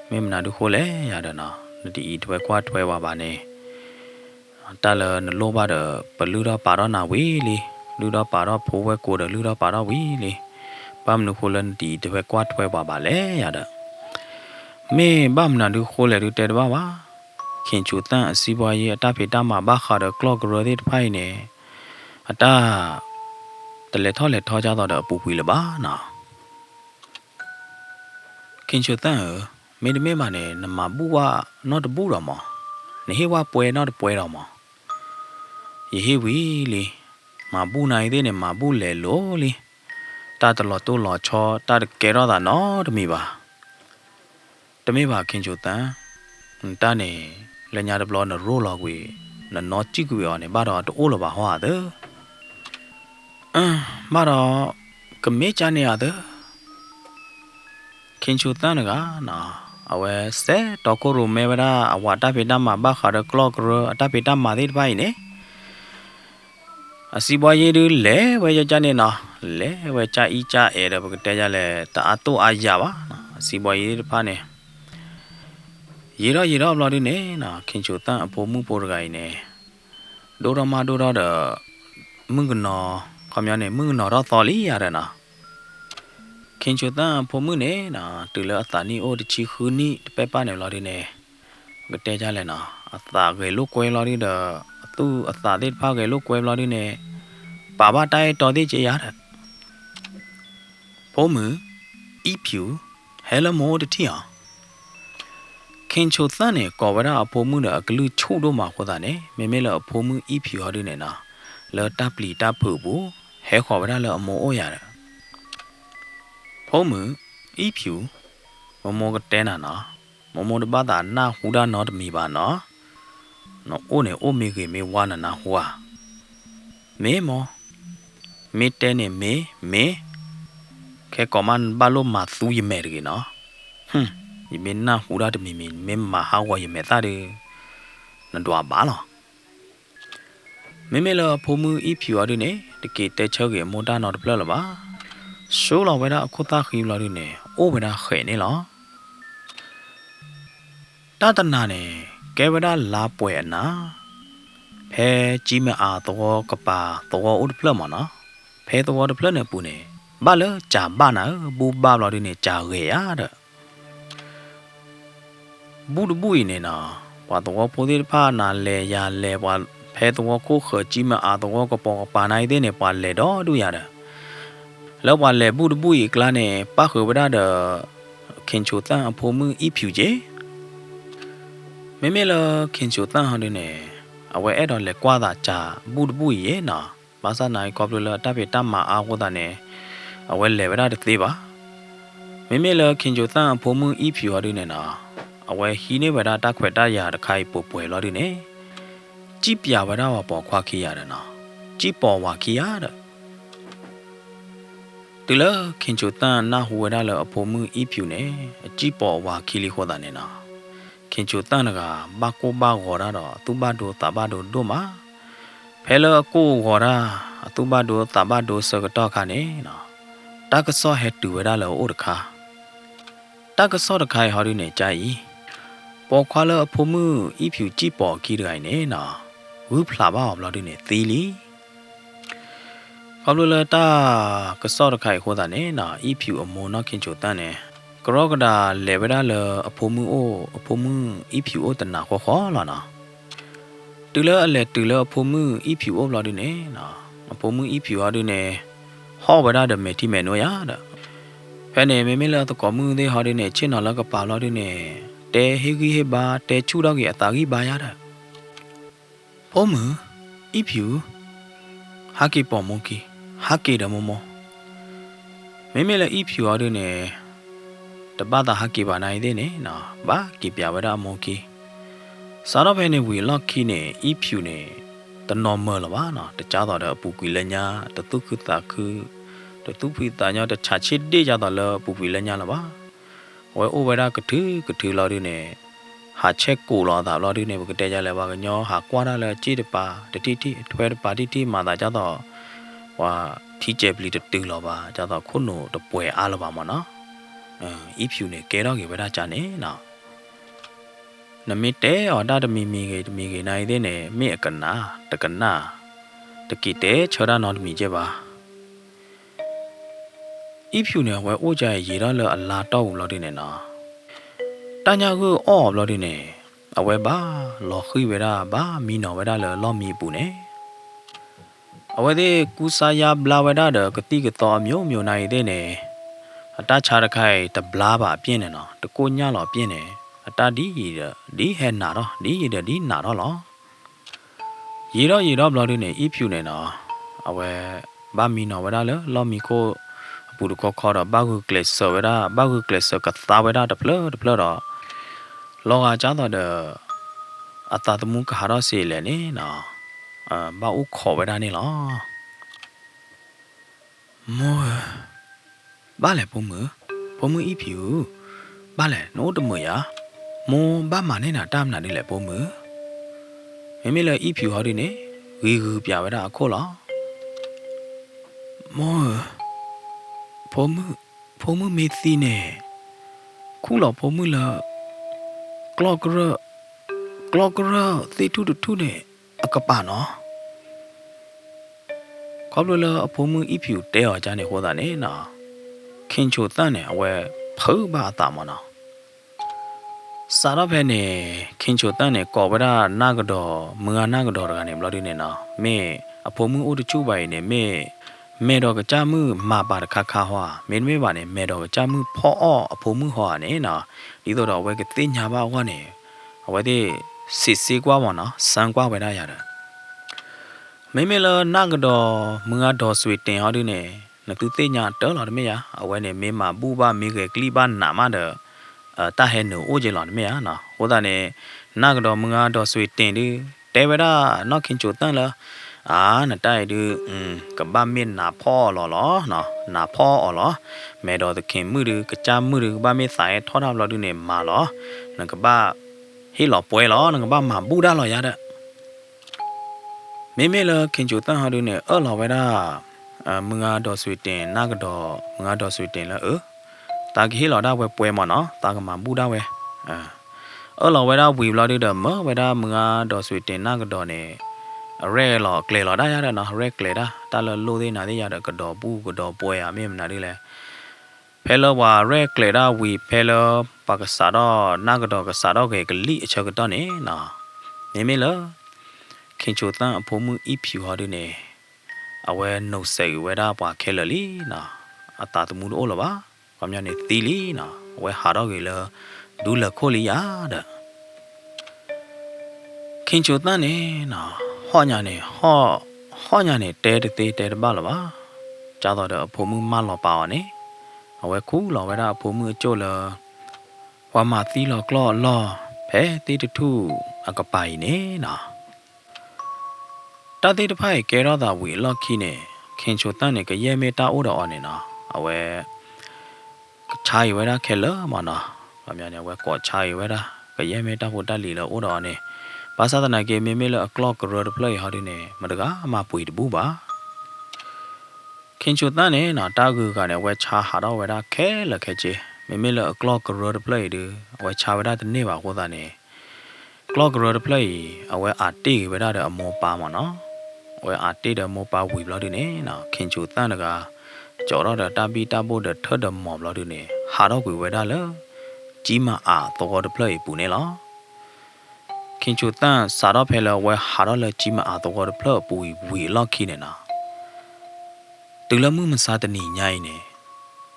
မင်းမနာတို့ခိုးလဲရတယ်နော်ဒီဤထွဲကွာထွဲဝါပါနေတလနလောပါတော့ဘလူတော့ပါတော့နာဝီလီလူတော့ပါတော့ဖိုးဝဲကိုတော့လူတော့ပါတော့ဝီလီပမ်နုခိုလန်ဒီထွဲကွာထွဲပါလဲရတယ်မေဘာမနာဒူခိုးလေဒူတဲတပါခင်ချိုတန်းအစီပွားရေးအတဖေတမှာဘာခါတော့ကလော့ဂရဒစ်ဖိုင်နေအတတလက်ထောကြတော့အပူပွေလပါနော် ခင်ချိုတန်မေတမေမနဲ့နမဘူးဝနော့တဘူးတော်မနေဟေဝပွဲနော့တပွဲတော်မယေဟေဝီလီမဘူးနိုင်သေးနဲ့မဘူးလေလို့လီတာတလော်တိုးလော်ချောတာကဲတော့တာနော်တမိပါတမိပါခင်ချိုတန်တာနေလညာတဘလောနရိုးလော်ကွေနော်ကြည့်ကွေရောနေဘာတော့တိုးလော်ပါဟောတဲ့ဘာတော့ကမေးချနေရတဲ့ခင်ချိုတန်ကနော်အဝဲစဲတော့ကိုရိုမဲဗရာအဝတာဖေတမဘာခါရကလော့ကရအတာဖေတမသေးပိုင်းနေအစီပွားရေးတွေလဲဝဲကြနေနော်လဲဝဲကြဤကြအဲတော့တဲကြလဲတအားတော့အားရပါနော်အစီပွားရေးတွေဖားနေရေတော့ဘလော်ဒီနေနော်ခင်ချိုတန်အဖို့မှုပိုရကိုင်းနေဒိုရမဒိုရတော့မင်းကနော်ခမရနေမင်းနော်တော့တော်လီရတယ်နော်ခင်ချိုတန်ဖို့မှုနေနော်တူလအတာနီအိုတချီခူနီတပဲပါနေလော်ဒီနေကတဲကြလဲနော်အတာကေလို့ကွဲလော်ဒီတော့သူအသာသေးဖားကေလို့ကွဲလော်ဒီနေပါပါတိုင်တော်သေးချေရတယ်ဖို့မှုဤဖြူဟဲလမောတတိယခင်ချိုတန်နဲ့ကော်ဝရအဖို့မှုနဲ့အကလူချို့တော့မှာခေါ်တာနဲ့မေမေလအဖို့မှုဤဖြူဟောဒီနေနော်လော်တပ်ပလီတပ်ဖို့ဘူးဟဲခေါ်ဝရလော်အမောအိုရတယ်ဖို့မှုဤဖြူမမောကတဲနာနော်မမောတပါတာနာဟူဒါနော်တမီပါနော်နော်အိုနေအိုမေကေမေဝါနာနာဟွာမေမောမေတဲနေမေခဲကောမန်ဘာလိုမာသူယမဲရနော်ဒီမင်းနာဟူဒါတမီမေမဟာဝယမဲတာတယ်နဒွာပါလောမေမေလဖိုမှုဤဖြူရနေတကေတဲချောကေမောတာနော်တပလလပါရှိုးလောဝဲတာအခုသားခီလာရနေအိုဝဲတာခဲနေလောတတနာနေကဲဝဒလာပွဲအနာဖဲကြီးမအားတော့ကပါတော့ဥဒဖလမနော်ဖဲတော့ဒဖလနဲ့ပူနေဘာလဲဂျာဘာနာဘူဘာလော်ဒီနေဂျာရေရတဲ့ဘူးဒဘူးနေနာဘာတော့ပိုဒီဖာနာလေရလေဘာဖဲတော့ကိုခကြီးမအားတော့ကပေါ်ပါနိုင်တဲ့နေပါလေတော့ดูရတယ်လောက်ပါလေဘူးဒဘူးကလာနေပါခဝဒတဲ့ခင်ချိုတန်အဖို့မှုဤဖြူကြီးမေမေလခင်ချိုတန်ဟောင်းနေအဝဲအဲ့တော့လေကွာတာဂျာဘူးဒဘူးရေနော်ဘာသာနိုင်ကော်ပလတပ်ပြတမအားကိုတာနေအဝဲလေဝဒတဲ့သေးပါမေမေလခင်ချိုတန်အဖို့မှုဤဖြူဟောင်းနေနော်အဝဲဟီနေဝဒတခွက်တရတခိုင်ပို့ပွဲလော်ဒီနေကြည်ပြဝဒဝပေါ်ခွာခိရတယ်နော်ကြည်ပေါ်ဝါခိရတဲ့ဒီလခင်ချိုတန်နာဟူဝဒလအဖို့မှုဤဖြူနေအကြည်ပေါ်ဝါခိလီခေါ်တာနေနော်ခင်ချိုတန်ကဘာကိုဘာဂော်ရတော့သူဘဒိုတဘဒိုတို့မှာဖဲလကိုဂော်ရာသူဘဒိုတဘဒိုစကတော့ခါနေနော်တကဆောဟက်တူဝဒလအိုတခါတကဆောတခိုင်ဟော်ဒီနေကြိုင်ပေါ်ခွာလအဖို့မှုဤဖြူကြည်ပေါ်ခိရိုင်နေနော်ဝုဖလာပါဘလော်ဒီနေသီလီဘာလို့လဲတာကဆောတခိုင်ခေါ်တာနေနော်ဤဖြူအမောနော်ခင်ချိုတန်နေကရောကဒါလေဝဒါလအဖို့မှုအဖို့မှုဤဖြူတနာခေါ်လာနော်တူလအလေတူလအဖို့မှုဤဖြူဘလော်ဒီနေနော်အဖို့မှုဤဖြူဟာဒီနေဟောဝဒါဒမေတိမေနောရတဲ့ဖဲနေမေမေလာတကောမှုသေးဟာဒီနေချင်းနော်လကပါလော်ဒီနေတဲဟေဂီဟေဘာတဲချူတော့ကြီးအတာကြီးပါရတဲ့ဖို့မှုဤဖြူဟာကီပေါ်မုန်ကီဟာကီဒမမောမေမေလာဤဖြူဟာဒီနေတပတ်တာဟာကီပါနိုင်သေးနေနော်ဘာကီပြဝဒမောကီစားတော့ဖဲနေဝီလော့ခီနေဤဖြူနေတနော်မလပါနော်တကြားတော့တဲ့အပူကွေလညာတတုခုတာခုတတုဖိတာညာတချာချစ်တေးကြတော့လပူကွေလညာလပါဝဲအိုဝဲတာကထူလော်ဒီနေဟာချက်ကိုလောတာလော်ဒီနေဘကတဲကြလဲပါကညောဟာကွာတာလဲကြည့်တပါတတိတိအထွဲတပါတိတိမာတာကြတော့ဟွာထီကျဲပလီတူလောပါကြတော့ခုနိုတပွဲအားလပါမနော်ဤဖြူနေကဲတော့ကေဝဲတာကြနေနော်နမိတဲအော်တာတမီမီကေနိုင်တဲ့နေမိအကနာတကနာတကိတဲချောရနော်တမီကျပါဤဖြူနေဝဲအိုကြရေတော့လအလာတော့လော်ဒီနေနော်တညာကိုအော်လော်ဒီနေအဝဲပါလော်ခိဝဲတာပါမီနော်ဝဲတာလော်မီပူနေအဝဲတဲ့ကူစာယာဘလာဝဲတာကတိကတော့မျိုးနိုင်တဲ့နေ ta cha ra khai ta bla ba pian ne no ta ko nya lo pian ne ta di he na ro di na ro lo yi ro blo du ne I phu ne no awe ba mi no wa da lo mi ko pu du ko kho ro ba gu kle so wa da ba gu kle so ka ta wa da de plo ro lo ga cha do de a ta tu mu ka ha ro se le ne no ba u kho wa da ne lo mo ba le po mu I phu ba le no de mo ya mo ba ma ne na ta ma ne le po mu me le I phu ho di ne wi gu pya wa da kho lo mo po mu me si ne khu lo po mu la clock se tu ne a ka pa noခေါပလလအဖိုးမှုအဖြူတဲော်ကြနေဟောတာနေနော်ခင်ချိုတန်းနေအဝဲဖုတ်ပါတာမနော်စာရဖဲနေခင်ချိုတန်းနေကောပရာနာကတော့မငါနာကတော့ကနေမလို့ဒီနေနော်မေအဖိုးမှုအိုတချူပိုင်နေမေတော့ကကြမှုမပါတခါခါဟွာမင်းမေပါနေမေတော့ကကြမှုဖောအောအဖိုးမှုဟောနေနော်ဒီတော့ဝဲကတင်ညာပါဟောနေအဝဲဒီစစ်စေးကွာမနော်စံကွာဝဲရရတယ်မေလနာကတော့မငါတော်ဆွေတင်ဟောဒီနေနတူသိညာတော်လာတယ်မေယာအဝဲနေမေမပူပါမေကကလီပါနာမတဲ့တာဟဲနိုအိုဂျေလာတယ်မေယာနော်ဟိုတာနေနာကတော့မငါတော်ဆွေတင်ဒီတဲဝရာနော်ခင်ချိုတန်းလာနတိုက်ဒီကဘာမင်းနာဖောလောနော်နာဖောအော်လောမေတော်တခင်မှုဒီကကြမှုဒီကဘာမေဆိုင်ထောတာလောဒီနေမာလောနကဘာဟီလောပွဲလောနကဘာမဘူဒါလောရတဲ့မေလခင်ချိုတန်းဟာဒီနေအော်လောဝဲတာမငါတော်ဆွေတင်နာကတော့မငါတော်ဆွေတင်လားတာကဟီလောဒါဝဲပွဲမနော်တာကမဘူဒါဝဲအော်လောဝဲတာဝီဘလောဒီတော့မဝဲတာမငါတော်ဆွေတင်နာကတော့နေရဲလောကလေလောဒါရတဲ့နော်ရဲကလေဒါတာလိုသေးနာသေးရတဲ့ကတော့ဘူးကတော့ပွဲရမေမနာဒီလေဖဲလောဝါရဲကလေဒါဝီဖဲလောပါကစားတော့နာကတော့ကစားတော့ကလိအချက်ကတော့နေနော်မေလခင်ချိုတန်းအဖိုးမှုအဖြူဟောဒီနေအဝဲနှုတ်ဆက်ဝဲတာပွားခဲလလီနော်အတာတမှုလို့လောပါဘာမြနေသီလီနော်ဝဲဟာတော့ကေလဒူလခိုလီယာတဲ့ခင်ချိုတန်းနေနော်ဟောညာနေဟောညာနေတဲတဲပါလောပါကြာတော့တဲ့အဖိုးမှုမလောပါဝနေအဝဲခုလောဝဲတာအဖိုးမှုအကျို့လဝါမသီလောကလောလောဖဲတီတထုအကပိုင်နေနော်တာတိတဖိုက်ကဲတော့တာဝီလော့ခီနေခင်ချိုတန်းနေကရဲမေတာအိုးတော်အော်နေနော်အဝဲချာရွယ်တာခဲလမနော်ဗမာညာဝဲကောချာရွယ်တာကရဲမေတာဖို့တက်လီလောအိုးတော်နေဘာသာတနာကေမေလအကလော့ကရော်ပလေးဟာဒီနေမတကအမပွေတဘူးပါခင်ချိုတန်းနေနော်တာကူကနေဝဲချာဟာတော့ဝဲတာခဲလခဲချေမေလအကလော့ကရော်ပလေးဒီဝဲချာဝဲတာတနေ့ပါဟောတာနေကလော့ကရော်ပလေးအဝဲအာတီဝဲတာတဲ့အမောပါမနော်ဝဲအာတေးတယ်မောပါဝီဘလော်ဒီနေနော်ခင်ချိုတန်းတကကြော်တော့တာပီတာဘိုတဲ့ထတ်တယ်မော်ဘလော်ဒီနေဟာတော့ကွေဝဲတာလေကြီးမအားတော်တဲ့ပလေပူနေလားခင်ချိုတန်းစာတော့ဖဲလဲဝဲဟာတော့လေကြီးမအားတော်တဲ့ပလပူဝီလော့ခီနေနော်တူလမှုမစားတနီညိုင်းနေ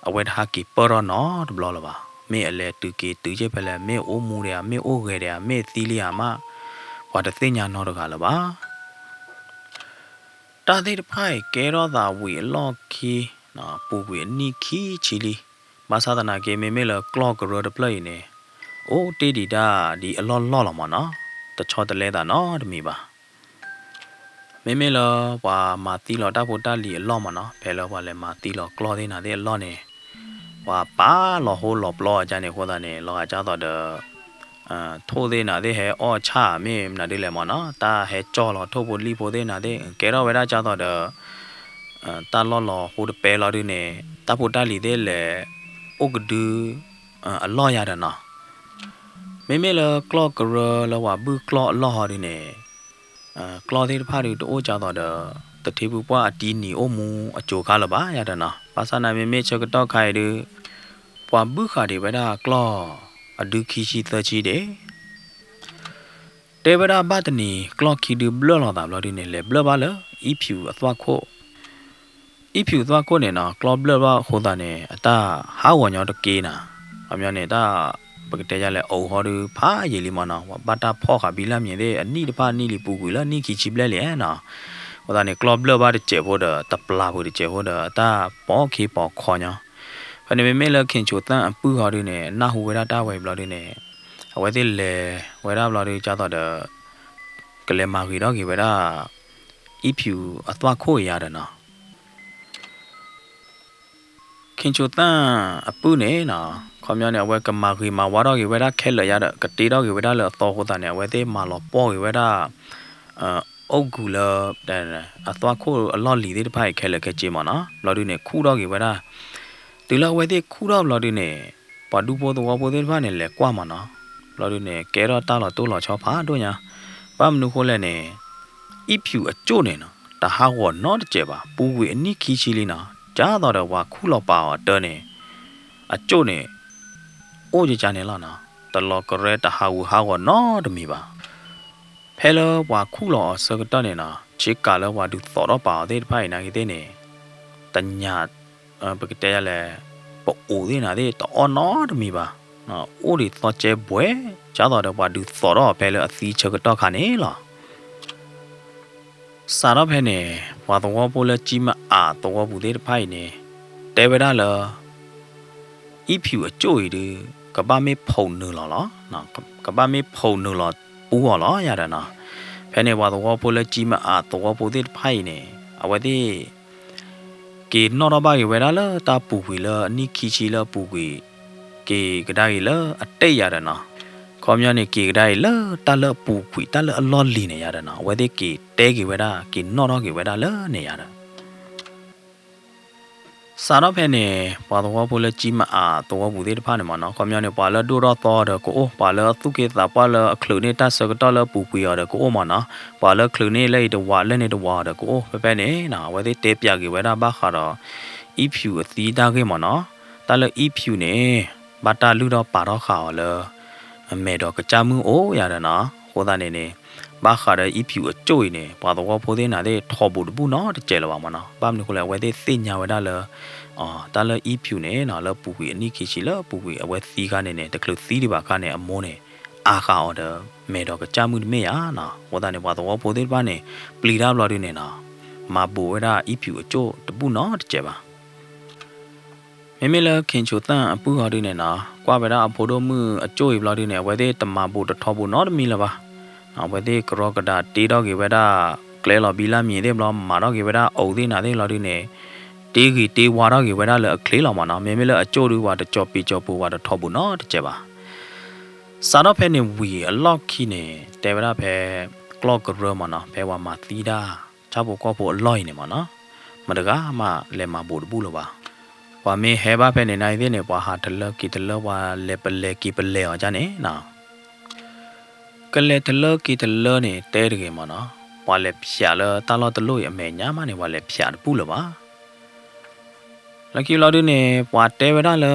အဝဲဟာကီပရောနော်ဘလော်လပါမေအလဲတူကီတူချက်ဖဲလဲမေအိုးမူရမေအိုးခဲရမေသီလီယာမဝါတသိညာနော်တကလပါတာတိတဖိုက်ကဲတော့သာဝီလော့ခီနော်ပူဝီနီခီချီလီဘာသာတနာကေမေလကလော့ကရောဒပလေးနေအိုးတေဒီတာဒီအလော့လော့လာမနော်တချောတလဲတာနော်တမီပါမေလဝါမာတီလော်တာပိုတာလီအလော့မနော်ဖဲလောဝါလဲမာတီလော်ကလော့သေးနာတဲ့အလော့နေဝါပါလော်ဟိုလော်ဘလော့အကြနေခေါ်တာနေလော်အကြတော့ထိုးသေးနာသေးဟဲအော်ချမင်းနာသေးလဲမနော်တာဟဲကြောလော်ထိုးဖို့လီဖို့သေးနာသေးကဲတော့ဝဲတာကြတော့တာလော်လော်ဟိုတပဲလော်ဒီနေတာပိုတာလီသေးလဲဥကဒူအလော့ရတဲ့နော်မေလကလော့ကရလောဝဘူးကလော့လော်ဟောဒီနေကလော်သေးတဖားတို့တိုးကြတော့တတိဘူးပွားအတီးနီအိုမူအချိုခါလပါရတဲ့နော်ပါစနာမေချက်တော့ခိုင်ဒီပွားဘူးခါဒီဝဲတာကလော့အဒုခိရှိသချီတဲ့တေဗရာဘတ်နီကလော့ခီဒီဘလော်လာတာဘလော်ဒီနေလေဘလော်ပါလေအီဖြူအသွားခို if you သွားကိုနေနော် club လောက်ဟိုတာနေတာဟာဝညောတကေးနာအမျိုးနေတာပကတဲ့ရလဲအိုဟော်ဒူဖာရေလီမနော်ဘာတာဖောခဘီလာမြင်တဲ့အနိတဖာနိလီပူကွေလာနိခီချီပလဲလေနော်ဟိုတာနေ club လောက်ပါတဲ့ကျေဖို့တဲ့တပလာဖို့တဲ့ကျေဖို့တဲ့အတာပေါ်ခေပေါ်ခေါ်ညောဖနေမေလခင်ချိုတန်အပူဟော်ဒူနေနာဟူဝဲတာဝဲဘလော်ဒူနေအဝဲတဲ့လေဝဲတာဘလော်ဒူကြတော့တဲ့ကလေမာဂီတော့ကေဝဲတာ if you အသွားခိုးရတယ်နော်ခင်ချိုတန်အပူနေနော်ခေါမျောနေအဝဲကမာဂီမာဝါတော့ကေဝဲတာခဲလရတဲ့ကတိတော့ကေဝဲတာလောတော့ဟိုတာနေအဝဲတဲ့မာလောပေါ်ကေဝဲတာအုတ်ကူလတဲ့အသွားခိုးအလော့လီတဲ့ဖိုက်ခဲလခဲကြည့်မနော်လော်ဒူနေခူတော့ကေဝဲတာဒီလော်ဝဲတဲ့ခူတော့လော်ဒူနေပါဒူပေါ်တော့ပေါ်တဲ့ဖာနေလေကွာမနော်လော်ဒူနေကဲတော့တာလော်တိုးလော်ချောဖာတို့ညာဘာမနုခိုးလဲနေ if you အကျို့နေနော်တဟာဝနော့တဲ့ပါပူဝေအနိခီချီလီနော်ကြားတော့တော့ဝါခုလောပါတော့နေအကျို့နေအိုးကြကြနေလားနော်တလောကရဲတဟာဝဟာဝနော့တမီပါဖဲလောဝါခုလောစကတော့နေနော်ချစ်ကလောဝါဒူသောတော့ပါတဲ့ဖိုင်နာကြီးတဲ့နေတညာပကတဲ့ရလဲပိုအိုးနေတယ်တော့နော့တမီပါနော်အိုးဒီသောကျဲဘွဲကြားတော့တော့ဝါဒူသောတော့ဖဲလောအသီးချကတော့ခါနေလားစာတော့ဖဲနေဝါတော့ပိုလဲကြီးမအားတော့ဘူးတဲ့ဖိုင်နေတဲဝဒါလော if you အကျိုးရည်ကဘာမေဖုံနူလောနော်ကဘာမေဖုံနူလောပူလောရတယ်နော်ဖဲနေဝါတော့ပိုလဲကြီးမအားတော့ဘူးတဲ့ဖိုင်နေအဝတိကေနော်တော့ဘာရဝဲဒါလောတာပူခွေလောအနိခီချီလောပူခွေကေကဒါရီလောအတိတ်ရတယ်နော်ခေါမျောနေကေကဒါရီလောတာလောပူခွေတာလောအလောလီနေရတယ်နော်ဝဲတိကေတဲကေဝဲဒါကေနော်တော့ကေဝဲဒါလောနေရတယ်စာတော့ဖဲနေပါတော့ပိုလဲကြီးမအားတော့ဘူးတဲ့ဖာနေမနော်ခေါမျောနေပါလောဒူတော့တော့ကိုအိုပါလောသူကေတာပါလောအခလူနေတာစကတော့လောပူခွေရတယ်ကိုအိုမနော်ပါလောခလူနေလိုက်တော့ဝါလက်နေတော့ဝါတော့ကိုအိုဖဲနေနော်ဝဲတိတဲပြကေဝဲဒါဘာခါတော့ if you အသီးတာကေမနော်တာလော if you နေဘာတာလူတော့ပါတော့ခါလောအမေတော့ကကြမှုအိုးရတယ်နော်ဟိုသားနေဘာခါရ if you အကျိုးနေပါတော့ဖိုးသေးနာတဲ့ထော်ဘူးဘူးနော်တကျဲလောပါမနော်ဘာမလို့ခလဲဝဲတဲ့သိညာဝဲတာလောတာလော if you နေနော်လောပူပူအနိခိချီလောပူပူအဝဲသီးကနေတကလူသီးဒီပါကနေအမိုးနေအာခါအော်ဒါမေတော့ကကြမှုမေရနော်ဟိုသားနေပါတော့ဖိုးသေးပါနေပလီဒါဘလော်ဒီနေနော်မဘူဝဲတာ if you အကျိုးတပူနော်တကျဲပါမေမေလခင်ချိုတန်အပူဟော်ဒီနေနော်ကွာဗရာအဖိုးတို့မှုအကျိုးဘလော်ဒီနေဝဲတဲ့တမဘူတထော်ဘူးနော်တမီလာပါဝဲတဲ့ကရောကဒါတီတော့ကေဝဲတာကလဲလော်ဘီလာမြင်တဲ့ဘလော်မာတော့ကေဝဲတာအုံသေးနာတဲ့လော်ဒီနေတေးကြီးတေးဝါတော့ကေဝဲတာလဲအခလေးလော်မနော်မေမေလအကျိုးတူဝါတကြောပီကြောပူဝါတထော်ဘူးနော်တကျပါစာတော့ဖဲနေဝီအလော့ခီနေတဲဝဲတာဖဲကလော့ကရောမနော်ဖဲဝါမာသီတာချဖို့ကောဖို့အလော့နေမနော်မတကားမှလဲမှာဘူးဘူးလောပါဝါမေဟဲဘာဖဲနေနိုင်တဲ့နေပွားဟာတလကီတလဝါလဲပလဲကီပလဲအောင်ကြနေနော်ကလေတလကီတလနေတဲတကယ်မနော်ဝါလေဖြာလတာလောတလို့ရအမေညာမနေဝါလေဖြာပူလပါလကီလော်ဒူနေပွာတဲဝဒါလ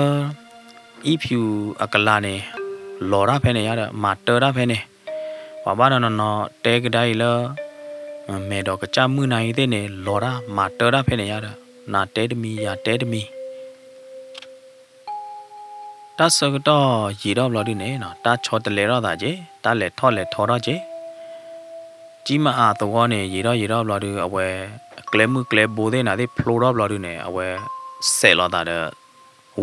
if you အကလာနေလော်ရဖဲနေရတဲ့မာတရဖဲနေဝါဘာနော်တဲကဒိုင်လမေတော့ကချမှုနိုင်တဲ့နေလော်ရမာတရဖဲနေရတဲ့နာတဲတမီရတဲတမီတာစကတော့ရေတော့လော်ဒီနေနော်တာချောတလေတော့တာကြီးတာလေထော့လေထော်တော့ကြီးကြီးမအားတော့နေရေတော့လော်ဒီအဝဲကလဲမှုကလဲဘိုးတဲ့နာတဲ့ဖလိုတော့လော်ဒီနေအဝဲဆဲလော်တာတဲ့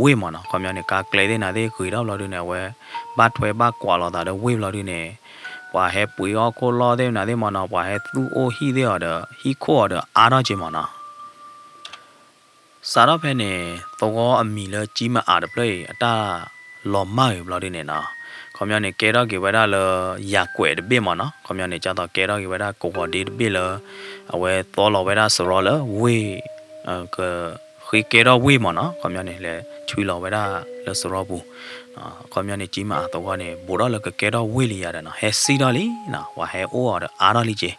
ဝေးမနော်ခမရနေကာကလဲတဲ့နာတဲ့ခွေတော့လော်ဒီနေအဝဲဘတ်ထွဲဘကွာလော်တာတဲ့ဝေးလော်ဒီနေဝါဟဲပွေရောခိုလော်တဲ့နာတဲ့မနော်ဝါဟဲသူအိုဟီတဲ့တဲ့ဟီခိုတဲ့အားတော့ကြီးမနော်စာတော့ဖဲနေတော့အမီလကြီးမအားတဲ့ပလေအတာလော်မိုင်ဘလော်ဒီနေနော်ခမရနေကဲတော့ကေဝဒါလယာကွဲတပိမနော်ခမရနေကြတော့ကဲတော့ကေဝဒါကိုဝဒီတပိလအဝဲတော်လော်ဝဲဒါစရောလဝေးကခိကဲတော့ဝေးမနော်ခမရနေလေချွေလော်ဝဲဒါလစရောဘူးခမရနေကြီးမအားတော့နေဘူတော့လကဲတော့ဝေးလီရတယ်နော်ဟဲစီတော့လီနော်ဝါဟဲအိုးတော့အားတော့လီကြီး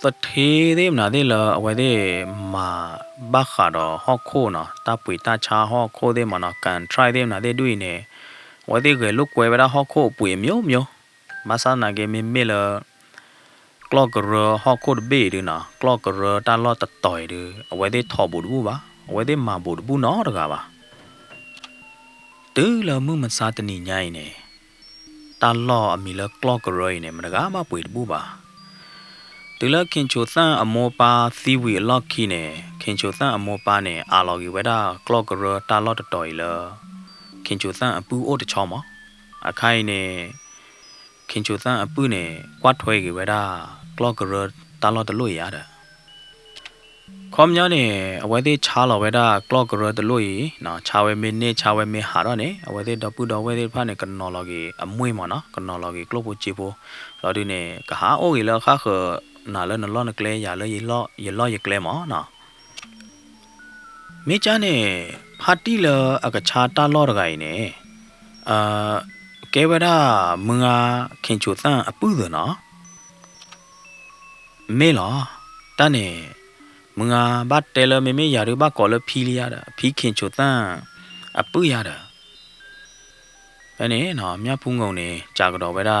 တထေးသေးမနာသေးလအဝဲသေးမာဘခါတော့ဟော့ခိုးနော်တပ်ပွေတချာဟော့ခိုးသေးမနော်ကန် try သေးမနာသေးတွေ့နေဝဲသေးကလုတ်ကွဲဝဲတာဟော့ခိုးပွေမျိုးမဆာနာကေမေမေလက clock ro ho ko be de na clock ro ta lo ta toi de awe de tho bu bu ba awe de ma bu bu no da ga ba tu lo mu ma sa tani nyai ne ta lo a mi lo clock ro ne ma ga ma pwe bu ba tu lo kin chu san a mo pa si wi lo ki ne kin chu san a mo pa ne a lo gi we da clock ro ta lo ta toi lo kin chu san a pu o de chaw ma a khai ne kin chu san a pu ne kwa thwe gi we da clock ro ta lo ta lo ya da khom nya ne awe de cha lo we da clock ro ta lo yi na cha we me ne cha we me ha ro ne awe de da pu do we de pha ne kan no lo gi a mwe ma na kan no lo gi clock bu chi bu lo di ne ka ha o gi lo kha kha na lo na lo na kle ya lo ye lo ye kle ma na me cha ne pha ti lo a ka cha ta lo da ga yi ne ke we da mu nga kin chu san a pu do na me lo ta neมึงอ่ะบัดเตลเมเมยาหรือบัดก่อลพีลียาดพีขินโชตันอปุยาดไปเนี่ยเนาะမြတ်ဖုံငုံနေကြာကတော့ပဲဒါ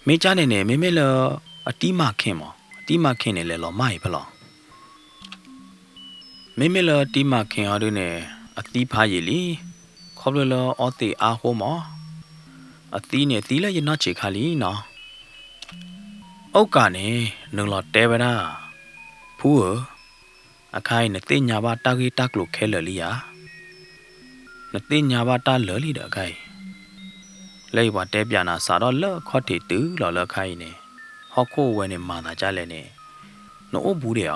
မေးကြနေနေမေမေလအတီးမခင်မအတီးမခင်နေလေလောမိုက်ဘလောမေမေလအတီးမခင်အားတို့နေအတီးဖားရည်လီခေါပလလောအောတေအားဟိုမအတီးနေတီးလဲရနချေခါလီနော်အောက်ကနေနုံလောတဲပဲဒါဖူးအခိုင်နဲ့တင်ညာပါတာကြီးတက်လို့ခဲလလီယာနဲ့တင်ညာပါတာလလီတော့အခိုင်လေဘတဲပြန်နာစာတော့လော့ခေါတီတူလော်လခိုင်နေဟော့ခိုဝဲနေမာတာကြလဲနေနို့ဘူးတဲ့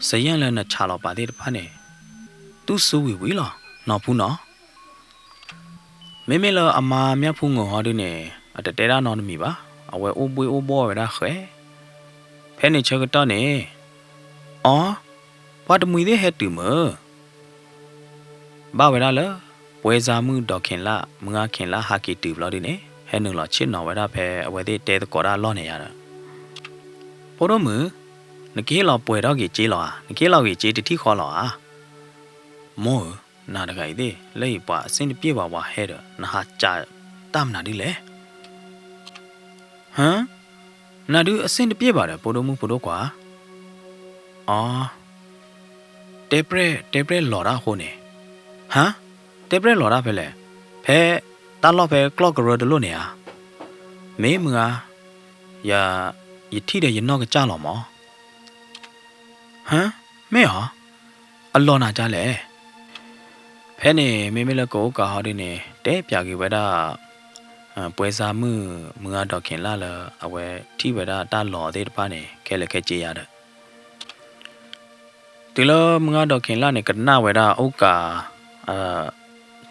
စရန်လည်းနဲ့ချလောပါသေးတဖက်နေသူစူဝီဝီလောနော်ဘူးနော်မေမေလအမာမြတ်ဖုံငေါ်ဟောဒီနေအတတဲရနော်နမီပါအဝဲအိုးပွေးအိုးဘောရတာခဲဖဲနေချက်ကတော့နေအော်ဘာတမွေသေးဟဲ့တူမဘာဝဲလာပွဲစားမှုဒေါခင်လာမငါခင်လာဟာကီတူဘလော်ဒီနေဟဲနုလောချစ်နော်ဝဲတာဖဲအဝဲသေးတဲကော်ရာလော့နေရတာပိုတော့မနကေးလောပွဲတော့ကြီးကြေးလောနကေးလောကြီးကြေးတတိခေါ်လောမောနာတခိုင်သေးလေပွားအစင်းပြေပါဝါဟဲ့တော့နဟာကြတမ်နာဒီလေဟမ်နာဒူအစင်းပြေပါတယ်ပိုတော့မှုပိုတော့ကွာအော်တေပရဲလော်ရာဟိုနေဟမ်တေပရဲလော်ရာဖဲလေဖဲတာလော့ဖဲကလော့ကရောဒလို့နေဟာမေးမငါယာယတိတဲ့ရနော့ကကြလော်မောဟမ်မဲဟာအလော်နာကြလေဖဲနေမေမေလကိုကာဟောဒီနေတဲပြကေဝဲတာပွဲစားမှုမငါတော့ခင်လာလအဝဲထိဝဲတာတာလော်သေးတပါနေခဲလက်ခဲကြေးရတဲ့ဒီလိုမငါတော့ခင်လာနေကနဝဲတာဥက္ကာ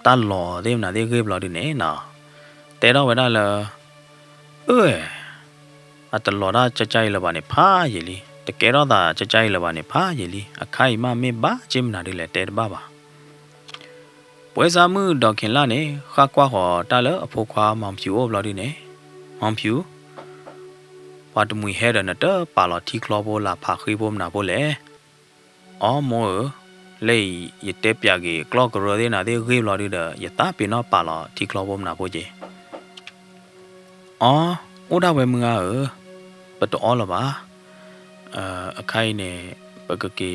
တာလော်သေးမနာသေးခေဘလော်ဒီနေနော်တဲတော့ဝဲတာလအတလော်တာကြကြိုက်လပါနေဖားရည်လီတကယ်တော့သာကြကြိုက်လပါနေဖားရည်လီအခိုင်မမေပါဂျင်းမနာဒီလေတဲတပါပါပွဲစားမှုဒေါခင်လာနေခါကွာဟောတာလအဖိုးခွာမောင်ဖြူဘလော်ဒီနေမောင်ဖြူပါတမွေဟဲရနတပါလော်တီကလောဘောလာဖာခိဘုံနာဘောလေအော်မောလေရတဲပြကေကလော့ကရောဒေနာဒေခေဘလော်ဒီဒယတာပိနောပါလော်တီကလောဘောနာဘောကြီးအော်ဥဒဝဲမငါပတောလပါအခိုင်နေပကကေ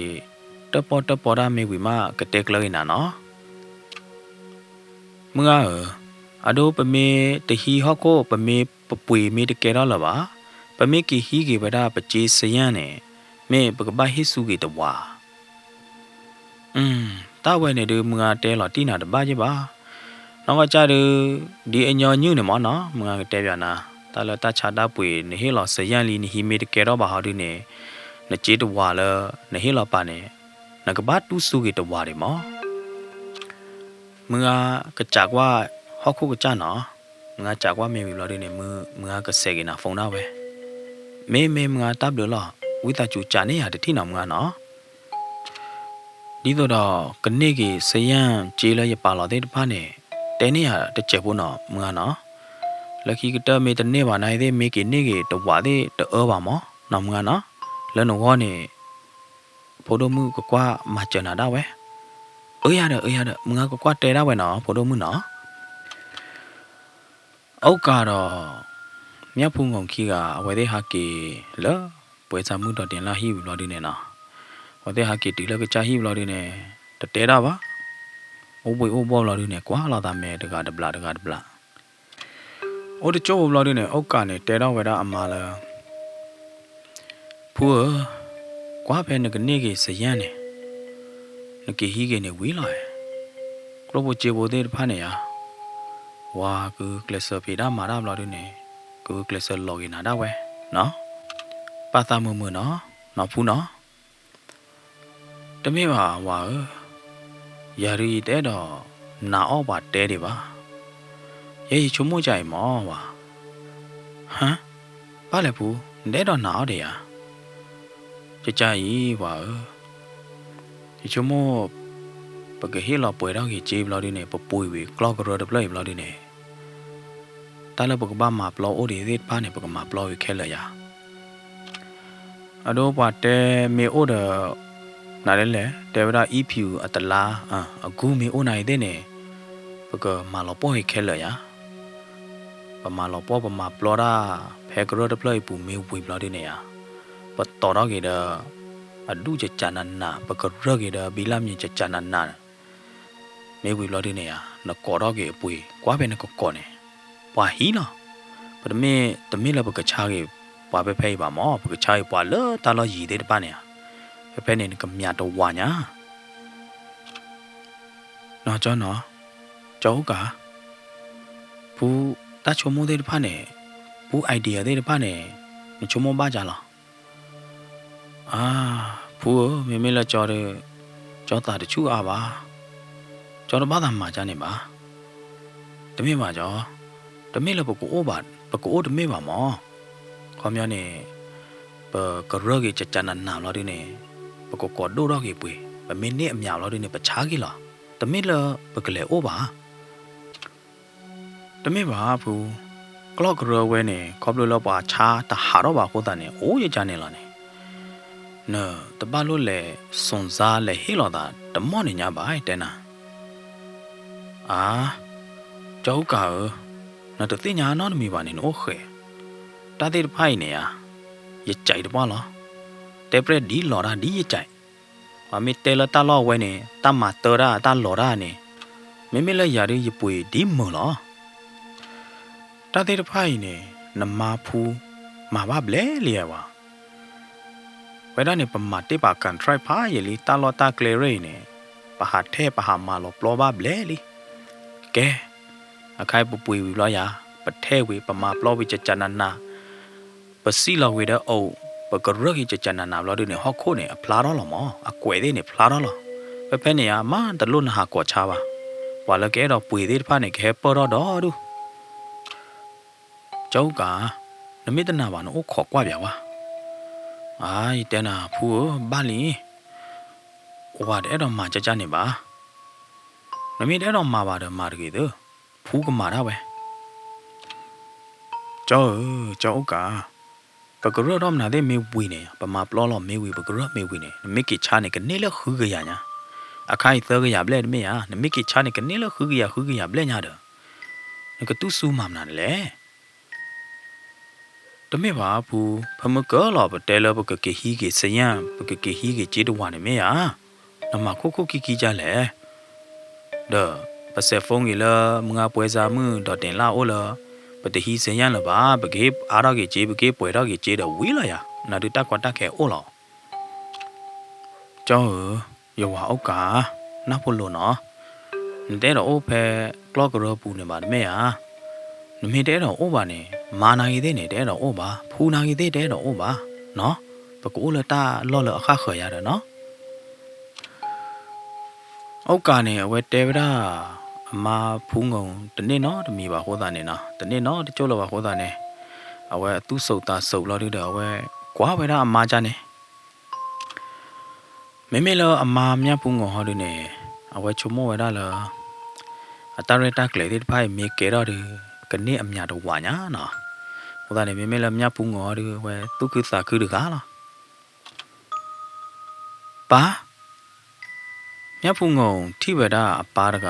တပေါ်ရာမေဝီမာကတဲကလောင်းနာနော်မငါအဒိုပမေတဟီဟောကိုပမေပပွေမေတကဲတော့လပါပမေကီဟီကေဗဒါပကြေးစယန်နေမေပကပဟိစုကေတဝါတာဝဲနေဒီမငါတဲလော်တိနာတပါကြီးပါနောက်ကကြတယ်ဒီအညောညွနေမောနော်မငါတဲပြနာတာလတာချာတာပွေနေဟေလော်စယန်လီနေဟီမေတကဲတော့ပါဟောဒီနေနကြေးတဝါလနေဟေလော်ပါနေနကဘာတူစုကေတဝါတယ်မောမငါကจากว่าဟောက်ခုကကြနော်ငါจากว่าမေဝီလော်ဒီနေမငါကဆေကေနာဖုန်းနာပဲမေမငါတပ်လို့လားဝိတာချူကြာနေရတတိနော်မငါနော်ဒီတော့ကနေကေစယံကြေးလဲရပါလာတဲ့တဖာနေတဲနေရတချက်ဖို့နော်မငါနော်လက်ခီကတမေတနေပါနိုင်သေးမေကေနေကေတဝါသေးတောပါမောနော်မငါနော်လဲနော်ဟောနေဖိုဒမှုကကွာမချနာတာဝဲရတယ်မငါကကွာတဲတာဝဲနော်ဖိုဒမှုနော်အောက်ကတော့ မြတ်ဖုံကုန်ခီကအဝဲတဲ့ဟာကေလပွဲစာမှုတော့တင်လာဟိဘလို့ဒီနေနော်ဝဲတဲ့ဟာကေတီလကချာဟိဘလို့ဒီနေတဲတာပါအိုးပွေအိုးပေါ်လို့ဒီနေကွာလာတာမဲတကတပလာအိုးတချိုးဘလို့ဒီနေအောက်ကနေတဲတော့ဝဲတာအမာလာဖူကွာဖဲနကနေကေစရန်နေနကေဟီကေနေဝီလာကလဘချေဘိုတဲ့ဖာနေရဝါကူကလစဖေဒါမာရဘလို့ဒီနေကူကလစလော်ဂင်နာဒါဝဲနော်ပါတာမမနော်ဖူနော်တမေပါဝါယာရီတဲတော့နာအော့ပါတဲတယ်ပါရေးချုံမို့ကြိုင်မောဝါဟမ်ပါလေဘူးတဲတော့နာအော့တယ်ရကြကြီးဝါဒီချုံမို့ပကဟီလောပွဲတော့ကြီးဂျေဘလော်ဒီနေပပွေဝေကလော့ကရော်ဒပလိုက်ဘလော်ဒီနေတာလည်းပကဘာမှာပလောအိုဒီဒီပါနေပကမှာပလောဝေခဲလာရအတော့ပါတဲမေအိုဒနားလဲတဲဝရာအီဖြူအတလာအကူမေအိုနိုင်တဲ့နေပကမာလောပေါ်ခဲလာရပမာလောပေါ်ပမာပလောရာဖဲကရော်ဒပလိုက်ပူမေဝေဘလော်ဒီနေရပတော်တော့ကေဒအဒုချချနနာပကရကေဒဘီလာမြေချချနနာမေဝေဘလော်ဒီနေရနကောတော့ကေပွေကွာပဲနကောနေပွာဟီနော်ပဒမေတမေလပကချာကေပွာပဲဖဲပါမောပကချာပွာလတာလောရီတဲ့ပါနေဖဲနေကမြတ်တော့ဝါညာနော်ကျော်နော်ကျောကဘူးတချုံမိုးတဲ့ဖာနေဘူးအိုင်ဒီယာတဲ့ဖာနေချုံမပါကြလားဘူးမေလာကျော်တဲ့ကျော်တာတချူအားပါကျော်တော့ဘာသာမှာကြနေပါတမေပါကျော်တမေလပကူအိုပါပကူအိုတမေပါမောခေါမျောနေပကရကေချချနနာလော်ဒီနေပကူကောဒိုတော့ကေပွေပမင်းနေအမြောက်လော်ဒီနေပချားကေလားတမေလပကလေအိုပါတမေပါဘူးကလော့ကရဝဲနေခေါပလိုလောပါချာတဟာတော့ပါခိုးတာနေအိုးရကြနေလားနေနော်တပါလို့လေစွန်စားလေဟီလောတာတမော့နေညာပါတဲနာကျောက်ကနော်တသိညာနော်မီပါနေနော်ခဲတာတဲ့ဖိုင်နေရရကြိုက်တပါလားတဲပရက်ဒီလော်ရာဒီရကြိုက်အမေတဲလတာလောဝဲနေတမတော်ရာတာလော်ရာနေမေမေလည်းယာရီရပွေဒီမော်လားတာတဲ့ဖိုင်နေနမဖူးမာဘာဘလဲလျာဝါဝဲဒါနေပမာတေပါကန်ထရိုက်ဖာရလီတာလောတာကလေရိနေပဟာထဲပဟာမာလောပလောဘာဘလဲလီကဲအခိုင်ပပွေဝီလောရပထဲဝေပမာပလောဝီချချနနာပစီလောဝေဒအိုပကရဂီချချနနာဘလောဒီနေဟော့ခိုနေအဖလာတော့လောမောအကွယ်သေးနေဖလာတော့လောပနေရမန်တလို့နဟာကောချာပါဝါလကဲတော့ပွေသေးတဖာနေခဲပေါ်တော့ဒူကျောက်ကနမိတနာပါနော်ခေါ်ကွာပြပါတဲနာဖူဘာလီဝါတဲ့တော့မှကြကြနေပါနမိတဲ့တော့မှာပါတယ်မာတကေတဖူးကမာတာပဲကျောက်ကပကရတော့မနာတဲ့မေဝီနေပမာပလောလောမေဝီပကရမေဝီနေနမိကေချာနေကနေလခူကရညာအခိုင်သကရဘလက်မေယာနမိကေချာနေကနေလခူကရဘလက်ညာတော့ငကတူဆူမမနာလေတမေပါဘူးဖမကောလောပတဲလပကကေဟီကေစယံပကကေဟီကေကျေတဝါနေမေယာနမခုကီကြလဲဒါပစဖုံကြီးလာမငါပွဲစားမှုတော့တင်လာအိုလာပတဟီစယံလပါပကေအားရကေကျေပကေပွဲတော့ကေကျေတော့ဝီလာရနာဒူတက်ကွာတက်ခဲအိုလောကျော်ယောဝါအောက်ကနဖလို့နော်တဲတော့အိုဖဲကလော့ကရောပူနေပါမေယာနမေတဲတော့အိုပါနေမာနာကြီးတဲ့နေတဲတော့အိုပါဖူနာကြီးတဲ့တဲတော့အိုပါနော်ပကူလတာလော်လအခါခေါ်ရတယ်နော်အောက်ကနေအဝဲတဲဗရာအမဖူးငုံတနေ့နော်တမီပါဟောတာနေနော်တနေ့နော်တချို့လောပါဟောတာနေအဝဲသူ့စုတ်တာစုတ်လို့ရတော့အဝဲကွာဝဲတာအမကြနေမေလောအမမြဖူးငုံဟောတယ်နေအဝဲချုံမဝဲတာလားအတရတက်လေဒီဖိုင်မေကေတော့ဒီကနေအမြတော့ဝါညာနော်ဟောတာနေမေလောမြဖူးငုံဟောတယ်ဝဲသူကစားခုတကားလားပါမြဖုံငုံထိဝဒအပါရက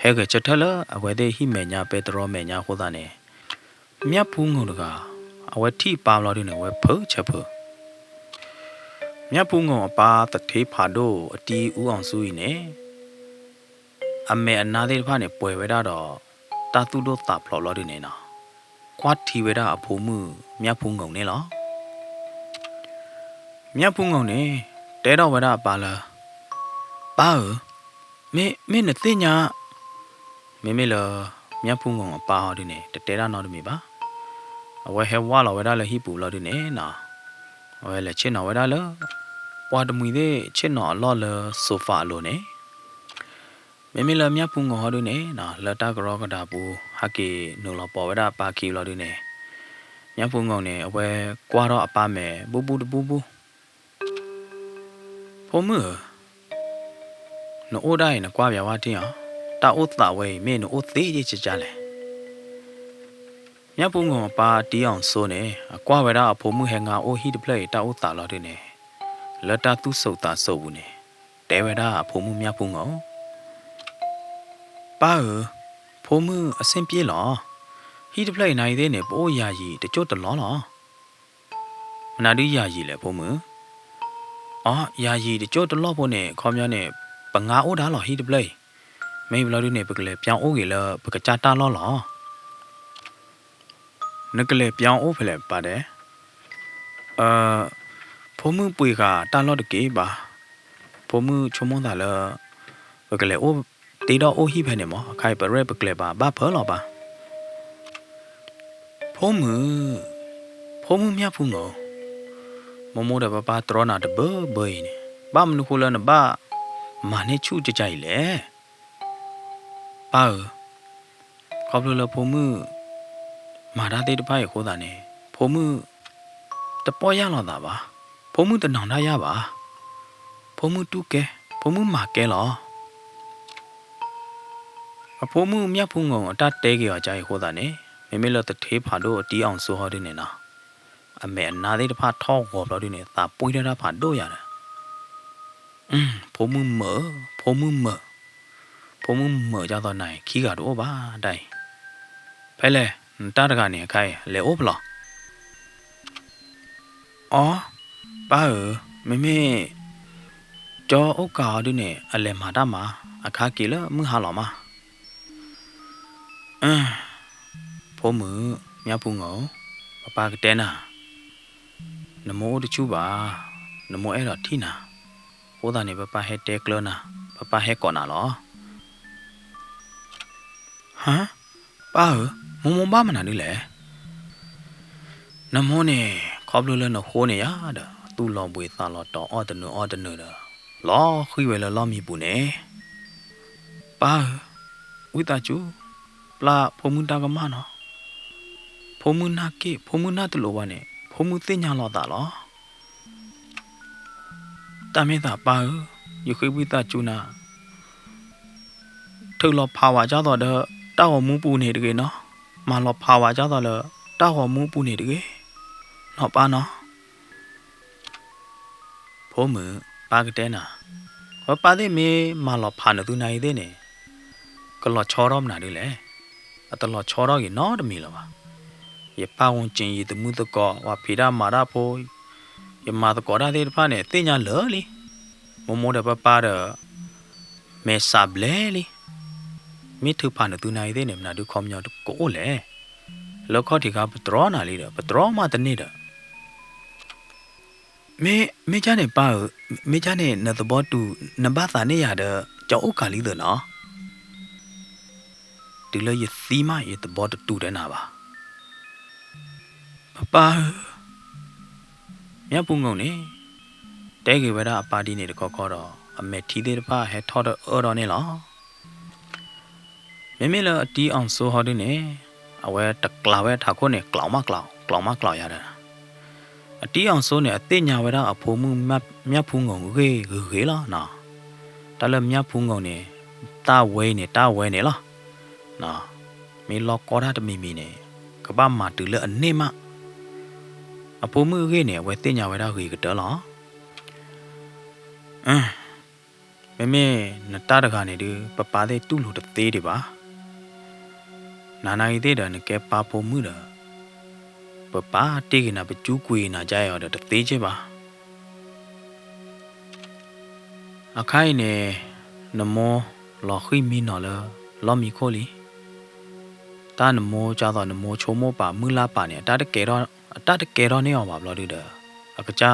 ဟဲကချက်ထလအဝဲတဲ့ဟိမေညာပေတရောမေညာဟောတာနေ မြတ်ဖူးငုံတကအဝဲထိပါလို့တဲ့ဝဲဖုတ်ချက်ဖုတ်မြတ်ဖူးငုံအပါတထေးဖာတို့အတီးဦးအောင်စုဤနဲ့အမေအနာသေးတစ်ဖာနဲ့ပွဲဝဲတော့တာသူတို့တာဖလော်လို့တဲ့နော်ကွာတီဝဲတာအဖိုးမှုမြတ်ဖူးငုံနဲ့လောမြတ်ဖူးငုံနဲ့တဲတော့ဝဲတာပါလားပါမေနဲ့တင်ညာမေလမြတ်ဖူးငုံအပါဟောတဲ့နဲ့တဲတာနော်တမီပါအဝဲဟဲဝါလောဝဲတာလည်းဟိပူလို့တဲ့နဲ့နော်ဝဲလည်းချစ်နော်ဝဲတာလည်းပွားတမီတဲ့ချစ်နော်လော်လဆိုဖာလို့နဲ့မေလမြတ်ဖူးငုံဟောတဲ့နဲ့နော်လတာကရောကတာပူဟာကေနိုလပေါ်ဝဲတာပါကီလို့တဲ့နဲ့မြတ်ဖူးငုံနဲ့အဝဲကွာတော့အပါမယ်ဘူဖုံးမနိုအိုတိုင်းနကွာပြဝါတင်းအောင်တာအိုတာဝဲမင်းနိုအိုသေးကြီးချကြလဲမြတ်ဖူးငုံပါတီးအောင်ဆိုနေအကွာဝဲတာအဖိုးမှုဟဲငါအိုဟီတပလက်တာအိုတာလို့တဲ့နဲ့လတာသူစုတ်တာစုတ်ဘူးနဲ့တဲဝဲတာအဖိုးမှုမြတ်ဖူးငုံပါဖိုးမှုအစင်ပြေလောဟီတပလက်နိုင်သေးနေပိုးရာကြီးတကြွတလောလောမနာဒီရာကြီးလဲဖိုးမှုအော်ယာကြီးတကြို့တလော့ဖို့နဲ့ခေါ်များနဲ့ပငါအိုးတာလော်ဟီတပလေးမေဘလာတို့နဲ့ပကလေးပြောင်းအိုးကြီးလောပကကြတာလော်လောနကလေးပြောင်းအိုးဖလဲပါတယ်ဖုံမှုပွေကတာလော့တကေပါဖုံမှုချုံမွန်တာလောပကလေးအိုးတေတော့အိုးဟိဖဲနေမအခိုင်ပရဲပကလေးပါဘာဖော်လောပါဖုံမှုမြတ်ဖုံငောမမိုးတဲ့ပပတရောနာတဘယ်နေဘာမနခုလနဘာမာနေချူကြကြိုင်လေပါခေါပလလဖုံမှုမာရာတဲ့တပိုင်ခိုးတာနေဖုံမှုတပေါ်ရလောက်တာပါဖုံမှုတနောင်ထားရပါဖုံမှုတူးကဲဖုံမှုမာကဲလောအဖုံမှုမြတ်ဖုံငုံအတတဲကြီးအကြိုင်ခိုးတာနေမေလတထေးဖာတို့အတီးအောင်ဆိုဟောတဲ့နေနော်အမေနာသေးတဖာထောက်ပေါ်လို့ဒီနေတာပွေးတာဖာတို့ရတယ်ဖုံးမကြတော့နိုင်ခီးကတော့ပါတိုင်ဖဲလေတားတကနေခိုင်လေအိုးဖလားအော်ပါမေကြောအုတ်ကာဒီနေအလဲမာတာမှာအခါကီလမဟာလောမှာဖုံးမမြဖုံငောပပကတဲနာနမောတချူပါနမောအဲ့တော့ထိနာဟိုးတာနေပပဟဲတဲကလနာပပဟဲကောနာလောဟမ်ပါမုံဘာမနာနေလေနမောနေခေါပလလနဟိုးနေရတာသူ့လောင်ပွေသားလောတော့အော်တနလောခွေဝဲလောမီပူနေပါဝိတာချူပလာဖုံမှုတာကမနော်ဖုံမှုနာတလောပါနေဖုံမှုသိညာလောတာလောတမေတာပါယခွေဝိတာချူနာထုလောဖာဝါကြတော့တောက်မူပူနေတကယ်နော်မလောဖာဝါကြတော့လတောက်မူပူနေတကယ်နော်ပါနော်ဖုံမှုပါကတဲ့နာဟောပါတဲ့မေမလောဖာနသူနိုင်တဲ့နေကလောချောရောမနာလေအတလောချောရောကြီးနော်တမီလောပါရပါဝန်ကျင်ရတမှုတကောဝဖေဒမာရဖိုးယမတကောရတဲ့ဖာနဲ့တင်ညာလောလီမမိုးတဲ့ပပါတဲ့မေဆပ်လေလီမိထုဖာနသူနိုင်တဲ့နေမနာဒုခေါမြောက်ကိုလေလောခေါတိကပတရောနာလီတော့ပတရောမတနေတဲ့မေချာနေပါမေချာနေနသဘောတူနဘာသာနေရတဲ့ကြောက်ဥက္ခလီတဲ့နော်ဒီလေရသီမရတဲ့ဘောတူတဲ့နာပါပါမြတ်ဖုံငုံနေတဲကေဝရအပါတီနေတခေါတော့အမေထီသေးတဖာဟဲထော်တော့နေလောမေလအတီးအောင်ဆိုဟောဒီနေအဝဲတကလာဝဲထားခုနေကလောင်မကလောင်ရတာအတီးအောင်ဆိုနေအသိညာဝရအဖိုးမှုမြတ်ဖုံငုံခေလောနော်တလမြတ်ဖုံငုံနေတာဝဲနေလောနော်မေလောကောတာတမီနေကပမာတူလအနေမအဖိုးမှုခေနေဝဲသိညာဝရခေကတလောမေနတာတကနေဒီပပတဲ့တူလို့တသေးတယ်ပါနာနာရီတဲ့တယ်ကဲပါဖို့မှုတာ ป้าตีกันนะไปจูกุยนะใจเอาเดี๋ยวตีใช่ปะอาใครเนี่ยนโมหลอกขึ้นมีหน่อเลยล้อมีโคลีตานโมจ้าตอนนโมโชโมป่ามือลาป่าเนี่ยตาตะเกรอเนี่ยออกมาบล้อดูเด้ออากจ้า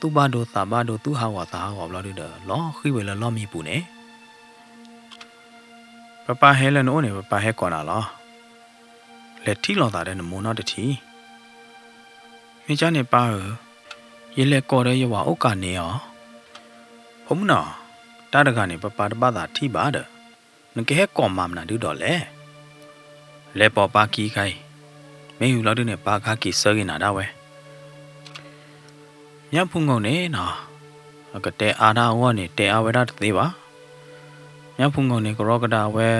ตูบ้าโดตาบ้าโดตูหาวตาหาวบล้อดูเด้อล้อขึ้นไปแล้วล้อมีปูเนี่ยป้าเฮเลนโอเนี่ยป้าเฮก่อนอ่ะล้อเล็ดที่หลอกตาเดนโมนอตทีมีจ้าเนี่ยป้ายี่เล็กก็ได้ยังว่าโอกาสเนี่ยอ๋อผมน่ะตาตะกันเนี่ยป้าตบ้าตาที่บ้าเด้อนึกแค่ก่อมามนะดูดอลเล่เล่ปอป้ากี้ใครไม่อยู่แล้วดูเนี่ยป้าข้ากี้เซอร์กินอะไรเว้ยยังพุ่งเอาเนี่ยน่ะก็เตะอาดาวันเนี่ยเตะเอาไว้ได้ตีบ้ายังพุ่งเอาเนี่ยก็รอกระดาเว้ย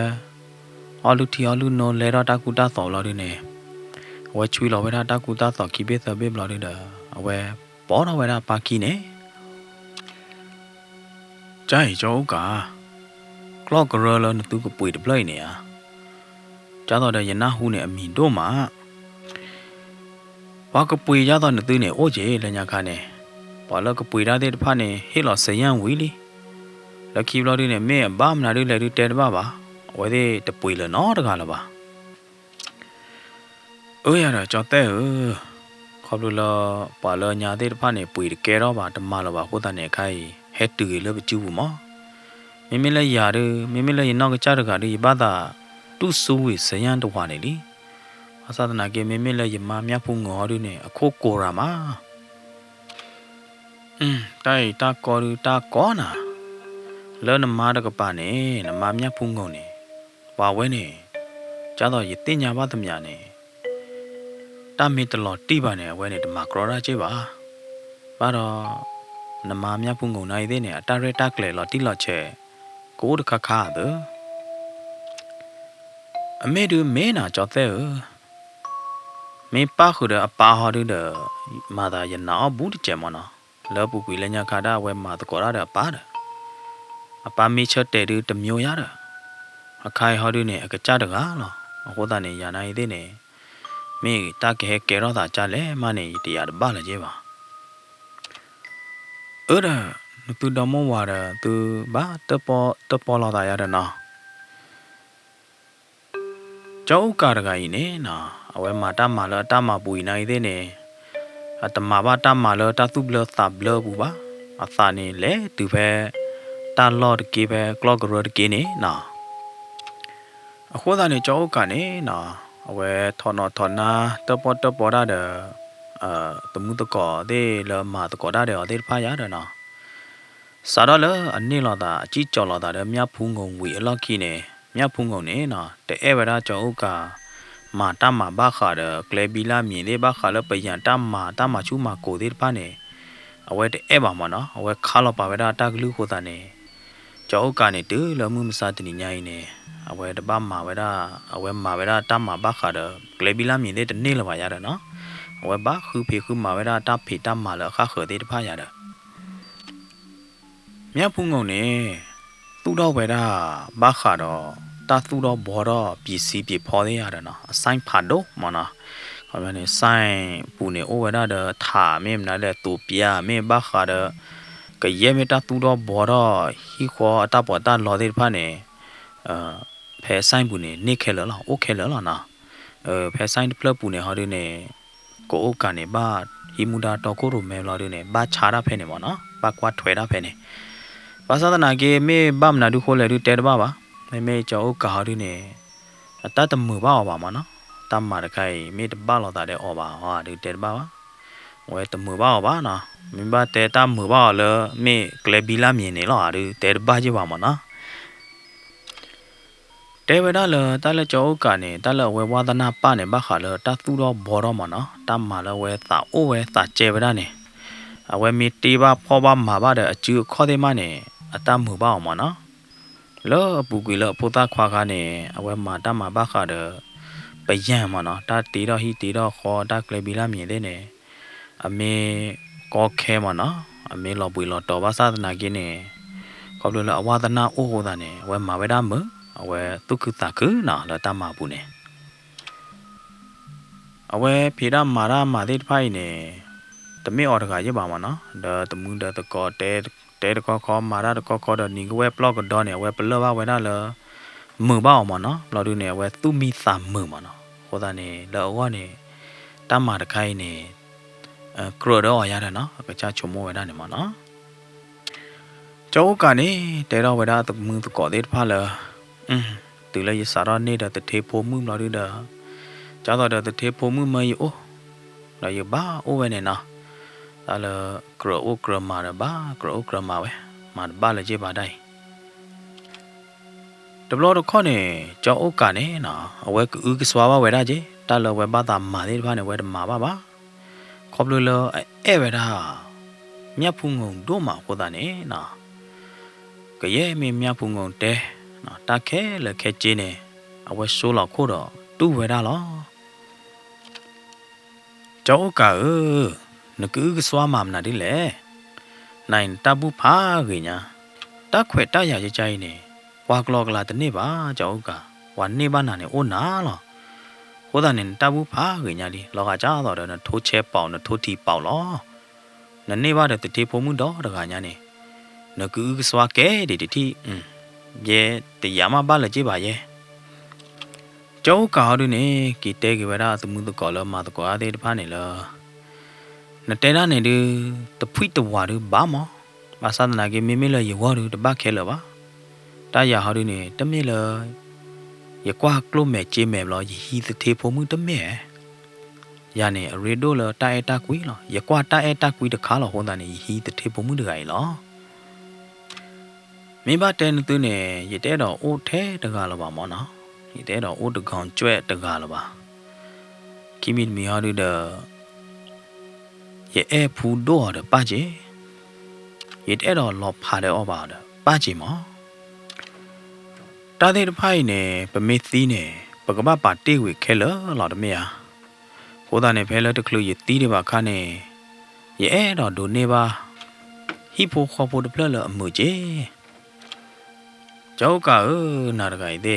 อาลุที่อาลุโนเลราตากูตาต่อแล้วดูเนี่ยเว้ยช่วยเราไว้ได้ตากูตาต่อคีเบสเบบเราดูเด้อเว้ยปอเราไว้ได้ป้ากี้เนี่ยใจเจ้ากากลอกกระเรอแล้วนึกตัวก็ปุยดับเลยเนี่ยจ้าต่อได้ยันน่าหูเนี่ยมีโดมาป้าก็ปุยจ้าต่อนึกตัวเนี่ยโอ้เจเลยเนี่ยค่ะเนี่ยป้าแล้วก็ปุยได้เด็ดผ้าเนี่ยให้เราเสียงวิลีแล้วคีบเราดูเนี่ยแม่บ้ามนาดูเลยดูเตะบ้าบ้าไว้ได้แต่ปุยเลยน้อตะกันละบ้าอย่าเด้อจ้าเต้ขอบดูละป้าเลยญาเด็ดผ้าเนี่ยปุยแกเราบ้าแต่มาละบ้าโคตรเนี่ยใครเฮ็ดตื่นเลยไปจูบมั้งไม่เลยยาดูไม่เลยนอกจากจะการีบ้าตาตู้สู้วิเสียงตัวเนี่ยดิอาซาตนาเกไม่เลยยมาเมียพุงงอดูเนี่ยโคโกรามาได้ตากอดูตากอนะแล้วน้ำมาดกับป่าเนี่ยน้ำมาเมียพุงงอเนี่ยว่าเว้ยเนี่ยจ้าต่อยิ่งตีนยาบ้าตมีเนี่ยตามีตลอดตีบ้านเนี่ยเว้ยเนี่ยมากรอได้ใช่ปะบ้าดอน้ำมาเมียพุงงอไหนเด้เนี่ยตาเรตักเลยหลอดตีหลอดเชกูดข้าเด้อเมดูเมน่าจอดเต้เมป้าคือเด้อป้าหอดูเด้อมาได้ยันน่าบูดเจมันนะแล้วปุกุยเลนยาคาได้เว้มาตะกอราเด้อป้าเด้อป้ามีเชิดเตดูตะมิวยาเด้อใครหอดูเนี่ยก็จ้าเด้อเหรอโคตรเนี่ยยานาอีเด้เนี่ยเมตาเกะเกะรอตาจ้าเลยมาเนี่ยตียาดบ้าเลยเจ้าเด้อตูดมว่าเด้อตูบ้าตะปอลอตายาเด้อนะเจ้าการกายเนี่ยนะเอาไว้มาตามมาแล้วตามมาปุยนายเด้เนี่ยอาตมาบ้าตามมาแล้วตาตุบเลตาบเลบุบ้าอาสานี่เล่ตูเพ่ตาลอดกีเพ่กลอกรถกีเนี่ยนะขวดเนี่ยเจ้ากันเนี่ยนะเอาไว้ทอนนาตะปอได้เด้อตมุตะกอเด้แล้วมาตะกอได้เด้อเด้พายาเด้อนะสาระเลยอันนี้เราตาจีจ่อเราตาเด้อมีพุงงงวิล็อกกี้เนี่ยมีพุงงงเนี่ยนะแต่เวลาเจ้ากันมาตามมาบ้าขาเด้อเกลบิลามีเด้บ้าขาแล้วไปยันตามมาชูมาโกเด้ป้าเนี่ยเอาไว้แต่บ้ามันเนาะเอาไว้ข้าเราไปเวลาตากลูกโคตรเนี่ยเจ้ากันเนี่ยตื้อแล้วมือมันซาตินิยายเนี่ยเอาไว้แต่บ้ามาเวลาเอาไว้มาเวลาตามมาบ้าขาเด้อเกลบิลามีเด้แต่เนี่ยละวายาเด้อเนาะเอาไว้บ้าคือมาเวลาตาผีตามมาแล้วข้าเขยเด้ป้ายาเด้อมีพุงงงเนี่ยตู้ดอกเวลาบ้าขาเด้อตาตู้ดอกบ่อดอปีซีปีพอได้ยาเด้อเนาะไซน์ผัดโดมันนะเขาเนี่ยไซน์ปูเนี่ยโอเวลาเด้อถาเมมนั่นแหละตัวเปียเมบ้าขาเด้อก็เย่เมตาตู้ดอกบ่อดอฮิขวาตาปอตาลอเด้ป้าเนี่ยแพ้ไซน์ปูเนี่ยนี่แค่แล้วโอเคแล้วนะแพ้ไซน์เพลปูเนี่ยเขาดูเนี่ยก็โอกันเนี่ยบ้าฮิมุดาตอโคโรเมลอดูเนี่ยบ้าชาราเพเนี่ยมันนะบ้ากวาดถวยราเพเนี่ยภาษาตะนาเกเมบ้ามนาดูโคเลยดูเตะบ้าไม่เจ้าก็หาดูเนี่ยตาตมือบ้าออกมาเนาะตามมาได้ใครไม่ตบ้าเราตาได้ออกมาดูเตะบ้าไว้ตมือบ้าออกมาเนาะไม่บ้าเตะตามมือบ้าเลยไม่เกลบิลามีเนี่ยหรอดูเตะบ้าจีบ้ามันนะเตะเวลาเลยตาเลยเจ้าก็เนี่ยตาเลยเววาดนาป้าเนี่ยบ้าขาเลยตาตู้รอบอรมันเนาะตามมาเลยเวตาโอเวตาเจเวลาเนี่ยเอาไว้มีตีบ้าพ่อบ้ามาบ้าเด้อจื้อข้อได้มาเนี่ยตามมือบ้าออกมาเนาะแล้วปุกุยแล้วพุทธควากันเนี่ยเอาไว้มาตามมาบ้าขาเด้อไปแย่มันเนาะตาตีดอฮีตีดอคอตาเกลบิลามีเด้เนี่ยอเมก็แค่มันเนาะอเมเราบุยเราต่อภาษาตนากินเนี่ยเขาดูแล้ววาดนาโอ้โหตาเนี่ยไว้มาไว้ด้ามมือเอาไว้ตุกตาคือเนาะแล้วตามมาปุเนี่ย Awe pira mara made pai ne. The me order ga ba ma no. The moon the ko te the ko mara the ko the ni we block do ne we plo ba we da le mu ba ma no. Lo du ne we tu mi sa mu ma no. Ho da ne lo wa ne ta ma de kai ne. Kro do ya da no. Ka cha chu mo we da ne ma no. Cháu cả này để đâu vậy đó tụi mưng tụi có tết pha là từ lấy sao đó này là tụi thế phố mưng nó đi đó cháu đó là tụi thế phố mưng mày ô là giờ ba ô vậy này nè là cờ mà là ba cờ mà vậy mà ba là gì ba đây đập lo đó con này cháu cả này nè vậy cứ cái xóa ba vậy đó chứ ta là vậy ba tạm mà đi pha này vậy mà ba khóc lừa lừa vậy đó nhá phun hồng đố mà của ta này nè cái gì mình nhá phun hồng té ta khé là khé chi này ở số lọ khô đó tu về đó lo cháu cả nó cứ cái xóa mầm nào đi lẽ này ta bu phá gì nhá ta khỏe ta giả cho chay này hoặc lọ là tên này ba cháu cảวันนี้บ้านน่ะเนี่ยโอ้หนาหรอโหแต่เนี่ยตาบุพาเกยญาดิลอกาจ้าต่อเด้อนะโทเชเป่านะโททีเป่าลอนั่นนี่ว่าเด้อติเทพมุดอดะกะญานี่นะคือสวาแกดิติเยติยามาบ้านละจิบาเยเจ้ากาดูนี่กีเตกิเวดาตมุตกอลมาตกออาเตตะพานี่ลอนะเตนะนี่ดิตะพุยตะวาดูบามอบาสาตนาเกเมเมละยวอดูตะบะแคลบาตายาฮาดูนี่ตะเมละยกว่ากลุ่มแม่เจแม่ลอยีตะเทพมุตะแม่ยานี่เรโดละตาเอตากุยลอยกว่าตาเอตากุยตะขาลอโหตานี่ฮีตะเทพมุตะไกลอမိဘတဲနသူနဲ့ရတဲတော်အိုးထဲတကားလပါမောနော်ရတဲတော်အိုးတကောင်ကျွဲ့တကားလပါခိမိမီဟာရဒရအဲဖူတော့တပါချေရတဲတော်လောဖာတဲ့ဩပါတဲ့ပါချေမောတာတဲ့တဖိုင်နဲ့ပမေသီးနဲ့ပကပပါတေဝေခဲလော်တမေယာဟိုတာနဲ့ဖဲလတကလူရတီးတဲ့ပါခါနဲ့ရအဲတော်ဒိုနေပါဟိဖိုခေါ်ဖို့တပလလအမှုချေเจ้าก็นาดกายเด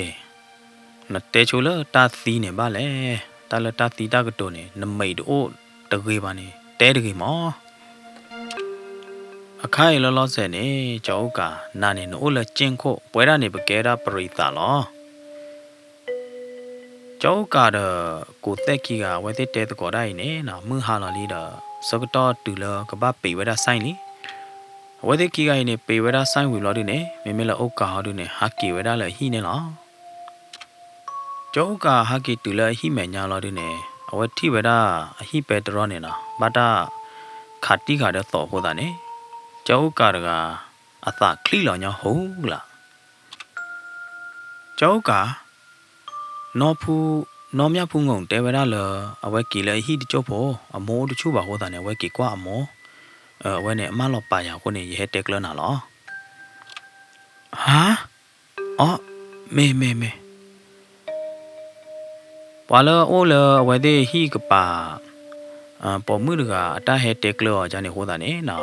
นะเตชูละตาซีเนี่ยบาแลตาละตาซีตากะโตเนี่ยนมัยโตตะเกยบาเนี่ยเตตะเกยมออะไข่ลอลอเซเนี่ยเจ้าก็นาเนี่ยโนละจินโคป่วยดาเนี่ยปะแกดาปริตาลอเจ้าก็ดกูเตกีกะไว้เตเตตะกอได้เนี่ยนะมือหาลาลีดาสกตอตุละกะบะปีไว้ดาไซลีဝေဒကိကိုင်းနေပေဝဒဆိုင်ဝီလော်ဒီနေမေမေလအုတ်ကာဟာဒုနေဟာကီဝဒလဟီနေလောကျောုကာဟာကီတူလဟီမေညာလော်ဒီနေအဝတိဝဒအဟိပေတရောနေနာဘာတာခါတိခါတဲ့သောဟောတာနေကျောုကာတကအသခလိလောညာဟုတ်လားကျောုကာနောဖူနောမြဖူငုံတေဝဒလအဝကီလဟီတကျောဖို့အမောတချို့ပါဟောတာနေဝကီကွာအမောวันนี้มาหลบป่ายาคนนี้เฮ็ดเด็กแล้วน่ะหรอฮะอ๋อเมว่าแล้วโอ้แล้ววันนี้ฮีกป่าปอมือดกะตาเฮ็ดเด็กแล้วจานี่โหตานี่น่ะ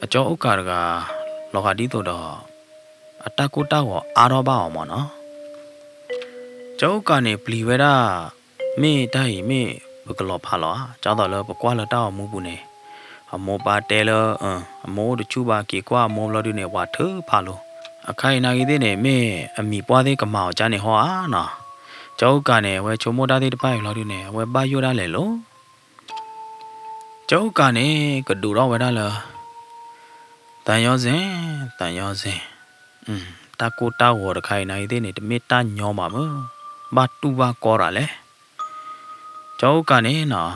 အကျော်ဥက္ကာကလောကဒီတော့အတကူတောက်အာရောပါအောင်မနော်ကျော်ကနေပလီဝဲတာမေတိုင်မေဘကလောဖာလောကျော်တော့လပကွာလတောက်မှုဘူးနေအမောပါတဲလအမောတချူပါကေကွာမောလဒုနေဝါထဖာလိုအခိုင်နာကြီးတဲ့နေမေအမီပွားသေးကမောက်ကြနေဟောအာနော်ကျောက်ကနေဝဲချုံမောတာသေးတပိုင်လောဒုနေဝဲပါယောတာလေလို့ကျောက်ကနေကဒူတော့ဝဲတာလားတန်ရောစင်တာကိုတာဝရခိုင်နိုင်တဲ့နေတမေတညောမှာမဘာတူပါကောတာလေကျောက်ကနေနော်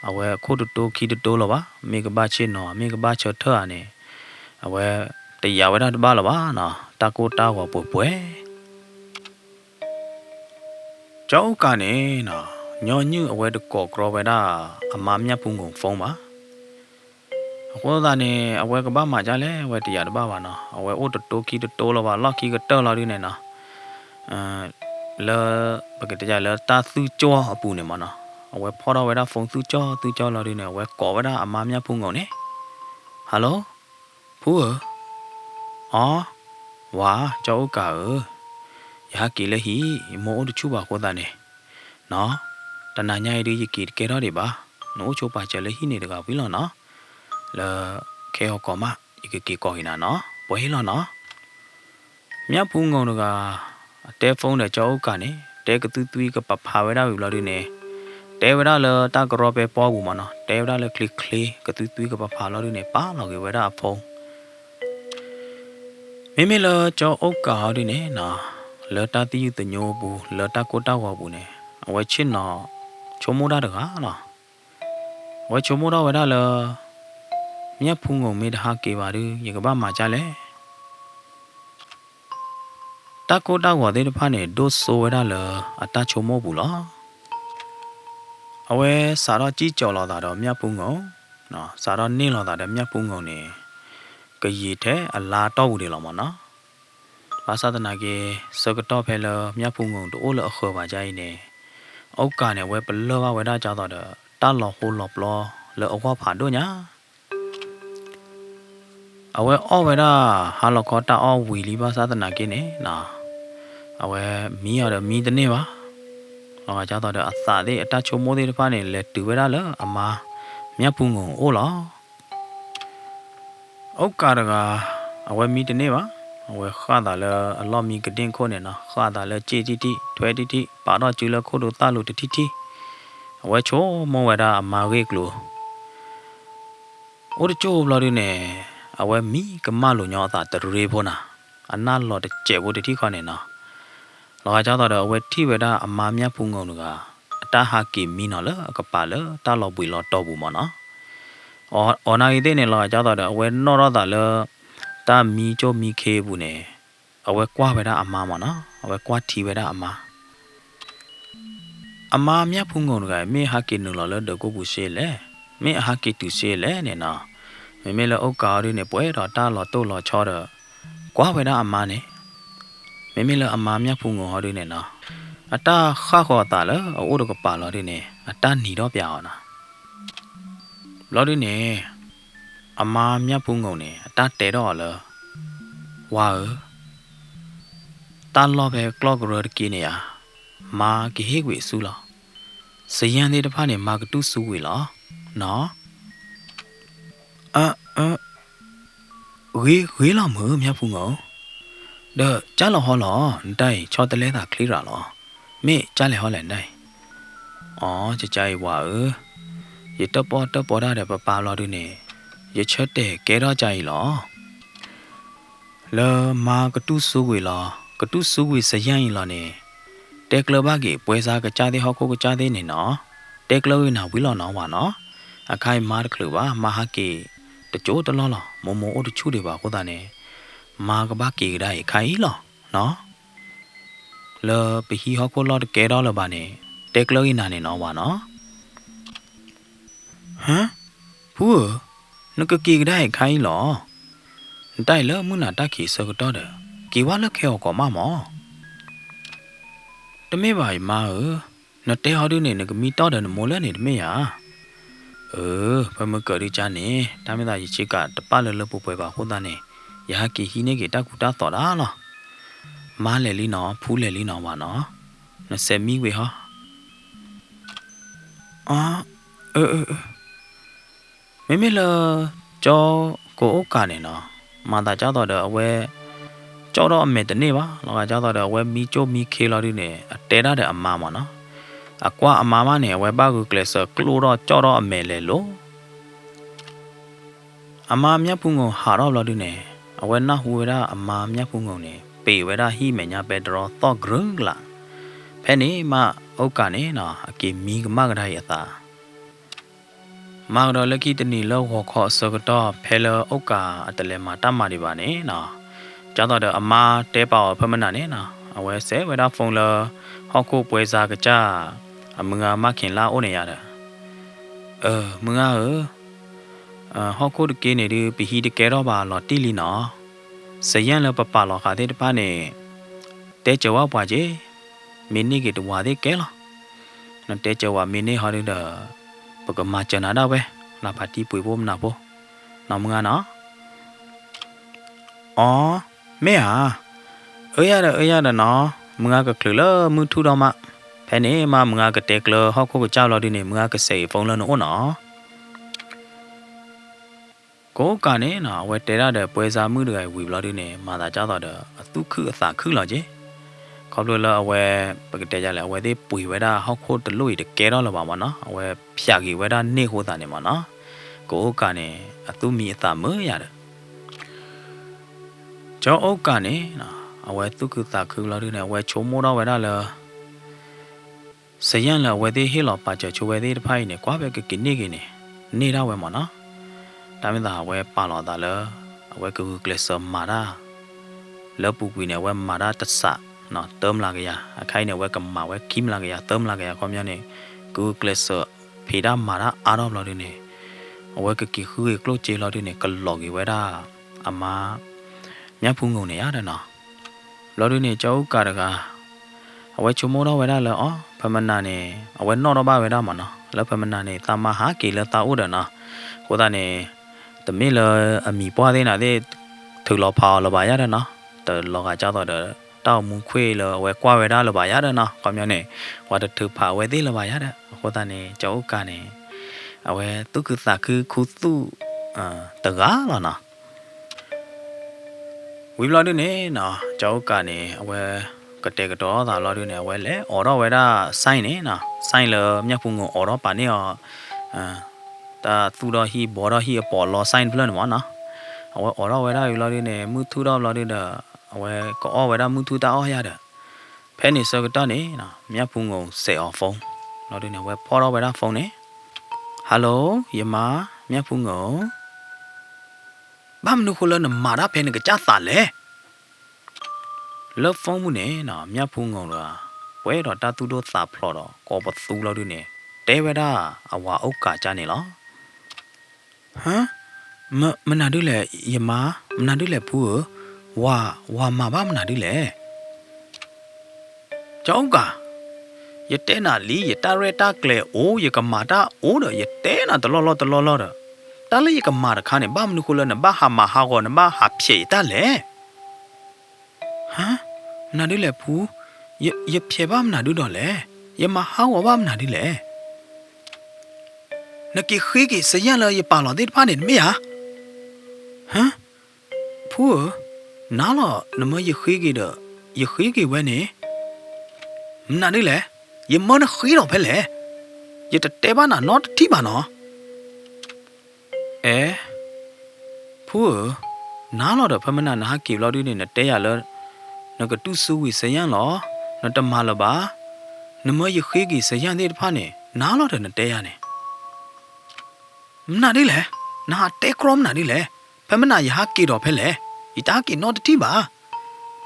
အဝဲခိုးတိုခီတိုလောပါမေကဘာချေနော်မေကဘာချောထရနေအဝဲတရားဝဒတပါလောပါနော်တာကိုတာဝပွဲကျောက်ကနေနော်ညောညအဝဲတကောကရောဝဒအမမြတ်ဖုန်ကုန်ဖုံးပါဟောတာနေအဝဲကဘာမှာကြလဲဝဲတရားတပါပါနော်အဝဲအိုတိုခီတိုလောပါလောက်ခီကတောလော်ရင်းနေနော်လဲပကတကြလဲတာသူကြောအပူနေမနော်အဝဲဖော်တော့ဝဲတာဖုန်းသူကြောလာရင်းနဲ့ဝဲကော်ဝဲတာအမမြတ်ဖုန်းကုန်နေဟယ်လိုဖူးအော်ဝါကျောက်ကာယာကီလေဟီမောတချူပါခေါ်တာနေနော် တနာညာရီကီကေတော့ဒီပါနိုးချိုပါချဲလေဟိနေတကဝီလောနော်လေခဲဟောကောမဤကီကောဟိနာနော်ပွဲဟီလောနော်မြတ်ဖုံငုံတကတဲဖုံတဲ့ကြောက်ကနေတဲကတူတူကပဖာဝဲတာဝီလောဒီနေတဲဝဲတာလေတာကရောပဲပေါ်ဘူးမနော်တဲဝဲတာလေကလစ်ကလီကတူတူကပဖာလောဒီနေပါလောကေဝဲတာဖုံမိမိလေကြောက်ကာဒီနေနော်လေတာတီယူတညိုဘူးလေတာကိုတာဝဘူးနေအဝဲချင်းနော်ချုံမိုးတာတကားနော်ဝဲချုံမိုးတော့ဝဲတာလေမြတ်ဖုံငုံမေတဟာကေပါရရေကဘာမှာကြလဲတာကိုတာဝတဲ့တဖာနေဒိုဆိုဝဲတာလေအတာချုံမိုးဘူးလားအဝဲစာတော့ကြီးကြော်လာတာတော့မြတ်ဖုံငုံနော်စာတော့နင်းလာတာတဲ့မြတ်ဖုံငုံနေကရီတဲ့အလာတော့ဘူးတယ်လောမနော်ဘာသာတနာကေစကတော့ဖဲလမြတ်ဖုံငုံတို့လအခေါ်ပါကြိုင်းနေအောက်ကနေဝဲပလောဝဲတာကြတော့တာလောဟိုလောပလောလောအဝဖာတို့ညာအဝဲအော်ဝဲတာဟာလောခေါ်တာအော်ဝီလီဘာသာတနာကေနေနော်အဝဲမီးရတော့မီးတနေ့ပါလောကကြတော့အစာသေးအတချုံမိုးသေးတဖာနေလဲတူဝဲတာလောအမာမြတ်ဖုံငုံအိုးလောအောက်ကရကအဝဲမီးတနေ့ပါအဝဲခါတာလဲအလောမီကတင်ခိုးနေနော်ခါတာလဲကြည်တီထွဲတီပါတော့ကျူလခိုးတို့တာလို့တီအဝဲချိုမောဝဲတာအမာဝေကလိုအိုတချိုဘလာရနေအဝဲမီကမလို့ညောတာတရေဖောနာအနာလော်တကျဲဘိုတီခေါနေနော်လောကကြတော့အဝဲထိဝဲတာအမာမြတ်ဖုံငုံတို့ကအတာဟာကီမီနော်လအကပါလတာလော်ပွေလော်တော့ဘူးမနော်အော်နာရီတဲ့နေလောကကြတော့အဝဲနော်တော့တာလတာမီချိုမီခေဘူးနေအဝဲကွာဝဲတာအမာမနော်အဝဲကွာထီဝဲတာအမာမြတ်ဖုံငုံတို့ကမေဟာကီနူလော်လဒကိုဘူးရှေလေမေဟာကီတူရှေလေနေနော်မေလအုတ်ကာရီနေပွဲတော့တာလော်တိုးလော်ချောတော့ကွာဝဲတာအမာနေမေလအမာမြတ်ဖုံငုံဟောဒီနေနော်အတာခါခေါ်တာလအိုးတော့ကပါလော်ဒီနေအတာหนีတော့ပြအောင်နော်လော်ဒီနေအမာမြတ်ဖုံငုံနေအတာတဲတော့လောဝါတာလော်ပဲကလော့ဂရကီနေယာမာကီဟေကွေဆူလောစရန်တဲ့တဖာနေမာကတုဆူဝေလောနော်ဝေးလောမမြတ်ဖုံငုံဒါကြားလောဟောလောတိုင်ချောတလဲတာခလီရာလောမေကြားလေဟောလဲတိုင်အော်ကြိုင်ဝါရေတပေါ်တာတဲ့ပပလောဒီနေရချက်တဲ့ကဲတော့ကြိုင်လောလောမာကတုဆူဝေလောကတုဆူဝေစရန်လောနေတဲကလဘကေပွဲစားကကြားတဲ့ဟောကိုကကြားတဲ့နေနော်တဲကလဝိနာဝီလောနော်ပါနော်အခိုင်မာတကလပါမဟာကေတကြိုးတလောလောမမအိုတချူတွေပါဟောတာနေမာကဘာကေဒါခိုင်လောနော်လောပဟီဟောကိုလောတကဲတော့လပါနေတဲကလဝိနာနေနော်ပါနော်ဟမ်ဘူးနကကေဒါခိုင်လောတိုင်လမနာတခိစကတော့တယ်ကေဝါလက်ခဲကောမမောတမေပါမာနတဲဟောဒီနေနကမီတော့တယ်မိုးလဲနေတမေယာဖမကရီချာနေတမေသားရချစ်ကတပလလပပွဲပါဟိုတာနေယာကီဟီနေကေတကူတာတော်လားလားမားလေလီနော်ဖူးလေလီနော်ပါနော်20မီဝေဟာမေလကြောကိုအိုကနေနော်မာတာကြတော့တဲ့အဝဲကြောတော့အမေတနေ့ပါလောကကြတော့တဲ့အဝဲမီချိုမီခေလာဒီနေတဲရတဲ့အမာမနော်အကွာအမာမနဲ့ဝဲပါကူကလစကလိုတော့ကြောတော့အမေလေလို့အမာမြတ်ဖုံငုံဟာတော့လော်ဒီနေအဝဲနာဟူဝဲတာအမာမြတ်ဖုံငုံနေပေဝဲတာဟိမေညာပဲတော်တော့ဂရုလာဖဲနေမအုတ်ကနေနော်အကေမီကမကဒါရတာမောင်တော်လက်ကီတနီလောဟောခေါ်စကတော့ဖဲလအုတ်ကအတလဲမှာတမတွေပါနေနော်ကျတော့အမာတဲပါဖမနာနေနော်အဝဲဆဲဝဲတာဖုံလဟောက်ကိုပွဲစားကကြအမငါမခင်လာအိုးနေရတာမငါဟောက်ကိုတကေနေဒီပဟီတကဲတော့ပါလော်တီလီနော်စရန်လပပလော်ခါတဲ့တပါနေတဲကြဝပွားကြီးမင်းနေကတဝါတဲ့ကဲလောနတဲကြဝမင်းနေဟာရတဲ့ပကမချနာတော့ပဲလာပါတီပွေဖို့မနာဖို့နော်မငါနော်မေဟာရနော်မငါကကလမထူတော့မဖ Penny ma mga ka teklo ho ko cha lo di ne mga ka sei phone lo no no. Ko ka ne na we te ra de pwe sa mu de wi lo di ne ma da cha da de tu khu a sa khu lo je. Ko lo la we pa ka te ja la we de pwe we da ho ko de lo yi de ke ro lo ba ma no. We phya gi we da ne ho da ne ma no. Ko ka ne a tu mi a ta mu ya de. Cho o ka ne na we tu khu sa khu lo di ne we cho mo da we da la Sayan la we de he lo pa cha chu we de phai ne kwa be ke ni ke ne da we ma no. Da mi da we pa lo da la we ku kle so ma da. Lớp bù quỳ này we mà đã tất sạ nó tôm là cái ya khai này we cầm mà we kim là cái ya tôm là cái ya con nhau này cứ glaser phi đa mà đã ăn đó đi này we cái kỳ khơi cái lô chế lo đi này cái lò cái we đã ama nhá phun ngủ này á đó nó lo đi này cháu cả được à we chú mua đó we đã là ó phải mình này we nó đó ba we đã mà nó lớp phải mình này ta mà há kỳ là ta u đó nó của ta này tụi mình là mì bò thế nào thế thử lò phao là bài đó nó từ lò gà cho tôi tao muốn khuê là quay qua về đó là bài đó nó còn nhau này qua được thử phao quay tí là bài đó cô ta này cháu cả này quay tôi cứ ta cứ khu tu từ gá là nó quý lo đi nè nó cháu cả này quay cái đó ta lo đi nè quay lẽ ở đó quay ra sai nè nó sai là nhắc phụ ngủ ở đó bạn nè ta tu đó hi bỏ đó hi bỏ lo sai lên mà nó ở đó quay ra lo đi nè mua thu đó lo đi đó we có we da mu thu ta ya da phe ni so ka ni na mya phu ngong se on phone lo de ne we pho do we da phone ne hello yama mya phu ngong ba mnu khu lo na ma da phe ni ka cha sa le lo phone mu ne na mya phu ngong la we do ta tu do sa phlo do ko ba su lo de ne te we da awa uk ka cha ne lo hả mà nào đi lệ yama nào đi lệ phu wa mà ba mà đi lệ cháu cả giờ té na lý giờ ta re ta kle ô giờ cầm mà ta ô rồi giờ té na tao lo rồi ta lấy giờ cầm mà khá này ba mình khô lên là ba hà mà hà gọi là ba hà phê ta lệ hả nào đi lệ phú giờ phê ba mình đi đó lệ giờ mà hà gọi ba mình đi lệ nó kia khí kia xây nhà là giờ bà lo đi phá đến mấy hả phú nó là nó mới giờ khí kia đó giờ khí kia vậy nè mình đi lệ giờ mới nó khí đâu phải lệ giờ té ba nó tí ba nó 에 푸 나로도 페메나 나 하키로디 네 때야러 너가 투수위 세양로 너도 말어봐 너뭐 여기기 세양데 파네 나로도 네 때야네 나디래 나 때크롬 나디래 페메나 야하키로 펠레 이따기 너도 티바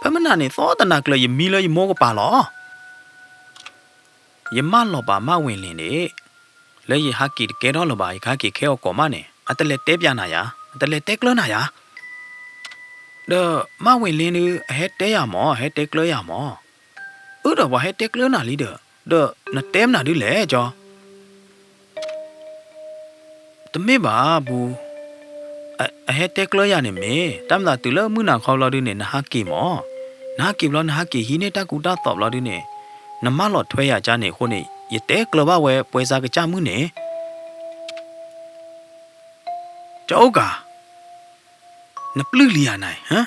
페메나네 소다나 클레 미러 뭐고 봐로 예말로 봐 마윈리네 레이 하키 깨로로 봐 이카키 케오 꼬마네 아들레 떼비아나야 아들레 떼클러나야 너 마윈리니 해떼야 뭐 해떼클러야 뭐 으더 봐 해떼클러나 리더 너나 땜나 리래 저 tụi bà bu hết tết lối này mẹ tam là từ lớp mưa nào khâu lo đi nè na kỳ mỏ na kỳ lo na kỳ hi nè ta cũng đã tọp lo đi nè nằm má lọt thuê à cha nè khôn nè giờ tết lối ba về quay ra cái cha mưa nè cháu cả nắp lư lia này hả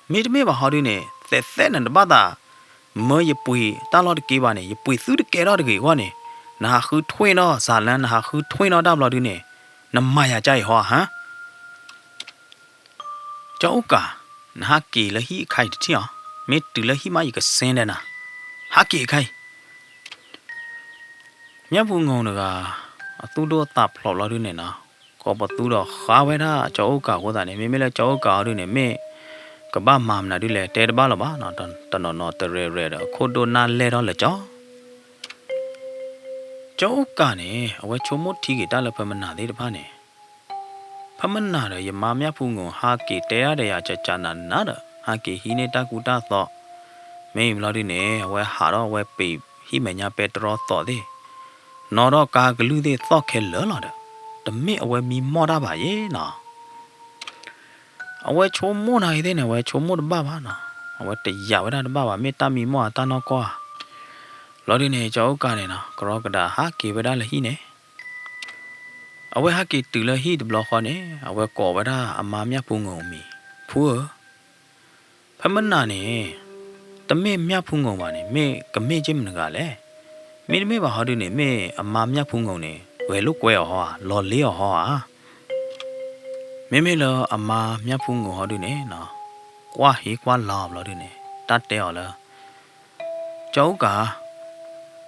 mẹ bà họ đi nè sẽ nè ba ta mới giờ bùi ta lo được kỳ bà nè giờ bùi xứ được kẻ đó được kỳ quá nè na khứ thuê nó xả lên na khứ thuê nó đáp lo đi nè nằm mai à chạy hoa hả cháu cả na kỳ là hi khai được chưa mẹ từ là hi mai cái sen đây nè ha kỳ khai nhớ vui ngon được à tu đua tập lọt lo đi nè nè có bắt tu đó khá vậy đó cháu cả của ta này mẹ là cháu cả đi nè mẹ cái ba màm này đi lệ tê ba là ba nó tê rề đó khô đô na lệ đó là cháu cả này ở cái chỗ mốt thì người ta là phải mình nào đấy được nè phải mình nào đấy mà mẹ phụ ngủ ha kỳ té đấy à chả nà đó ha kỳ hi này ta cũng ta thọ mẹ lo đi nè ở cái hà đó ở cái bì hi mẹ nhà petro thọ đi nó đó cả cái lưỡi đi thọ khéo lỡ rồi đó tụi mẹ ở cái mi mò đá bà ấy nè ở cái chỗ mốt này thế này ở cái chỗ mốt ba nè ở cái tây giàu đó ba mẹ ta mi mò ta nó qua လော်ဒီနေကြောကနေနော်ကရောကဒါဟာကေဝဒါလဟီနေအဝဲဟာကေတူလဟီဒဘလခေါနေအဝဲကောဝဒါအမာမြဖုံငုံမီဖူဖမနာနေတမေမြဖုံငုံပါနေမေကမေချင်းမနကလေမေမေပါဟာဒီနေမေအမာမြဖုံငုံနေဝဲလို့ကွဲဟောလော်လေးဟောမေမေလောအမာမြဖုံငုံဟောဒီနေနော်ကွာဟေကွာလာဘလော်ဒီနေတတ်တဲဟောလားကြောက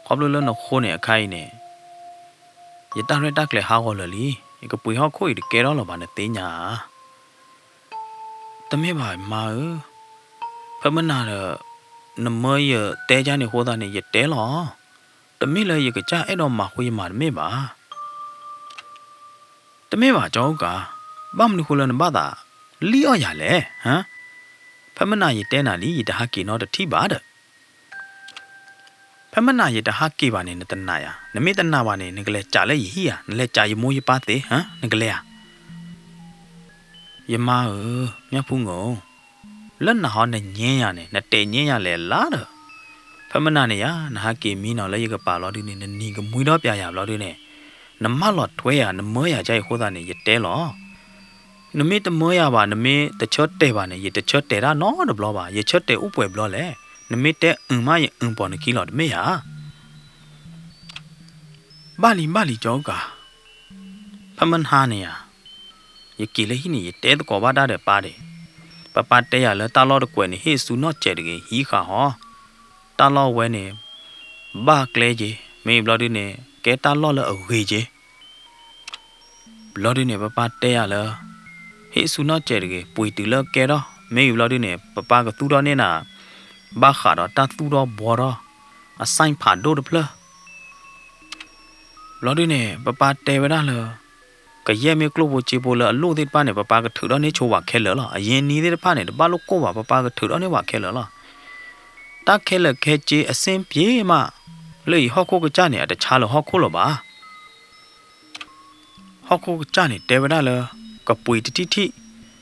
ခေါပလလနခိုးနေအခိုင်နေရတရတက်လေဟာဟောလလီကပွေဟောခွေကဲတော့လောပါနဲ့တင်းညာတမေပါမာဖမနာရနမရတဲကြနေဟောတာနေရတဲလောတမေလည်းရကကြအဲ့တော့မခွေးမာမေပါတမေပါကြောကဘာမနခုလနဘာသာလီအော်ရလေဟမ်ဖမနာရတဲနာလီရတဟာကေနော်တတိပါတဲ့ဖမနာရတဟာကေပါနေနတနာယနမေတနာပါနေငကလေကြာလေဟီယာနလေကြာရမိုးရပါသေးဟမ်ငကလေယမမြတ်ဖုံငုံလက်နဟောနဲ့ညင်းရနေနတဲညင်းရလေလာတော့ဖမနာနေယနဟာကေမီနော်လေရကပါလောဒီနေနီကမွေတော့ပြရဘလောဒီနေနမလောထွဲရနမောရကြိုက်ဟောတာနေရတဲလောနမေတမောရပါနမေတချော့တဲပါနေရတချော့တဲတာနော်ဒဘလောပါရချော့တဲဥပွဲဘလောလေနမေတဲမယပေါ်နကီလော်မေယာဘာလီကြောကဖမန်ဟာနေယာယကီလေဟိနေတဲတကောဘာဒါတဲ့ပါတယ်ပပတဲရလဲတာလော်တကွယ်နေဟေဆူနော့ကျဲတကေဟီခါဟောတာလော်ဝဲနေဘာကလေကြီးမေဘလော်ဒီနေကဲတာလော်လဲအဝေကြီးဘလော်ဒီနေပပတဲရလဲဟေဆူနော့ကျဲတကေပွေတူလဲကဲတော့မေဘလော်ဒီနေပပကသူတော်နေနာဘာခါတော့တသူတော့ဘောတော့အဆိုင်ဖာဒိုဒပလလော်ဒီနေပပတဲဝဒါလကရဲမေကလိုဘချေပိုလအလို့သေးပါနေပပကထူတော့နေချိုးပါခဲလလားအရင်နီးသေးပါနေတပါလို့ကိုပါပပကထူတော့နေပါခဲလလားတခဲလခဲချေအစင်ပြေးမလေဟော့ခိုကကြနေတခြားလို့ဟော့ခိုလို့ပါဟော့ခိုကကြနေတဲဝဒါလကပွေတိတိ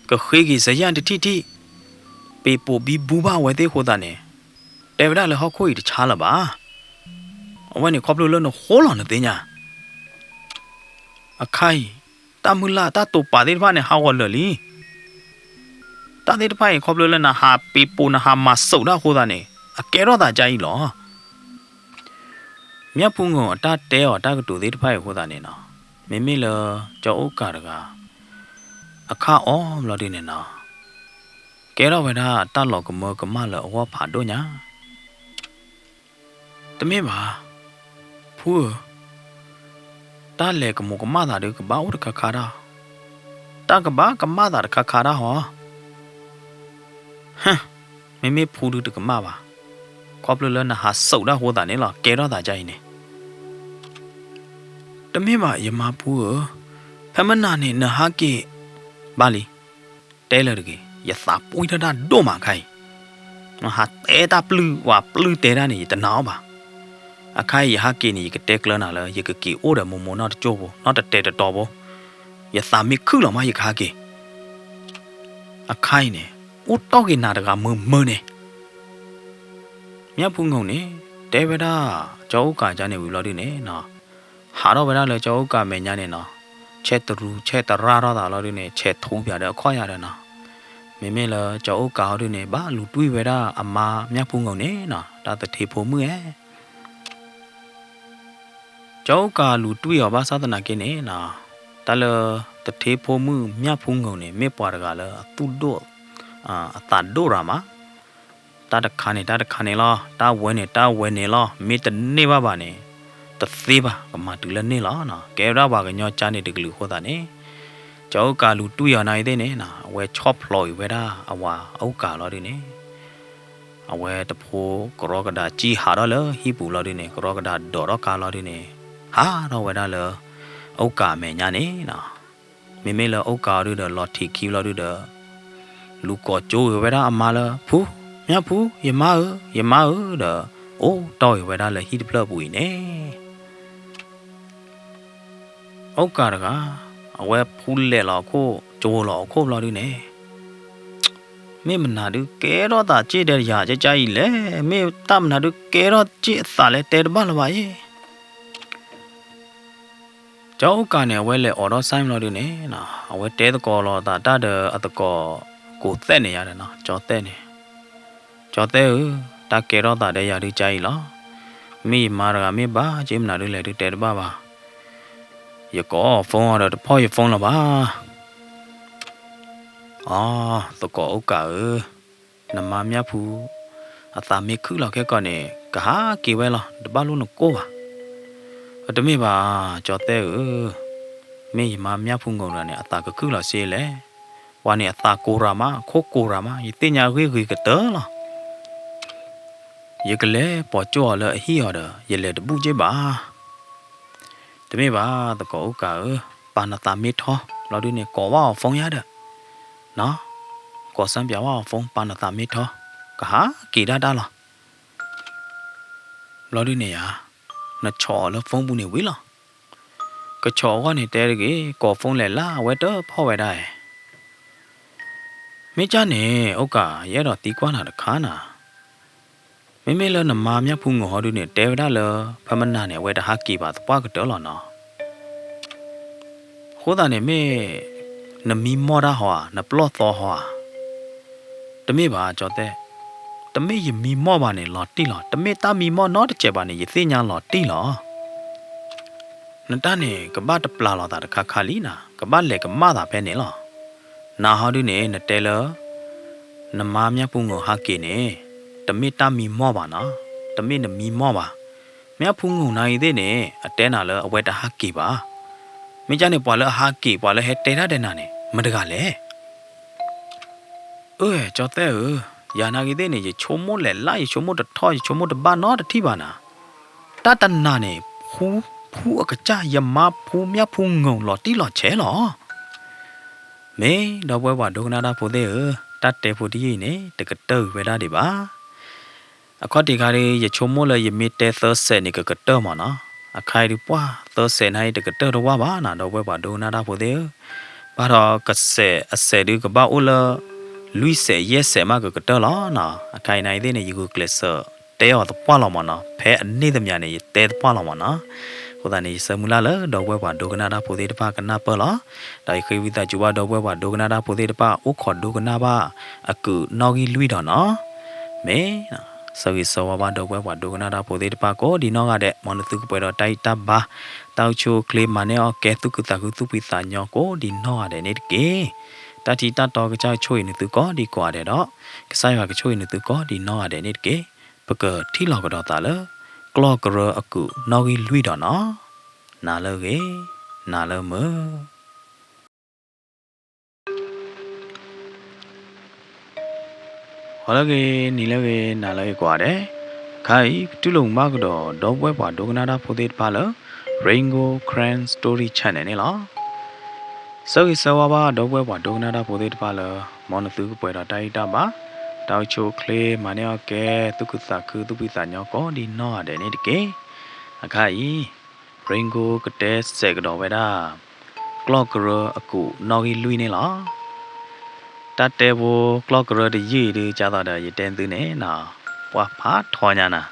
ကခေကြီးစရန်တိတိပေပိုဘီဘူဘာဝဲသေးခိုတာနေတဲဝဒါလဟော့ခိုတခြားလပါအဝဲနေခေါပလို့လို့ဟောလော်နေတင်ညာအခိုင်တမူလာတတူပါသေးပါနေဟာဝလလီတသေးတဖိုင်ခေါပလို့လနဟာပေပိုနဟာမဆုတ်တာခိုတာနေအကဲတော့တာကြိုင်လောမြတ်ဖုံကအတတဲော်တကတူသေးတဖိုင်ခိုတာနေနော်မေမေလကြောဥကာတကအခါအောမလို့ဒီနေနော်ကဲတော့ဝဲတာတလောကမောကမလအဝဖာတော့ညာတမေပါဖူးတာလေကမောကမတာတွေကဘာဥတခခါတာတာကဘာကမတာခခါတာဟောဟမ်မေဖူးတူတကမပါခေါပလလနဟာစုတ်တာဟောတာနေလားကဲတော့တာကြိုင်နေတမေပါယမဖူးဖမနာနေနဟာကေဘာလီတဲလရကေยาสาปุยดาโดมาไข่ฮะเตตาปลือว่าปลือเตดานี่ตะนาวบาอะไข่ยาฮะเกนี่กะเตกลนาละยกะกีโอดมมนอตโจโบนอตเตตตอโบยาสามิคึลอมายกะเกอะไข่เนี่ยโอตอเกนาตะกะมเนမြတ်ဖုံငုံနေတဲဝဒကြောဥကာကြနေဝီလော်ဒီနေနော်ဟာတော့ဝဒလေကြောဥကာမဲညာနေနော်ချက်တရူချက်တရာတော့တာလော်ဒီနေချက်ထုံးပြတယ်ခေါ်ရတယ်နော်မေမေလာကြောက်ကောက်တွေနေဘာလူတွေးဝဲတာအမာမြတ်ဖုံငုံနေနော်ဒါတထေဖို့မှုရဲ့ကြောက်ကာလူတွေးရောဘာသာသနာကင်းနေနော်ဒါလတထေဖို့မှုမြတ်ဖုံငုံနေမေပွားတကလာသူတို့အတဒိုရာမတာတခါနေလားတာဝဲနေလားမေတနေပါနေတသေးပါကမတူလနေလားနော်ကဲရပါကညောချာနေတကလူဟောတာနေကြောက်ကလူတူရနိုင်တဲ့နေနာအဝဲချော့ဖလော်ဝဲတာအဝါအောက်ကလော်ဒီနေအဝဲတဖိုးကရောကဒါကြီးဟာတော့လဟိပူလော်ဒီနေကရောကဒါဒေါ်ရကာလော်ဒီနေဟာတော့ဝဲတာလအောက်ကမဲညာနေနာမေလအောက်ကရတဲ့လော်တီကီလော်ဒီတဲ့လူကောကျိုးဝဲတာအမလဖူးမြတ်ဖူးယမတဲ့အိုးတော့ဝဲတာလဟိတဖလပူနေအောက်ကရကအဝဲဖူးလေလောက်ကိုကျိုးလောက်ကိုလောက်ဒီနေ me mana du kero ta che de ya che cha yi le me ta mana du kero che sa le te ba la ba ye cháu cả này quay lại ở đó xem lo đi nè nào quay té tao co lo ta ta đờ ở tao co cổ té này à nó cho té ta kể đó ta đây à đi chạy lo mi mà ra mi ba chim nào đi lại đi té ba ba giờ có phong rồi phơi giờ phong là ba tao có cả nằm mà mía phu ta mi cứ là cái con này cả kỳ vậy lo ba luôn nó cố à ở đó mi ba cho té mi mà mía phu ngồi rồi này ta cứ là xe lẽวันนี้ตากูรามาโคกูรามายี่ตีนยากุยกระเตอละยี่ก็เลยปอจั่วเลยฮีอเดยี่เลยตะบูเจ็บบ้าแต่ไม่บ้าตะโกกะปานตามิดท้อเราดูเนี่ยก่อว่าฟงยาเด้อเนาะก่อสัมเปียว่าฟงปานตามิดท้อกะฮะกี่ได้ละเราดูเนี่ยน่ะชอแล้วฟงบุเนี่ยวิละก็ชอว่าเนี่ยแต่กี่ก่อฟงแหล่ล่าไว้เด้อพ่อไว้ได้ไม่จ้าเนี่ยโอกาเยอะดอกตีกว่าน่ะข้าน่ะไม่เลยน่ะมาเมียพุงหัวดูเนี่ยเตวได้เลยพมันน่ะเนี่ยเวทฮักกี่บาทป้าก็เตอหรอเนาะโคตรเนี่ยไม่น่ะมีมอดาหัวน่ะปลอดต่อหัวแต่ไม่บ้าจอแต่แต่ไม่ยังมีมอบ้านเนี่ยหลอดตีหรอแต่ไม่ตามีมอนอตเจ็บบ้านเนี่ยยังเสียงหลอดตีหรอนั่นตาเนี่ยกับบ้านตะปลาหลอดตาคาลีน่ะกับบ้านเล็กกับมาตาเป็นเนี่ยหรอนาฮาดูเนี่ยน่ะเตลน่ะมาเมียพุงหัวฮักกี่เนี่ยแต่ไม่ตามีมอบ้านนะแต่ไม่น่ะมีมอบ้าเมียพุงหัวนายเด้เนี่ยเตน่ะเลยเอาไว้ตาฮักกี่บ้าไม่จ้าเนี่ยปล่อยเลยฮักกี่ปล่อยเลยเฮ็ดเตน่ะเดน่ะเนี่ยมันได้กันเลยจอแต่ยานากีเด้เนี่ยจะชมมดแหละไล่ชมมดตะท้อยชมมดตะบ้านนอตะที่บ้านน่ะตาตันน่ะเนี่ยผู้อกะจ้ายามาผู้เมียพุงงงหลอตีหลอดแฉหรอเมดอกบัวว่าดงนาดาโพเดตัดเตโพดีเนี่ยตะกะเตอเวลาดิบ้าอะขอติกาลีจะชมมดเลยยมีเตเตอร์เซนี่กะกะเตอมานะอะใครดิป่าเตอร์เซนให้ตะกะเตอรว่าบ้าน่ะดอกบัวว่าดงนาดาโพเดบ้าดอกะเซอะเซดิกะบ้าอุลลุยเสยเสมากกะเตอละนะอะใครไหนเด้เนี่ยยูกเลเซเตอตะป่าละมานะแพ้อันนี้ตะมยาเนี่ยเตตะป่าละมานะโคตรนี่สมุลาเลดอกบัวว่าดงนาดาโพเดตะปะกะนาเปละได้เคยวิตาจูว่าดอกบัวว่าดงนาดาโพเดตะปะอุขอดงนาบาอะกุนอกีลุยดอนะเมสวิสวาบาดอกบัวว่าดงนาดาโพเดตะปะก็ดีนอกะเดมอนตุกเปดอไตตะบาตาวโชเคลมาเนอแกตุกตะกุตุปิตาญอก็ดีนอกะเดเนตเกตาทีตาตอกะจาช่วยนึตุก็ดีกว่าเดดอกกะไซว่าก็ช่วยนึตุก็ดีนอกะเดเนตเกปะกะที่ลอกะดอตาเลกลอกะรออะกุนอกีลุยดอนะนาเลเกนาเลมဟောလကေနီလကေနာလကေကွာတဲ့ခိုင်တူလုံမကတော့ဒေါဘွဲပွားဒိုကနာတာဖိုသေးတပါလ Raingo Cran Story Channel နဲ့လားစောကိစောဝါဒေါဘွဲပွားဒိုကနာတာဖိုသေးတပါလမောနသူပွဲတာတိုက်တာပါတောက်ချိုကလေးမနေကဲတုကုသခုတုပိသညောကောဒီနောတဲ့နေတကေအခိုင် Raingo ကတဲ့စက်ကတော့ဝဲတာ Clock ရအကူနော်ကြီးလွိနေလားတတ်တဲဘော clock ရတဲ့ရေးတွေကြာတော့တဲ့တန်သူနဲ့နော်ပွားဖားထော်ညာနာ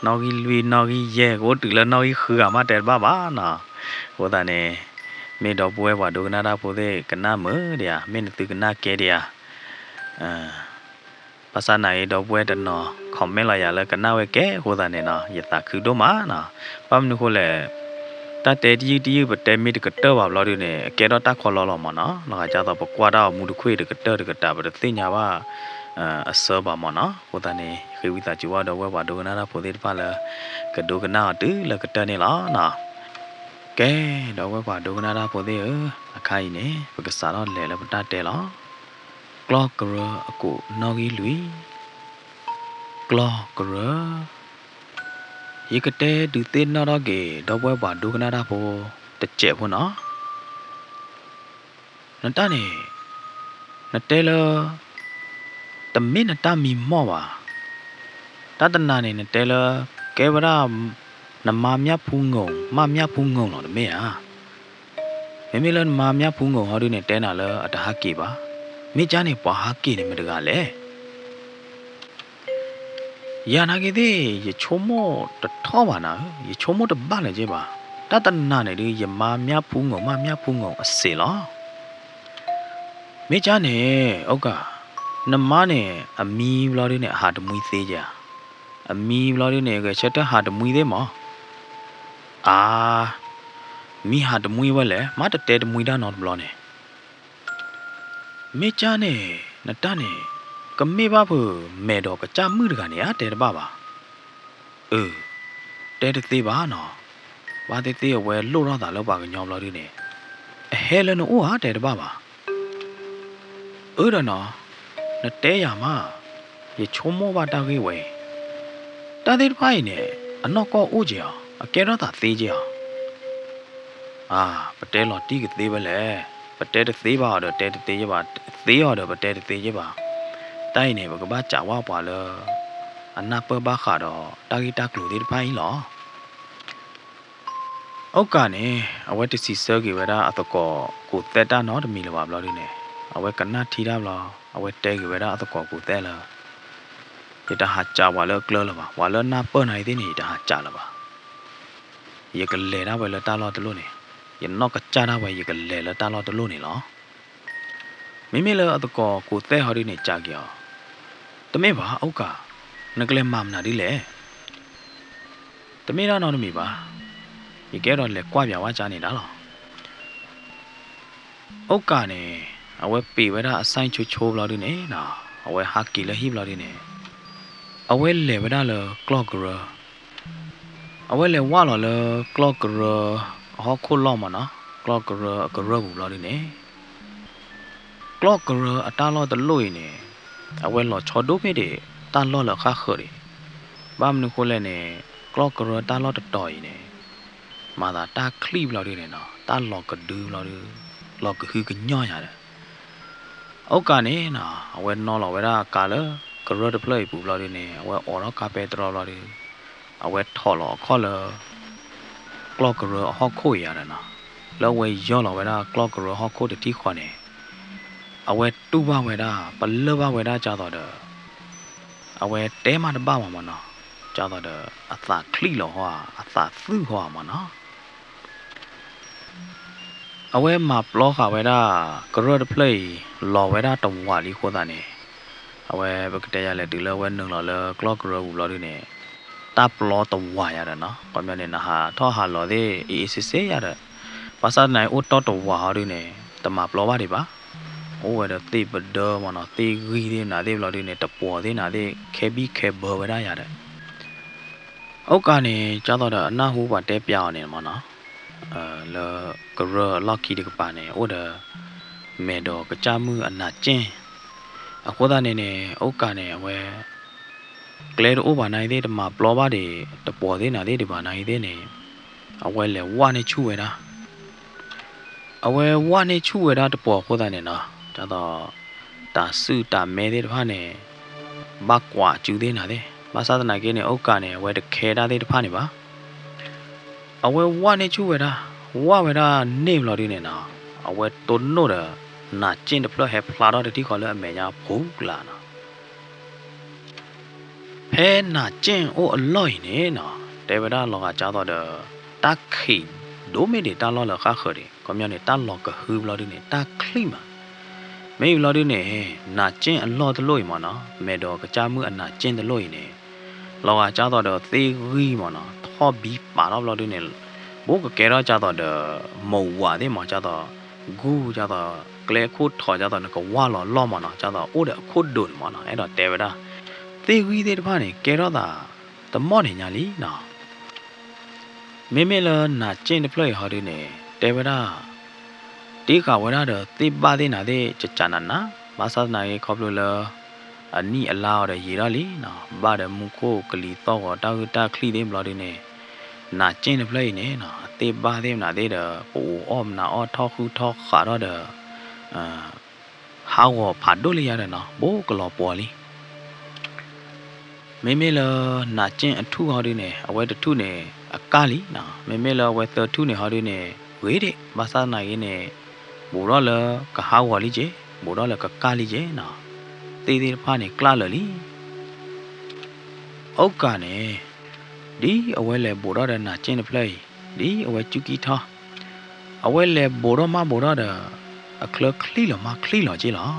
နော်ကြီးလွိနော်ကြီးရဲကိုတူလနော်ကြီးခါမတဲ့ဘာဘာနော်ဟိုတနဲ့မေတော့ပွဲပါဒုကနာတာပိုတဲ့ကနာမတဲ့မင်းတူကနာကဲတဲ့ภาษาไหนดอกบัวแต่นอคอมเมนต์ละอย่าเลยกันหน้าไว้แก่โหดาเนี่ยนะอย่าตาคือโดมานะปั๊มนึกโหแหละตาเตดีๆแบบเตมีตะกะเตอว่าเราดิเนี่ยแกดอตาขอลอมานะแล้วก็จะต่อปกว่าดามูตะคุยตะกะเตตะกะตาแบบติญาว่าอเซบามานะโหดาเนี่ยคือวิตาจิว่าดอกบัวว่าดอกนาดาโพเตปะละกะโดกะนาตึละกะเตเนี่ยล่ะนะแกดอกบัวว่าดอกนาดาโพเตอะไข่เนี่ยปะกะสาတော့လဲละปะตาเตล่ะClock ရအကူနော်ကြီးလွီ Clock ရရေကတဲ့ဒူသေးနော်တော့ကေတော့ပွဲပါဒုကနာတာဖို့တကြဲဖို့နော်နတနေနတဲလတမင်းနတမီမော့ပါတတနာနေနတဲလကဲဝရနမမြဖူးငုံမမြဖူးငုံတော့တမင်းဟာမေမေလမမြဖူးငုံဟောဒီနေတဲနာလအတဟကေပါ မိချာနေပွားဟာကိနေမတကလေယာနာကေတဲ့ရချုံမောတထောပါနာရချုံမောတပလည်းကျေပါတတနာနေဒီရမမြဖူးငုံမမြဖူးငုံအစေလောမိချာနေဩကနမနဲ့အမီဘလော်လေးနဲ့ဟာတမွေးသေးကြအမီဘလော်လေးနဲ့ကချက်တဟာတမွေးသေးမောအာမိဟာတမွေးဝဲလေမတတဲတမွေးတာနော်ဘလော်နဲ့မိချာနေနတနဲ့ကမေပါဖို့မဲတော့ကကြမှုတကနေတဲတပါတဲတသေးပါနော်ဘာသေးသေးဝဲလို့တော့တာလောက်ပါကညောင်းဘလော်လေးနဲ့အဟဲလနအိုဟာတဲတပါရနော်နတဲရမရချုံမောပါတာကေဝဲတာသေးဖိုင်နဲ့အနော်ကောအိုးကြအကဲတော့တာသေးကြပတဲလော်တီးကသေးပဲလေပတဲတသေးပါတော့တဲတသေးရပါသေးရတော့ပတဲတသေးရပါတိုင်းနေဘကဘာကြာဝပွာလောအနာပဘာခါတော့တာဂီတာကလူသေးဖိုင်လောဩကနေအဝဲတစီဆဲကေဝဲတာအတကောကိုတက်တာနော်တမီလောပါဘလော်လေးနဲ့အဝဲကနာထီတာဘလောအဝဲတဲကေဝဲတာအတကောကိုတဲလာရတာဟာကြာဝါလောကလောလပါဝါလောနာပေါ်နိုင်သေးနေတာဟာကြာလပါရကလေတာပဲလတာလောတလို့နေရနော့ကကြာတာပဲရကလေလတာလောတလို့နေလောမိမိလောအတကောကိုတဲဟော်ဒီနေကြာကြောတမေပါဩကနကလေမမနာဒီလေတမေတော့နော်မီပါဒီကဲတော့လေကွာပြဝါချနေတာလောဩကနေအဝဲပေဝဲတာအဆိုင်ချိုချိုးဘလော်ဒီနေနော်အဝဲဟာကီလဟီဘလော်ဒီနေအဝဲလေဝဲတာလောကလော့ဂရအဝဲလေဝါလောကလော့ဂရဟောခုလောမနော်ကလော့ဂရကရဘူးဘလော်ဒီနေကလော့ဂရအတားလောတလို့နေအဝဲလောချော်ဒိုဖေးတဲ့တာလောလခါခော်ရီဘာမနခုလဲနေကလော့ဂရတာလောတတော်ရီနေမာသာတာခလိဘလော်ဒီနေနော်တာလောကဒူဘလော်ဒီလောကဟူကညောရတယ်ဩကနေနော်အဝဲနော်လောဝဲတာကာလကရဒပလိုက်ပူဘလော်ဒီနေအဝဲအော်တော့ကာပဲတတော်ဘလော်ဒီအဝဲထော်လောခေါ်လောကလော့ဂရဟော့ခိုရတယ်နော်လောဝဲရောလောဝဲတာကလော့ဂရဟော့ခိုတတိခေါ်နေအဝဲတူပါဝဲတာပလဘဝဲတာကြတော့တယ်အဝဲတဲမတပါမှာမနော်ကြတော့တယ်အသာခလိလောဟောအသာသူ့ဟောမှာနော်အဝဲမှာပလောခဝဲတာကရဒပလိုက်လောဝဲတာတုံဝါလီခိုတာနေအဝဲဘကတဲရလဲဒီလောဝဲနုံလောလကလော့ဂရဘူးလောဒီနေတာပလောတုံဝါရတယ်နော်ကွန်မြူနတီနာဟာထောဟာလောသေးအေးစစ်စစ်ရတယ်ပါစာနိုင်အိုတော်တော်ဝါဟာဒီနေတမပလောပါဒီပါဟိုဝဲတဲ့တိပဒေါမနော်တေဂီဒီနာဒီဘလောဒီနေတပေါ်သေးနာဒီခဲဘီခဲဘောဝဲတာရတယ်ဩကနေကြတော့အနာဟူပါတဲပြောင်းနေမနော်လောကရလော်ကီဒီကပါနေဩဒမေဒကကြမှုအနာကျင်းအခုသားနေနေဩကနေအဝဲကလေအိုဘာနိုင်သေးတမပလောပါဒီတပေါ်သေးနာသေးဒီပါနိုင်သေးနေအဝဲလေဝါနေချူဝဲတာအဝဲဝါနေချူဝဲတာတပေါ်ခုသားနေနော်ကြတော့တာစုတာမဲသေးတဖာနေဘကွာကျူသေးနာသေးမဆာသနာကင်းနေဩကနေအဝဲတခဲတာသေးတဖာနေပါအဝဲဝါနေချူဝဲတာဝါဝဲတာနေမလို့ဒီနေနော်အဝဲတုံနို့တာနာကျင်းတဖလဟဲဖလာတော့တိခေါ်လဲအမေညာဖုံးကလာနော်ဖဲနာကျင်းအိုအလော့နေနော်တေဝဒလောကကြတော့တက်ခိဒိုမီဒီတာလောလခါခရီကွန်မြူနတီတာလောကဟူဘလော်ဒီနေတာခလိမာမေဘလော်ဒီနေနာကျင်းအလော့တလို့မနော်မေတော့ကကြမှုအနာကျင်းတလို့နေလောကကြတော့သေဂီမနော်ထောဘီပါတော့ဘလော်ဒီနေဘိုးကကဲတော့ကြတော့မောဝါတဲ့မကြတော့ဂူကြတော့ကလေခုထော်ကြတော့ကဝါလော့မနော်ကြတော့အိုတဲ့ခုဒွန်မနော်အဲ့တော့တေဝဒသေဝီတဲ့တဖာနေကဲတော့တာတမော့နေညာလीနော်မေမေလနာကျင်းတဖလိုက်ဟာဒီနေတေဝဒတိခဝရတော့တိပါသေးနာတဲ့ကြကြနာနာမဆာနာရေခေါပလို့လအနီအလားရရေရလीနော်ဘာဒမူကိုကလီတော့တာတာခလီတဲ့ဘလော်ဒီနေနာကျင်းတဖလိုက်နေနော်တိပါသေးနာတဲ့ပူအောမနာအောထောက်ခုထောက်ခါတော့ဟာဝဖာဒိုလီရတယ်နော်ဘိုးကလောပေါ်လीမေမေလနာကျင်းအထုဟောဒီနေအဝဲတထုနေအကားလीနော်မေမေလဝဲသထုနေဟောဒီနေဝေးတဲ့ဘာသာနာရင်းနေဘူရောလကဟာဝါလီချေ bộ đó là cái cali chế nào tê tê pha này cla lờ lý ốc cả này đi ở ngoài là bộ đó là trên play đi ở ngoài chú kỹ thọ ở ngoài là bộ đó là ở clear là chứ là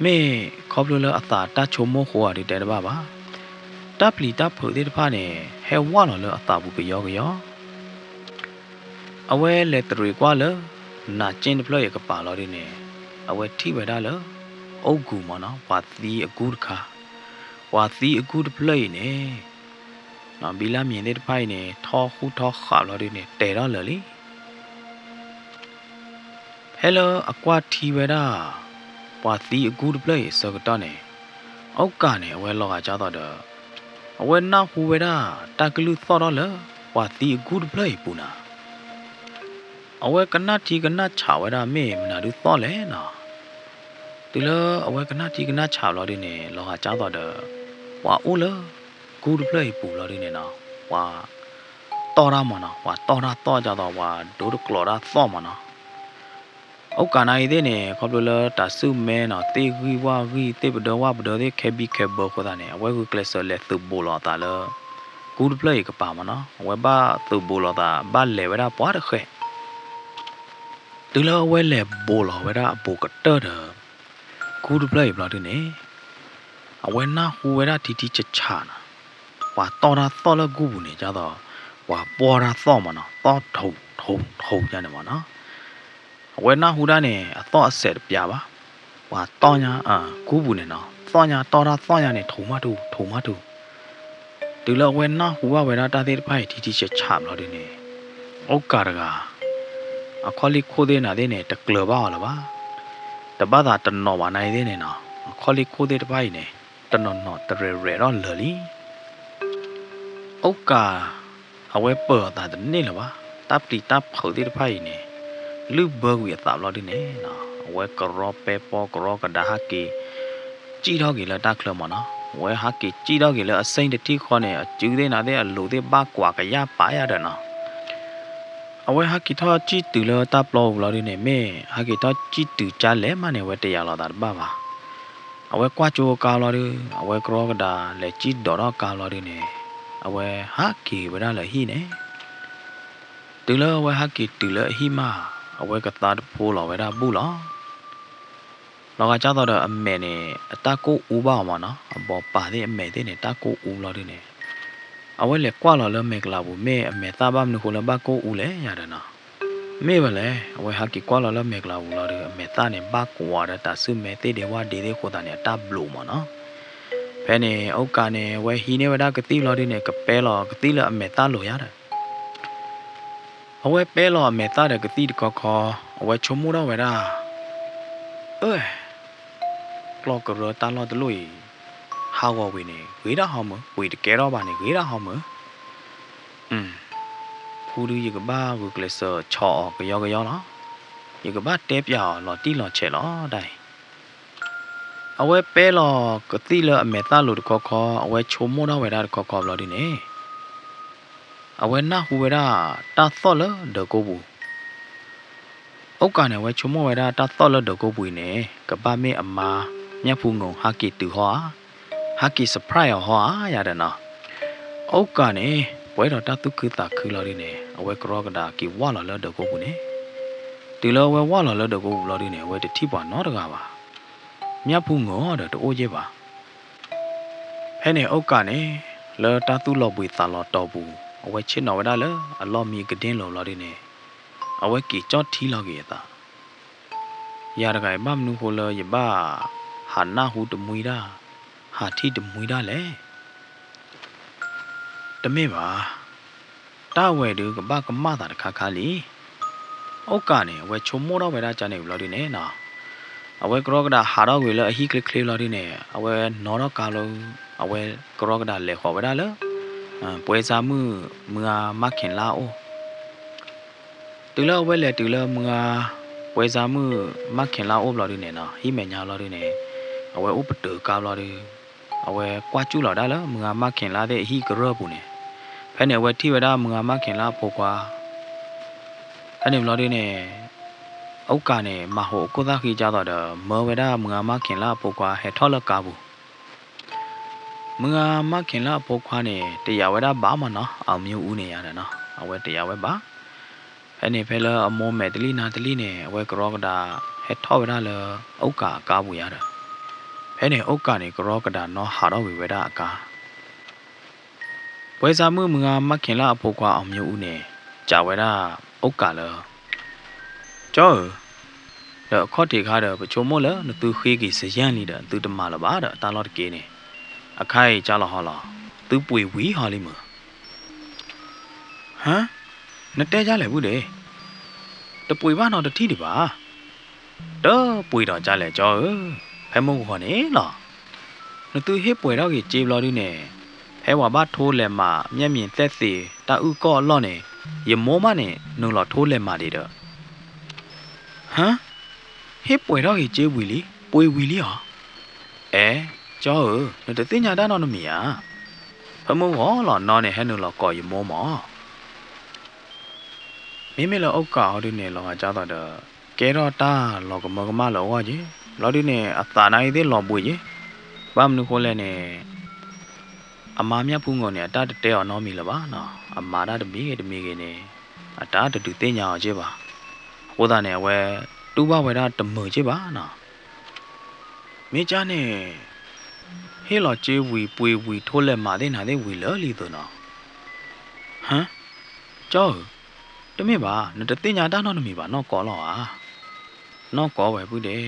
mẹ khóc luôn là ta ta chôm mồ hôi đi đây bà ta pli ta phơi đi pha này heo quá là ta bu cái gió ở ngoài là từ qua là trên play cái bà lo đi nè ở ngoài thi về đó là ô gu mà nó và tí gu cả và tí gu play nè nó bị làm gì đấy phải nè thọ khảo lo đi nè để đó là lý hello aqua thi về đó và tí gu play sao cái đó nè ốc cả nè về lo cho tao đó về na hu về đó ta cứ lưu thọ đó là và tí gu play bù na về cái na chảo về đó mẹ mình là lưu thọ lẽ nào từ lỡ về cái na chảo lo đi nè lo cho tao đó và ô lỡ gu play bù lo đi nè nào và to ra mà nó và to cho tao và đổ được lọ ra to mà nó ốc cả này thế nè không được là ta sư mẹ nó tê ghi tê bờ đó thế kẹp bờ của ta nè với cái class là từ bồ lọ ta là good play cái bà mà nó với ba từ bồ lọ ta ba lẻ với ta quá được khỏe từ là với lẻ bồ lọ với ta bồ cái tơ đó good play bao nhiêu nè với na hu với ta thì chết chán và to là gu nè cho tao và bò ra to mà nó to thầu cho nên mà nó với na hu đó nè to sẽ được giá ba và to nha cú bù này nó to ra này thầu mà thu từ lâu với na hu với na ta thấy phải thì sẽ chạm nó đi nè ốc cả ra kholi khô đây nè đây nè tập lừa bao là ba tập ba ta tập nọ này đây nè nó kholi khô đây phải nè tập nọ tập rẻ đó lừa lý ốc cả với bờ ta tập này là ba tap phở đây phải nè lưu bờ người tạo lo đi nè nó với cỏ pepo cỏ cái đá kì chỉ đó kì là đá khờ mà nó với hắc kì chỉ đó kì là sinh để thi khó này chữ đây nào đây lúa đây ba quả cái giá bãi ra nó với hắc kì thọ chỉ từ là tap lo đi nè mẹ hắc kì thọ chỉ từ cha lẽ mà nè với tay lo đặt ba với qua chỗ cao lo đi với cỏ cái đá lại chỉ đó cao lo đi nè với hắc kì với đó là hi nè từ là với hắc kì từ là hi mà với cái ta phô lò với ta bu lò cái cháu tao đó mẹ này ta cố u bao mà nó bỏ bà thì mẹ thế này ta cố u lo đi này với lại qua lò mẹ là bu mẹ ta bám được là ba cố u lẽ nhà đó nó mẹ vậy lẽ với hắc kỳ qua lò mẹ là u lo đi mẹ ta này ba quả đó ta sư mẹ thế để qua để của ta này ta blue mà nó thế này ông cả này với hi này với ta cái tí lo đi này cái bé lò cái tí là mẹ ta lôi ra rồi với bé lò mẹ ta được cái tí có với chôm mua đâu vậy ra ơi lo cái rồi ta lo tới lùi hao vào vì này gửi đó hòm vì cái đó bà này gửi đó hòm phụ đưa cái ba vừa cái sợ chọ cái do nó cái ba tép vào lò tí lò trẻ nó đây với bé lò cái tí là mẹ ta lùi có với chôm mua đâu vậy ra có lo đi nè với na hu vậy ra ta to lỡ được cô bù ốc cả này với chúng mày ra ta to lớn được cô bùi nè cả ba mẹ amma nhá phu ngủ haki tự hóa haki surprise hóa ya đó nè ốc cả này với đó ta cứ ta cứ lo đi nè với cái đó kỳ quá là lớn được cô bùi nè từ lâu với quá là lớn được cô bùi lo đi nè với để thi bảo nó được à bà nhá phu ngủ được ô dê bà thế này ốc cả này lỡ ta tu lo bùi ta lo tàu bù với chết nó với đó lỡ lo mi cái đen lo đi nè với kỳ chót thi lo kìa ta giờ cái bám nu hồ lơ giờ ba hàn na hu đầm mui đa hà thi đầm mui đa lẽ đầm mê bà ta về được cái ba cái má ta khá lý ốc cả này về chôm mua đó về ra cho này lo đi nè nè về cái đó hà đó về là hi click lo đi nè về nó đó cả lo về cái đó lệ khó về ra lỡ bây giờ mưa mắc hiện lao từ lâu với lại từ lâu mưa bây giờ mắc hiện lao ốp lo đi nè nó hi mẹ nhà lo đi nè ở ốp tự cao lo đi ở qua chú lo đó lỡ mưa mắc hiện lao để hi cái rơ bù nè phải nè thi về đó mưa mắc hiện lao bỏ qua anh em lo đi nè ဩကနေမဟိုကိုသားခီကြတော့တယ်မောဝဒမငါမခင်လာပုကွာဟဲထော်လကာဘူးမငါမခင်လာပုကွာနေတရားဝဒဘာမနော်အောင်မျိုးဦးနေရတယ်နော်အဝဲတရားဝဲပါအဲ့နေဖဲလအမောမဲတလီနာတလီနေအဝဲကရောကဒါဟဲထော်ဝဒလဩကာဘူးရတယ်ဖဲနေဩကနေကရောကဒါနော်ဟာတော့ဝေဝဒအကာပွဲစားမှုမငါမခင်လာပုကွာအောင်မျိုးဦးနေကြာဝဒဩကလောကျော်တော့ခေါ်တေခါတော့ပချုံမို့လဲနသူခေးကြီးစရန်လီတဲ့သူတမလာပါတော့တာလော့တကေးနေအခိုင်ကြားလဟောလာသူပွေဝီဟာလိမဟမ်နတဲကြလဲဘူးလေတပွေပါတော့တတိတပါတော့ပွေတော့ကြလဲကျော်ဖဲမုံခေါ်နေလားနသူဟစ်ပွေတော့ကြီးကြေးဘလော်ဒီနေဖဲဝါဘထိုးလဲမမျက်မြင်သက်စီတာဥကောလော့နေရမောမနဲ့နုံလော်ထိုးလဲမတွေတော့ဟမ်ဟစ်ပွေတော့ကြီးကြေးဝီလီပွေဝီလီဟာကျော်နတသိညာတန်းတော့နမီယာဖမုံဟောလော်နော်နေဟဲနုံလော်ကော်ရမောမောမိမိလောဩကာဟောဒီနေလောကကြတော့တဲ့ကဲတော့တာလောကမကမလောဝကြီးလောဒီနေအတာနိုင်သေးလောပွေကြီးဘာမနုခိုးလဲနေအမာမြတ်ဖူးငုံနေအတာတဲအောင်နော်မီလပါနော်အမာတာတမီတမီကနေအတာတူတင်ညာအောင်ကြီးပါဟိုသားနေဝဲတူဘဝဲတာတမကြီးပါနော်မိချာနေဟေလောကျေးဝီပွေဝီထိုးလက်မာတဲ့နာတဲ့ဝီလောလီတော့နော်ဟမ်ကျော်တမေပါနတသိညာတာတော့နမီပါနော်ကောလောဟာနော်ကောဝဲဘူးတဲ့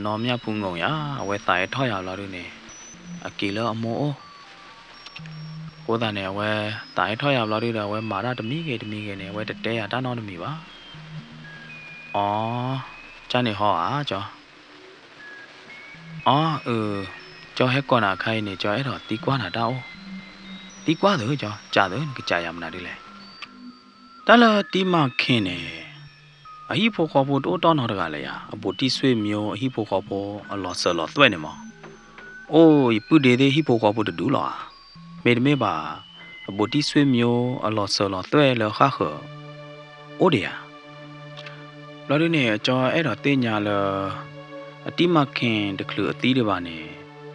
နော်မြဖုံငုံရအဝဲတိုင်ထောက်ရလာလို့နေအကီလောအမောကိုသားနေဝဲတိုင်ထောက်ရလာလို့တော့ဝဲမာရတမီကေနေဝဲတဲရတာတော့နမီပါအော်ချန်နေဟောအားကျော်ကျော်ဟဲကောနာခိုင်းနေကျော်အဲ့တော့တီကွာနာတောတီကွာတော့ကျော်ကြာတော့ကြာရမနာဒီလေတလတီမခင်းနေအဟိဖို့ခေါ်ဖို့တိုးတောင်းတော့တကလည်းရအပူတီဆွေမျိုးအဟိဖို့ခေါ်ဖို့အလောဆလောသွဲ့နေမောအိုးပုဒေသေးဟိဖို့ခေါ်ဖို့တူလားမေပါအပူတီဆွေမျိုးအလောဆလောသွဲ့လခခအိုဒီယာလော်ဒီနေကျော်အဲ့တော့တင်ညာလအတိမခင်တကလူအသီးတွေပါနေ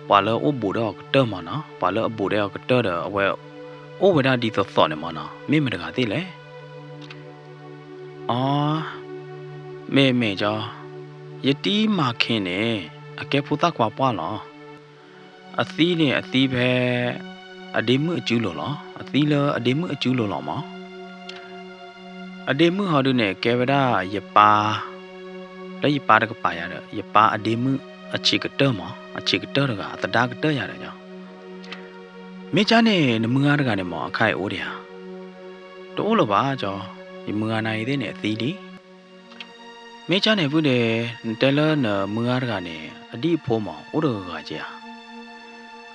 ပါလောအဘူတော့ကတမနော်ပါလောအဘူတော့ကတတော့အဝဲအိုဝဒဒီသောနေမနော်မိမတကသိလေအော်မေကျော်ယတိမခင်နေအကဲဖူတက်ကွာပွားလောအသီးနေအသီးပဲအဒီမှုအကျူးလို့လောအသီးလအဒီမှုအကျူးလို့လောမအဒီမှုဟောဒုနေကေဝဒယပါလဲယပါတကပါရတဲ့ယပါအဒီမှုအချီကတဲမအချီကတဲတကအတဒါကတဲရတယ်ကြောင့်မေချာနေနမငါတကနေမောအခိုင်အိုးတယ်ဟာတိုးလို့ပါကျော်ဒီမငါနိုင်တဲ့နေအသီးလီမေချာနေဘူးတဲ့တဲလနမငါတကနေအဒီဖိုးမောအိုးတော်ကကြာ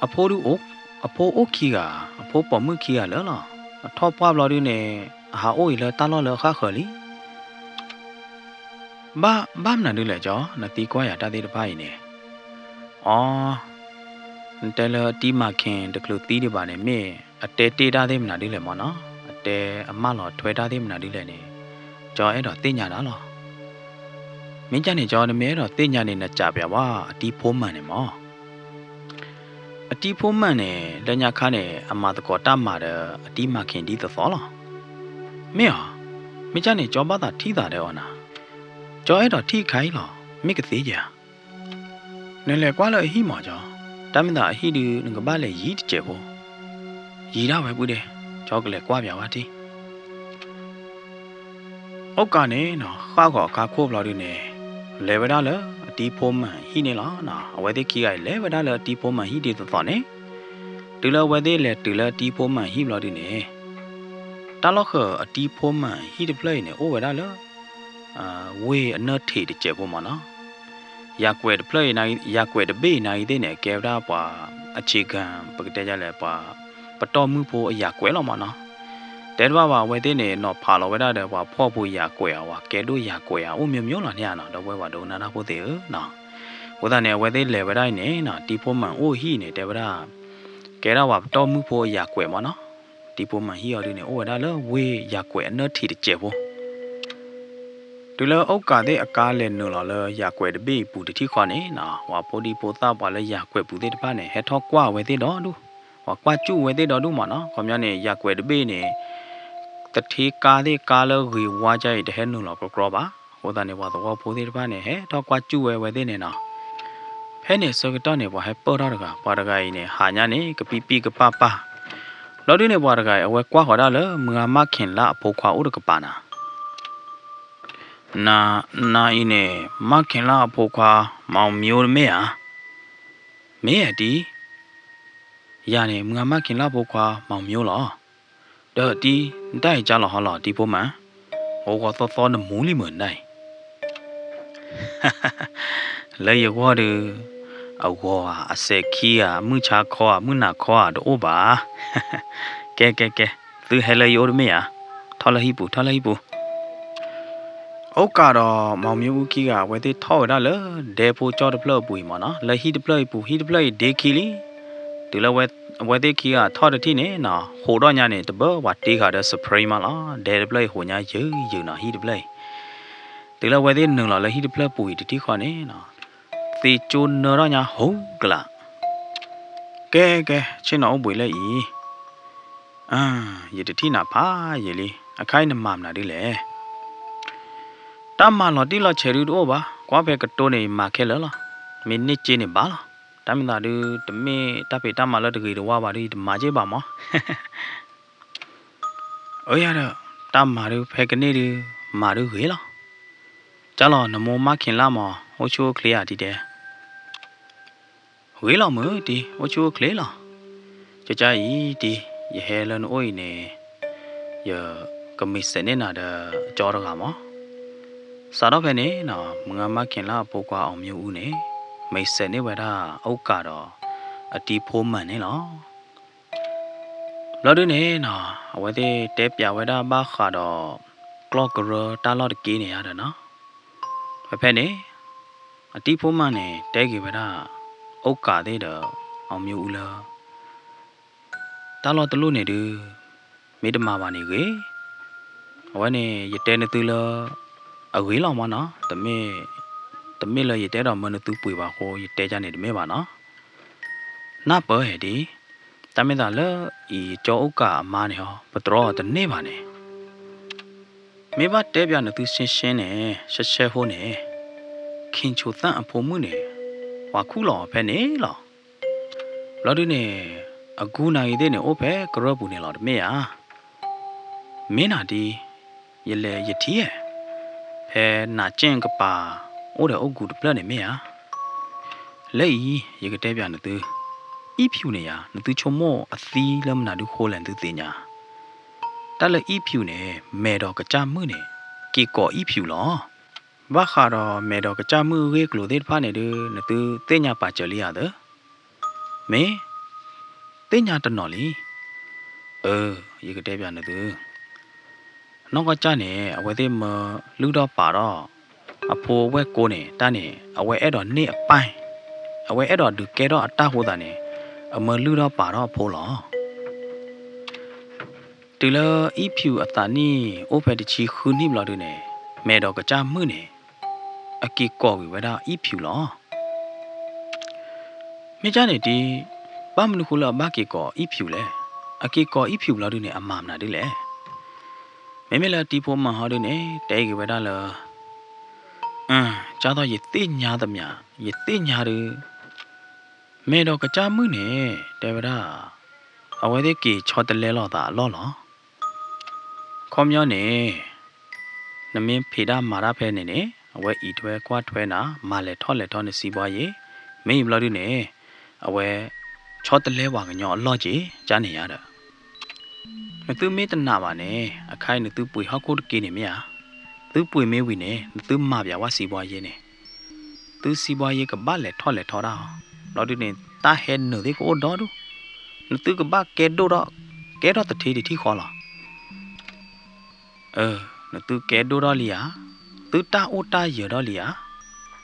အဖိုးတို့အဖိုးအိုခီကအဖိုးပေါ်မှုခီကလဲလားအထောက်ပွားဘလော်ဒီနေဟာအိုးရလဲတာလော်လခခလီဘာမနာဒူလဲကျော်နတီကွာရတာသေးတပါးရင်နေအော်တဲလတီမခင်တကလူတီးတွေပါနေမေအတဲတေးတာသေးမနာဒူလဲမောနော်အတဲအမလော်ထွဲတာသေးမနာဒူလဲနေကျော်အဲ့တော့တင်ညာတာလောမင်းကြနေကျော်နမဲတော့တင်ညာနေနဲ့ကြပြပါအတီဖိုးမှန်နေမောအတီဖိုးမှန်နေလက်ညာခါနေအမတကောတမှာတဲ့အတီမခင်ဒီသောလောမင်းဟာမင်းကြနေကျော်ပါတာထီးတာတဲ့ဟောနာကျော်အဲ့တော့ထိခိုင်းလောမိကသေးကြနဲလေကွာလို့အဟိမောကျော်တမင်တာအဟိဒီငကပါလေရီတကျဘောရီတော့ပဲဘူးတယ်ကျော်ကလေးကွာပြပါတီဩကနေနော်ခါခေါ်ခါခိုးဘလော်ဒီနေလေဝဒါလအတီဖိုးမှန်ဟိနေလားနော်အဝဲသေးခီကလေဝဒါလအတီဖိုးမှန်ဟိဒီတော့နေတူလဝဲသေးလေတူလအတီဖိုးမှန်ဟိဘလော်ဒီနေတလောက်ခအတီဖိုးမှန်ဟိဒီပလေနေဩဝဒါလဝေအနတ်ထေတကျဘောမနော်ရကွယ်တပလေနိုင်ရကွယ်တဘေးနိုင်တဲ့နဲ့ကဲဒါပွာအခြေခံပကတဲ့ကြလဲပွာပတော်မှုဖို့အရာကွယ်လောက်မနော်တဲတော့ပါဝဲတဲ့နဲ့တော့ဖာလောဝဲတဲ့ပွာဖော့ဖို့ရကွယ်ဝါကဲတို့ရကွယ်အိုမျိုးလာညနော်တော့ဝဲပါဒုနာနာဖို့တဲ့နော်ဝဒနဲ့ဝဲတဲ့လေဝဲတိုင်းနဲ့နော်တီဖို့မှန်အိုဟိနေတဲဗရာကဲတော့ပါတော်မှုဖို့ရကွယ်မနော်တီဖို့မှန်ဟိရော်ဒီနဲ့အိုဝဲဒါလဲဝေရကွယ်အနတ်ထေတကျဘော တူလအောက်ကတဲ့အကားလဲနုလော်လရကွယ်တပိပူတတိခေါနေနော်ဝါပိုဒီပိုသားပွာလဲရကွယ်ပူတဲ့တပါနဲ့ဟဲထောကွာဝဲတဲ့တော်ဒူဝါကွာကျူဝဲတဲ့တော်ဒူမနော်ခေါမျောနေရကွယ်တပိနေတတိကာတဲ့ကာလရီဝါကြိုက်တဲ့ဟဲနုလော်ကရောပါဟိုတနေဝါတော့ပိုတဲ့တပါနဲ့ဟဲထောကွာကျူဝဲတဲ့နေနော်ဖဲနေစကတော့နေဘဟဲပေါ်တော့ကပါရဂိုင်းနေဟာညာနေကပီပီကပပါလော်ဒီနေဘွားရဂိုင်းအဝဲကွာခေါ်တာလေမငါမခင်လာအဖို့ခွာဥဒကပါနာနာအင်းနဲ့မခင်လာဖို့ခွာမောင်မျိုးမဲဟာမဲရတီရနေငါမခင်လာဖို့ခွာမောင်မျိုးလောတော့တီတိုက်ကြလောဟောလောတီဖို့မှန်ဟောကောသောနမူးလီမန်နိုင်လေရဝါဒအဝါအစက်ခီယာမှုချခေါ်မှုနာခေါ်တော့ဘာကဲသူဟဲလေယောမဲဟာထော်လဟီပူဩကတော့မောင်မျိုးဦးကြီးကဝဲသေးထောက်ရလားဒေဖိုကြောတပလပူမနော်လဟီတပလပူဟီတပလဒေခီလီဒီလဝဲသေးကြီးကထောက်တတိနေနော်ဟိုတော့ညနေတဘဝတေးခါတဲ့စပရိမလားဒေတပလဟိုညာယူနော်ဟီတပလဒီလဝဲသေးနုံလားလဟီတပလပူတတိခေါနေနော်သေချိုနော်ညာဟုံးကလာကဲချင်းတော့ပွေလိုက်ဤရတတိနာဖာရေလီအခိုင်နမမနာဒီလေတမလော်တီလော်ချေရူတော့ပါကွာပဲကတိုးနေမှာခဲလောမိနစ်ချင်းနေပါလားတမင်သာတူတမင်တပေတမလော်တကြီးတော့ဝပါဒီမာကျေးပါမောအိုရတော့တမရူဖဲကနေရူမာရူဝေလောကျလောနမောမခင်လာမောဟိုချိုကလေးရတီတဲ့ဝေလောမတီဟိုချိုကလေးလောကြကြဤတီရဟဲလန်အိုးနေရကမစ်စနေနာတဲ့ကြောရကမောစားတော့ပဲနေနော်မငါမခင်လာပိုကွာအောင်မျိုးဦးနေမိတ်ဆက်နေဝဲတာအုတ်ကတော့အတီဖိုးမှန်နေလောလော်ဒနေနော်အဝဲတဲ့တဲပြဝဲတာဘာခါတော့ကလော့ကရတာလော်တကီးနေရတယ်နော်ဖဲနေအတီဖိုးမှန်နေတဲကြီးဝဲတာအုတ်ကသေးတော့အောင်မျိုးဦးလားတာလော်တလို့နေတူမိတမပါနေကေအဝဲနေရတဲနေသူလားအဝေးလောင်မနော်တမေလရတဲ့တော့မနသူပွေပါဟိုရတဲ့ကြနေတမေပါနော်နာပေါ်ဟဲ့ဒီတမေသာလေဤကြောအုတ်ကအမားနေဟောပတော်တနေပါနေမေဘတဲပြနသူရှင်းနေရှဲဟိုးနေခင်ချိုတန့်အဖို့မှုနေဝါခုလောဖဲနေလောလော်ဒီနေအကူနိုင်တဲ့နေအိုဖဲကရော့ဘူးနေလောတမေဟာမင်းနာဒီရလေရတီးရဲ့ဟဲနာကျင်ကပါအိုတဲ့အုတ်ကူတပလက်နေမေဟာလက်ဤရေကတဲ့ပြနသူဤဖြူနေရနသူချုံမောအသီးလမနာဒုခိုးလန်သူတင်ညာတက်လက်ဤဖြူနေမဲတော်ကကြမှုနေကီကောဤဖြူလောဘာခါတော့မဲတော်ကကြမှုရေကလိုတဲ့ဖာနေတယ်နသူတင်ညာပါချလီရတဲ့မေတင်ညာတနော်လီရေကတဲ့ပြနသူနောက်ကကြနေအဝဲသေးမလူတော့ပါတော့အဖိုးဝဲကိုနေတန်းနေအဝဲအဲ့တော့နေအပိုင်းအဝဲအဲ့တော့ဒီကဲတော့အတဟိုးတာနေအမလူတော့ပါတော့ဖိုးလောတီလဤဖြူအတနီအိုဖက်တချီခူနိမလာတို့နေမဲတော့ကကြမှုနေအကီကော်ဝဲတာဤဖြူလောမြကြနေဒီဘာမနုခုလာဘာကီကောဤဖြူလဲအကီကော်ဤဖြူလာတို့နေအမမနာဒီလေမေလာတီဖိုမဟာဒနေတဲကဝဒါလာကြာတော့ရတိညာသမျှရတိညာရမေတော့ကကြမှုနေတဲဝဒါအဝဲတဲ့ကေချောတလဲလောတာလောလောခေါမျောနေနမင်းဖေတာမာရဖဲနေနေအဝဲဤထွဲကွာထွဲနာမာလဲထော့လဲထော့နေစီပွားရေမေဘလာဒနေအဝဲချောတလဲဝါကညောအလော့ကြီးကြားနေရတာနသူမေတနာပါနဲ့အခိုင်နသူပွေဟောက်ကိုတကေနေမြာသူပွေမေဝီနေနသူမပြဝစီပွားရေးနေသူစီပွားရေးကဘာလဲထော့တာတော့ဒီနေတာဟဲနဒီကိုတော့နသူကဘာကဲတော့တထေးတီခေါ်လာနသူကဲတော့လီယာသူတာအိုတာရတော့လီယာ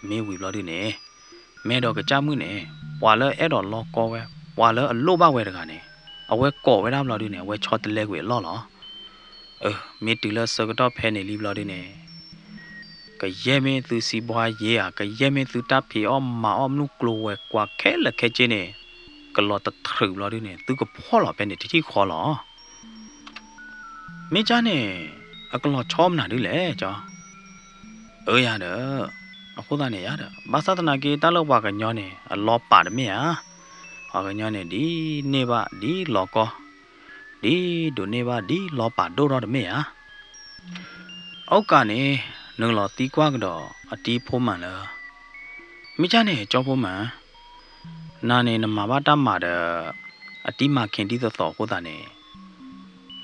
မေဝီဘလို့ဒီနေမဲတော့ကကြမှုနေပွာလဲအဲ့တော့လောကောဝဲပွာလဲအလို့ဘဝဲတကနေအဝဲကော့ဝဲတာဘလို့ဒီနေဝဲချောတလဲကွေလောမေတီလစကတော့ဖဲနေလီဘလို့ဒီနေ cái dễ mê từ xì bòa dễ à cái dễ mê từ ta phì mà lúc lùi qua khé là khé chế nè cái lọ tật thử lọ đi nè từ cái phó lọ bên này thì khó lọ mấy cha nè cái lọ chom nào đi lẽ cho ya đó cô ta nè ya đó bác sát na kia ta lâu qua cái nhỏ nè lọ bả đấy mẹ à cái nhỏ nè đi nè ba đi lọ co đi đồ nè ba đi lọ bả đồ đó đấy mẹ à cả nè nương lọ tí qua cái đó tí phô mà nữa mấy cha nè cho phô mà nà nè nằm mà bắt đam mà đó tí mà khen tí tao cô ta nè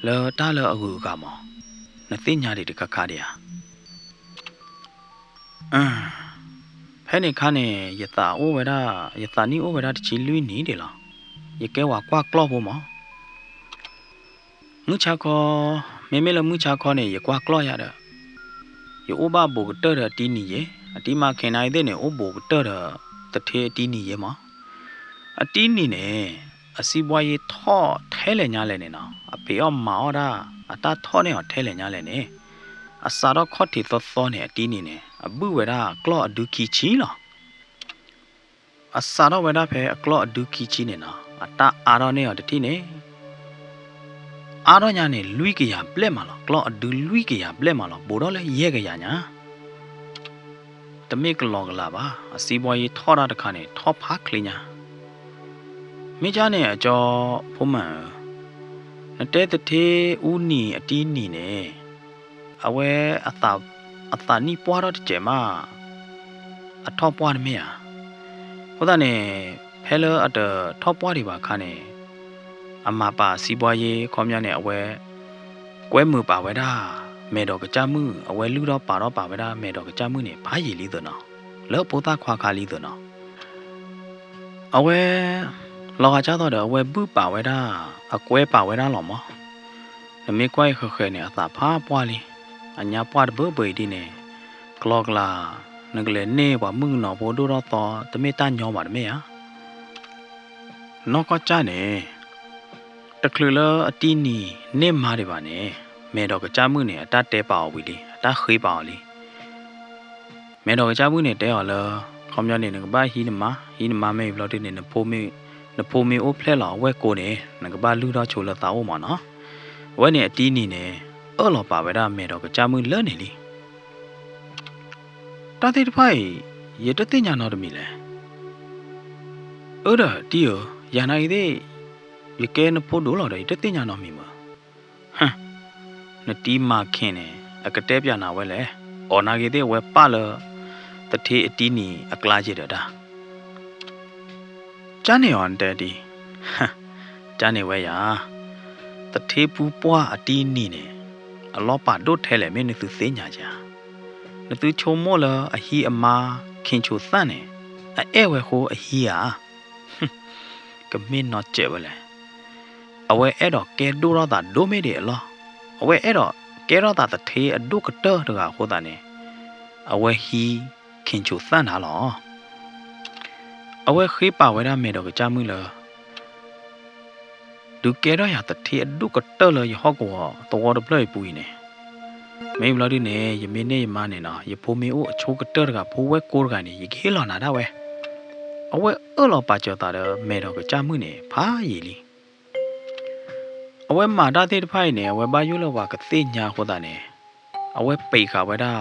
lỡ ta lỡ ở gửi cả mà nó tin nhà để được cả đi à thế này khá nè giờ ta ô vậy đó giờ ta ní ô vậy đó chỉ lui ní đi là giờ kéo qua clo vô màมื้อเช้าก็ไม่ละมื้อเช้าก็เนี่ยอย่ากว่ากล้อยอ่ะอย่าโอบ้าโบกเตอร์ตีนี่เย่ตีมาแค่ไหนเด้เนี่ยโอโบกเตอร์ตะเทตีนี่เย่มาตีนี่เนี่ยสิบวายท่อเทเลญาเลยเนี่ยนะเปียมาอดาตาท่อเนี่ยเทเลญาเลยเนี่ยสารคดีต่อเนี่ยตีนี่เนี่ยบุเวดากล้อดูกีชีล่ะสารเวดาเพกล้อดูกีชีเนี่ยนะตาอารอเนี่ยที่เนี่ยอารอนยาเนี่ยลุยกี่ยาเปล่มาล่ะกล้อดูลุยกี่ยาเปล่มาล่ะบูดอเลยเย่กี่ยาเนี่ยแต่ไม่กล้อกล้าบ้าสิบวายท่อระดับเนี่ยท่อพักเลยเนี่ยไม่จ้าเนี่ยจอผมนั่นแต่ที่อูนี่ตีนี่เนี่ยเอาไว้อัตานี่ปวดรถเจ็บมาท่อปวดไหมอ่ะเพราะตอนนี้เพลอท่อปวดดีกว่าค่ะเนี่ยอามาป่าสีบวยความยาวเนี่ยเอาไว้กล้วยมือป่าไว้ได้เมดอกกระจามือเอาไว้ลูกดอกป่าไว้ได้เมดอกกระจามือเนี่ยพายลีตัวเนาะแล้วปูตาควาคาลีตัวเนาะเอาไว้เราอาจจะต่อเดี๋ยวเอาไว้บื้อป่าไว้ได้เอากล้วยป่าไว้ได้หรอมั้งแต่ไม่กล้วยเคยเนี่ยตาผ้าปวดเลยอันยาปวดเบื่อดีเนี่ยกลอกลานึกเลยเน่ว่ามึงหนอโบดูรอต่อแต่ไม่ต้านยอมหวานไหมอ่ะนอกก็จ้าเนี่ยตะคลือละตีนี่เน่มาดีบ้าเนี่ยแม่ดอกกระจามือเนี่ยตาเตะเปล่าวิลีตาเคยเปล่าลีแม่ดอกกระจามือเนี่ยเตะเอาละคำยันเนี่ยนึกบ้าฮีนมาไม่เราที่เนี่ยนโพมีโอเพลหล่อเว้ยโกเนี่ยนึกบ้าลูกดาวโชว์ละตาโอมาเนาะวันเนี่ยตีนี่เนี่ยหล่อป่าไว้ได้แม่ดอกกระจามือเลิศเนี่ยลีตาเตะไพ่ยัดเตะยานอดมีเลยเด้อที่ยานายเด้ยแกนพูดดูหล่อได้ยัดเตะยานอมีมั้งฮะนตีมาเข่เนี่ยกระเทปยานาไว้เลยนาเกเด้ไว้ป้าเลยแต่ที่ตีนี่กลาจิเด้อจ้าเนี่ยอันเดดีฮะจ้าเนี่ยไว้ยาแต่ที่ผู้ป้าตีนี่เนี่ยล้อป่าดูเทเลไม่นึกถึงเสียงจ้านึกถึงชมโมเลยฮีมาขิงชูสันเนี่ยไว้โหฮีอ่ะก็ไม่นอเจ็บเลยเอาไว้ดอกแกดูเราตัดดูไม่เดี๋ยวหรอเอาไว้ดอกแกเราตัดแต่ที่ดูกระเตอร์ตัวโหตาเนี่ยเอาไว้ฮีขิงชูสันหรอเอาไว้ขี้ป่าไว้ได้เมดอกจ้ามือเลยดูแกเราอยากแต่ที่ดูกระเตอร์เลยอย่าฮอกว่าตัวเราเปล่อยปุยเนี่ยไม่รู้ดิเนี่ยยังไม่เนี่ยมาเนี่ยนะยังพูไม่โอ้โชกระเตอร์กับพูไว้โกรกันเนี่ยยังเห็นหล่อหน้าได้เว้ยเอาไว้เราป่าเจ้าตาเด้อเมดอกจ้ามือเนี่ยพายีลีเอาไว้มาได้ที่ไพ่เนี่ยเอาไว้บ้ายุละว่ากระติญญาโคตาเนี่ยเอาไว้ปีกเอาไว้ได้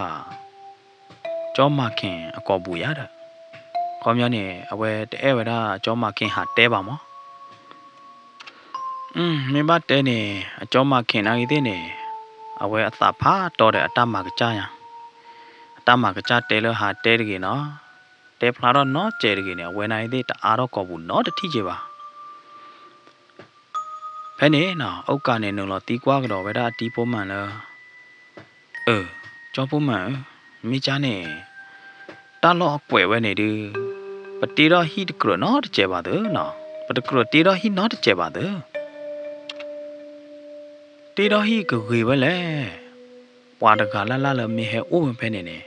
จอมมาเข่งกอบุยาเด้อความยาวเนี่ยเอาไว้แต่ไว้ได้จอมมาเข่งหาเตะบ้ามั้งไม่บ้าเตะเนี่ยจอมมาเข่งอะไรเตะเนี่ยเอาไว้ตาผ้าต่อเด้อตามมากระจายตามมากระจายเตะเลยหาเตะดีกี่เนาะเตะพลาดเนาะเจดีกี่เนี่ยเว้นไอ้เตะอารอกอบุเนาะเด็ดที่เจ็บเพนเนี่ยนะโอกาสเนี่ยหนึ่งเราตีกว่าก็ดอกไว้ได้ตีพวกมันเลยจอพวกมันไม่จ้าเนี่ยตาล้อป่วยไว้เนี่ยดูปฏิเราฮีดกระโนดเจ็บบ้าเด้อเนาะปฏิกระตีเราฮีนอดเจ็บบ้าเด้อตีเราฮีก็คุยไว้เลยว่าตะการละเลยมีเหตุอุ้มเพนเนี่ย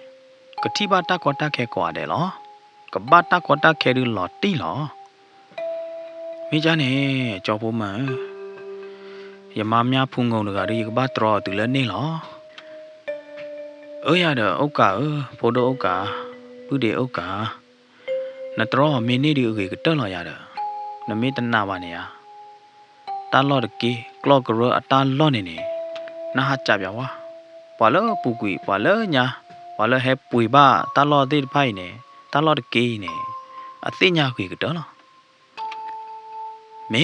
ก็ที่บ้านตากอตาแค่กว่าเด้อหรอกับบ้านตากอตาแค่ดูหลอดตีหรอไม่จ้าเนี่ยจอพวกมันอย่ามาเมียพุ่งงงเลยก็บ้าตรอตัวเล่นนี่หรอ ya da oka photo oka bude oka na tro mi ni di ke ta lo ya da na mi ta na ba ne ya ta lo de ke clock ro ta lo ne ne na ha cha bya wa pa lo pu kui pa lo nya pa lo he pui ba ta lo de phai ne ta lo de ke ne a ti nya ke ta lo me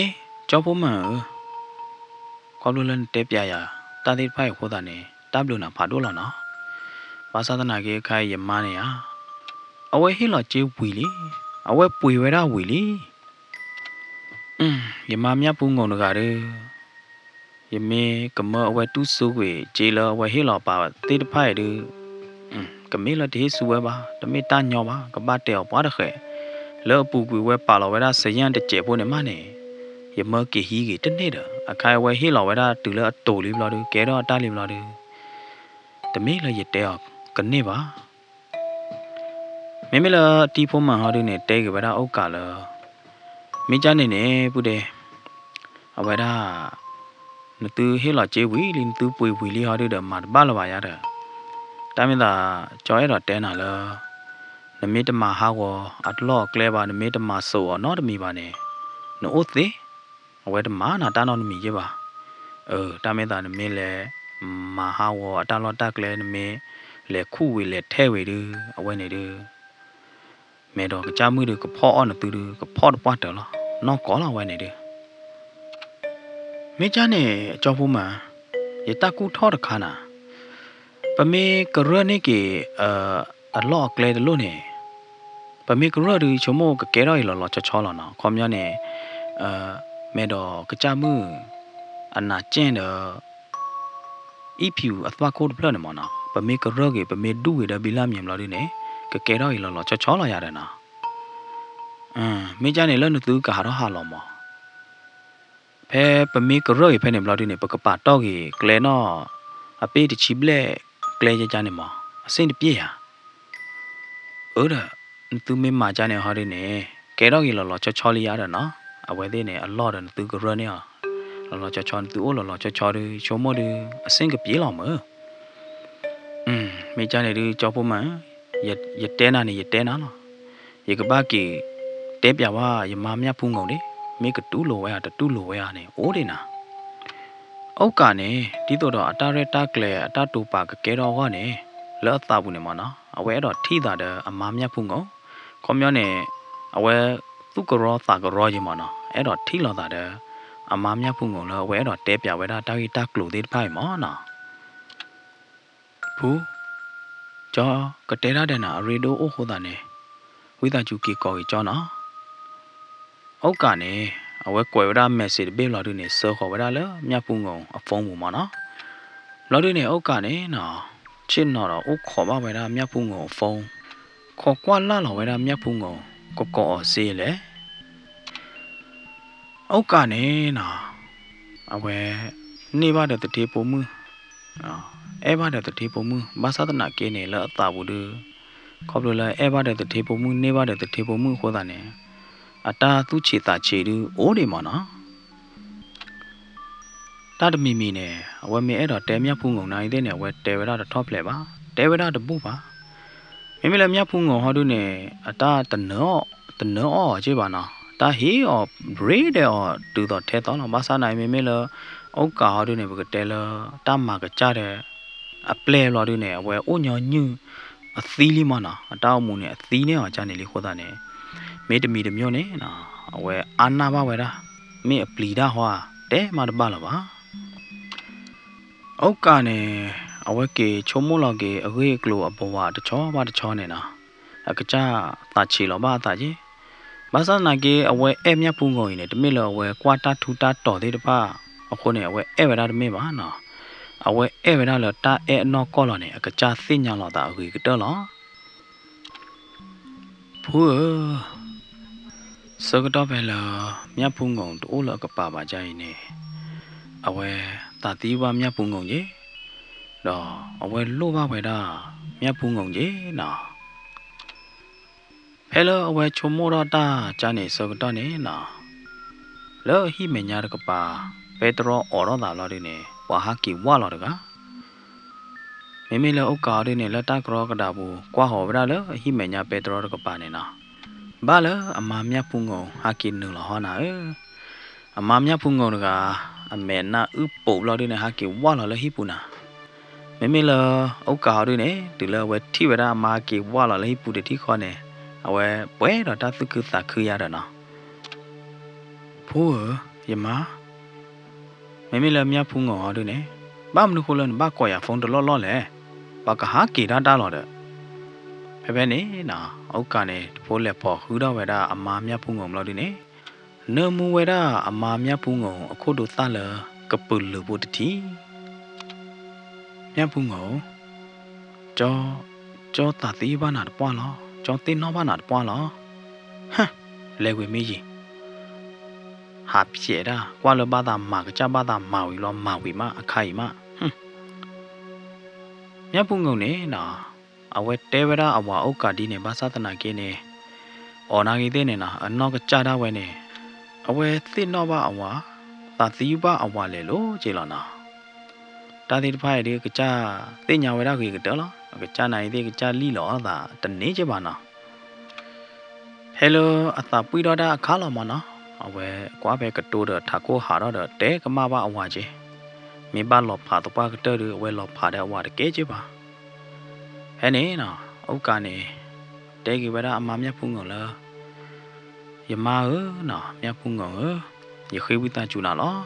cho phu ma ko lo len te pya ya ta de phai ko da ne ta blo na pha do lo na ba sa da na ke khai ya ma ne ya a we hi lo che wi li a we pui we da wi li ya ma mya pu ngong ga de ya me ka ma a we tu su we che lo we hi lo pa te de phai de ka me lo de su we ba de me ta nyo ba ka ba te pa de khe lo pu pu we pa lo we da se yan de che po ne ma ne ya ma ke hi ke te ne da a khai we hi lo we da tu lo to li lo de ke do ta li lo de de me lo ye te ka ne ba me me lo ti pho ma ha de ne te ke ba da au ka lo me cha ne ne pu de a we daนตือเฮลอเจวีลินตือปุยปุยลีฮอดเดมาบ้าละวายาเดตามิตาจอยดอเตนาลนเมตมาฮาวอัตลอเคลบานเมตมาโซนอดมีบาเนโนโอติအဝဲတမနာတာနော်နမီရပါတာမေတာနမေလေမဟာဝအတလောတကလဲနမေလေခုဝေလေထဲဝေဒအဝဲနေဒမေတော့ကြမှုဒကဖောအောနတူဒကဖောတပွားတယ်နော်ကောလာဝဲနေဒမေချာနေအကြောဖို့မှာရတကူထောတခါနာပမေကရနေကေအလော့ကလေတလို့နေပမေကရဒီချမောကကဲရော်လောချောလောနော်ခေါမျောနေမေတော့ကကြမှုအနာကျင်းတော့ဤဖြူအသွားခိုးဖလနေမနော်ပမေကရကေပမေဒူဝေဒဘီလာမြင်လော်ဒီနေကကဲရော်လောချောလောရတယ်နော်မေချာနေလောနသူကာရောဟာလောမောဖဲပမေကရော်ဖဲနေဘလော်ဒီနေပကပတော့ကေကလဲနော်အပေးတချီဘလက်ကလဲကြနေမောအစင်တပြေဟာဒါသူမေမာကြနေဟောဒီနေကဲတော့ကေလောချောလီရတယ်နော်အဝဲသေးနေအလော့တယ်သူကရနေလောချောသူလောချောဒီချိုမောဒီအစင်ကပြေလောမမေချာနေဒီကြောဖို့မှန်ရတဲနာနေရတဲနာနော်ရေကဘာကေတဲပြဝါရမမြဖုံးကုန်လေမေကတူးလိုဝဲရတူးလိုဝဲရနေအိုးဒီနာအောက်ကနေဒီတော့အတာရတာကလေအတာတူပါကကဲတော့ဟောနေလော့တာဘူးနေမနော်အဝဲတော့ထိတာတဲ့အမမြဖုံးကုန်ခေါမျောနေအဝဲသူကရောတာကရောကြီးမနော်အဲ့တော့ထိလောတာတဲ့အမမြဖုံးကုန်လောအဝဲတော့တဲပြဝဲတာတာကြီးတာကလိုသေးဖိုင်မောနော်ဘူးကြောကတဲရတဲ့နာရေဒိုအိုဟိုတာနေဝိတာကျူကီကောကြီးကြောနော်အောက်ကနေအဝဲကွယ်ဝရမက်ဆေ့ဘေးလော်ဒူနေစောခေါ်ဝရလမြဖုံငုံအဖုံးမူမနော်လော်ဒူနေအောက်ကနေနော်ချစ်နော်တော့အိုခေါ်ပါဝရမြဖုံငုံအဖုံးခေါ်ကွာလာလော်ဝရမြဖုံငုံကောစေးလေအောက်ကနေနော်အဝဲနေပါတဲ့တေပုံမှုအဲပါတဲ့တေပုံမှုဘာသာတနာကင်းနေလအတာဘူးဒခေါ်လို့လဲအဲပါတဲ့တေပုံမှုနေပါတဲ့တေပုံမှုခေါ်တာနေအတာသူချေတာချေတူအိုးတယ်မနော်တာတမီမီနဲ့အဝဲမင်းအဲ့တော့တဲမြဖုံငုံနိုင်တဲ့နဲ့ဝဲတဲဝရတော့ထော့ဖလက်ပါတဲဝရတပူပါမိမိလည်းမြဖုံငုံဟောတူနဲ့အတာတနောကြည့်ပါနော်တာဟီအော်ဘရေဒအော်တူတော့ထဲတော့မဆာနိုင်မိမိလည်းအောက်ကာဟောတူနဲ့ဘကတဲလတာမာကကြတဲ့အပလဲလော်တူနဲ့အဝဲအိုညောညူအသီးလေးမနော်အတောက်မှုနဲ့အသီးနဲ့အောင်ကြနေလေခေါ်တာနဲ့မေတမီတမျိုးနဲ့နော်အဝဲအာနာပါဝဲတာမေအပလီဒါဟွာတဲမတပါလားပါအောက်ကနေအဝဲကေချုံမိုးလောက်ကေအဝေးကလိုအပေါ်ဝါတချောပါတချောနေနော်အကကြတာချီလောပါတာကြီးဘာသာနာကေအဝဲအဲမြဖုံးကုန်ရင်တမစ်လောအဝဲကွာတာထူတာတော်သေးတပါအခုနဲ့အဝဲအဲဝဲတာတမစ်ပါနော်အဝဲအဲဝဲတာလောတာအဲအနော်ကောလောနေအကကြသိညာလောတာအဝေးကတော့လောဖူစကတော့ပဲလောမြဖုံးကုန်တိုးလောကပါပါကြရင်နေအဝဲတာတီးပါမြဖုံးကုန်ကြီးတော့အဝဲလို့ပါဝဲတာမြဖုံးကုန်ကြီးနော်ဟဲ့လောအဝဲချုံမောတော့တာဂျာနေစကတော့နေနော်လောဟိမညာရကပါပေတရောအော်တော့တာလော်ဒီနေဝါဟာကီဝါလော်တက Mimi le oka de ne la ta kro ka da bu kwa ho bra le hi me nya petro ka pa ne na ba le ama mya phu ngo ha ki nu la ho na ama mya phu ngo ka a me na u po lo de ne ha ki wa lo le hi pu na Mimi le oka de ne tu le we thi bra ma ki wa lo le hi pu de thi kho ne a we pwe da ta su ku sa khu ya da na Phu ye ma Mimi le mya phu ngo ha de ne ba mnu ko le ba ko ya phone de lo lo le ba ka ha ki da da lo de ဖဲနေနော်အောက်ကနေဖိုးလက်ဖို့ဟူတော့ဝဲတာအမာမြတ်ဖူးငုံမလို့ဒီနေနမူဝဲတာအမာမြတ်ဖူးငုံအခုတို့သလကပုလူဘုတတိမြတ်ဖူးငုံကျောတာတိဘာနာပွားလောကျောတင်နောဘာနာပွားလောဟမ်လဲဝေမီကြီးဟာပြေတာကွာလဘာသာမာကကြဘာသာမာဝီလောမာဝီမအခိုင်မဟမ်မြတ်ဖူးငုံနေနော်အဝဲတဲဝရအဝါဥက္ကာဒီနေဘာသာတနာကင်းနေအော်နာကြီးတဲ့နေနာအနောက်ကကြတာဝဲနေအဝဲသိနောဘာအဝါသာသီဘာအဝါလေလို့ကျေလာနာတာတိတဖိုင်ဒီကကြသိညာဝရကြီးကတော့လားကကြနိုင်တဲ့ကကြလီလောသာတနေချပါနာဟယ်လိုအသာပွီတော့တာအခါလောမနော်အဝဲကွာပဲကတိုးတော့ထာကိုဟာတော့တဲကမဘာအဝါကြီးမိဘလောဖာတော့ပါကတဲ့ဝဲလောဖာတဲ့အဝါတကဲချပါဟဲ့နေနော်ဥက္ကနေတဲကြီးဝရအမမြတ်ဖုံငလားယမနော်မြတ်ဖုံငရခေဝိတကျူနာလော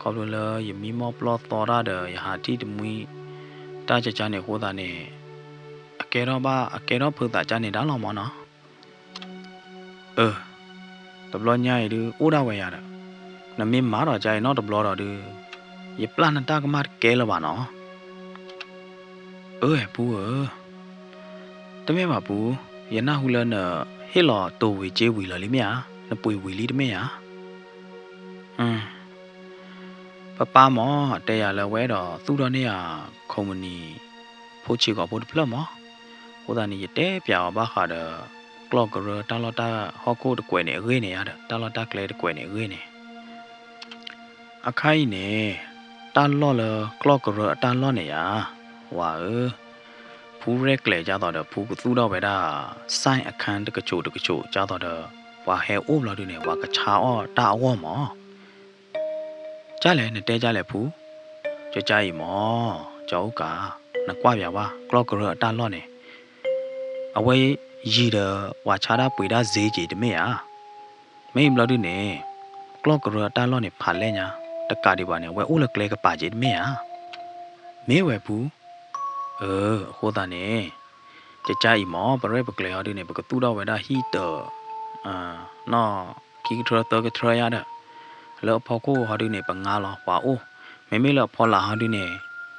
ခေါ်လို့လယမီမောပလောတော်ရတဲ့ယဟာတိတမွီတာချချနေဟောတာနေအကဲတော့ဖုတာချနေတာလောမနော်တဘလညာရီအိုဒါဝဲရတာနမင်းမာတော့ကြရင်တော့တဘလတော့ဒီယပလနတာကမကဲလပါနော်ဘူးတမဲပါဘူးယနာဟုလနဟေလောတိုဝေကျေဝီလလိမြာနပွေဝီလီတမဲယာပပမောတဲရလဝဲတော့သူတော်နေရခုံမနီဖိုးချီကဘုဒ္ဓဖလမောဟိုဒါနေတဲပြောင်ဘာခါဒကလော့ကရတာလတာဟောကိုတကွယ်နေရေးနေရတာလတာကလဲတကွယ်နေရေးနေအခိုင်နေတာလော့လကလော့ကရတာလော့နေရဝါဖူးရက်လေကြတော့ဖူးကသူတော့ပဲဒါစိုင်းအခန်းတကချိုကြတော့ဝါဟဲအိုးလာดูနေဝါကချာအောတာအောမောကြလဲနဲ့တဲကြလဲဖူးကြကြရီမောကြောက်ကနကွာပြပါကလော့ကရတာလော့နေအဝဲရီဒဝါချာတာပွေတာဈေးကြီးတမေယာမိမလို့ดูနေကလော့ကရတာလော့နေဖာလဲညာတကဒီပါနေဝဲအိုးလကလဲကပါကြီးတမေယာမေဝဲဖူးဟိုတာနေကြဤမောပရဲပကလေဟာဒီနေပကတူတော့ဝဲတာဟီတနော်ကီထရတော့ကထရရတဲ့လောဖောကိုဟာဒီနေပငါလောပါအိုမေလောဖောလာဟာဒီနေ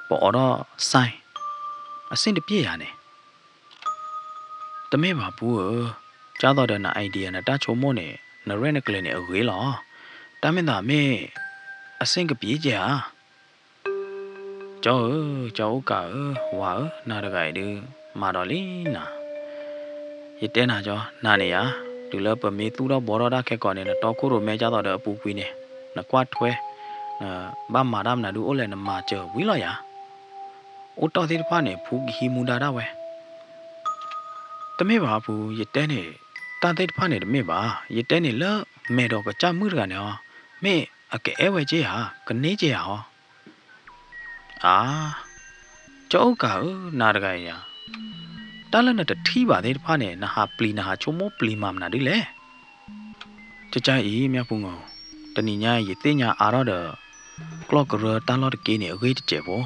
ပေါ်တော့ဆိုင်အစင်တပြည့်ရနေတမဲပါဘူးကြားတော့တဲ့နာအိုင်ဒီယာနဲ့တာချုံမို့နေနရဲနကလေးနေအဝေးလောတမင်းသားမေအစင်ကပြေးကြကျောကဝါနာရဂိုင်ဒီမာတော်လီနာရတဲနာကျော်နာနေရဒီလပမေသူတော့ဘောရတာခက်ကောနေတော့ကိုရိုမဲကြတော့တဲ့အပူကွေးနေနကွာထွဲဘာမာရမနာဒူအိုလဲနမာကျော်ဝီလောရအိုတော်သေးတဖာနေဖူဟီမူဒါတာဝဲတမေပါဘူးရတဲနေတာသေးတဖာနေတမေပါရတဲနေလမဲတော့ကကြမှုရကနေဟောမေအကဲအဲဝဲကြီးဟာကနေကြီးဟာဟောကျောကနာရဂိုင်ယာတလနဲ့တထီပါသေးတဖာနဲ့နဟာပလီနဟာချုံမိုပလီမမနာဒီလေကြဤမြဖုံငောတဏိညာရေသိညာအာရဒကလော့ကရတန်လော့တကေးနေအဝေးတကျဘော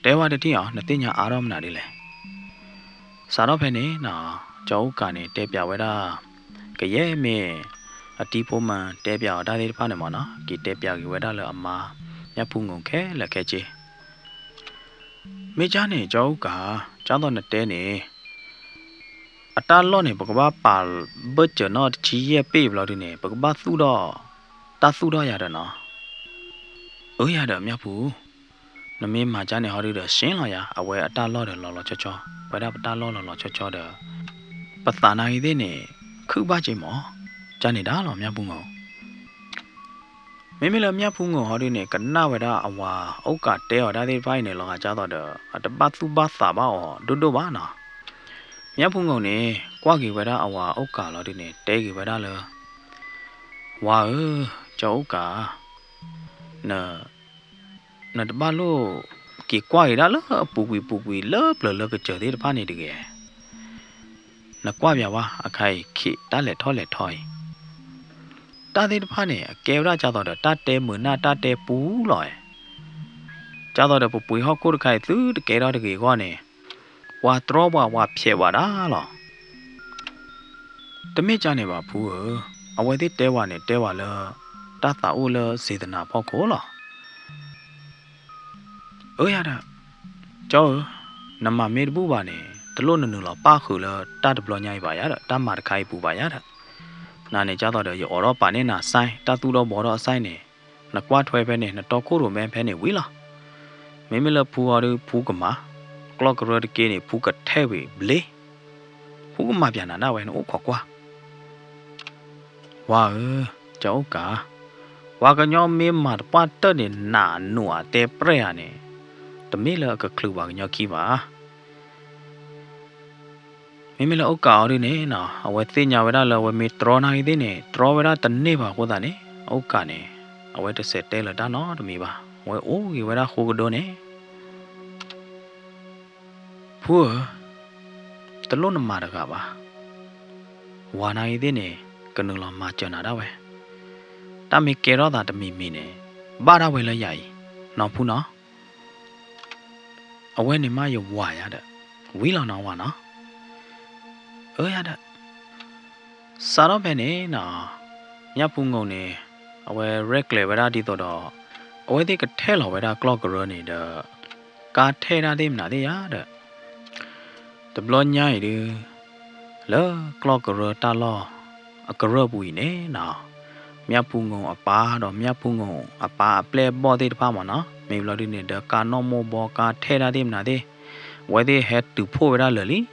တဲဝါတတိအောင်နသိညာအာရမနာဒီလေစာတော့ဖဲနေနော်ကျောကနေတဲပြဝဲတာကရဲမေအတီဖိုမန်တဲပြဒါသေးတဖာနဲ့မနော်ကီတဲပြကြီးဝဲတာလအမာမြဖုံငုံခဲလက်ခဲချေမေချာနေကျောကကျောင်းတော်နဲ့တဲနေအတားလော့နေပကဘာပါဘတ်ချ်နော်ချီရဲ့ပေးဘလို့ဒီနေပကဘာသူတော့တာသူတော့ရတယ်နော်ရတယ်မြတ်ဘူးနမင်းမှာချာနေဟောရတဲ့ရှင်းလာရအဝဲအတားလော့တယ်လော်ချောချောဘယ်တော့အတားလော့လော်ချောချောတဲ့ပသနာရည်သေးနေခုပါချင်းမောချာနေတာလော်မြတ်ဘူးငေါ明明了面铺我好的呢，跟那位的啊哇，我家带好的发现呢，老家找到的，啊这巴苏巴萨巴哦，多巴呢。面铺我呢，挂给位的啊哇，我家了的呢，带给位的了，哇叫我家，那这巴路给挂给的了，不贵了，不了个这的把你的个，那挂表哇，啊开去打来拖。ta thấy pha này kéo ra cho tao được ta tê mượn na ta tê bú rồi cho tao được bụi bụi họ cố được khai thứ được kéo ra được cái quan này qua trò qua phê qua đó lo tao mấy cha này bà phù ở ngoài thì tê qua là ta tạo là gì thế nào bao cố lo à đó cho nằm mà mê bú bà này tao luôn nửa ba khử là ta được lo nhai bà ya đó ta mà khai bú bà ya đó nà này cho tao được ở đó bà này nà sai ta tu đó bỏ đó sai này nà qua thuê bên này nà to cố rồi men bên này quý lo mấy mấy là phù ở đây phù cái má clock rồi kia này phù cái theo về blé phù cái má biển nào vậy nó khó quá wow cháu cả wow cái nhóm mấy mà bắt tới này nà nụa tê pre này tụi mấy là cái clue vào nhau kia mà mấy là ốc cào đi nè nọ ở ngoài tiền nhà vậy đó là ngoài mi trò này thế nè trò vậy đó tận nè bà cô ta nè ốc cà nè ở ngoài sẽ tê là đã nó tụi mi bà ngoài ố gì vậy đó khu cái đồ nè phù tận lúc nằm mà được cả bà ngoài này thế nè cần đừng làm mà chờ nào đó vậy ta mi kêu đó ta tụi mi nè ba đó vậy là vậy nó phù nó ở ngoài này mà giờ hoài à đó quý là nó nó à đó sao đó bên này nọ nhà phun ngô này ở ngoài regular vậy đó đi tàu đó ở ngoài thì cái thế là vậy đó clock rồi này đó cả thế ra đêm nào đấy á đó tập lo nhảy đi lỡ clock rồi ta lo ở cái rồi bụi này nọ nhà phun ngô ở pa đó nhà phun ngô ở pa play ball thì pa mà nó mình lo đi này đó cả normal ball cả thế ra đêm nào đấy vậy thì hết từ phố vậy đó lỡ lý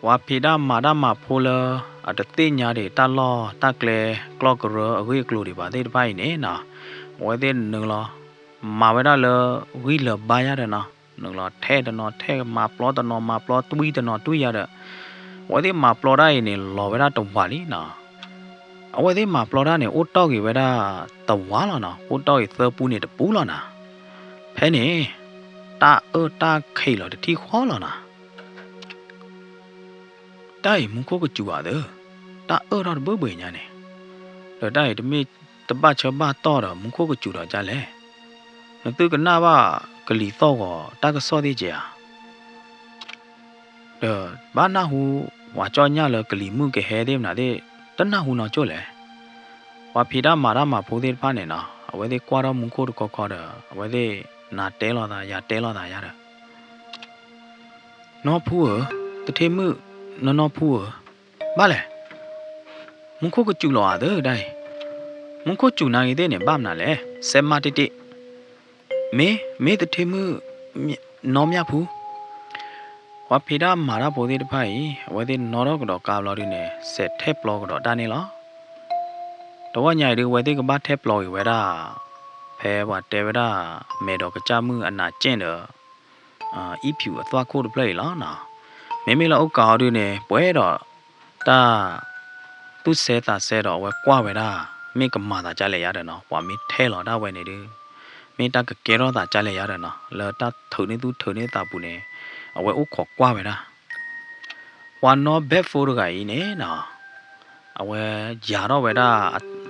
ว่าพี่ดามาพูลอาจจะตีนยาดิตาล้อตาเกลกลอกเรอวิกลูดิบาเดไปเนี่ยนะว่าเดนหนึ่งล้อมาไว้ได้เลยวิลบายาเดนะหนึ่งล้อเทเดนอเทมาปลอตนอมาปลอตุยเดนอตุยยาเดว่าเดมาปลอได้เนี่ยล้อไว้ได้ตรงวาลีนะเอาไว้เดมาปลอได้เนี่ยอุตตอกิไว้ได้ตะวาแล้วนะอุตตอกิเซอร์ปูเนี่ยตะปูแล้วนะแพ้เนี่ยตาตาเขยแล้วที่ข้อแล้วนะได้มึงก็จูบอ่ะตาเราเบื่อเนี่ยเนี่ยแต่ได้แต่ไม่ตบ้าชาวบ้านต่อเรามึงก็จูบเราจ้าเลยนั่นตื่นกันหน้าว่ากะลีต่อก็ตาก็สอดีเจ้าบ้านหน้าหูว่าจอเนี่ยเลยกะลีมึงก็เฮเดียมนะเด้ตั้งหน้าหูน่าจ่อเลยว่าพี่ดามาพูดเรื่องผ่านเนี่ยนะเอาไว้เด็กกว่าเรามึงก็ก็เด้อเอาไว้เด็กน่าเตะเราได้ยาเตะเราได้ยาเด้อน้องพูดแต่เทมือน้องพูดบ้าเลยมึงก็จูหล่อเด้อได้มึงก็จูนายเด้เนี่ยบ้ามน่ะเลยเซมาติเมแต่เทมือน้องยาพูว่าพี่ดามาราพูดได้ไปว่าได้นอร์กดอกกาบลอดีเนี่ยเสร็จเทปลอกดอกด้านนี้เหรอแต่ว่าใหญ่ดูไว้ได้ก็บ้าเทปลอยไว้ได้แพ้ว่าเทไว้ได้เมดอกกระจามืออันน่าเจนเด้ออีผิวตัวโคตรเพลย์แล้วนะไม่ละโอกาสด้วยเนี่ยป่วยดอกตาตู้เสตาเสดอกไว้กว่าไว้ได้ไม่ก็มาตาใจเลยยาเด้อเนาะว่ามีเทหล่อได้ไว้เนี่ยดิไม่ตาก็เกล้อตาใจเลยยาเด้อเนาะแล้วตาถือนี่ตู้ถือนี่ตาปุ่นเนี่ยเอาไว้อุกขอกว่าไว้ได้วันนอเบฟโฟร์ก็อีเนี่ยเนาะเอาไว้ยาเราไว้ได้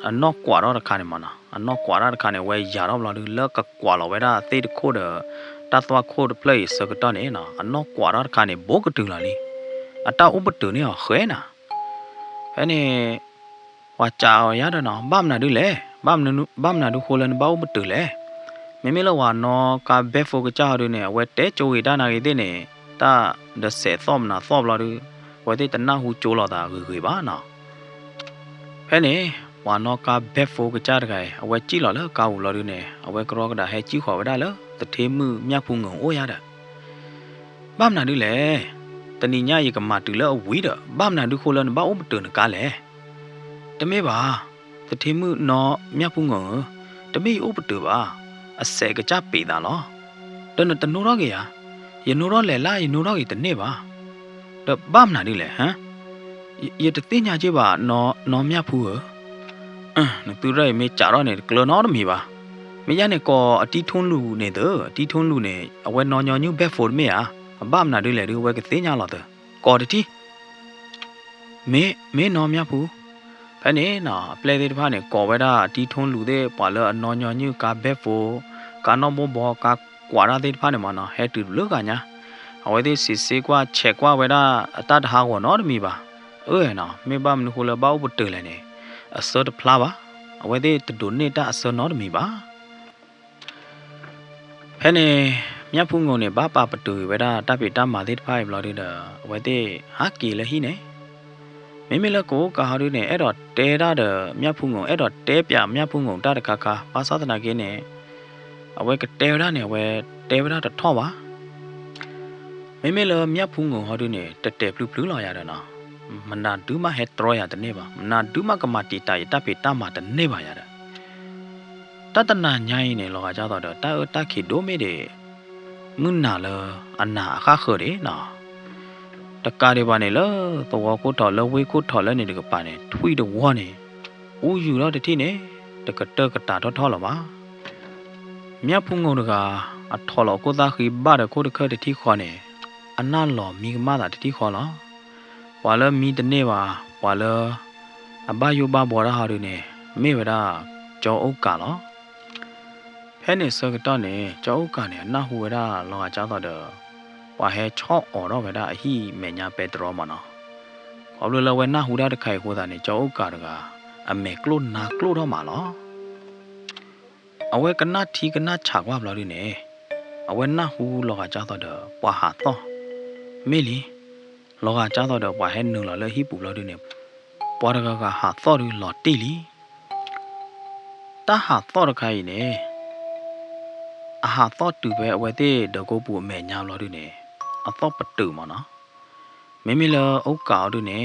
อันนอกกว่าเราราคาเนี่ยมันนะอันนอกกว่าเราราคาเนี่ยไว้ยาเราเราดูเลิกก็กว่าเราไว้ได้ตีโคเดอตาตัวโคดเพลย์สกัดตอนนี้นะอันนอกกว่าราคาเนี่ยโบกถึงแล้วนี่อันตาอุบัติเหตุเนี่ยเขยนะแค่นี้ว่าเจ้ายาเด้อเนาะบ้ามน่ะดูเลยบ้ามน่ะดูโคลันบ้าอุบัติเหตุเลยไม่ละว่านอกาเบฟโฟกเจ้าดูเนี่ยเวทโจยด้านอะไรเนี่ยตาเดเสซ้อมนะซ้อมเราดูเวทตันน่าหูโจเราตาคือบ้านะแค่นี้ว่านอกาเบฟโฟกเจ้าได้เอาไว้จี้เราแล้วกาวเราดูเนี่ยเอาไว้กรอกได้ให้จี้ขอไว้ได้แล้วแต่เทมือมีพุงงโอ้ยาเด้อบ้ามน่ะดูเลยตอนนี้เนี่ยยังกับมาถึงแล้ววิ่งเด้อบ้ามน่ะดูโคลันบ้าอุบัติเหตุกันเลยแต่ไม่บ้า တတိမှုနော်မြတ်ဖုံငုံတမိဥပတူပါအစဲကကြပေတာလောတနတနိုးတော့ကရယနိုးတော့လေလာယနိုးတော့ဤတနေ့ပါတဘာမနာဒီလေဟမ်ယတသိညာကြီးပါနော်မြတ်ဖူနသူရဲမေကြတော့နေကလနော်မီပါမေရနေကောအတီထွန်းလူနေတဲ့အတီထွန်းလူနေအဝဲနော်ညောညူဘက်ဖို့မေဟာဘာမနာဒီလေဒီဝဲကသိညာလောတဲ့ကောတတိမေနော်မြတ်ဖူဖဲနေနော်ပလေတဲ့ဖာနေကောဝဲတာတီထွန်းလူတဲ့ပါလအနော်ညောညူကဘက်ဖို့ကနော်ဘောကကွာရတဲ့ဖာနေမနော်ဟဲတူလောကညာအဝဲတဲ့စီကွာချက်ကွာဝဲတာအတတဟာကောနော်မီပါနော်မေဘာမနခုလဘောဘတဲလဲနေအစောတဖလာပါအဝဲတဲ့တူနေတာအစောနော်မီပါဖဲနေမြတ်ဖုန်ငုံနေဘာပါပတူဝဲတာတပိတမာတဲ့ဖိုင်ဘလော်ဒီတာအဝဲတဲ့ဟာကီလဟိနေမေလကိုကာဟာရနေအဲ့တော့တဲရတဲ့မြတ်ဖုန်ငုံအဲ့တော့တဲပြမြတ်ဖုန်ငုံတတခါပါသာသနာကင်းနေအဝဲကတဲရနေဝဲတဲရတဲ့ထော့ပါမေလမြတ်ဖုန်ငုံဟောဒီနေတက်ပလူလာရတယ်နော်မနာဒူးမဟက်ထရရတဲ့နေပါမနာဒူးမကမတီတာရတပ်ပေတမတဲ့နေပါရတဲ့တတနာညိုင်းနေလောကကြတော့တခိဒိုမေတဲ့ငုနာလအနာအခါခေတဲ့နော်တကားတွေပါနေလောတော့ကိုထော်လဝေးကိုထော်လဲနေတကပါနေထွေးတော့ဝါနေဦးယူတော့တတိနေတကတကတာတော့ထော်လပါမြတ်ဖုန်ငုံတကအထော်လောကိုသားခိဘာတဲ့ကိုတခတတိခွာနေအနာလောမိကမတာတတိခွာလောဝါလမီတနေပါဝါလအဘယုဘဘောရဟာရနေမေဝရကြောအုတ်ကလောဖဲနေစကတော့နေကြောအုတ်ကနေအနာဟူဝရလောကကြောတော့ဝါဟဲချော့အော်တော့ဝရအဟိမေညာပေတရောမနော်ခေါ်လို့လဝနာဟူရတခိုင်ခိုးတာနေကြောအုတ်ကတကအမေကလုနာကလုတော့မှာလောအဝဲကနာထီကနာချကွာဘလို့ဒီနေအဝဲနာဟူလောကကြောတော့ဝါဟာတော့မေလီလောကကြတော့ဘွားဟဲနုလောလဟိပူလောဒီနေပွားရကဟာသော်ရီလော်တီလီတဟာသော်ရခိုင်နေအဟာသော်တူပဲအဝဲတဲ့ဒကိုပူအမေညာလောဒီနေအသော်ပတူမနော်မေလောအုတ်ကောက်ဒီနေ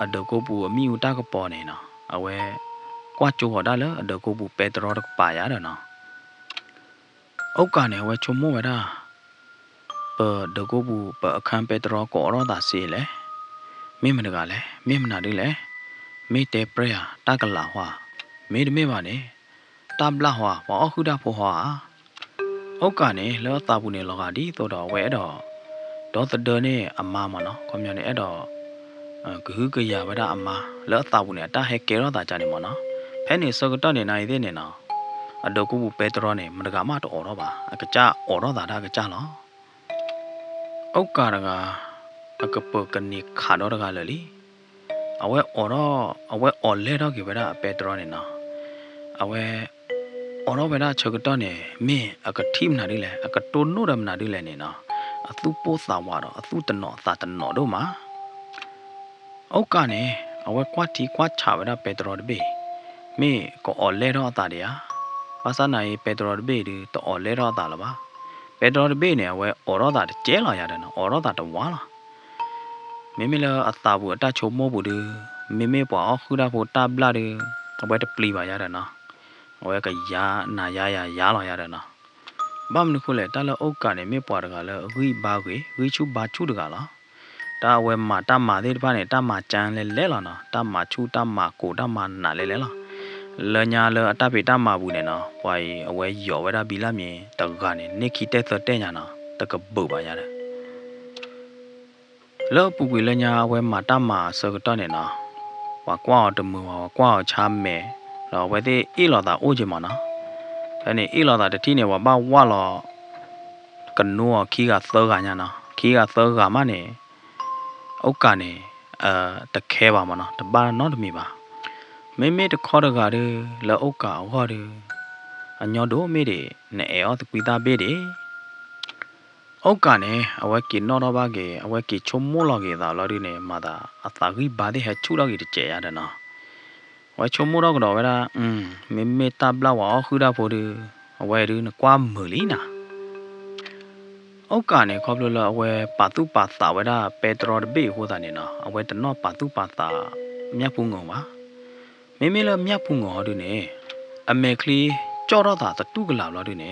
အဒကိုပူအမီဦးတကပေါ်နေနော်အဝဲကွာချိုဟောဒါလအဒကိုပူပေတရောတပါရတယ်နော်အုတ်ကနေဝဲချုံမို့ဝဲတာဒကိုဘူးပအခန်းပေတရောကောရောတာစီလေမိမနကလေမိမနာဒီလေမိတေပရယာတကလာဟွာမိဒမေပါနေတဘလာဟွာဘောအခုတာဖိုဟွာဩကနေလောတာဘူးနေလောကဒီတော့ဝဲတော့ဒေါ်တဒနေအမမနော်ကွန်မြူနေအဲ့တော့ဂဟုကရဝဒအမလောတာဘူးနေတဟဲကေရောတာကြနေမနော်ဖဲနေစကတော့နေနိုင်သေးနေနော်အဒကူဘူးပေတရောနေမတကမတော့တော့ပါအကကြအော်တော့တာကကြလောဩကာရကအကပကနေခါတော့ကလည်းလီအဝဲအော်တော့အဝဲအော်လဲတော့ကေဗရာပေတရောနေနော်အဝဲအော်တော့ဗရာချကတော့နေမင်းအကတိမနာဒီလေအကတိုနိုရမနာဒီလေနေနော်အသူပိုးသာဝါတော့အသူတနော်သာတနော်တို့မှာဩကနေအဝဲကွာတီကွာချဗရာပေတရောတဘေမင်းကောအော်လဲတော့တာတည်းဘာသာနိုင်ပေတရောတဘေဒီတော့အော်လဲတော့တာလားပါပေတရောတဘေနေဝဲအော်ရောတာကျဲလာရတယ်နော်အော်ရောတာတဝါလာမေလအတာဘူးအတချုံမောဘူးဒီမေပွားခုဒါဖို့တဘလာဒီအဝဲတပလီပါရတယ်နော်အဝဲကယာနာယာလာရတယ်နော်ဘာမနခုလေတလအုတ်ကနေမေပွားတကလည်းအဝိဘာကွေဝိချူဘာချူတကလားတာဝဲမှာတမသေးတပါနဲ့တမကျန်းလဲလာနော်တမချူတမကိုတမနာလဲလားလညာလအတပိတမဘူးနဲ့နော်ဝိုင်အဝဲရော်ဝဲတာဘီလာမြင်တကနေနိခိတက်တဲ့ညာနော်တကပုတ်ပါရတယ်လောပူကွေလညာဝဲမာတမစကတော့နေနော်ဝါကွာတမူဝါကွာချမ်းမဲလောဝဲတဲ့အေလောတာအိုးချင်မနော်အဲ့နေအေလောတာတတိနေဝါဘဝါလောကနောခီကသောကညာနော်ခီကသောကမနေဩကနေတခဲပါမနော်တပါနော်တမီပါမေတခေါ်တကားလောဩကဟောတယ်အညောတို့မေတဲ့နဲ့အောတကွီတာဘေးတဲ့ဩကနေအဝဲကီနော်တော့ဘာကေအဝဲကီချုံမိုးလောကေသာလော်ဒီနေမာတာအသာကြီးဘာတဲ့ဟချူတော့ကြီးတကျရတယ်နော်ဝဲချုံမိုးတော့ကတော့ဝဲတာမေတဘလာဝါခုဒါဖို့ဒီအဝဲဒီကွာမလီနာဩကနေခေါပလို့လောအဝဲပါတုပါသာဝဲတာပေတရောတဘေဟိုတာနေနော်အဝဲတနော်ပါတုပါသာမြတ်ဖုံငုံပါ Mimi la mia pungo do ne. A mekli choro ta ta tu gala lo do ne.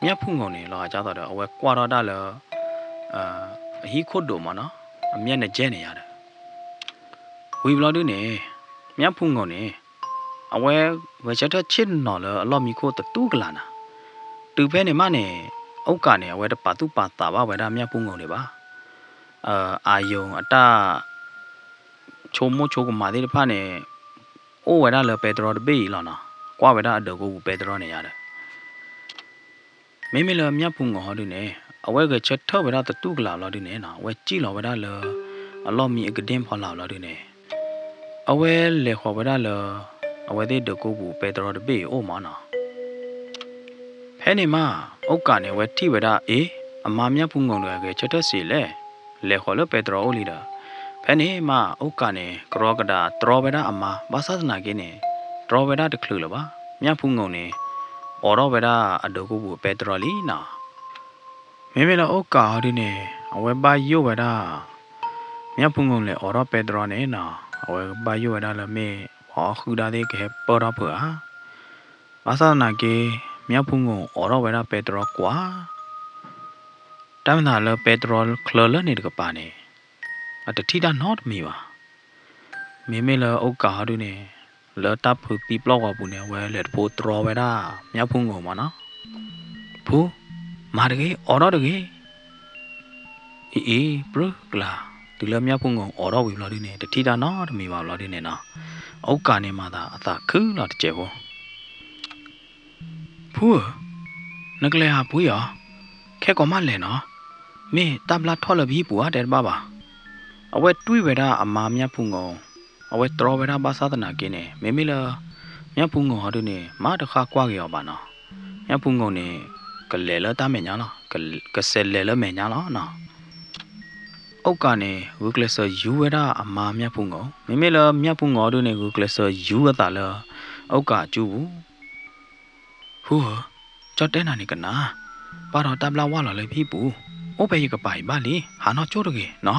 Mia pungo ne lo cha da awe kwara da la hi khodo ma no. A mia ne je ne ya da. Wi lo do ne. Mia pungo ne. Awe we cha ta chin no la lo mi kho ta tu gala na. Tu phe ne ma ne. Ốc cả ne awe da pa tu pa ta ba we da mia pungo ne ba. Ayong ata chomo chogo ma de pa ne. O we da la Pedro de be lo na. Kwa we da do go Pedro ne ya da. Mimi la mia pungo ho do ne. Awe ga chat tho we da ta tu gala lo do ne na. We chi lo we da la. A lo mi ga dim pho la lo do ne. Awe le kho we da la. Awe de do go Pedro de be o ma na. Phe ne ma ốc cả ne we thi we da a ma mia pungo lo ga chat si le. Le kho lo Pedro o li da. Phe ne ma ốc cả ne kro ga da tro we da a ma ba sa na ke ne. Tro we da de khlu lo ba. Mia pungo ne. Oro we da a do go Pedro li na. Mimi la ốc cả di ne. Awe ba yo we da. Mia pungo le oro Pedro ne na. Awe ba yo we da la me. Wa khu da de ke po ra phu a. Ba sa na ke mia pungo oro we da Pedro kwa. Tam na la Pedro khlo la ne de pa ne. A ta thi da not mi ba. Mimi la ốc cả di ne. La ta phu ti plo wa bu ne we le pho tro we da. Mia pungo ma na. Phu ma de ke oro de ke. Bro la. Tu la mia pungo oro wi lo di ne. Ta thi da not mi ba lo di ne na. Ốc cả ne ma da a ta khu la de che bo. Phu nag le ha phu ya. Khe ko ma le no. Me tab la tho la bi pu a de ba ba. Awe tui we da a ma mia pungo. Awe tro we da ba sa na ke ne. Mimi la mia pungo ha do ne. Ma de kha kwa ke yo ba na. Mia pungo ne ka le la ta me nya la. Ka se le la me nya la na. Ốc cả ne gu kle sa yu we da a ma mia pungo. Mimi la mia pungo do ne gu kle sa yu ta la. Ốc cả chu bu. Phu cho te na ni ka na. Ba ro tab la wa la le phi pu. O pe yi ka pai ba li. Ha no cho de ke no.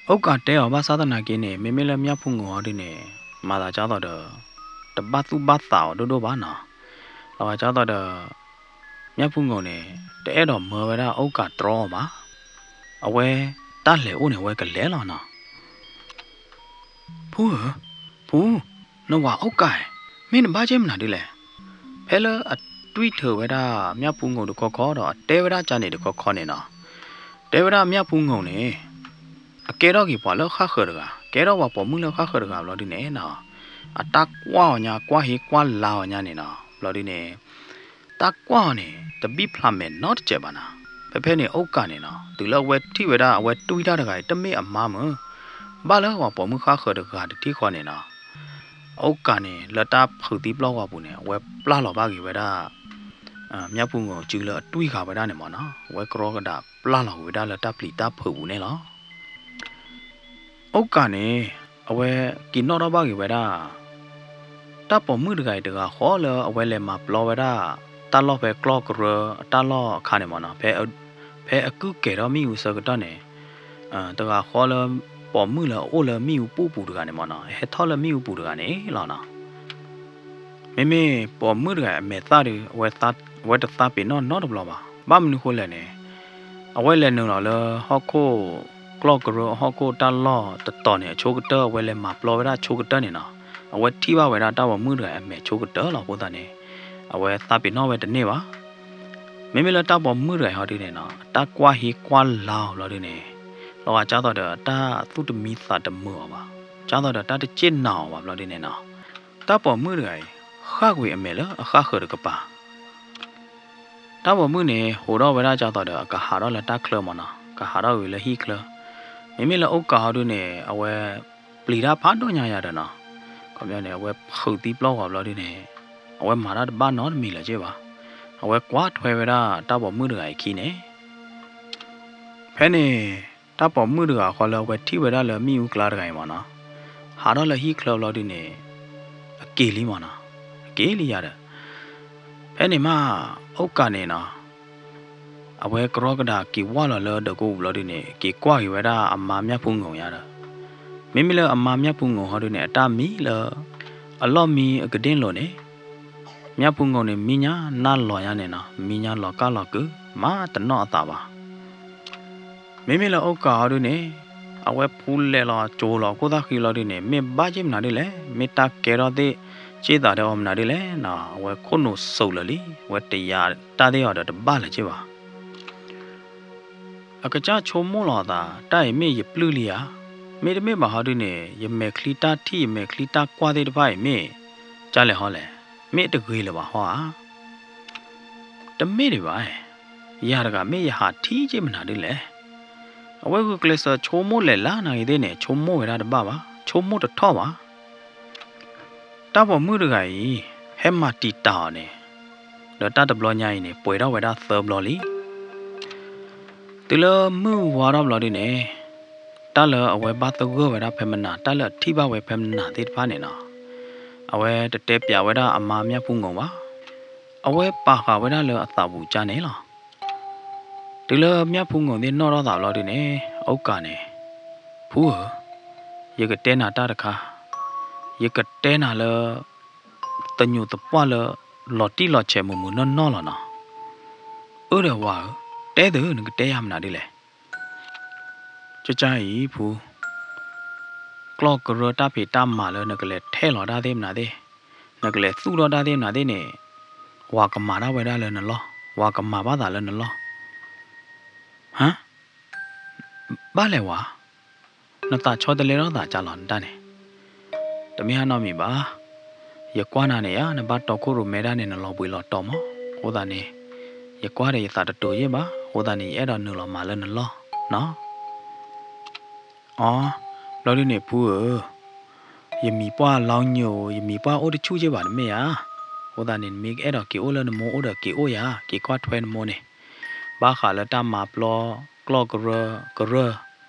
Ốc cả te o ba sa na ke ne. Mimi la mia pungo do ne. Ma da cha do de. Ta ba tu ba ta do ba na. La cha do de. Mia pungo ne. Te do mo we da ốc cả tro ma. Awe ta le o ne we ka le la na. Phu no wa ốc cả. Min ba che mna di le. Phe la a tui tho we da mia pungo de kho do te we da cha ne de kho ne na. Te we da mia pungo ne. A ke do ki pa lo kha kho de ga. Ke do wa po mu lo kha kho de ga lo di ne na. A ta kwa nya kwa hi kwa la nya ne na. Lo di ne. Ta kwa ne te bi phlam me not che ba na. Phe ne ốc cả ne na. Tu lo we thi we da we tui da de ga te me a ma mo. Ba lo wa po mu kha kho de ga de thi kho ne na. Ốc cả ne la ta phu ti plo wa bu ne we pla lo ba ki we da mia pungo chu la tui kha ba da ne ma na we kro ga da pla lo we da la ta pli ta phu bu ne la ốc cả ne awe ki no ro ba ki we da ta po mu de ga kho la awe le ma plo we da ta lo pe klo kro ta lo kha ne ma na phe a ku ke ro mi u sa ga ta ne ta ga kho la bỏ mưa là ô là miu pu được cái này mà nó hết thao là miu pu được cái này là nó mẹ bỏ mưa được mẹ ta đi quay ta bị nó được lo mà ba mình khô là này quay lên nữa là họ cô clock rồi họ cô ta lo tao này chỗ cái tơ quay lên map lo ra chỗ cái tơ này nó quay thi ba quay ra tao bỏ mưa được mẹ chỗ cái tơ là cô ta này quay ta bị nó quay đến này quá mẹ là tao bỏ mưa được họ đi này nó ta qua hi qua lao lo đi này lo cha tao đó ta tu được mi sa được mưa mà cha tao đó ta được trên nào mà lo đi này nào ta bỏ mưa được khác với em đó khác hơn được cái bà ta bỏ mưa này hồi đó với ta cha tao đó cả hà đó là ta khờ mà nó cả hà đó là hi khờ em là ốc cả đó này ở bì ra phát đó nhà đó nó còn bây giờ này ở khử tí bao lo đi này ở mà ra ba nó mi là chứ bà ở quá thuê với ta bỏ mưa được khi này thế này ta bỏ mưa được khỏi là thi với là mi u klar cái mà nó hà đó là hi khờ lo đi này kỹ lý mà nó kỹ lý vậy thế này mà ốc cả này nó ở cái đó kỳ qua là được cô lo đi này kỳ qua thì với mà mía phun ngồi vậy đó မိမိလအမာမြတ်ဖုန်ကိုဟောတို့နဲ့အတာမီလအလော့မီကဒင်းလို့နေမြတ်ဖုန်ကိုနေမိညာနာလော်ရနေနော်မိညာလော်ကလော်ကမာတနော့အတာပါမိမိလအုတ်ကာဟောတို့နေအဝဲဖူးလဲလောဂျိုလောကိုသာခီလောတို့နေမေဘာဂျင်နာဒီလေမေတာကဲရောတဲ့ခြေသားတော်မနာဒီလေနော်အဝဲခုနုစုပ်လလီဝဲတရားတာတဲ့ရတော့တပါလေချေပါအကကြချုံမောလာတာတိုင်မေရပလူလီယာမေတမေမဟာတို့နေရမေခလီတာတိရမေခလီတာကွာတဲ့တပိုင်မေကြားလေဟောလေမေတကွေးလေပါဟောတမေတွေပါရရကမေရဟာထီးချေမနာဒီလေအဝဲကကလစ်ချုံမိုးလေလာနိုင်တဲ့နဲ့ချုံမိုးရတာတပါပါချုံမိုးတထော့ပါတဘောမှုတကကြီးဟဲမတီတာနေတော့တတ်တဘလညိုင်းနေပွေတော့ဝဲတာသဘလလီတီလမှုဝါတော့ဘလဒီနေတလအဝဲဘာတကောဝဲတာဖဲမနာတလထိပါဝဲဖဲမနာတဲ့ဖာနေနော်အဝဲတတဲပြဝဲတာအမာမြတ်ဖုန်ကုန်ပါအဝဲပါခဝဲတာလအသာဘူးကြနေလားဒီလိုမြတ်ဖုန်ကုန်တဲ့နော်တော့တာလို့ဒီနေအုတ်ကနေဖူးရကတဲနာတာတခါရကတဲနာလတညုတပွားလလော်တီလော်ချေမမနော်နော်လားနော်ဥရဝါတဲတဲ့ငတဲရမနာဒီလေကြကြဤဖူးကလော့ကရတာဖေတာမာလနကလေထဲလော်တာသေးမနာသေးနကလေသူ့လော်တာသေးမနာသေးနေဝါကမာရဝဲတာလဲနော်ဝါကမာဘာသာလဲနော်ဟမ်ဘာလဲဝါနတာချောတလေတော့တာကြလောန်တန်းနေတမယာနော်မိပါရကွာနာနေရနဘတော့ကိုရိုမဲတာနေနော်ပွေလော်တော်မဟိုတာနေရကွာတဲ့ရတာတူရပါဟိုတာနေအဲ့တော့နော်လော်မာလဲနော်အော်လော်ဒီနေဖူးယမီပွားလောင်းညိုယမီပွားအိုတချူချေပါမေယာဟိုတာနေမိအဲ့တော့ကေအိုလနမောအိုဒကေအိုယာကေကွာထွဲနမောနေဘာခါလတာမာပလောကလော့ကရ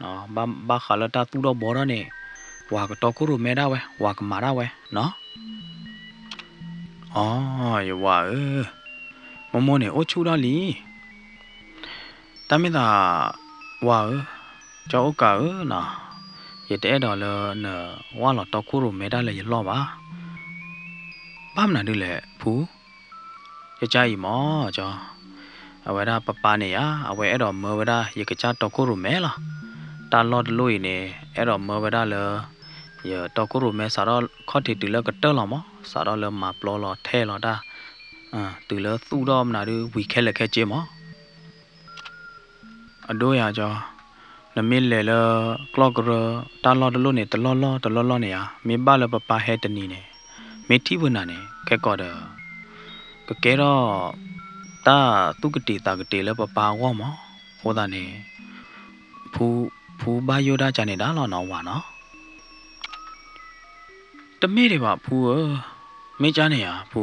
နော်ဘာခါလတာသူတော့ဘောရနေဝါကတော့ကိုရမဲတာဝဲဝါကမာတာဝဲနော်အော်ယဝါမမောနေအိုချူတော့လီတမင်သာဝါကြောက်ကာနော်ရတဲ့တော့လနဝါတော့ကိုရမဲတာလေလောပါဘာမနာဒီလေဖူရကြကြီးမောကြောအဝဲဒါပပနေရအဝဲအဲ့တော့မောဝဒါရကကြတော့ကိုရမဲလားတာလော်တလို့နေအဲ့တော့မောဝဒါလရတော့ကိုရမဲစားတော့ခေါတိတူလကတက်လောမစားတော့လမပလောလောထဲလောတာတူလသူ့တော့မနာဒီဝီခဲလက်ခဲကျင်းမအတို့ရကြောနမစ်လေလကလော့ကရတာလော်တလို့နေတလော်လောနေရမေဘလပပဟဲတနီနေမေတိဝနာနေခက်ကောတော့ကကဲတော့တာတုကတိတာကတိလပပဝမဟောတာနေဖူဘာယောဒါကြနေတာလောနော်ဝါနော်တမေတွေပါဖူမေချာနေရဖူ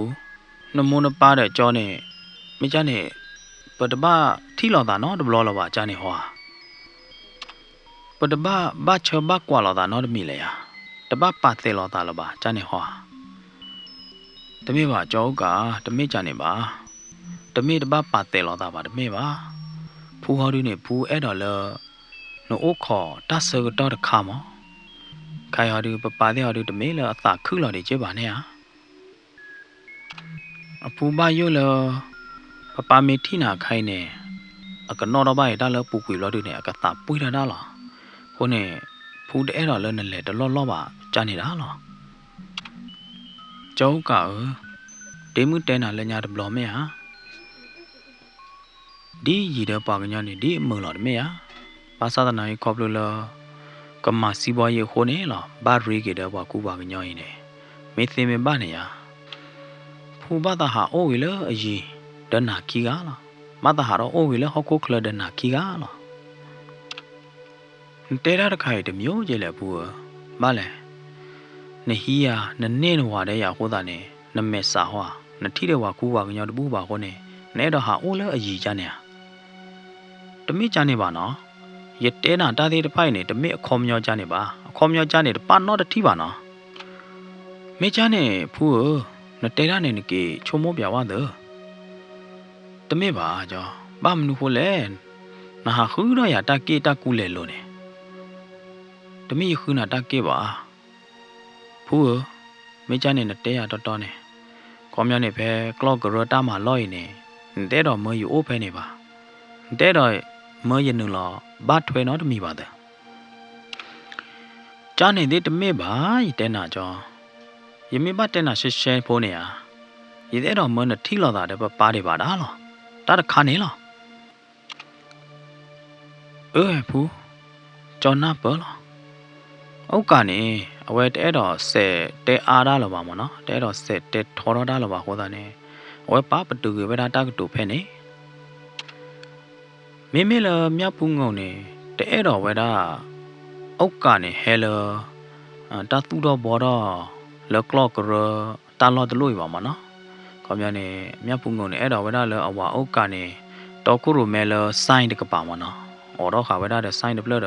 နမုန်ပါတဲ့ကြောနေမေချာနေပတပထီလောတာနော်တဘလောလောပါကြနေဟောပတပဘာချဘကွာလောတာနော်တမီလေရတပပတ်သေးလောတာလောပါကြနေဟောတမေပါကြောကတမေကြနေပါတမေတပပတ်သေးလောတာပါတမေပါဖူဟောဒီနေဖူအဲ့တော်လောနို့ခေါ်တဆကတော့တခါမခိုင်ဟောဒီပပတဲ့ဟောဒီတမေလောအသာခုလော်နေကြပါနဲ့ဟာအပူပါယိုလောပပမေထိနာခိုင်းနေအကနော်တော့ပါရတာလောပူကွေလော်ဒီနေအကသာပွေတာလားခုနေဖူတဲ့တော်လောနဲ့လေတလောပါကြာနေတာလားကျောကတေမှုတဲနာလက်ညာတဘလော်မဲဟာဒီရီတဲ့ပါကညာနေဒီမော်လော်မဲဟာဘာသာတနာရီခေါပလိုလောကမစီပွားရေးခိုးနေလားဘာရီကေတဲ့ဘာကူပါကညာရင်နေမေသိမေပါနေရဖူဘာသာဟာအိုဝီလအီဒနာကီကလားမတာဟာတော့အိုဝီလဟောကိုခလဒနာကီကလားတဲရတဲ့ခိုင်တမျိုးကြီးလေဘူးမလဲနဟီယာနနေနဝတဲ့ရဟောတာနေနမေစာဟောနတိတဲ့ဝကူပါကညာတပူပါခေါနေနဲတော့ဟာအိုလအီကြနေတမိကြနေပါနော်ရတဲနာတာသေးတဖိုက်နေတမိအခေါ်မျောကြနေပါအခေါ်မျောကြနေပါတော့တတိပါနော်မေချာနေဖူးနတဲရနေနကေချုံမောပြဝါတော့တမိပါကြောဘာမနုခိုလဲနာဟာခူတော့ရတာကေတာကူလေလို့နေတ me who not that give poor me Johnny a day at Donny. Come on, a clock or dama loine, dead or more you open ever. Dead or more law, but twin not me bother. Johnny did me by dinner, John. You me but then I should share pony. You did on moon a tilo that ever party bad allo. That a canilla. Pooh, John Napple. Oh, Gani, I wait at all, say, they are Alabama, they don't say, they told Alabama, what I or papa to give it a dog to penny. Mimilla Miapungone, the Edo weather. Oh, Gani, hello, Tatudo border, Le clock or Talot Louis Wamana. Come on, Miapungone, Edo weather, our Oh, Gani, Tokuru Mela signed the Capamana, or however the sign the blood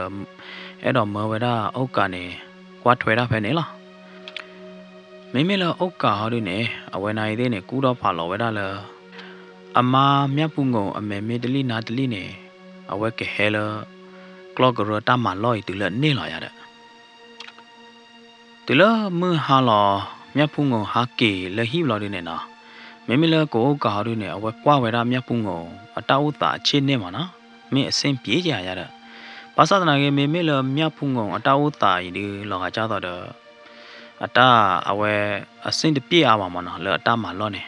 Edo Merveda Oh, Gani, what weather penilla. Mimila Oka Harune, when I then a good up hollow wedala. Ama Miapungo, a medley natline, a wake a heller, clog or tama loy to let nila yada. Tilla mu hallo, Miapungo haki, le hivlodinena. Mimila go Oka Harune, a wakwa weda Miapungo, a tauta chinemana, me a same pia yada. Pasana mimila Miapungo, a tauta, you long a jada. Ata awe asin de pia awa mana le ata malone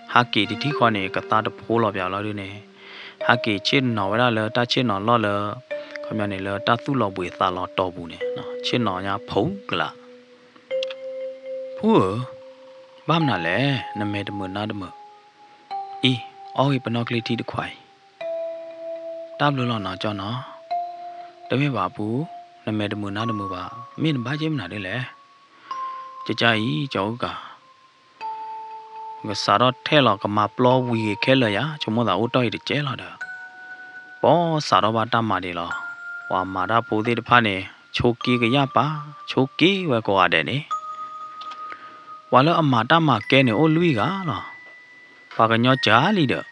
haki di thi khone kata de pholo pya lo ne haki chin no wala le ta chin no lo le khomya ne le ta tu lo bwe sa lo to bu ne no chin no nya phong kla phu bam na le na me de mu na de mu I awi panokli thi de khwai tab lo na cho no de me ba bu na me de mu na de mu ba min ba jim na de le Chai Joga Sarot Taylor Maplo we Keller, Chomoda Uto the Jelada. Bo Sarobata Madila, while Mada Pudi the Pane, Choki Yapa, Choki were go adeni. While a Madama Kenny O Luiga, Paganyo Cha leader.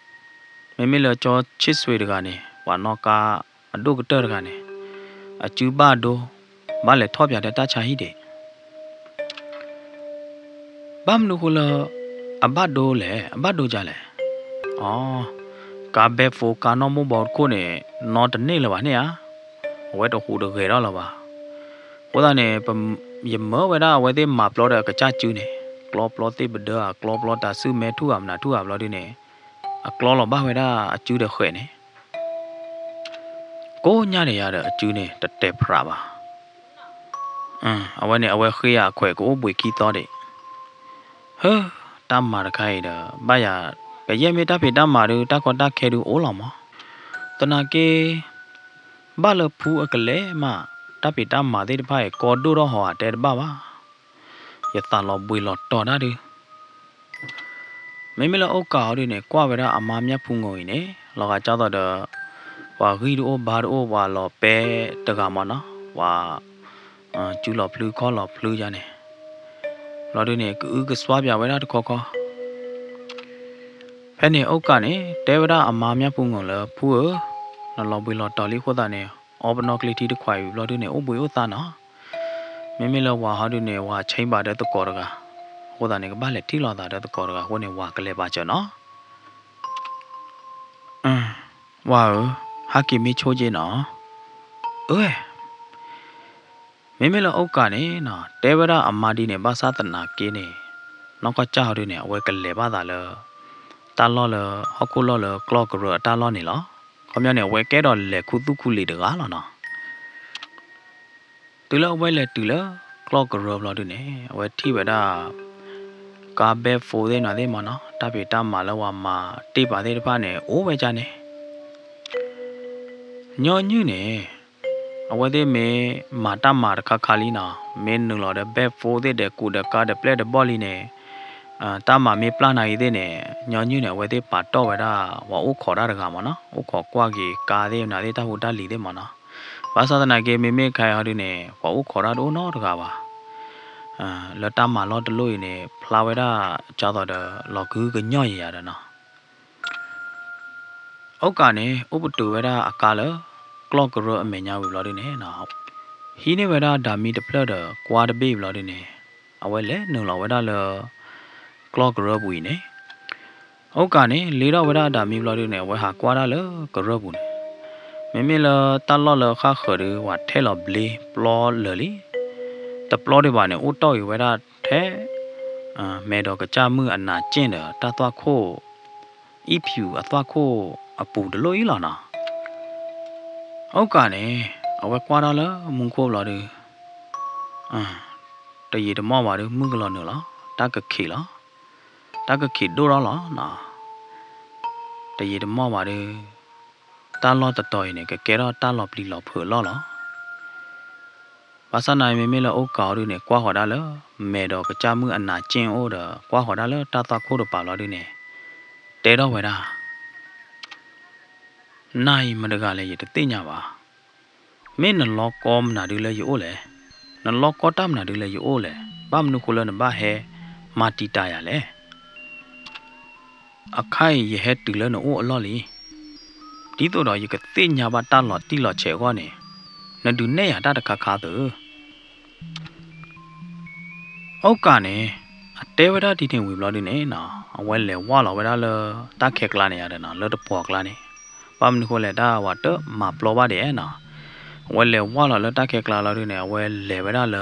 Memila Cho Chiswigani, Wanoka, a Dog Turgani, a Chubado, Male Topia the Tachahide. Bam Nukula Abado le, Abado Jale. Oh, Cabe for Canomo Borcone, not a Nilavania. Wet a hood of Geralava. What a name, you murder where they map lot a cachachune. Claw plotty beda, claw plot a sume to am not to have lodine. A claw of Baveda a jude hene. Go Nyada a june, the tape raba. I went away here quick, oh, wiki thought it. Huh, Tamar Kaida, Baya, Gayemi Tapi Damaru, Takota Kedu Olama. Tanake Bala Pu a Kale, ma, Tapi Dama, the pie, Corduro Hoa, dead Baba. Yatalo Builo Tonadi. Memila Oka in a Quavera Amamia Pungo in a Logachada the Wahido Bado Walo Pe Tagamana, Wa Jula Plu Color Plujane. Lodine Ugaswabia without coco. Penny Okane, Devada Amamia Pungola, poor, no lobby dolly Hodane, Obanoclity to quiet, Lodine Obuotana. Mimila Wahadune wa chamber at the Corga. Hodane ballet tilo that at the Corga when a walk lebachano. Wow, Haki Michojino. Mimila Okane, no, Devada Amadine Basatana Kine. Noka Chahudine, wake a lebada. Talolo, Hokulolo, clock or a talonilla. Come on, wake it or le kutukuli the galana. Tula well tula, clock or roblodine, where Tibeda Gabe for the Nademana, Tapita Malawama, Tipa de Pane, Ovejane. Nyone, away they may Matamar Kakalina, Menulo, the bed for the could a card play the bolline. Tama me plana idene, Nyone, where they pato weda, wa ukora gamana, ukoquagi, Kade, Nadita Huda Lidemana. Pasana gave me make Kayadine, wa ukora do not gava. Latama lot luine, Plaveda, Chado the Logu Gnoyadana. Okane, Ubutu weda a color, clock or a menia with Lodine now. he ne weda da mi de plot the kwa de be lo de ne awe le no lo weda le clock ro bui ne au ka ne le ro weda da mi lo de ne we ha kwa da le ko ro bu ne me me le ta lo le kha kho de wa the lo ble plo le li ta plo de ba ne o to yi weda the me do ka cha mu ana chin de ta twa kho i phu a twa kho a pu de lo yi la na au ka ne awe kwa da le mun kho lo deတရေတမောပါရမှုကလောနော်လားတကခေလားတကခေဒိုရောလားနာတရေတမောပါရတာလောတတော်ရင်ကကဲတော့တာလောပလီလောဖေလောလားဘာသာနိုင်မေလောအိုကောရနေကွာဟောတာလောမဲတော့ကကြမှုအနာကျင်အိုးတော့ကွာဟောတာလောတာတာခိုးတော့ပါလောဒီနေတဲတော့ဝဲတာနိုင်မတကလည်းရတဲ့ညပါမင်းနလောကောမနာဒီလေရိုးလေနလောကောတမနာဒီလေရိုးလေဘာမနုခုလနဘာဟဲမာတီတာရလေအခိုင်ရဟတူလနော်အလော်လီဒီတော့ရကသိညာပါတလော်တီလော်ချေခေါနေနဒူနဲ့ရတာတခါခါသူအောက်ကနေအတဲဝဒဒီတင်ဝီဘလော်ဒီနေနော်အဝဲလေဝါလော်ဝဒလတခက်ကလာနေရတယ်နော်လော်တပေါ်ကလာနေဘာမနုခုလေတာဝတ်မပလောပါတယ်နော်ဝဲလေဝါလော်လတခက်ကလာလော်ဒီနေဝဲလေဝဒလ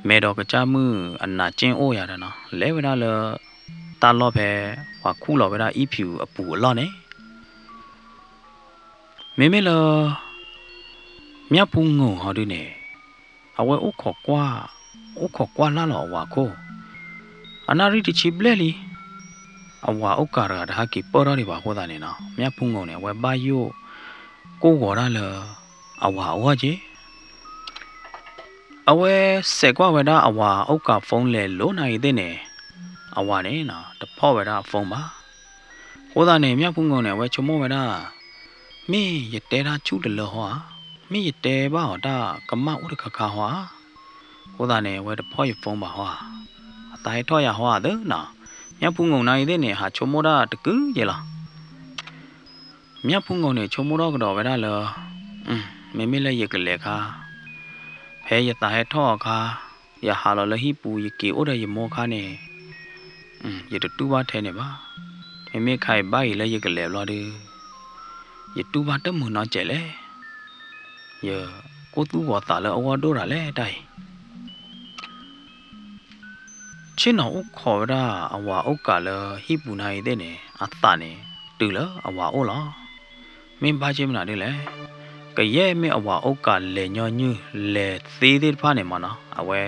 မဲတော့ကကြမှုအနာကျင်းအိုးရတယ်နော်လဲဝဒလတာလော့ပဲဟွာခုလော်ဝဒအီဖြူအပူအလော့နေမေမေလောမြတ်ဖုံငုံဟောဒီနေအဝဲဥခေါ်ကွာလာလော်ဝါခိုအနာရီတချီပလဲလီအဝါဥကာရဒါကိပေါ်ရပါဟောတာနေနော်မြတ်ဖုံငုံနေဝဲဘာယိုကိုကောရလအဝါဝါကြီးအဝဲစက်ကွာဝဒအဝါဥကဖုံးလေလိုနိုင်တဲ့နေအဝါနေနော်တဖော့ဝဒဖုံးပါဟောတာနေမြတ်ဖုံငုံနေဝဲချမောဝဒမင်းရတဲတာချူတလောဟောမင်းရတဲပါဟောတာကမဥဒခခဟောဟောတာနေဝဲတဖော့ရဖုံးပါဟောအတိုင်းထော့ရဟောတဲ့နော်မြတ်ဖုံငုံနိုင်တဲ့နေဟာချမောတာတကူရလားမြတ်ဖုံငုံနေချမောတော့ကတော့ဝဒလောမမေလည်းရကလေခါဖဲရတာဟဲထော့ခါရဟာလောလဟိပူရကေဩရရမောခါနေရတူပါထဲနေပါမမေခိုင်ဘာရလည်းရကလေလောဒီရတူပါတမှုနော်ကျဲလေရကိုတူဘောတာလဲအဝဒိုးရလဲတိုင်ချင်းနော်ဥခေါ်ရအဝဥကလဟိပူနိုင်တဲ့နေအသနေတူလအဝဩလားမင်းဘာချင်းမလားဒီလေကရဲမေအဝဥကလေညောညူလေသေးသေးဖာနေမနော်အဝဲ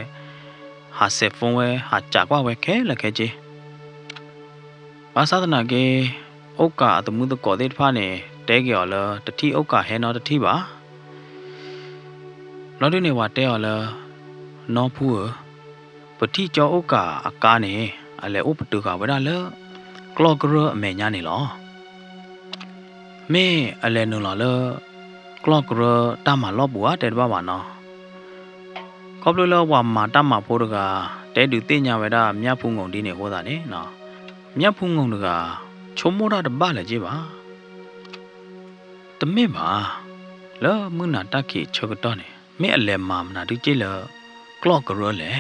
ဟာဆက်ဖုံးဝဲဟာကြကွာဝဲခဲလက်ခဲကြီးဘာသာသနာကေဥကအတမှုတကောသေးဖာနေတဲကြော်လတတိဥကဟဲနော်တတိပါလော်ဒီနေဝတဲော်လနော်ဖူပတိကျော်ဥကအကားနေအလေဥပတုကဝရလကလော့ကရအမေညာနေလောမေအလေနုလော်လကလော့ကရတမလော့ဘူအတဲတပါပါနော်ကောပလလောဝါမာတမဖိုးတကတဲတူတင်ညာဝဲတာမြတ်ဖုံငုံဒီနေဟောတာနေနော်မြတ်ဖုံငုံတကချုံမောတာတပလည်းကြည့်ပါတမေပါလောမနာတခိချက်တော့နေမေအလေမာမနာဒီကြည့်လကလော့ကရလေ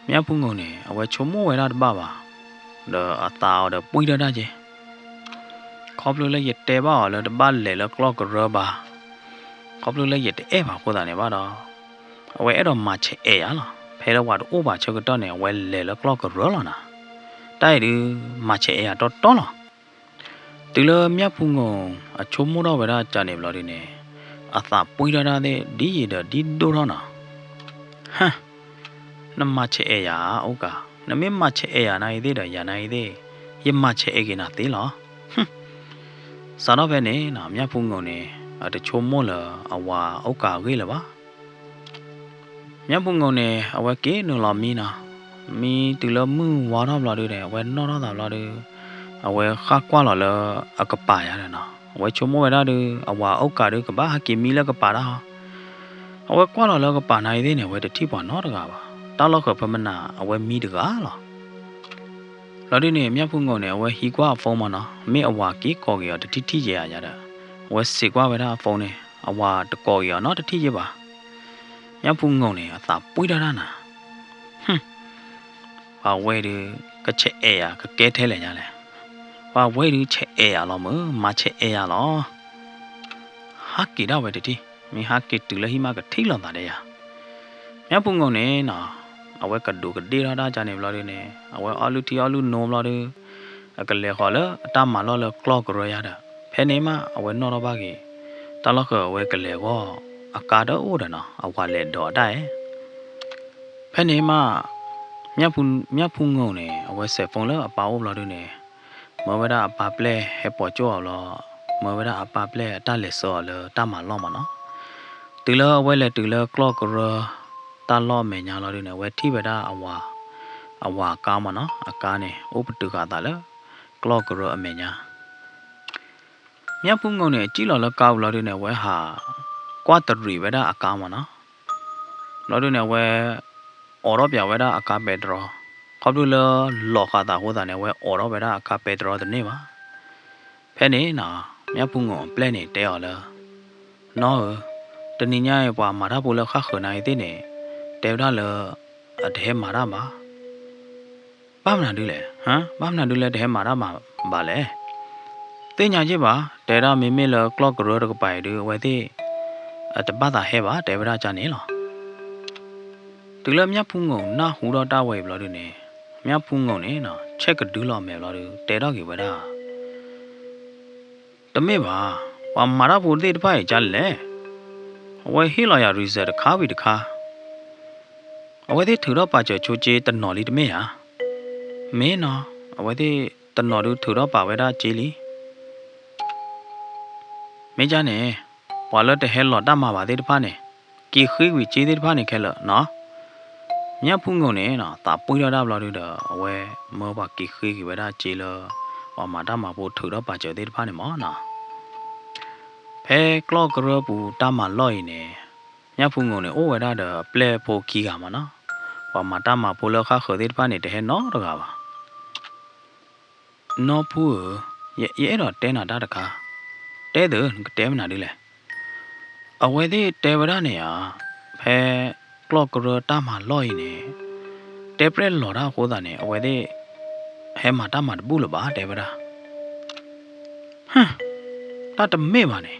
မြတ်ဖုံငုံနေအဝဲချုံမောဝဲတာတပပါတော့အသားတော့ပွိရတာကြီးခေါပလလည်းရတဲပါလောတပလေလောကလော့ကရပါခေါပလလည်းရတဲပါဟောတာနေပါတော့အဝဲအဲ့တော့မချဲရလားဖဲတော့ဝါတော့ဘာချက်တော့နေဝဲလေလောကလော့ကရလာနာတိုက်ဒီမချဲရတော့လားဒီလိုမြတ်ဖုံငုံအချုံမိုးတော့ဝဲတာကြာနေဘလို့ဒီနေအသာပွိရတာတဲ့ဒီရတော့ဒီဒိုတော့နာဟမ်နမချဲရဩကနမေမချဲရနိုင်သေးတယ်ရနိုင်သေးရမချဲကိနာသေးလားဟမ်စာတော့ပဲနေနော်မြတ်ဖုံငုံနေတချုံမိုးလအဝါဩကခေးလပါမြတ်ဖုံငုံနေအဝဲကေနလောမီနာမီတူလမှုဝါတော့ဘလို့ဒီတယ်အဝဲနော်တော့တာဘလို့ဒီအဝဲခါကွာလော်လအကပါရတယ်နော်အဝဲချုံမဝဲတာဒီအဝါဩကဒီကဘာဟာကီမီလကပါတာအဝဲကွာလော်လကပါနိုင်သေးနေဝဲတတိပေါ်နော်တကားပါတောက်လောက်ခဖမနာအဝဲမီတကားလောလော်ဒီနေမြတ်ဖုံငုံနေအဝဲဟီကွာဖုံးမနော်မေအဝါကီကော်ကီရတတိထိကြရရတာအဝဲစေကွာဝဲတာဖုံးနေအဝါတကော်ကီရနော်တတိကြပါ မြတ်ဖူးငုံနေအသာပွေးတာနာဟွန်းဘာဝဲဒီကချက်အဲရကကဲထဲလေညာလဲဘာဝဲဒီချက်အဲရလောမချက်အဲရလောဟာကီတော့ဝဲတီမင်းဟာကီတူလဟိမကထိလွန်တာလေရမြတ်ဖူးငုံနေနော်အဝဲကဒူကဒေရာတာဂျာနေဘလာနေအဝဲအလူတီအလူနိုဘလာဒီအကလေခေါ်လအတမလောလကလော့ကရရတာဖဲနေမအဝဲနော်တော့ပါကြီးတလောက်ကအဝဲကလေကောအကာတော့ဦးတယ်နော်အဝါလေတော့တိုင်ဖဲနေမမြတ်ဖူးငုံနေအဝဲဆက်ဖုန်းလအပါဦးဘလာဒီနေမဝဲတာအပါပလဲဟဲပေါ်ကြောက်လောမဝဲတာအပါပလဲအတလက်စောလတမလောမနော်တူလအဝဲလေတူလကလော့ကရတလော့မေညာလောဒီနေဝဲထိပဒါအဝါကားမနော်အကားနေဥပတုကတာလေကလော့ကရအမေညာမြတ်ဖူးငုံနေကြည့်လော်လကောက်လောဒီနေဝဲဟာကွာတရီဝဲတာအကားမနော်လောဒီနေဝဲအော်ရောပြဝဲတာအကားပဲဒရောခေါပလူလောခတာဟိုတာနေဝဲအော်ရောဝဲတာအကားပဲဒရောတနေပါဖဲနေနော်မြတ်ဖူးငုံပလဲနေတဲော်လနော်တနိညာရဲ့ပွာမာရပိုလခခနိုင်တဲ့နေတေဝဒါလအတဲမာရမှာဘာမနာဒူးလေဟမ်ဘာမနာဒူးလေတဲမာရမှာဘာလဲတင်ညာကြီးပါတေရမေမေလကလော့ကရောတကပိုင်ဒူဝဲတဲ့တပတ်တာဟဲပါတေဝဒါကြနေလောတူလမြတ်ဖူးငုံနာဟူတော့တဝဲဘလို့ဒီနေမြတ်ဖူးငုံနေနော်ချက်ကဒူးလောမယ်ဘလို့တေတော့ကြီးဝဲတာတမေပါဘာမာရပိုတဲ့တပိုင်ကြလဲဝဲဟီလာယာရီဇက်ခါဝီတခါအဝဲတဲ့ထူတော့ပါချချိုချေတနော်လီတမေဟာမင်းနော်အဝဲတဲ့တနော်တို့ထူတော့ပါဝဲတာဂျီလီမင်းကြနေဝါလတ်တဲ့ဟဲလော်တမပါတဲ့တဖာနေကီခိဝီဂျီတဲ့တဖာနေခဲလော်နော်မြတ်ဖူးငုံနေနော်တာပွေးရတာဘလာတို့တော့အဝဲမောပါကီခိဝဲတာဂျီလော်ဝါမာတမဖို့ထူတော့ပါချတဲ့တဖာနေမောနော်ဖဲကလော့ကရပူတမလော့ရင်နေမြတ်ဖူးငုံနေအိုဝဲတာတော့ပလဲဖို့ခီကမှာနော်ဝါမာတမပိုလခခတဲ့တဖာနေတဲ့ဟဲနော်တကားပါနော်ဖူးရဲတော့တဲနာတာတကားတဲတယ်တဲမနာဒီလေအဝဲတဲ့တဲဝရနေရဖဲကလော့ကရတမလော့ရင်နေတဲပရက်လော်တာဟိုးတာနေအဝဲတဲ့ဟဲမာတမတပူလပါတဲဝရဟမ်တာတမေပါနေ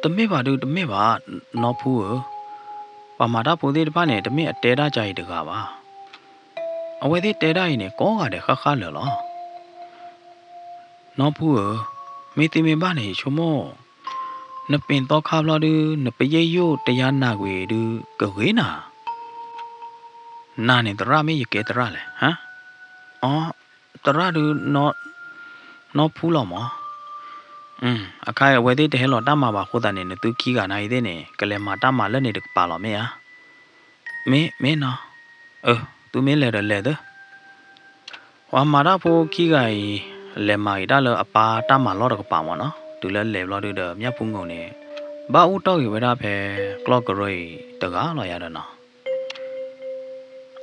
တမေပါတို့တမေပါနော်ဖူးပမာတာပိုသေးတပါနဲ့တမေအတဲတာကြိုက်တကားပါအဝဲသေးတဲတာရင်နဲ့ကောကတဲ့ခခလော်လောနော်ဖူးမေတိမေပါနေချုံမောနပင်တော့ခါဘလာဒူနပယေယိုတရားနာကွေဒူကဝေးနာနေတရမေယကေတရလေဟမ်အော်တရဒူနော်ဖူးလောမောအခိုင်အဝဲသေးတဲ့ဟဲလော်တမပါခိုးတာနေသူခီကနိုင်တဲ့နေကလေးမတမလက်နေတပါလောမေဟာမင်းနော်သူမင်းလဲတဲ့ဝါမာရဖိုခီကလဲမိုင်တာလအပါတမလော်တကပါမနော်သူလဲလဲလော်တဲ့မြတ်ဖုန်ကုန်နေဘာဦးတော့ရဝဲတာဖဲကလော့ကရိုတကားလော်ရတဲ့နော်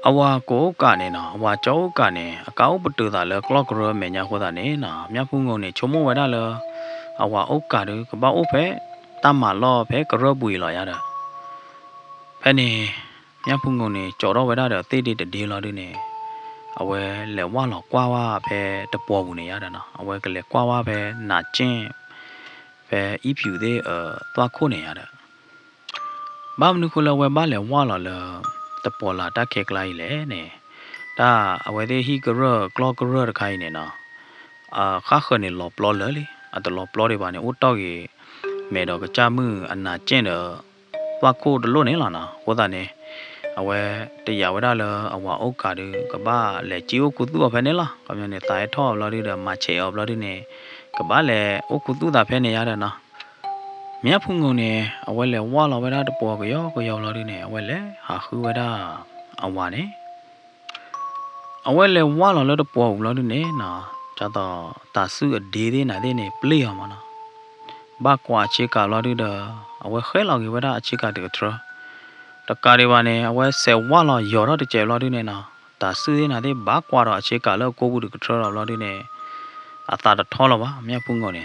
အဝါကိုကနေနော်အဝါကြောကနေအကောက်ပတူတာလဲကလော့ကရိုမေညာခိုးတာနေနော်မြတ်ဖုန်ကုန်နေချုံမဝဲတာလဲအဝါအုတ်ကားကဘာအုတ်ဖဲတမလောဖဲကရပူလောရတာဖဲနေမြတ်ဖုန်ကုန်နေကြော်တော့ဝဲတာတော့တိတိတဒီလောဒီနေအဝဲလဲဝါလောကွာဝါဖဲတပေါ်ဘူးနေရတာနော်အဝဲကလေးကွာဝါဖဲနာကျင်းဖဲဤဖြူသေးသွားခုနေရတာဘာမနုခုလဝဲဘာလဲဝါလောလတပေါ်လာတခဲကလိုက်လေနေဒါအဝဲသေးဟီကရကလော့ကရတခိုင်းနေနော်ခါခနေလောပလောလေအတလောပလောတွေပါနေဦးတောက်ရီမဲတော့ကကြမှုအနာကျင့်တော့သွားခိုးတလို့နေလာနာဟောတာနေအဝဲတရားဝဒလအဝါအုတ်ကားကဘာလဲជីကိုကုသူဖဲနေလားကမြန်နေတိုင်ထော်လော်ရီတော့မချေအော်လော်ရီနေကဘာလဲအုတ်ကုသူတာဖဲနေရတဲ့နော်မြတ်ဖုန်ကုန်နေအဝဲလဲဝါလော်ဝဒတပေါ်ကရောလော်ရီနေအဝဲလဲဟာခူဝဒအဝါနေအဝဲလဲဝါလော်တပေါ်လော်ရီနေနော်จาတော့တာစုအဒေးနာတဲ့နေပလေရမနာဘာကွာချေကလာရတဲ့အဝဲခဲလောက်ကြီးဝဒအချေကတကထတကားတွေပါနေအဝဲဆယ်ဝါလောက်ရော်တော့တကျဲလာတဲ့နေနာတာစုသေးနာတဲ့ဘာကွာတော့အချေကလောက်ကိုဘူးတကထလောက်လာတဲ့နေအသာတထောလောက်ပါအမြတ်ဖုန်ကုန်နေ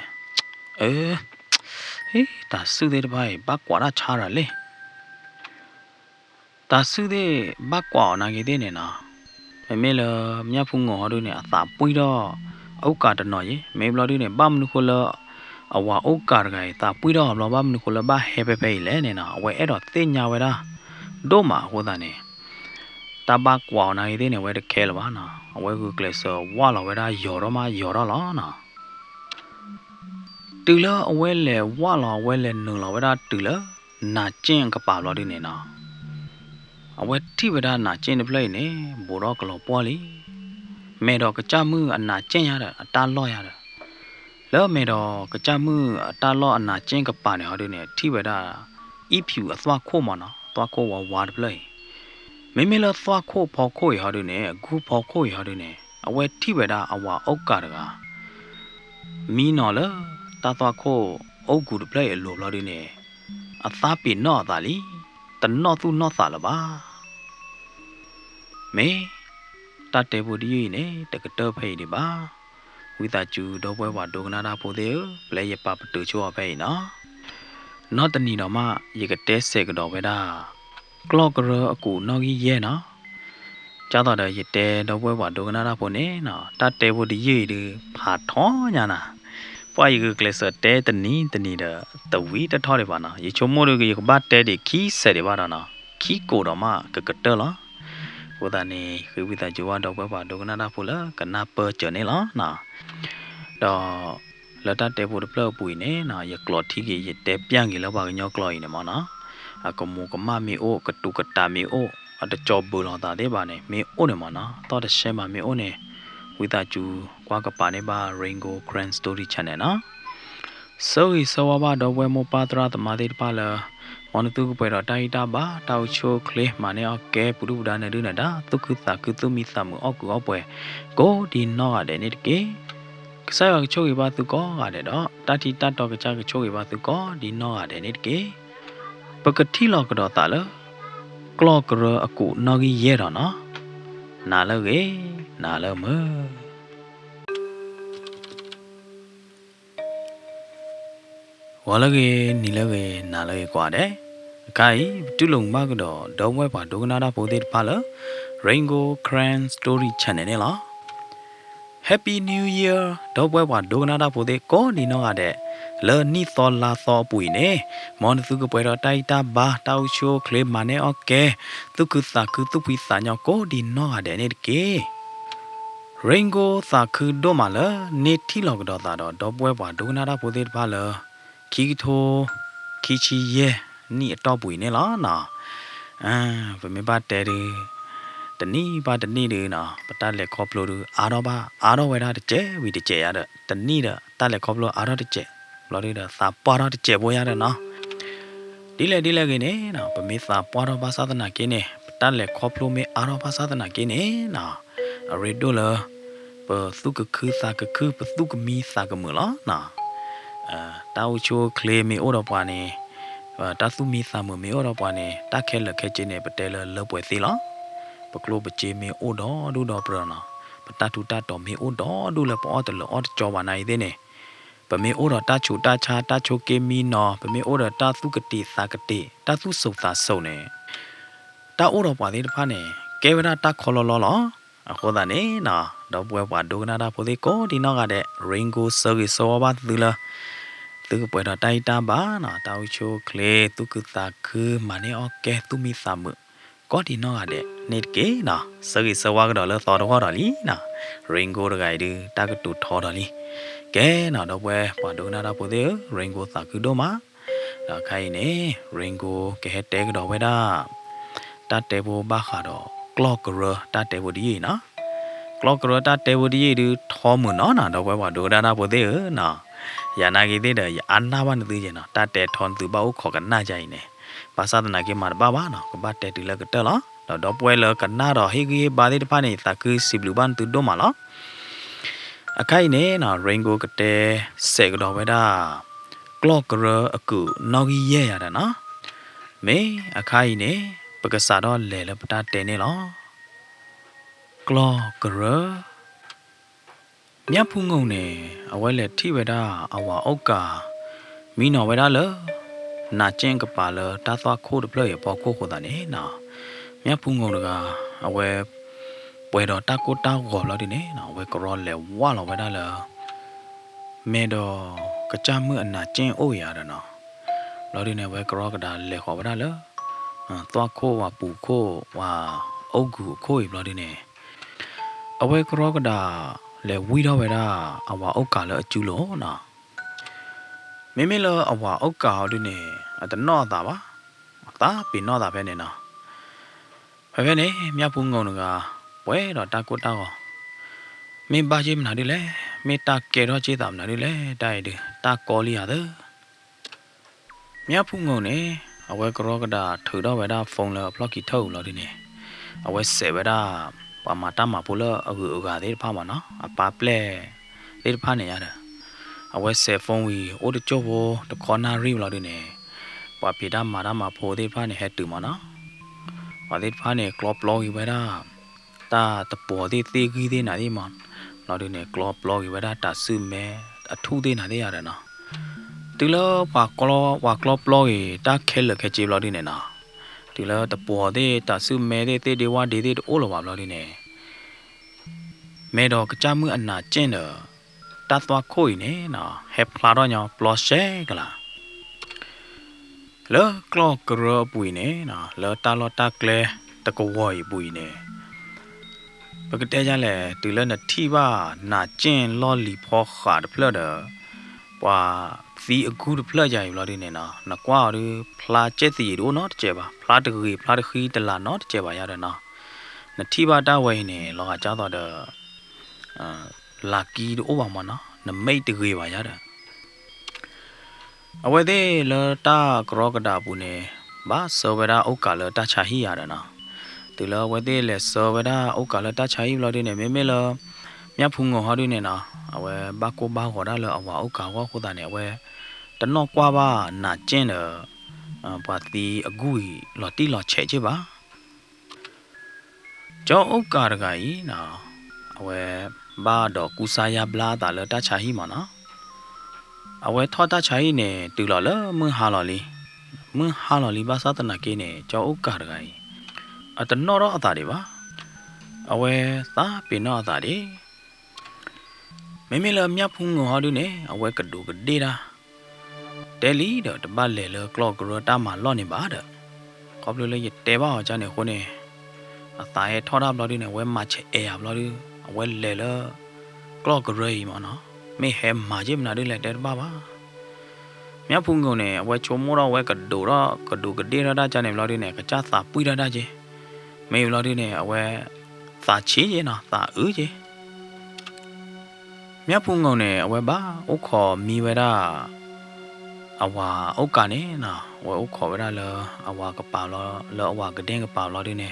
ဟေးတာစုသေးတပိုင်းဘာကွာတာချားရလေ ตาซื้อได้บ้ากว่านาเกเดเนี่ยนะไม่เลยมีพุ่งงอดูเนี่ยตาปุยดอโอกาสหน่อยไม่บลอดูเนี่ยบ้ามนุคนละเอาว่าโอกาสไงตาปุยดอบลอบ้ามนุคนละบ้าเฮเปเปเลยเนี่ยนะเวเอดอเตียนยาวเวลาโดมาหัวตาเนี่ยตาบ้ากว่านาเกเดเนี่ยเวเดเคลวานะเวกูเกลเซอร์ว่าเราเวลาหยอรมาหยอรล้อนะตื่นแล้วเวลว่าเราเวลหนึ่งเราเวลาตื่นแล้วน่าเจียงกระเป๋าเราดูเนี่ยนะเอาไว้ที่เวลาหน้าเจนเพลย์เนี่ยบัวรอกหล่อปอลีเมดอกกระจามืออันหน้าเจนยาเด้อตาล้อยาเด้อแล้วเมดอกกระจามือตาล้ออันหน้าเจนกับป่าเนี่ยเขาดูเนี่ยที่เวลาอีผิวตัวโคมันเนาะตัวโควาดเพลย์ไม่ละตัวโคพอโคยเขาดูเนี่ยกูพอโคยเขาดูเนี่ยเอาไว้ที่เวลาเอาว่าโอกาสก็มีนอละตาตัวโคโอกูเพลย์หลบเราดูเนี่ยอัตราปีนอตาลีแต่นอตู้นอตาละบ้าเมตาเตบุดีเนี่ยแต่ก็เตอร์เพย์ดีบ้าวิตาจูดอกไว้ว่าดงนาดาโพเดอเปลยปาปตูชัวเพย์เนาะนอตนีนอมายิกเตสเซกดอกไว้ดากลอกเรอกูนอกี้เย่เนาะจ้าต่อเดยยิเตดอกไว้ว่าดงนาดาโพเนเนาะตาเตบุดีดีผาท้อญานะปอยก็เกลเซเตตนีเดตวีตทอดีบ้านะยิชมโมดูก็ยิกบ้าเตดิคีเสดีบ้านะคีโกดอมากกเตอร์ละว่าแต่นี่คือวิธีจูว่าดอกว่าดอกนาดาพูละกันนาเปิดเจอเนี่ยละนะดอแล้วถ้าเตะพูดเปล่าปุยเนี่ยนะอย่ากลอดที่กี่อย่าเตะเปียงกี่แล้วว่ากันยอกลอยเนี่ยมันนะก็มูก็มามีโอกระตุกกระตามีโออันจะจอบบุหรี่ตาได้บ้านเนี่ยมีโอเนี่ยมันนะตอนเด็กเช้ามามีโอเนี่ยวิธีจูกว่ากับปาเนี่ยบ้า Rainbow Grand Story Channel นะสวัสดีดอกว่าโมปาตราตมาได้ปาละวันตุกไปรอไตตาบ้าเต้าโชคเลมาเนี่ยเอาแกปุรุดาเนี่ยดูนะด้าตุกตาคือตุมีสามออกกูเอาไปก็ดีนอเดนิดเกก็ใส่ว่าโชคอีบาตุก็อะไรดอกตาที่ตาตอกจากโชคอีบาตุก็ดีนอเดนิดเกปกติเราก็ดอตาละกลอกเรอกูนอกีเยรอนะนาละเกนาละเมื่อว่าละเกนี่ละเกนาละเกกว่าเด้ไก่ตุลงมากดอดอมไว้ป่าดงนาดาโพเดพาละ Rainbow Grand Story Channel เนี่ยละ Happy New Year ดอมไว้ป่าดงนาดาโพเดก็ดีน้องอะเด้เลนี่ตอลาตอปุยเน่มอนตุกไปรอไตตาบ้าเต้าโชคเลมาเน่โอเคตุกตาคือตุพิสาญาก็ดีน้องอะเด้เนี่ยเกRainbow ตาคือดอมาละเนที่ลอกดอตาดอมไว้ป่าดงนาดาโพเดพาละคีโทคีชีเยนี่ตอปุยเนี่ยละนะเป็นไม่บาดแต่ดีแต่นี่บาดแต่นี่ดีนะปัตตาเล็กครอบโลดูอารอบาอารอเวลาเจวิเดเจยาเดแต่นี่เดตาเล็กครอบโลอารอเดเจบลอดีเดสาปารอเดเจบัวยาเดนะดีเลยกันเนี่ยนะเป็นไม่สาปารอบาสาธนากินเนี่ยปัตตาเล็กครอบโลไม่อารอบาสาธนากินเนี่ยนะอะไรดูเลยเปิดสุกคือสากคือเปิดสุกมีสากมือละนะตาอุชัวเคลมีโอรปานี่ตาสุมีสามมีโอรปานี่ตาแค่ละแค่เจเนปเตลเลป่วยสิละปกโลปเจมีโอดอดูดอปรนะปตาทุตาตอมีโอดอดูละปอตละออจอวานายเดเนปมีโอรตาชูตาชาตาโชเกมีนอปมีโอรตาสุกติสากติตาสุสุตาโซเนตาโอรปาเดพาเนเกวราตาคอลลอลอโคดาเนนะดอกบัวปาดูนาดาโพเดโกดีนอกอะเดริงโกเซอร์กิโซวาตุละตุกปวยดอไตตาบ้านะตาโชเคลตุกตาคือมาเนโอเคตุมีสามก็ดีนอกอะเดเนตเกนะเซอร์กิโซวากดอเลตอดอดอลีนะริงโกดไกดูตากตุทอดอลีแกนะดอกบัวปาดูนาดาโพเดริงโกตาคือโดมาดาใครเนริงโกแกเฮเตกดอกเวดาตาเตโบบ้าขาดอกลอกเรตาเตโบดีนะกลอกเรตาเตโบดีดูทอมือนะนะดอกบัวปาดูนาโพเดนะยานากีเดย์อันนาบันตือเจนะตาเตทอนตือบ้าอุขอกันน่าใจเนี่ยภาษาตนาเกมาบ้าบ้านะก็บ้าเตติเลกเตละแล้วดอกบัวเลกันน่ารอให้กีบาดีพานี่ตาคือสิบลูบันตือโดมาละอาใครเนี่ยนะเริงโกกเตเสกดอกไว้ด้ากลอกเรอกูนอกีเย่ยาดนะเมอาใครเนี่ยปกษาดอเลลปตาเตเนี่ยละกลอกเรမြတ်ဖုံငုံနေအဝဲလက်ထိဝဲတာအဝါဩကာမီနော်ဝဲတာလနာကျင်းကပါလတာသွားခိုးတပလရပေါ်ခိုးခိုးတာနေနာ မြတ်ဖူးငုံတကအဝဲပွဲတော်တာကိုတာကောလို့ဒီနေနော်ဝဲကရောလဲဝါလောပဲဒါလာမဲတော်ကကြမှုအနာကျင်းအိုးရတယ်နော်လို့ဒီနေဝဲကရောကဒါလဲခေါ်ပါဒါလာသွားခိုးဝပူခိုးဝအုတ်ကူခိုးရလို့ဒီနေအဝဲကရောကဒါလဲဝီတော့ပဲဒါအဝါအုတ်ကလည်းအကျူးလို့နော်မိမိလအဝါအုတ်ကာဒီနေအတနော့တာပါတာပင်နော့တာပဲနေနော်ဘယ်နေမြတ်ဖူးငုံကဝဲတော့တာကိုတာကောမင်းပါချင်းမနာဒီလေမေတာကဲတော့ကျေးတာမနာဒီလေတိုက်ဒီတာကောလီရတယ်မြတ်ဖူးငုံနေအဝဲကရောကဒါထူတော့ဝဲဒါဖုန်းလောဖလော့ကီထုတ်လို့ဒီနေအဝဲဆေဝဲဒါပါမတာမပူလောအခုကတဲ့ဖာမနော်အပါပလဲတဲ့ဖာနေရတယ်အဝဲဆေဖုန်းဝီအိုတချို့ဘောတခေါနာရီလို့ဒီနေပွာပြေတာမာတာမဖိုတဲ့ဖာနေဟဲတူမနော်ဘာတဲ့ဖာနေကလော့ပလော်ဝဲဒါတာတပေါ်တဲ့သေးကြီးတဲ့နာဒီမလို့ဒီနေကလော့ပလော်ဝဲဒါတာစုမဲအထူးတဲ့နာတဲ့ရတယ်နော်ဒီလောပါကလော့ပလော်တာခဲလခဲကြေးလို့ဒီနေနော်ဒီလောတပေါ်တဲ့တာစုမဲတဲ့တေဝါဒီတဲ့အိုးလောပါလို့ဒီနေမဲတော့ကကြမှုအနာကျင့်တော့တတ်သွားခိုးနေနော်ဟက်ဖလာတော့ညပလော့ရှဲကလားလောကလော့ကရပွေနေနော်လောတာလောတာကလေတကဝိုင်ပွေနေပကတဲ့ကြလဲဒီလနထီပါနာကျင်လော်လီဖောခါဒဖလဒပွာဖီအခုဒဖလကြရလို့ဒီနေနော်နကွာရဖလာကျက်စီရိုနော်တကျပါဖလာတခီဖလာတခီတလာနော်တကျပါရတယ်နော်နထီပါတဝိုင်းနေလောကကြတော့လာကီတို့ဘာမနော်နမိတ်တကြီးပါရတယ်အဝဲသေးလတာကရောကဒါပူနေဘာဆောဝဲဒါဥက္ကလတာချာဟီရတယ်နော်ဒီလဝဲသေးလေဆောဝဲဒါဥက္ကလတာချာဟီလို့ဒီနေမေမေလမြဖုံငေါ်ဟာဒီနေနော်အဝဲဘာကိုဘာခေါ်ဒါလအဝဥက္ကဝခုတာနေဝဲတနော့ကွာပါနာကျင်းတယ်ဘာတီအကူလော်တီလော်ချဲချေပါကျောင်းဥက္ကရကကြီးနော်အဝဲဘာတော့ကူစာယာဘလာတာလတာချာဟီမနော်အဝဲထောတာချာဟီနေတူလော်လမွန်းဟာလော်လီဘာသာတနာကေနေကျောင်းဥက္ကရကကြီးအတနော့တော့အတာတွေပါအဝဲသာပင်တော့အတာတွေမေမေလမြဖုံငေါ်ဟာဒူနေအဝဲကဒူကဒေတာတဲလီတော့တပတ်လေလကလော့ကရတာမလော့နေပါတဲ့ခေါပလိုလေတဲပါအောင်ချနေခုနေအသားရဲ့ထောတာဘလော်ဒီနေဝဲမချဲအေယာဘလော်ဒီအဝဲလေလကလော့ကရေမနော်မေဟဲမာဂျိမနာဒီလေတဲပါပါမြဖုံငုံနေအဝဲချုံမောတော့ဝဲကဒူတော့ကဒူကဒေရတာချနေဘလော်ဒီနေကကြသာပွိရတာချင်းမေဘလော်ဒီနေအဝဲသာချီရင်နော်သာဦးချင်းမြဖုံငုံနေအဝဲပါဥခေါ်မီဝဲတာအဝါဥက္ကနေနော်ဝဲဥခေါ်ဝဲတာလအဝါကပါလောအဝါကတဲ့ကပါလောဒီနေ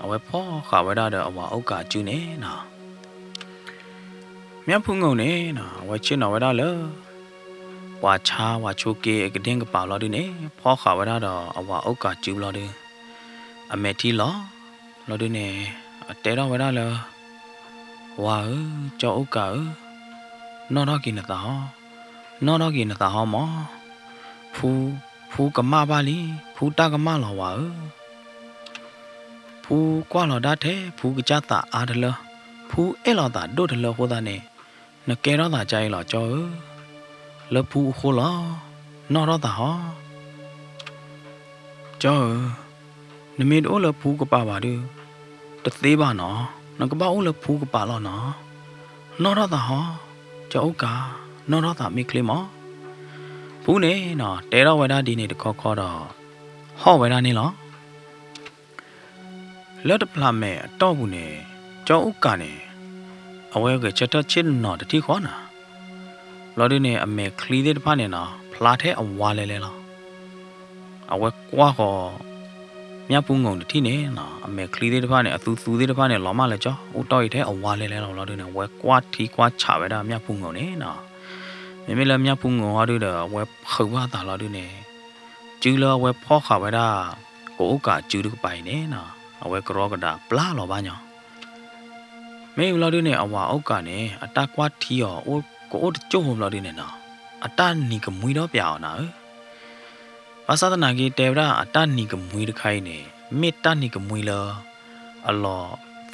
အဝဲဖောခါဝဲတာတဲ့အဝါဥက္ကကျူနေနော်မြဖုံငုံနေနော်ဝဲချင်းနော်ဝဲတာလဝါချာဝါချိုကေကတဲ့ကပါလောဒီနေဖောခါဝဲတာတော့အဝါဥက္ကကျူလောဒီအမေတီလောဒီနေတဲတော့ဝဲတာလဝါကြောဥက္ကနော်တော့ကိနတာနော်တော့ကိနတာဟောမဖူကမပါလီဖူတာကမလောဝါဖူကွာလောဒါတဲ့ဖူကကြတာအားတလဖူအဲလောတာဒိုတလဟောတာနေနကဲတော့တာကြိုင်လောကြောလဖူခိုလောနော်တော့တာဟောကြောနမေတို့လဖူကပါပါဒူတသေးပါနော်နကပါဦးလဖူကပါလောနော်နော်တော့တာဟောကြောကနော်တော့တာမိကလေးမောဘူးနေနော်တဲတော့ဝဲတာဒီနေတခေါ်တော့ဟောဝဲတာနေလောလက်တပလာမဲတော့ဘူးနေကြောဥကနေအဝဲကချက်တော့ချင်းနော်တတိခေါ်နာလော်ဒီနေအမေခလီတဲ့တဖာနေနော်ဖလာထဲအဝါလဲလောအဝဲကွာခေါ်မြပူးငုံတတိနေနော်အမေခလီတဲ့တဖာနေအသူတဲ့တဖာနေလောမလဲကြောဥတော့ရထဲအဝါလဲလော်ဒီနေဝဲကွာထီကွာချဝဲတာမြပူးငုံနေနော်မေလမြဖုံငေါ်ဟာတို့တော့ဝဲခေါ်ပါတာလို့ဒီနေကျူလောဝဲဖောခါဝဲတာကိုဥကကျူတို့ပိုင်နေနော်အဝဲကရောကတာပလာလောပါညောမေလို့ဒီနေအဝါဥကနေအတကွာထီရောအိုကိုကျုံဟုံလို့ဒီနေနော်အတနီကမွေတော့ပြောင်းနော်ဘာသာတနာကြီးတေဗရာအတနီကမွေတခိုင်းနေ เมตตานี่ก็มวยละอัลลอ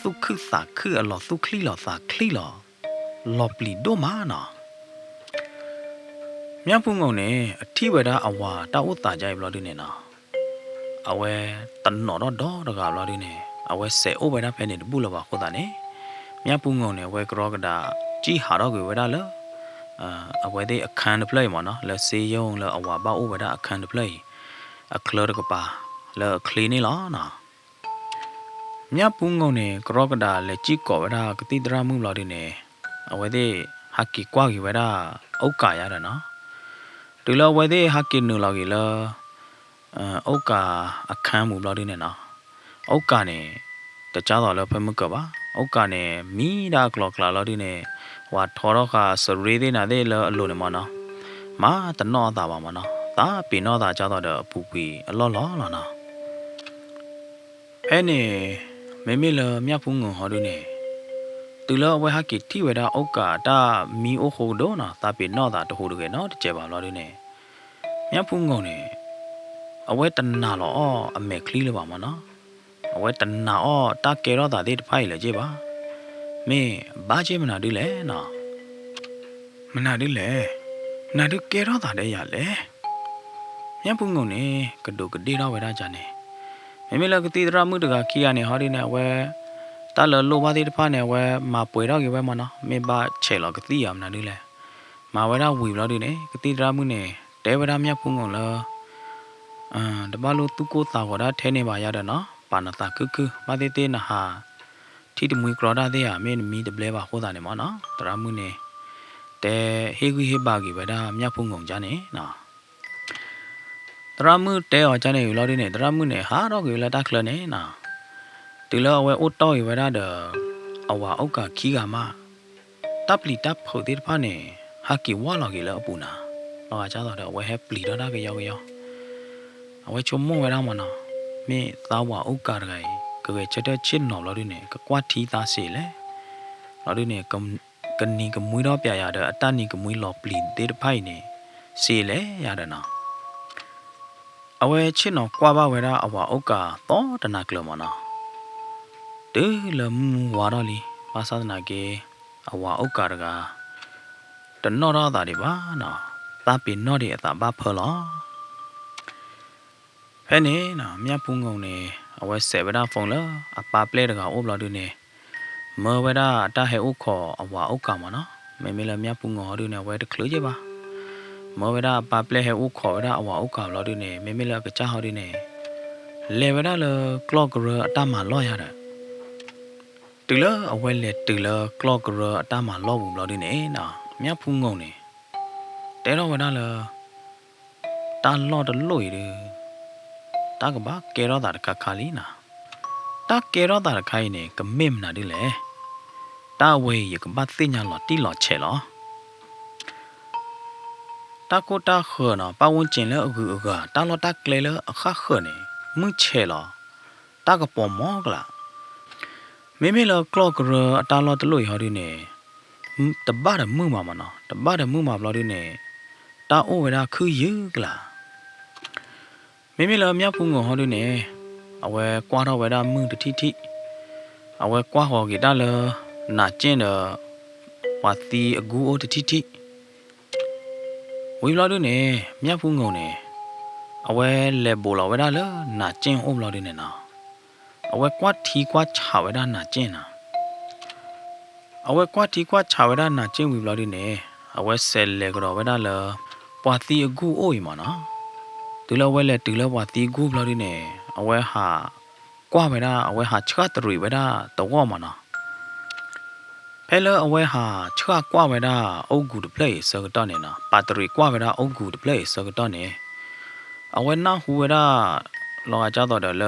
สุขสาคืออัลลอสุขลีละสาคลีละลอปลีโดมานะမြတ်ဖုံငုံနဲ့အထီဝဒအဝါတာဥတာကြိုင်ဘလို့ဒီနေနာအဝဲတနော်တော့တကဘလို့ဒီနေအဝဲဆဲအိုဘဒဖဲနေတပူလပါခိုးတာနေမြတ်ဖုံငုံနဲ့ဝဲကရောကဒါကြီးဟာတော့ကိုဝဲတာလအဝဲတဲ့အခန်းတပလိမနော်လဲစေယုံလဲအဝါပါအိုဘဒအခန်းတပလိအခလရကပါလဲခလီနေလားနာမြတ်ဖုံငုံနဲ့ကရောကဒါလဲကြီးကောဝဒကတိတရမှုဘလို့ဒီနေအဝဲတဲ့ဟာကီကွာကီဝဲတာအုတ်ကာရတယ်နော်တူလောဝဲတဲ့ဟာကီနူလောကီလောအုတ်ကာအခန်းမူဘလို့ဒီနေနော်အုတ်ကာနဲ့တခြားတော့လည်းဖမကပါအုတ်ကနေမီဒါကလောကလာလို့ဒီနေဟွာထော်တော့ခါစရီသေးနာသေးလောအလိုနေမနော်မာတနောတာပါမနော်ဒါပင်တော့တာကြတော့အပူပီအလောလောလာနော်အဲ့နေမေမေလမြဖုံငုံဟောဒီနေတူလောဝဲဟာကီတီဝဲတာအုတ်ကာတာမီအိုဟိုဒိုနော်ဒါပင်တော့တာတဟိုတကယ်နော်တကြပါလို့ဒီနေမြဖုံငုံနေအဝဲတနာလောအမေခလီလပါမနော်အဝဲတနာတာကေရောတာဒီတဖိုင်လေကြပါမင်းဘာချေမနာဒီလဲနော်မနာဒီလဲနာဒီကေရောတာတဲ့ရလဲမြတ်ဖုံငုံနေကဒုကတိတော့ဝဲတာကြနေမမေလကတိတရမှုတကခီရနေဟောဒီနေဝဲတာလလိုပါဒီတဖာနေဝဲမပွေတော့ကေဝဲမနော်မင်းဘာချေလောကတိရမနာဒီလဲမဝဲတော့ဝီလို့ဒီနေကတိတရမှုနေတဲဝဲတာမြတ်ဖုံငုံလောတပါလို့သူကိုတာဝရထဲနေပါရတယ်နော်ပါနတာကုမတေတေနဟာတီတမွေကရဒါတဲ့ရမင်းမီတပလဲပါဟောတာနေမနော်တရမှုနေတဲဟေကွီဟေပါကြီးပဲဒါမြတ်ဖုံငုံကြနေနော်တရမှုတဲော်ကြနေယူလို့ဒီနေတရမှုနေဟာတော့ကြီးလက်တခလနေနော်ဒီလောဝဲအိုတော့ယူပဲဒါအဝါအောက်ကခီးကမတပ်လီတပ်ဖို့ဒီဖာနေဟာကီဝါလော်ကြီးလောအပူနာတော့ကြတော့ဝဲဟက်ပလီတော့ဒါကရောက်အဝဲချုံမဝဲတော့မနော်မင်းသားဝအုတ်ကာရိုင်ကချက်တဲ့ချစ်နော်လို့ဒီနေကကွာထီသားစီလေလို့ဒီနေကနီကမွေးတော့ပြရတဲ့အတနီကမွေးလော်ပလီတေတဖိုင်နေစီလေရတယ်နော်အဝဲချစ်နော်ကွာပါဝဲတာအဝအုတ်ကတော့တနာကလမနော်တေလမဝါတော့လီပါသနာကေအဝအုတ်ကာကတနော်တော့တာဒီပါနော်တာပင်နော်ဒီအတာဘာဖေလောဖဲနေနော်မြတ်ဖုံငုံနေအဝဲဆဲဝဒဖုံလအပါပလဲတကအိုဘလာဒူနေမေဝဒတာဟဲဥခေါ်အဝါဥက္ကမနော်မေမေလမြတ်ဖုံငေါ်ဒူနေဝဲတခလူကြပါမေဝဒပါပလဲဟဲဥခေါ်ဝဒအဝါဥက္ကဘလာဒူနေမေမေလကချဟောဒီနေလေဝဒလကလော့ကရအတမလော့ရတဲ့တူလအဝဲလေတူလကလော့ကရအတမလော့ဘူးဘလာဒူနေနော်မြတ်ဖုံငုံနေတဲတော့ဝဒလတာလော့တလို့ရတာကဘာကေရောတာကခါလီနာတာကေရောတာခိုင်းနေကမင်နာဒီလေတာဝေးရကဘာသိညာလော်တီလော်ချေလောတာကိုတာခေနော်ပဝန်းကျင်လဲအခုတာလော်တာကလေလအခါခေနေမချေလောတာကပေါ်မောကလာမေမေလောကလော့ကရအတာလော်တလို့ဟောဒီနေတဘာရမှုမနော်တဘာရမှုမဘလို့ဒီနေတာအိုဝဲတာခူယူကလာမေမေလာမြတ်ဖုံငေါ်ဟောလို့နေအဝဲကွာတော့ဝဲတာမှုတတိအဝဲကွာဟောကေတာလနာကျင်းတော့ဝါတီအကူအိုတတိဝီလာလို့နေမြတ်ဖုံငုံနေအဝဲလေဘိုလာဝဲတာလနာကျင်းအိုဘလာလို့နေနော်အဝဲကွာထီကွာချဝဲတာနာကျင်းနာအဝဲကွာထီကွာချဝဲတာနာကျင်းဝီလာလို့နေအဝဲဆဲလေကတော့ဝဲတာလပွာတီအကူအိုမနော်တူလဝဲလေတူလဝါတီဂူဘလာဒီနေအဝဲဟာကွာဝဲတာအဝဲဟာချတ်တရီဝဲတာတော့မနော်ဖဲလအဝဲဟာချတ်ကွာဝဲတာအုတ်ဂူတပလေစကတော့နေနော်ပါတရီကွာဝဲတာအုတ်ဂူတပလေစကတော့နေအဝဲနာဟူဝဲတာလောကြတော့တယ်လ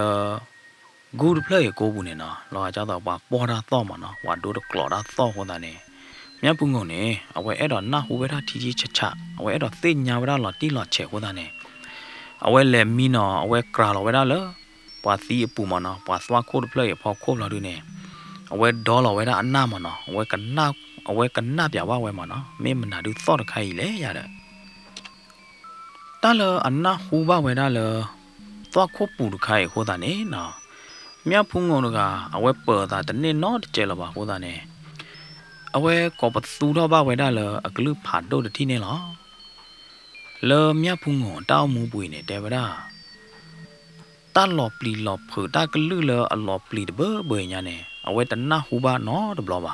ဂူတပလေကိုဘူးနေနော်လောကြတော့ပါပေါ်တာတော့မနော်ဝါဒိုတကလော်တာတော့ဟောတာနေမြတ်ပုငုံနေအဝဲအဲ့တော့နာဟူဝဲတာတီကြီးချချအဝဲအဲ့တော့သိညာဝဲတာလော်တီလော်ချေဟောတာနေအဝဲလေမီနော်အဝဲကရာလောဝဲတာလပွာစီပူမနော်ပွာသွားခိုးပလေဖောက်ခိုးလာဒူနေအဝဲဒေါ်လောဝဲတာအနာမနော်အဝဲကနာပြဝဝဲမနော်မင်းမနာဒူသော့တခိုင်လေရတဲ့တာလအနာဟူဘဝဲတာလ သွားခုပူတခိုင်ဟိုတာနေနော်မြဖုံငုံကအဝဲပေါ်တာတနေ့နော်ကျဲလပါဟိုတာနေအဝဲကောပသူတော့ပါဝဲတာလအကလူဖာတို့တတိနေလားလောမြဖုံငုံတောင်းမှုပွေနေတယ်ဗလားတာလော်ပလီလော်ဖူတာကလူလအလော်ပလီတဘညာနေအဝဲတနဟူပါနော်တဘလပါ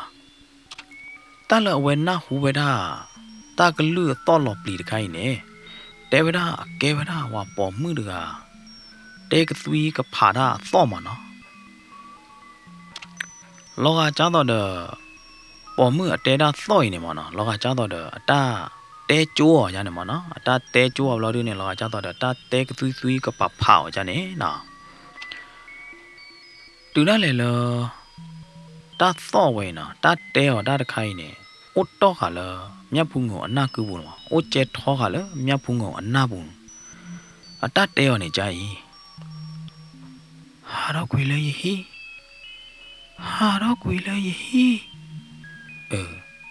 တာလအဝဲနဟူဝဲတာတာကလူတော့လော်ပလီတခိုင်နေတဲဝဒကဲဝဒဝါပေါ်မှုတကတဲကသွီးကဖာတာတော့မနော်လောကကြတော့တဲ့ပေါ်မှုအတဲတာတော့နေမနော်လောကကြတော့တဲ့အတာတဲကျိုးရနေမနော်အတာတဲကျိုးဘလို့ဒီနေလောကကြတော့တဲ့အတာတဲကသွီးကပဖာကြနေနော်တူရလေလောတာတော့ဝဲနော်တာတဲဟောတာတခိုင်းနေဥတ်တော့ခါလောမြတ်ဖုံကိုအနာကူဘူးနော်အိုကျဲထောခါလောမြတ်ဖုံကိုအနာဘူးအတတဲရောနေကြည်ဟာတော့ခွေလေဟီဟာတော့ခွေလေဟီ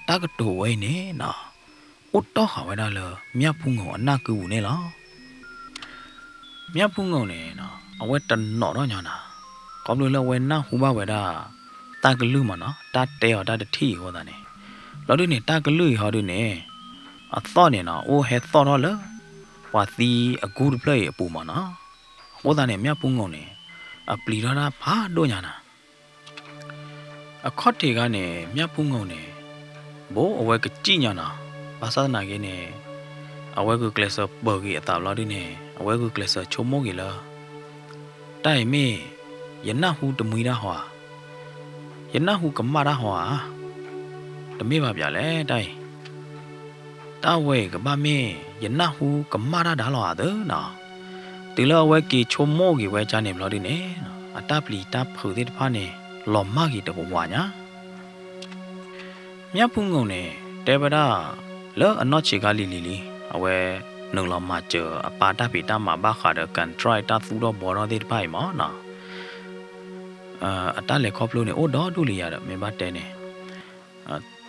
တကတိုဝဲနေနော်ဥတ်တော့ခါဝဲတာလောမြတ်ဖုံကိုအနာကူဘူးနေလားမြတ်ဖုံကိုနေနော်အဝဲတနော်တော့ညာနာကောင်းလို့လောဝဲနာဟူပါဝဲတာတကလူမနော်တတဲရောတတထီဟောတာနေလောတို့နေတာကလူဟောတို့နေအသောနေနော်အိုဟဲသောတော့လဝါသီအကူပလေအပူမနော်ဟောတာနေမြတ်ပုငုံနေအပလီရတာဘာတို့ညာနာအခေါတ်တေကနေမြတ်ပုငုံနေဘိုးအဝဲကကြည်ညာနာဘာသာနာကေနေအဝဲကကလဆဘော်ကြီးအတာလောတို့နေအဝဲကကလဆချုံမိုးကြီးလားတိုင်မေယနဟုတမွေတာဟွာယနဟုကမတာဟွာတမေပါဗျာလေတိုင်တာဝဲကဘာမေယနဟုကမရဒါလောအဒနော်တီလောဝဲကီချုံမိုးကြီးဝဲချနေမလို့ဒီနေအတပလီတဖူတဲ့တဖာနေလော်မကြီးတဘဝညာမြတ်ဖုန်ငုံနေတေဗဒါလောအနော့ချီကလီလီအဝဲနုံလော်မချအပါတပိတမဘာခါဒကန်ထရိုက်တာသူတော့ဘောရတဲ့ဖိုင်မောနော်အတလေခေါပလို့နေအိုတော့ဒူလီရတဲ့မင်းပါတဲနေ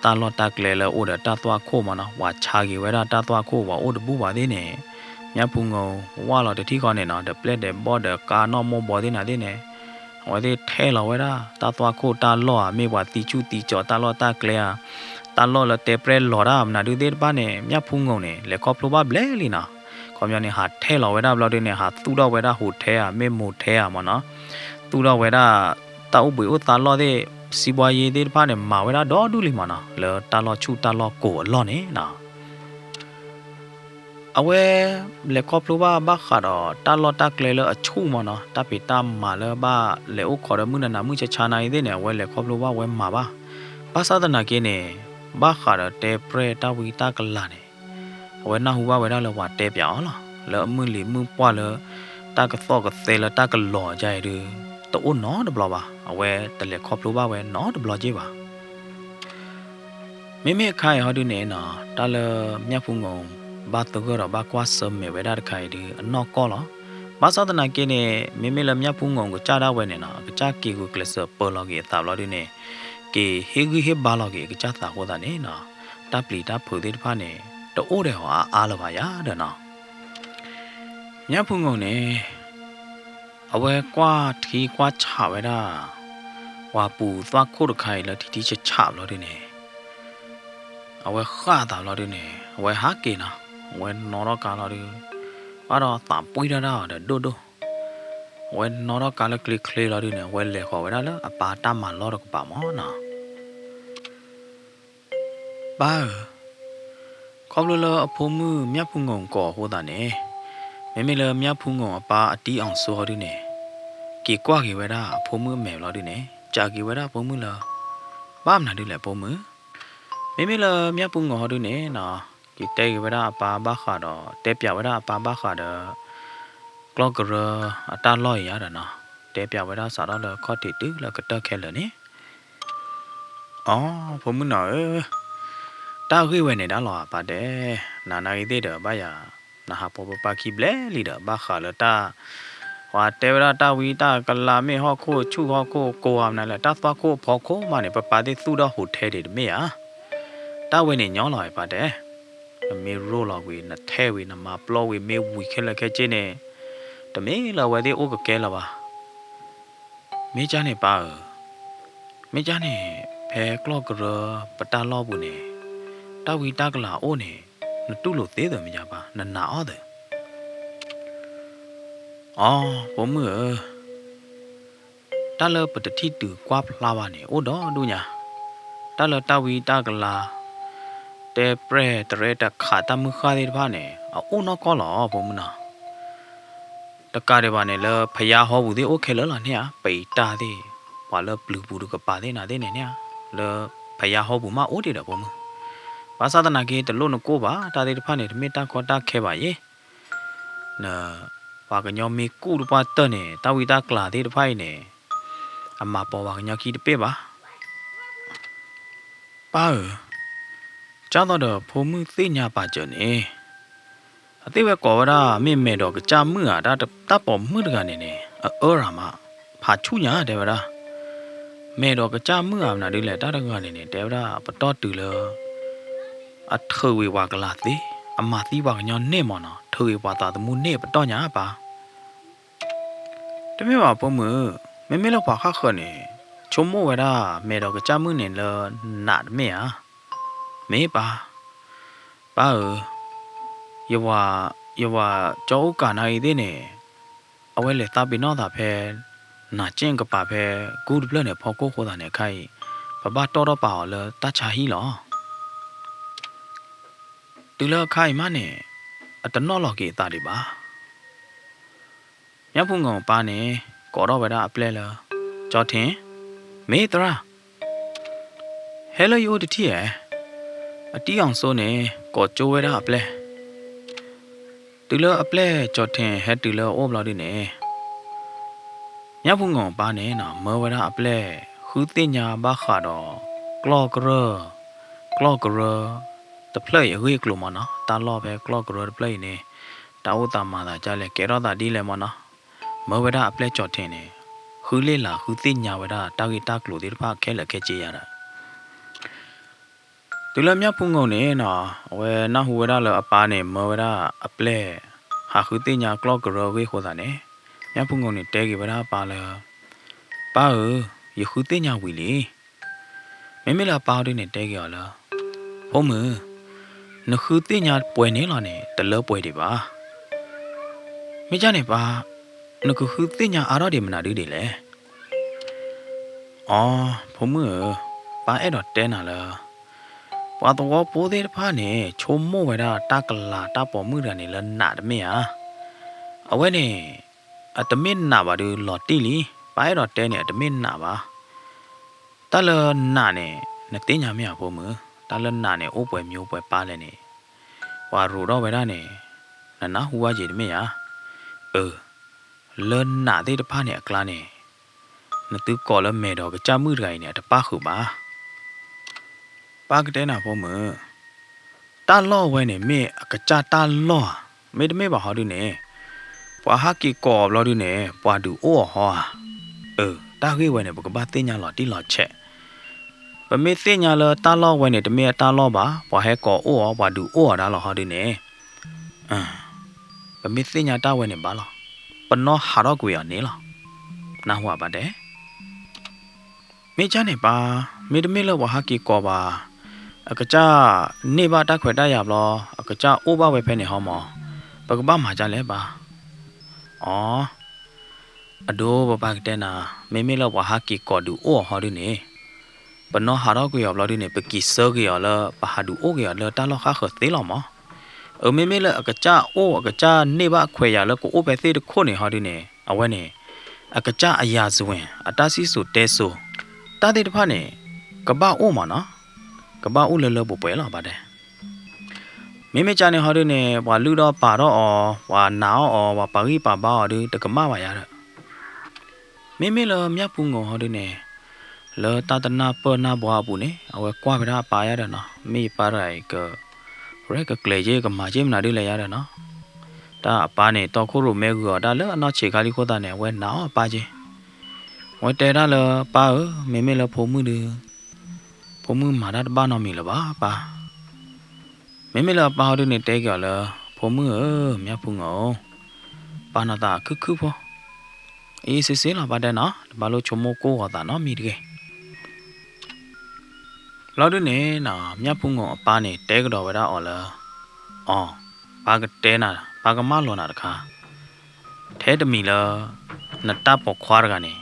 တာလောတာကလေလေအိုဒတာသွားခိုးမနော်ဝါချာကြီးဝဲတာတာသွားခိုးဝါအိုဒဘူးပါသေးနေမြတ်ဖုန်ငုံဝါလောတတိခေါနေနော်ဒပလက်တဲ့ဘော့ဒကာနော်မောဘောသေးနာသေးနေဝဲသေးထဲလောဝဲတာတာသွားခိုးတာလောအမေဝါတီချူတီကြောတာလောတာကလေတာလောလတေပရဲလောရာမနာဒူသေးပါနေမြတ်ဖုန်ငုံနေလေခေါပလို့ပါဘလဲလီနာခေါမြနေဟာထဲလောဝဲတာဘလို့သေးနေဟာသူတော့ဝဲတာဟိုထဲอ่ะမေမိုထဲอ่ะမနော်သူတော့ဝဲတာတာဥပွေဥတာလောတဲ့စီပွားရေးတဲ့ဖားနဲ့မာဝဲတာတော့ဒူလီမနာလောတာလောချူတာလောကိုလောနေနော်အဝဲလေကောပလိုဘာဘာခါတော့တာလောတာကလေလအချူမနော်တပိတမာလဘာလေဥခေါ်ရမှုနာမှုချချာနိုင်တဲ့နဲ့ဝဲလေကောပလိုဘာဝဲမာပါဘာသာဒနာကင်းနေဘာခါတော့တေပရတာဝီတာကလာနေဝဲနာဟူဘာဝဲတာလောဝတဲပြောင်းလားလောအမှုလီမှုပွားလောတာကသောကသေးလတာကလောကြိုင်တယ်တော့နော်တဘလပါအဝဲတလက်ခေါပလိုပါဝဲနော်တဘလကြီးပါမိမိခိုင်ဟောဒုနေနော်တလမြတ်ဖုန်ငုံဘာတကောဘာကွာစမေဝဲဒါခိုင်ဒီအနော်ကောလားဘာသာတနာကင်းနေမိမိလမြတ်ဖုန်ငုံကိုကြားတော့ဝဲနေနော်ကြားကီကိုကလစပေါ်လော်ကြီးတာလော်ဒီနေကေဟေဂီဟေဘာလော်ကြီးကြားတာဟောတာနေနော်တပ်ပလီတပ်ဖူသေးတဖာနေတိုးတယ်ဟောအားလပါရတဲ့နော်မြတ်ဖုန်ငုံနေအဝဲကွာထီကွာချဝဲတာဝါပူသွားခိုးတခိုင်လတီတီချချလို့ဒီနေအဝဲခါတာလို့ဒီနေအဝဲဟာကေနာဝဲနော်တော့ကာလို့ဒီဘာတော့တပွေးတာတဲ့ဒိုဒိုဝဲနော်တော့ကာလကလစ်ကလေးလို့ဒီနေဝဲလေခေါ်ဝဲတာလအပါတမလို့တော့ပါမောနော်ဘာခေါလို့လအဖိုးမှုမြတ်ဖုန်ငုံကောဟိုတာနေမေမေလမြဖုန်ကောင်အပါအတီးအောင်စော်ရင်းနေကေကွာကေဝဲတာဖုံးမမဲလို့ဒီနေကြာကေဝဲတာဖုံးမလားဘာမနာဒီလေဖုံးမမေမေလမြဖုန်ကောင်ဟောဒီနေနော်ကေတဲကေဝဲတာအပါဘာခါတော့တဲပြဝဲတာအပါဘာခါတော့ကလော့ကရအတားလို့ရတာနော်တဲပြဝဲတာစားတော့လခေါ်တီတူလကတက်ခဲလနေအော်ဖုံးမနော်တာခေဝဲနေတာလောပါတယ်နာနာကြီးတဲ့တော့ဘာရနာဟာပေါ်ပါခိဘလဲလီဒါဘာခါလတာဝါတေဝရတာဝီတာကလာမေဟောခိုချူဟောခိုကိုအောင်နာလက်တာသွားခိုဖောခိုမနေပပါတဲ့သူတော့ဟိုထဲတယ်မေယာတာဝဲနေညောင်းလာရပါတယ်မေရိုလာဝေနထဲဝေနမပလောဝေမေဝီခဲလက်ခဲချင်းနေတ တမင်းလာဝဲတဲ့အိုကကဲလာပါမေးချနဲ့ပါမေးချနဲ့ဖဲကလော့ကရပတာလောဘူးနေတဝီတကလာအိုနေနတုလို့သေးတယ်မကြပါနနာအော်တယ်အော်ဘုံမတလပတတိတူကွာဖလာပါနေအိုတော့ဒူညာတလတဝီတကလာတဲပရဲတရဲတခါတမှုခါတဲ့ဘာနေအိုနော်ကောလောဘုံမနာတကားတွေပါနေလဖယားဟောဘူးသေးโอเคလလာเนี่ยပိတာသေးဘာလဘလူးဘူးကပါသေးနာသေးနေเนี่ยလဖယားဟောဘူးမအိုတယ်တော့ဘုံမဘာသာတနာကေတလို့နကိုပါတာသေးတဖာနေတမေတာခေါ်တာခဲပါယေနာဘာကညောမီကူတပါတနေတာဝီတာကလာသေးတဖိုင်နေအမပေါ်ပါကညောကီတပေပါပါကျောင်းတော့ဖုံမှုသိညာပါကြနေအသေးပဲကောဝရမိမဲတော့ကြာမှုဟာဒါတပ်ပေါ်မှုတကနေနေအော်ရာမဖာချူညာတယ်ဗလားမဲတော့ကြာမှုဟာနာဒီလေတာတကနေနေတယ်ဗလားပတော့တူလအထွေဝါကလာသေးအမသီးပါကညောနေမနော်ထွေဝါတာတမှုနေပတော့ညာပါတမေပါပုံမှုမဲမဲလောက်ပါခခနေချုံမို့ဝရမဲတော့ကြာမှုနေလနာတမေဟာမေးပါယဝကြောကာနာရီသေးနေအဝဲလေတာပီနောတာဖဲနာကျင့်ကပါဖဲဂူဒပလနဲ့ဖော်ကိုခေါ်တာနဲ့ခိုင်ဘဘတော်ပါလတချာဟီလောတူလခိုင်မနဲ့အတနော့လော်ကေတာဒီပါညဖုန်ကောင်ပါနေကောတော့ဝရအပလဲလကြောထင်မေးတရာဟဲလိုယိုတတိယအတီးအောင်စိုးနေကောကျိုးဝဲတာအပလဲတူလအပလဲကြော်ထင်ဟဲတူလအိုဘလော်ဒီနေညဖုန်ကောင်ပါနေနော်မောဝဲတာအပလဲခူးတင်ညာဘာခါတော့ကလော့ကရတပလေဝေကလိုမနော်တာလော့ပဲကလော့ကရတပလေနေတာဝတာမာတာကြလဲကဲတော့တာဒီလဲမနော်မောဝဲတာအပလဲကြော်ထင်နေခူးလေးလာခူးတင်ညာဝဲတာတာဂီတာကလိုဒီတဖာခဲလက်ခဲကြည့်ရတာတူလမြဖုန်ကုန်နေနော်ဝဲနာဟူဝရလအပါနေမောဝရအပလဲဟာခုတိညာကလော့ကရဝေခေါ်တာနေမြဖုန်ကုန်နေတဲကေဝရပါလာပါယခုတိညာဝီလေမမေလာပါဒင်းနေတဲကေရလားဘုံမနခုတိညာပွဲနေလာနေတလောပွဲတွေပါမကြနေပါနခုတိညာအာရဒီမနာဒီလေအော်ဘုံမပါအဲ့တော့တဲနာလားပါတော့ပိုးသေးတဖာနေချုံမို့ဝဲတာတကလာတပေါ်မှုရနေလနာတမေဟာအဝဲနေအတမင်းနာပါดูလော်တီလီပါရတော့တဲနေအတမင်းနာပါတလနာနေနတင်းညာမရဖို့မတလနာနေအိုးပွဲမျိုးပွဲပါလဲနေဝါရူတော့ဝဲတာနေနာဟူဝါကြီးတမေဟာလနာသေးတဖာနေအကလာနေနတူကော်လမဲတော့ကြာမှုတိုင်းနေတပခုပါပါကတဲ့နာဖို့မတာလော့ဝဲနေမေအကကြတာလော့မေတမေပါဟောဒီနေပွာဟာကီကောဘလော်ဒီနေပွာဒူအိုဟောတာခေဝဲနေဘကဘာတင်ညာလော်တီလော်ချက်ပမေတင်ညာလော်တာလော့ဝဲနေတမေတာလော့ပါပွာဟဲကောအိုဟောပွာဒူအိုဟောဒါလော်ဟောဒီနေပမေတင်ညာတာဝဲနေပါလော်ပနောဟာတော့ကွေရနေလော်နာဟွာပါတဲ့မေချာနေပါမေတမေလော်ဝါဟာကီကောပါအကကြနေပါတခွေတရဘလောအကကြအိုးပါဝဲဖဲနေဟောမောပကပမှာကြလဲပါအော်အဒိုးဘပကတဲ့နာမေမေလောဝါဟာကီကောဒူအိုဟောဒီနေပနောဟာတော့ကွေရဘလောဒီနေပကီဆောကွေရလပဟာဒူအိုကွေရလတာလောခါခသေးလောမောမေမေလအကကြအိုအကကြနေပါခွေရလကိုအိုပဲသေးတခုနေဟောဒီနေအဝဲနေအကကြအရာဇဝင်အတစီဆိုတဲဆိုတာတဲ့တဖာနေကပအိုမနော်ကပအိုလလပပွဲလာပါတယ်မိမချာနေဟောဒီနေဘွာလူတော့ပါတော့ဘွာနာဘွာပါရီပါပါဒီတကမပါရတဲ့မိမလမြတ်ပူငောဟောဒီနေလောတတနာပနာဘွာဘူးနေအဝဲကွာပြတာပါရတဲ့နော်မိပါရိုက်ကရက်ကကလေကြီးကမာကြီးမနာဒီလေရတဲ့နော်ဒါအပါနေတော့ခိုးလို့မဲကူတော့ဒါလည်းအနောက်ခြေကားလေးခိုးတာနေဝဲနာပါချင်းဝဲတဲရလပါမေမေလဖုံမှုဒီဖုံမှုမာတာတပါနော်မီလပါပါမေမေလပါဟိုဒီနေတဲကြလဖုံမှုမြတ်ဖုံငောပ ပါနာတာခုဖို့အေးစစ်လာပါတယ်နော်ဘာလို့ချုံမိုးကိုဟောတာနော်မိတကယ်လောက်တဲ့နေနော်မြတ်ဖုံကအပားနေတဲကတော့ဝရအော်လာအော်ဘာကတဲနာဘာကမလွန်တာတခါထဲတမီလာနတပေါ်ခွာရကနေ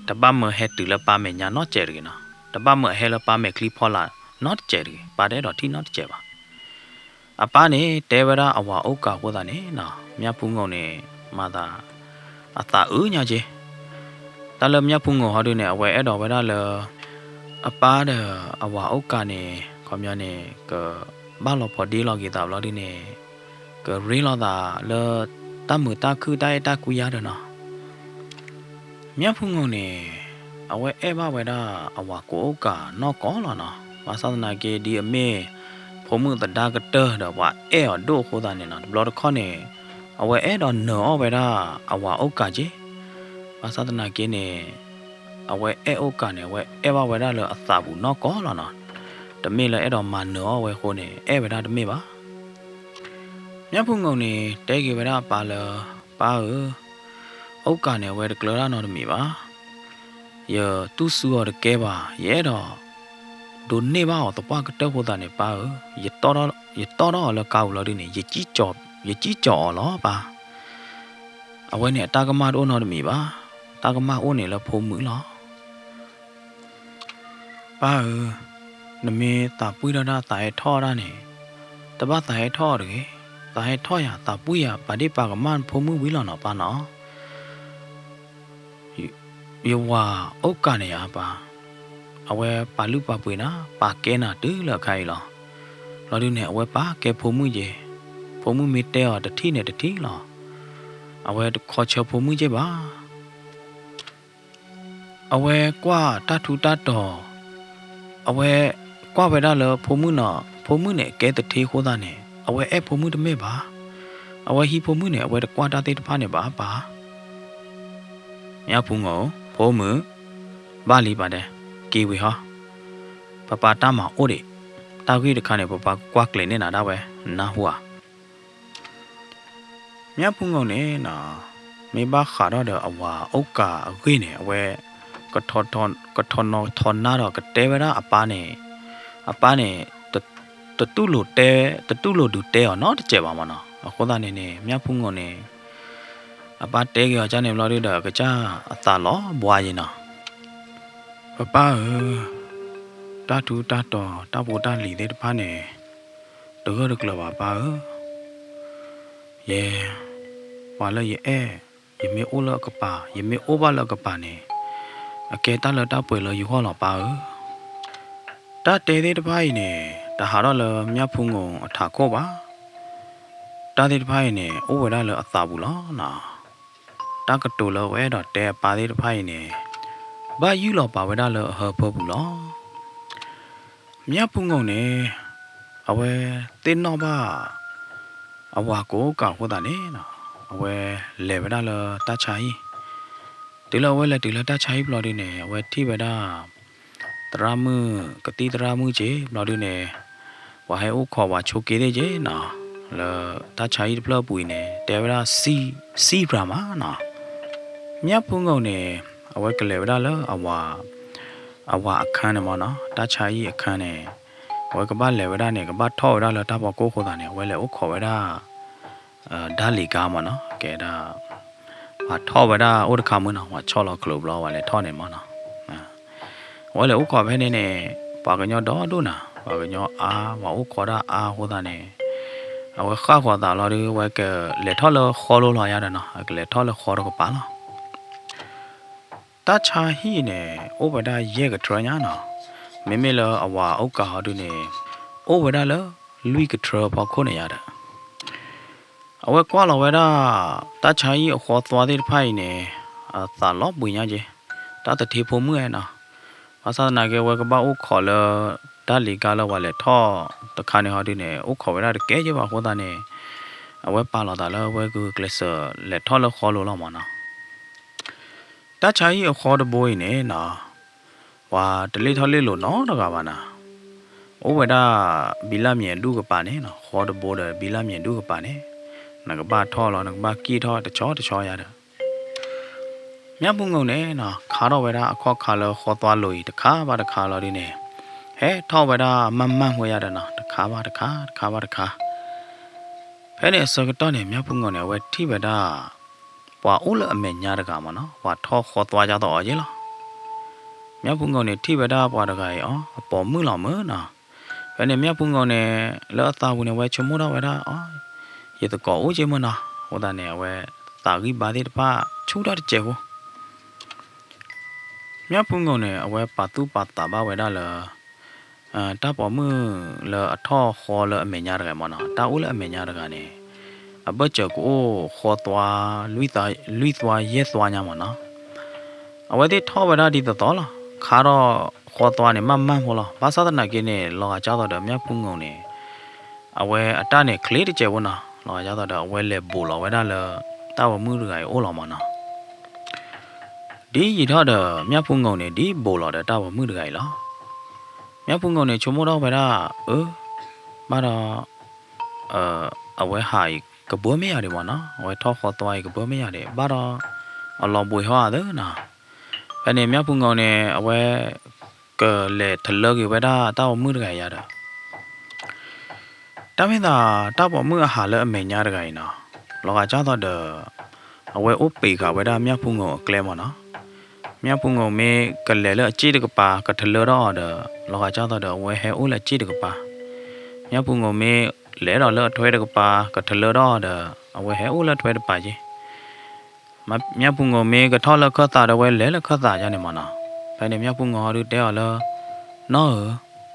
တပတ်မဟဲတူလပါမယ်ညာတော့ကျဲရနော်တပတ်မဟဲလပါမယ်ကလီဖောလာnot ကျဲရပါတယ်တော့ ठी not ကျဲပါအပားနေတဲဝရအဝါဥက္ကာဟောတာနေနော်မြတ်ဖုံကနေမာတာအသာဦးညာကြီးတလမြတ်ဖုံကိုဟောတယ်နဲ့အဝဲအဲ့တော်ဝရလအပားတဲ့အဝါဥက္ကာနေခေါမျောနေကဘာလို့ဖော်ဒီလော်ဂီတာလော်ဒီနေကရီလော်တာလတမှုတခုတိုက်တကူရတယ်နော်မြတ်ဖုံငုံနေအဝဲအဲ့ဘဝဲတာအဝါကိုဥက္ကာနော်ကောလော်နော်ဘာသာနာကေဒီအမေဖုံမှုတဒါကတဲတော့ဝအဲ့ဒိုခိုးတာနေနော်ဘလော်ခေါနေအဝဲအဲ့တော့နော်ဝဲတာအဝါဥက္ကာကြီးဘာသာနာကေနေအဝဲအဲ့ဥက္ကာနေဝဲအဲ့ဘဝဲတာလအသာဘူးနော်ကောလော်နော်တမေလည်းအဲ့တော့မနော်ဝဲခိုးနေအဲ့ဝဲတာတမေပါမြတ်ဖုံငုံနေတဲကေဝဲတာပါလပါဥက္ကာနေဝဲတကလရနော်တမေပါယေသူစုရကဲပါရဲတော့ဒုနေပါတော့ပကတက်ဖို့တာနေပါရတော့လကောက်လို့ဒီနေရကြီးကြော်လောပါအဝဲနဲ့တာကမတို့နော်တမေပါတာကမအိုးနေလဖုံမှုလောပါနမေတာပွေရတာတာထောရနေတပတ်တာထောရတာထောရတာပွေရပါဒီပါကမန်ဖုံမှုဝီလောနော်ပါနော်ယောဝဥက္ကနေရပါအဝဲပါလူပါပွေနာပါကဲနာတူလခိုင်လောလောဒီနေအဝဲပါကဲဖုံမှုကြီးဖုံမှုမီတဲော်တတိနဲ့တတိလောအဝဲခေါ်ချဖုံမှုကြီးပါအဝဲကွာတထူတတော်အဝဲကွာဝဲတာလဖုံမှုနော်ဖုံမှုနဲ့ကဲတတိခိုးတာနဲ့အဝဲအဲ့ဖုံမှုတမဲပါအဝဲဟီဖုံမှုနဲ့အဝဲကွာတာတဲ့တဖာနဲ့ပါမြဖုံကိုဖုံမှုဘာလီပါတယ်ကေဝေဟာပပတာမအိုဒီတာခွေတခါနဲ့ပပကွာကလင်းနေတာပဲနာဟွာမြဖုံကုန်နေနော်မေဘခါတော့အဝါဥက္ကာအခွေနေအဝဲကထော်နော်ထော်နာတော့ကတဲဝရအပားနေတတူလို့ဒူတဲရောနော်တကြပါမနော်အခုသားနေနေမြဖုံကုန်နေအပတဲကြောချာနေမလို့ရတော့ကကြအသာလောဘွားရင်နော်ပတထူတတော်တဘောတလီတဲ့တဖာနေတော့ရကလပါယေဝါလယေယမေအိုလကပါယမေအိုဘာလကပါနေအကဲတလတပွေလယူဟောလပါတတဲတဲ့တဖာနေတဟာတော့လမြဖုံကုန်အထာခောပါတတဲ့တဖာနေအိုဝရလအသာဘူးလားနော်တကတူလဝဲတော့တဲပါတဲ့တဖာနေဘာယူလောပါဝဲတာလဟဖို့ဘူးလောမြတ်ဖုံငုံနေအဝဲတင်းတော့ပါအဝါကိုကောက်ဟောတာနေနော်အဝဲလေဝဲတာလတချာကြီးဒီလဝဲလေဒီလတချာကြီးဘလော်ဒီနေအဝဲထိဝဲတာတရာမှုကတိတရာမှုကြီးဘလော်ဒီနေဝါဟဲအိုခေါ်ဝါချိုကေတဲ့ကြီးနော်လတချာကြီးဘလော်ပူနေတဲဝဲတာစီဘရာမနော်မြတ်ဖုံငုံနေအဝဲကလေးဝဒါလအဝါအခန်းနေမနော်တချာကြီးအခန်းနေဝဲကပတ်လေဝဒါနေကပတ်ထောဝဒါလတဘောကိုခိုးတာနေဝဲလေဥခေါ်ဝဒါဒါလီကာမနော်ကဲဒါဘာထောဝဒါဥဒခမနော်ဝါချောလကလုဘလောဝါလေထောနေမနော်ဝဲလေဥခေါ်ဘဲနေနေပါကညောတော့ဒုနာပါကညောအာဝါဥခေါ်ဒါအာဟိုတာနေအဝဲခါခေါ်တာလော်ဒီဝဲကလေထောလခေါ်လို့လာရတယ်နော်ကလေထောလခေါ်တော့ပါလားတချာဟီနေဩဝဒရဲကထရညာနော်မေမေလအဝါဥက္ကာဟာတုနေဩဝဒလလူကထရပေါခုနေရတာအဝဲကွာလဝဒတချာဟီအခေါ်သွားတဲ့ဖိုင်နေအသာလောပွညာကြီးတတတိဖို့မှုရဲ့နော်ဘာသာနာကေဝဲကပါဥခေါ်လဒါလီကာလဝလဲထောတခါနေဟာတုနေဥခေါ်ဝဒကဲကြပါဟောတာနေအဝဲပါလာတာလဝဲကူကလစ်လက်ထောလခေါ်လို့လောက်မနော်တချာကြီးအခေါ်တဘိုးနေနော်ဝါတလေးထော်လေးလို့နော်တကပါနာဩဝဒဘီလာမြေဒုကပါနေနော်ခေါ်တဘိုးတယ်ဘီလာမြေဒုကပါနေ nè cái ba thọ lo nè cái ba kia thọ để cho ya đó nhá bung ngầu nè nó khá đó vậy đó khó khá là khó toa lùi để khá lo đi nè hết thọ vậy đó mang vậy đó nó khá ba thế này sau cái đó này nhá bung ngầu nè vậy thì vậy đó và ú là mình nhà được cả mà nó và thọ khó toa ra đó chứ lo nhá bung ngầu nè thì vậy đó và được cái bỏ mưa lò mưa nè vậy này nhá bung ngầu nè lỡ tao bung nè vậy chấm mưa đó vậy đó giờ tao có ú chứ mà nó ô ta nè vậy tao ghi ba đi ba chú đó chơi vô nhá bung ngầu nè vậy ba tu ba ta ba vậy đó là ta bỏ mưa là thọ khó là mình nhà được cái mà nó ta ú là mình nhà được cái này bây giờ cũng khó toa lũy toa yes toa nhà mà nó vậy thì thọ vậy đó đi từ đó là khá đó khó toa này mang hồ là ba sao này cái này lo cho tao được nhá bung ngầu nè vậy ta này clear đi chơi vô nào lo cho tao được vậy là bù lo vậy đó là tao bỏ mưa được cái ô lo mà nó đi gì đó được nhá bung ngầu này đi bù lo để tao bỏ mưa được cái đó nhá bung ngầu này chúng mua đâu vậy đó ba đó vậy hại cái bữa mấy giờ đi mà nó vậy thọ khó toa cái bữa mấy giờ đi ba đó lo bùi hoa đó nè cái này nhá bung ngầu này vậy cái lệ thật lơ cái vậy đó tao bỏ mưa được cái đó tao biết là tao bỏ mưa hà lỡ mình nhà được cái nó lo cho tao được vậy úp bị cả vậy đó nhá bung ngầu klem mà nó nhá bung ngầu mẹ cái lệ lỡ chỉ được cái pa cái thật lơ đó được lo cho tao được vậy hay ú là chỉ được cái pa nhá bung ngầu mẹ lẽ đó lỡ thuê được cái pa cái thật lơ đó được vậy hay ú là thuê được pa chứ mà nhá bung ngầu mẹ cái thọ lỡ khất ta được vậy lẽ là khất ta cho nên mà nó phải nên nhá bung ngầu được đeo lỡ nó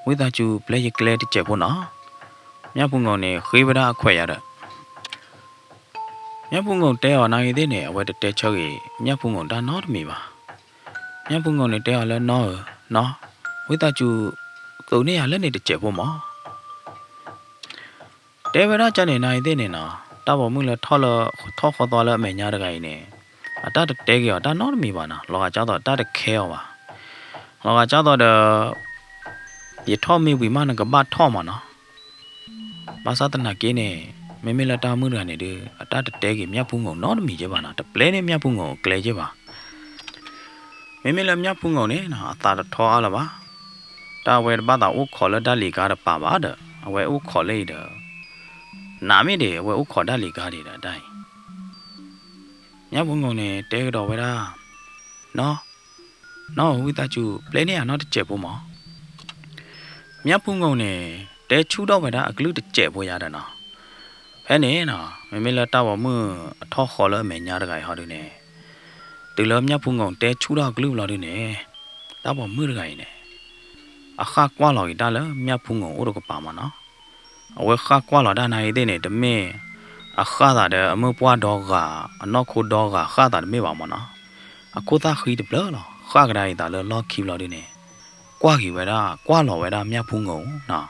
với ta chú play cái klem thì chạy của nó nhá bung ngầu này khi bây giờ khỏe rồi nhá bung ngầu teo này thế này vậy để chơi nhá bung ngầu đã nói mì mà nhá bung ngầu này teo là nó với ta chú tụi này lên này để chơi bộ mỏ để bây giờ cho này thế này nọ ta bảoมึงlà thọ khó to là mẹ nhà được cái này ta được để cái ta nói mì mà nè lo cho ta được khéo mà lo cho ta được vậy thọ mì vì mà nó cái bát thọ mà nó ba sao tên là cái này mấy là tao mới này được ta được để cái nhá bung ngầu nói mì chứ bà nè tập lấy này nhá bung ngầu kể chứ bà mấy là nhá bung ngầu này nè ta được thọ là ba ta về ba tao ú khó là đã lì cả được bà ba được về ú khó lấy được nãy mới để về ú khó đã lì cả đi được đây nhá bung ngầu này để cái đầu về đó nó với ta chú lấy này nó được chế bộ mỏ nhá bung ngầu này để chú đó về đó cái lúc được chế bộ nhà đó nó thế này nọ mấy là tao bảo mưa thọ khó lỡ mẹ nhà được cái họ được nè từ lớn nhá bung ngầu để chú đó cái lúc lo được nè tao bảo mưa được cái nè khác quá rồi ta lỡ nhá bung ngầu được cái bà mà nó khác quá rồi ta này thế này đâm mẹ khác là để mưa qua đó gà nó khô đó gà khác là mẹ bảo mà nó cô ta khi được lỡ rồi khác cái này ta lỡ lo kịp lo được nè qua gì vậy đó qua lo vậy đó nhá bung ngầu nọ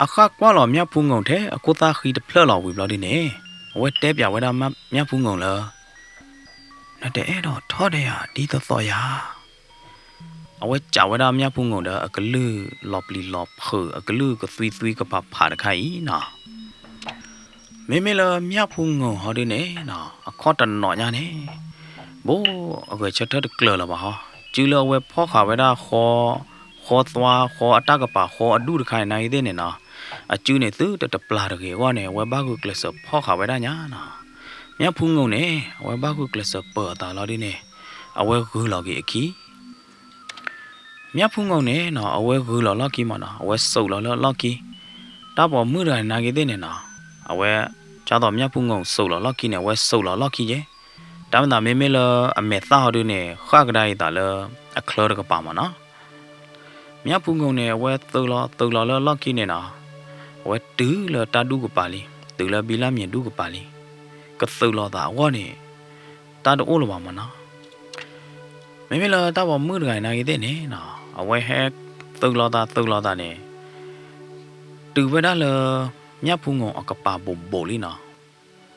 khác quá là nhá bung ngầu thế cô ta khi được lỡ lo vì lo đi nè vậy tép vào vậy đó nhá bung ngầu lỡ nó để đó thọ đây đi tới tỏi vậy chào vậy đó nhá bung ngầu đó cái lư lọp lì lọp khử cái lư cái suy cái bắp phá được hay nọ mấy là nhá bung ngầu họ đi nè nọ khó trần nọ nha nè bố người cho thớt được lỡ là bà họ chứ lỡ vậy phó khảo vậy đó khó toa khó ta cái bà khó đu được hay này thế này nọ chứ này tứ tập là được cái qua này vậy ba người là sợ phó khảo vậy đó nhá nọ nhá bung ngầu nè vậy ba người là sợ bờ ta lo đi nè vậy cứ lo cái khí nhá bung ngầu nè nọ vậy cứ lo kia mà nọ vậy sầu lo kia ta bảo mưa rồi này cái thế này nọ vậy cho tao nhá bung ngầu sầu lo kia này vậy sầu lo kia chứ ta mình làm mấy là mẹ tao đi nè khác cái đây ta là khờ được cái bà mà nó nhá bung ngầu nè vậy từ lo lo kia này nọ vậy tứ là ta đu cái bà đi từ là bị làm gì đu cái bà đi cái từ lo ta quá nè ta được ô là bà mà nó mấy là ta bảo mưa rồi này cái thế này nọ vậy hết từ lo ta nè từ với đó là nhá bung ngầu ở cái bà bồ đi nọ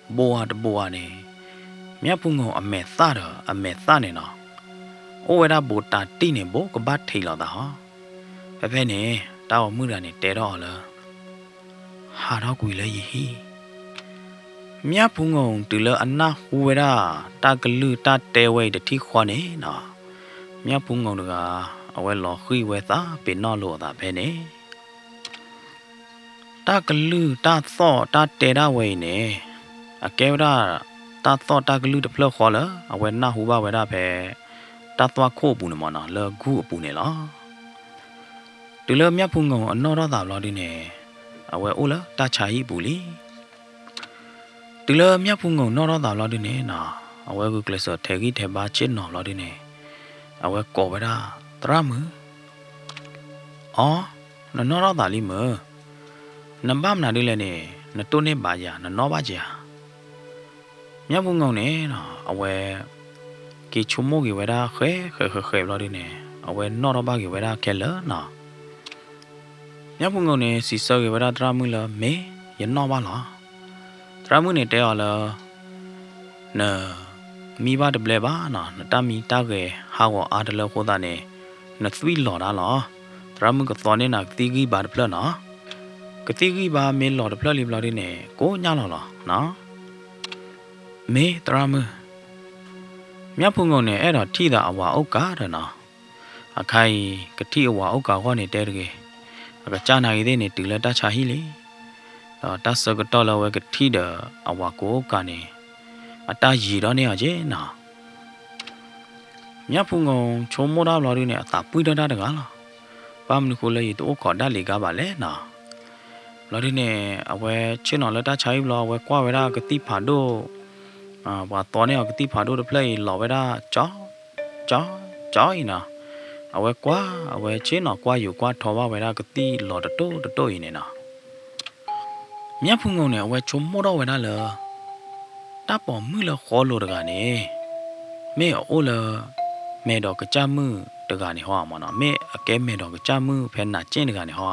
bùa nè nhá bung ngầu ở mẹ ta nè nọ ô vậy đó bồ ta tí nè bố có bát thì là ta hả phải nè tao mưa rồi nè té đó là hà đó quỳ lấy gì မြတ်ဖုံငုံတူလအနာဟူဝရာတာကလူတာတဲဝဲတတိခွာနေနော်မြတ်ဖုံငုံတကအဝဲလောခွေဝဲသာပင်နော်လို့သာပဲနေတာကလူတာသောတာတဲရဝဲနေအကဲဝရာတာသောတာကလူတဖလခေါ်လာအဝဲနာဟူပါဝဲတာပဲတာသွားခို့ပူနေမနော်လောကူအပူနေလားတူလမြတ်ဖုံငုံအနော်တော့သာလောဒီနေအဝဲအိုလာတာချာဟိပူလီတူလမြတ်ဖုံငုံနော်တော့သာလောဒီနေနော်အဝဲကူကလစထဲကြီးထဲပါချစ်နော်လောဒီနေအဝဲကောဝဲတာတရမအော်နော်တော့သာလီမနံပါတ်မနာလေးလဲနေနတုန်နေပါကြနော်ပါကြမြတ်ဖုံငုံနေနော်အဝဲကီချုံမိုးကြီးဝဲတာခဲလောဒီနေအဝဲနော်တော့ပါကြီးဝဲတာခဲလနော်မြတ်ဖုံငုံနေစီစောကြီးဝဲတာတရမလမေရနော်ပါလားတရမနေတဲရလားနော်မိဘတပလဲပါနော်နတမီတာကေဟာဝအားတလခိုးတာနေနသဝီလော်တာလောတရမကသောနေနာတီကြီးပါတပလနော်ကတိကြီးပါမင်းလော်တပလလီပလာဒီနေကိုညလော်လောနော်မေတရမမြတ်ဖုံငုံနေအဲ့တော့ထိတာအဝါဥက္ကာတဲ့နော်အခိုင်ကတိအဝါဥက္ကာဟောနေတဲတကေအကကြာနာရီတဲ့နေတူလက်တချာဟီလေတော့တဆကတော့လဝဲကတိတဲ့အဝါကိုကနေအတားရီတော့နေရချင်းနော်မြတ်ဖုံငုံချုံမောတာလော်ရီနဲ့အသာပွိတတာတကားလားပါမနခုလေတော့ခေါ်တတ်လေကားပါလေနော်လော်ရီနဲ့အဝဲချင်းတော်လက်တချာဟီဘလောဝဲကွာဝဲတာကတိဖာတို့ဘာတော်နေကတိဖာတို့တပလေလော်ဝဲတာကြောင်းနော်အဝဲကွာအဝဲချင်းတော်ကွာယူကွာထော်ပါဝဲတာကတိလော်တတိုးရင်နေနော်မြတ်ဖုံငုံနဲ့အဝဲချုံမောတော့ဝဲတာလေတပ်ပေါ်မှုလခေါ်လို့တကနေမဲအိုလမဲတော့ကကြမှုတကနေဟောမှာနော်မဲအကဲမဲတော့ကကြမှုဖဲနာကျင်းတကနေဟော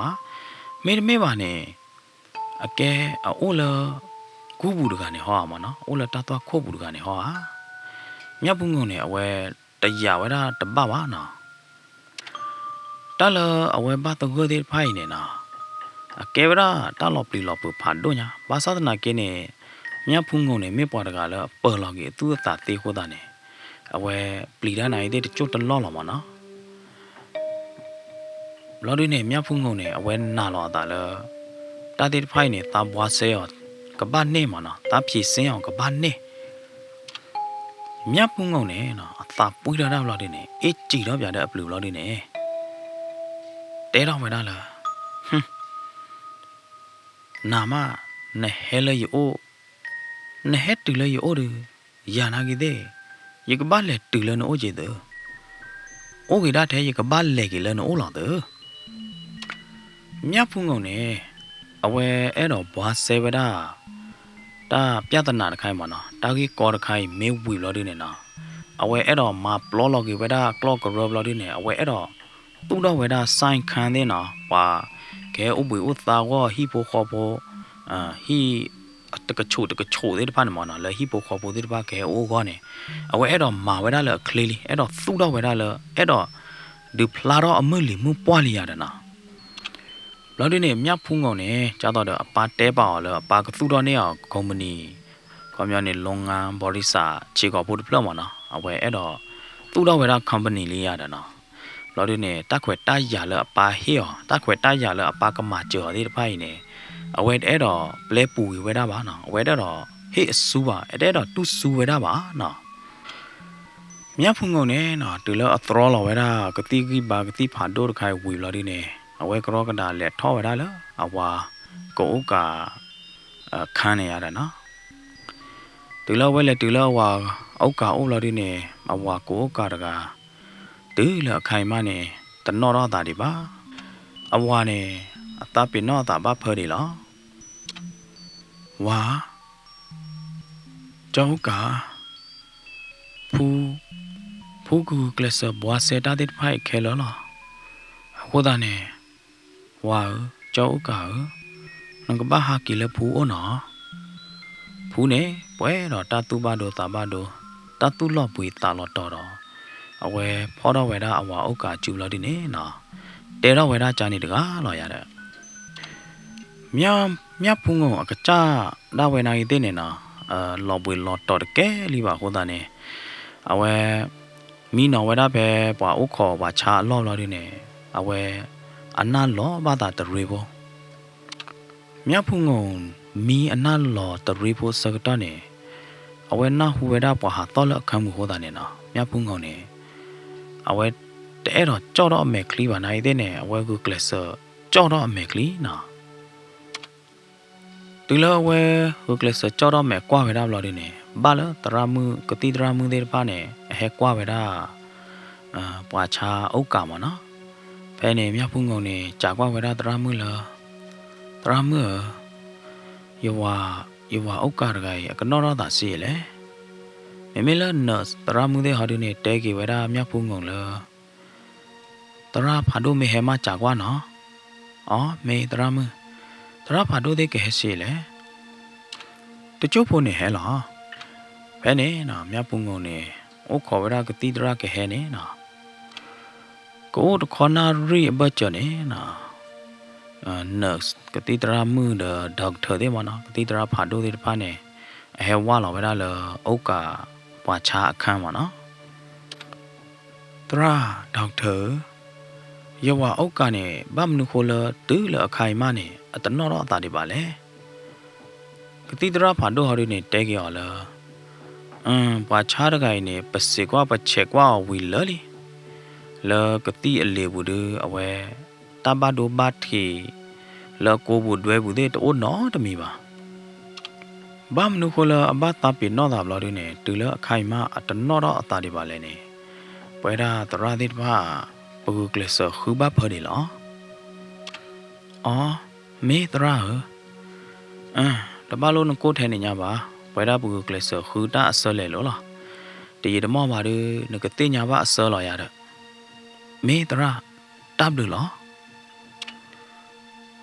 မဲပါနဲ့အကဲအိုလကူဘူးတကနေဟောမှာနော်အိုလတသွားခိုးဘူးတကနေဟောမြတ်ဖုံငုံနဲ့အဝဲတရဝဲတာတပပါနော်တလအဝဲပါတကိုသေးဖိုင်နေနော်အကဲဝရတလောပလီလောပဖာဒိုညာဘာသာနာကင်းနေမြတ်ဖုံငုံနေမေပေါ်တကလည်းပေါ်လော်ကြီးသူ့အသာသေးခိုးတာနေအဝဲပလီဒနိုင်တဲ့ကျွတ်တလော်လော်မနော်လော်ဒီနေမြတ်ဖုံငုံနေအဝဲနာလော်တာလေတာတိဖိုင်နေတာဘွားဆဲရောကဘာနေမနော်တာဖြည့်စင်းအောင်ကဘာနေမြတ်ဖုံငုံနေနော်အသာပွေးတာလော်ဒီနေအေးကြည်တော့ပြတဲ့အပလူလော်ဒီနေတဲတော့မလားနာမနဲ့ဟဲလေယိုနဟက်တူလေယိုရယာနာကြီးတဲ့ယကဘာလေတူလေနိုဂျေတဲ့အိုဂီဒါတဲ့ယကဘာလေကြီးလေနိုလာတဲ့မြတ်ဖုံငုံနေအဝဲအဲ့တော့ဘွားဆေဝဒါတာပြဿနာတခိုင်းပါနော်တာကြီးကောတခိုင်းမေဝီလော်ဒီနေနော်အဝဲအဲ့တော့မာပလော်လော်ကြီးဝဒါကလော့ကရောဘလော်ဒီနေအဝဲအဲ့တော့သူ့တော့ဝဒါဆိုင်ခံနေနော်ပါကဲဥပွေဥသာဝဟီပိုခေါ်ပိုဟီတကချိုတဲ့တပါနမနော်လေဟီပိုခေါ်ပိုတဲ့တပါကဲအိုကောနေအဝဲအဲ့တော့မာဝဲဒါလေကလေးလေးအဲ့တော့သူ့တော့ဝဲဒါလေအဲ့တော့ဒီဖလာတော့အမလီမှုပွားလီရတယ်နော်လော်ဒီနေမြတ်ဖုံငုံနေကြတော့အပါတဲပါလေအပါကသူ့တော့နေအောင်ကုမ္ပဏီကွန်မြူနီလုံငန်းဘော်ဒီစာခြေကောက်ဖို့တပလောက်မနော်အဝဲအဲ့တော့သူ့တော့ဝဲဒါကုမ္ပဏီလေးရတယ်နော်လော်ဒီနေတက်ခွဲတိုက်ရလေအပါဟေးအောင်တက်ခွဲတိုက်ရလေအပါကမာကြော်သေးတဖိုင်နေအဝဲအဲ့တော့ပလဲပူဝဲတာပါနော်အဝဲတော့ဟေးအဆူပါအဲ့တော့တူဆူဝဲတာပါနော်မြတ်ဖုံငုံနေနော်တူလအသရောလော်ဝဲတာကတိကြီးပါကတိဖာဒိုတခိုင်ဝီလော်ဒီနေအဝဲကရောကဒါလက်ထောဝဲတာလေအဝါကိုဥကခန်းနေရတယ်နော်တူလဝဲလေတူလဝါဥကအိုလော်ဒီနေအဝါကိုဥကတကတူလခိုင်မနေတနောတော့တာဒီပါအဝါနေအတပိနောတာဘာဖရီလောဝါကျောင်းကဖူကူကလစဘွားစေတာတဲ့ဖိုက်ခဲလောလားဟိုတာနေဝါကျောင်းကနကဘာဟာကီလဖူအောနော်ဖူနေပွဲတော့တတူပါတော့တာပါတော့တတူလော့ပွေတာလော့တော်တော့အဝဲဖောတော့ဝဲတာအဝါဥက္ကာကျူလို့ဒီနေနော်တဲတော့ဝဲတာကြာနေတကားလော်ရတဲ့မြတ်ဖုံငုံအကကြဒါဝဲနိုင်တဲ့နေနော် lò bùi lò tọt kẻ li bà hô ta nè à we mi nào we đã bé bà ốc khó bà cha lo đi nè à we anh na lo bà ta tự rivo mía phun ngon mi anh na lo tự rivo sao cái nè à we na hu we đã bà hạ to lợ khăm hô ta nè nó mía phun ngon nè à we để rồi cho đó mẹ kli bà này thế nè à we cứ kể sợ cho đó mẹ kli nó từ lâu we hước lệ sợ cho đó mẹ qua về đào lò đi nè ba lỡ tara mư cái tí tara mư đây ba nè hè qua về đà bà cha ấu cả mà nó phải nè mía phun ngầu nè trả qua về đà tara mư yêu hòa ấu cả rồi cái nó đó đã xì lẽ mẹ lỡ nợ tara mư đây họ đi nè té kì về đà mía phun ngầu lỡ tara phá đô mẹ hè mà trả qua nó mẹ tara mư tara phá đô đây cái hết xì lẽ tôi chốt phun nè hè lọ phải nè nó mía phun ngầu nè ấu khó về đà cái tí tara cái hè nè nó cố được con na ri bơ chờ nè nó nurse cái tí tra mưa đờ doctor thế mà nó cái tí tra phá đôi thế phá nè hè qua là vậy đó là ấu cả bà cha khang mà nó tra doctor giờ qua ấu cả nè bám nu khô lơ tứ lợ khai mà nè ở tận nó đó ta đi bà lẽ cái tí tra phá đôi họ đi nè té kia là bà cha đó cái nè bớt xe qua bớt check qua vì lỡ đi lỡ cái tí lệ bù đưa ở về ta ba đồ ba thì lỡ cô bù đuôi bù đê tổ nó đó mi bà bám nu khô lỡ ba ta bị nó đạp lỡ đi nè từ lỡ khai mà ở tận nó đó ta đi bà lẽ nè bây ra ta ra đi ba bù kể sợ khứ bắp hơi đi lõ mấy ta ra hả đó ba lô nó cố thế này nha bà bây ra bù kể sợ khứ đã sợ lệ lỗ lò thì đó mò bà đưa nó cái tên nhà bà sợ lò ya đó mấy ta ra đáp được lõ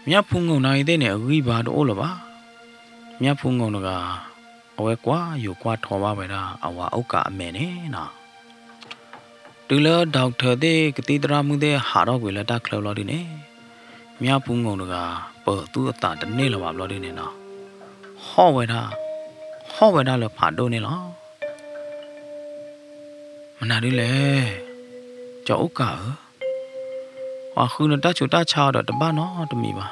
mía phun ngầu này thế này ghi bà đỗ là bà mía phun ngầu là ở quá nhiều quá thò ba vậy đó ở ấu cả mẹ nè nè từ lỡ đào thờ thế cái tí ra mương thế hạ đó quỷ là đắc lâu lo đi nè mía phun ngầu là bờ tu ta đần nè là bà lo đi nè nè ho vậy đó là phản đô nè nó mà nào đi lệ cho ấu cả khứ nó đã chúng ta chào được ba nó tụi mình bà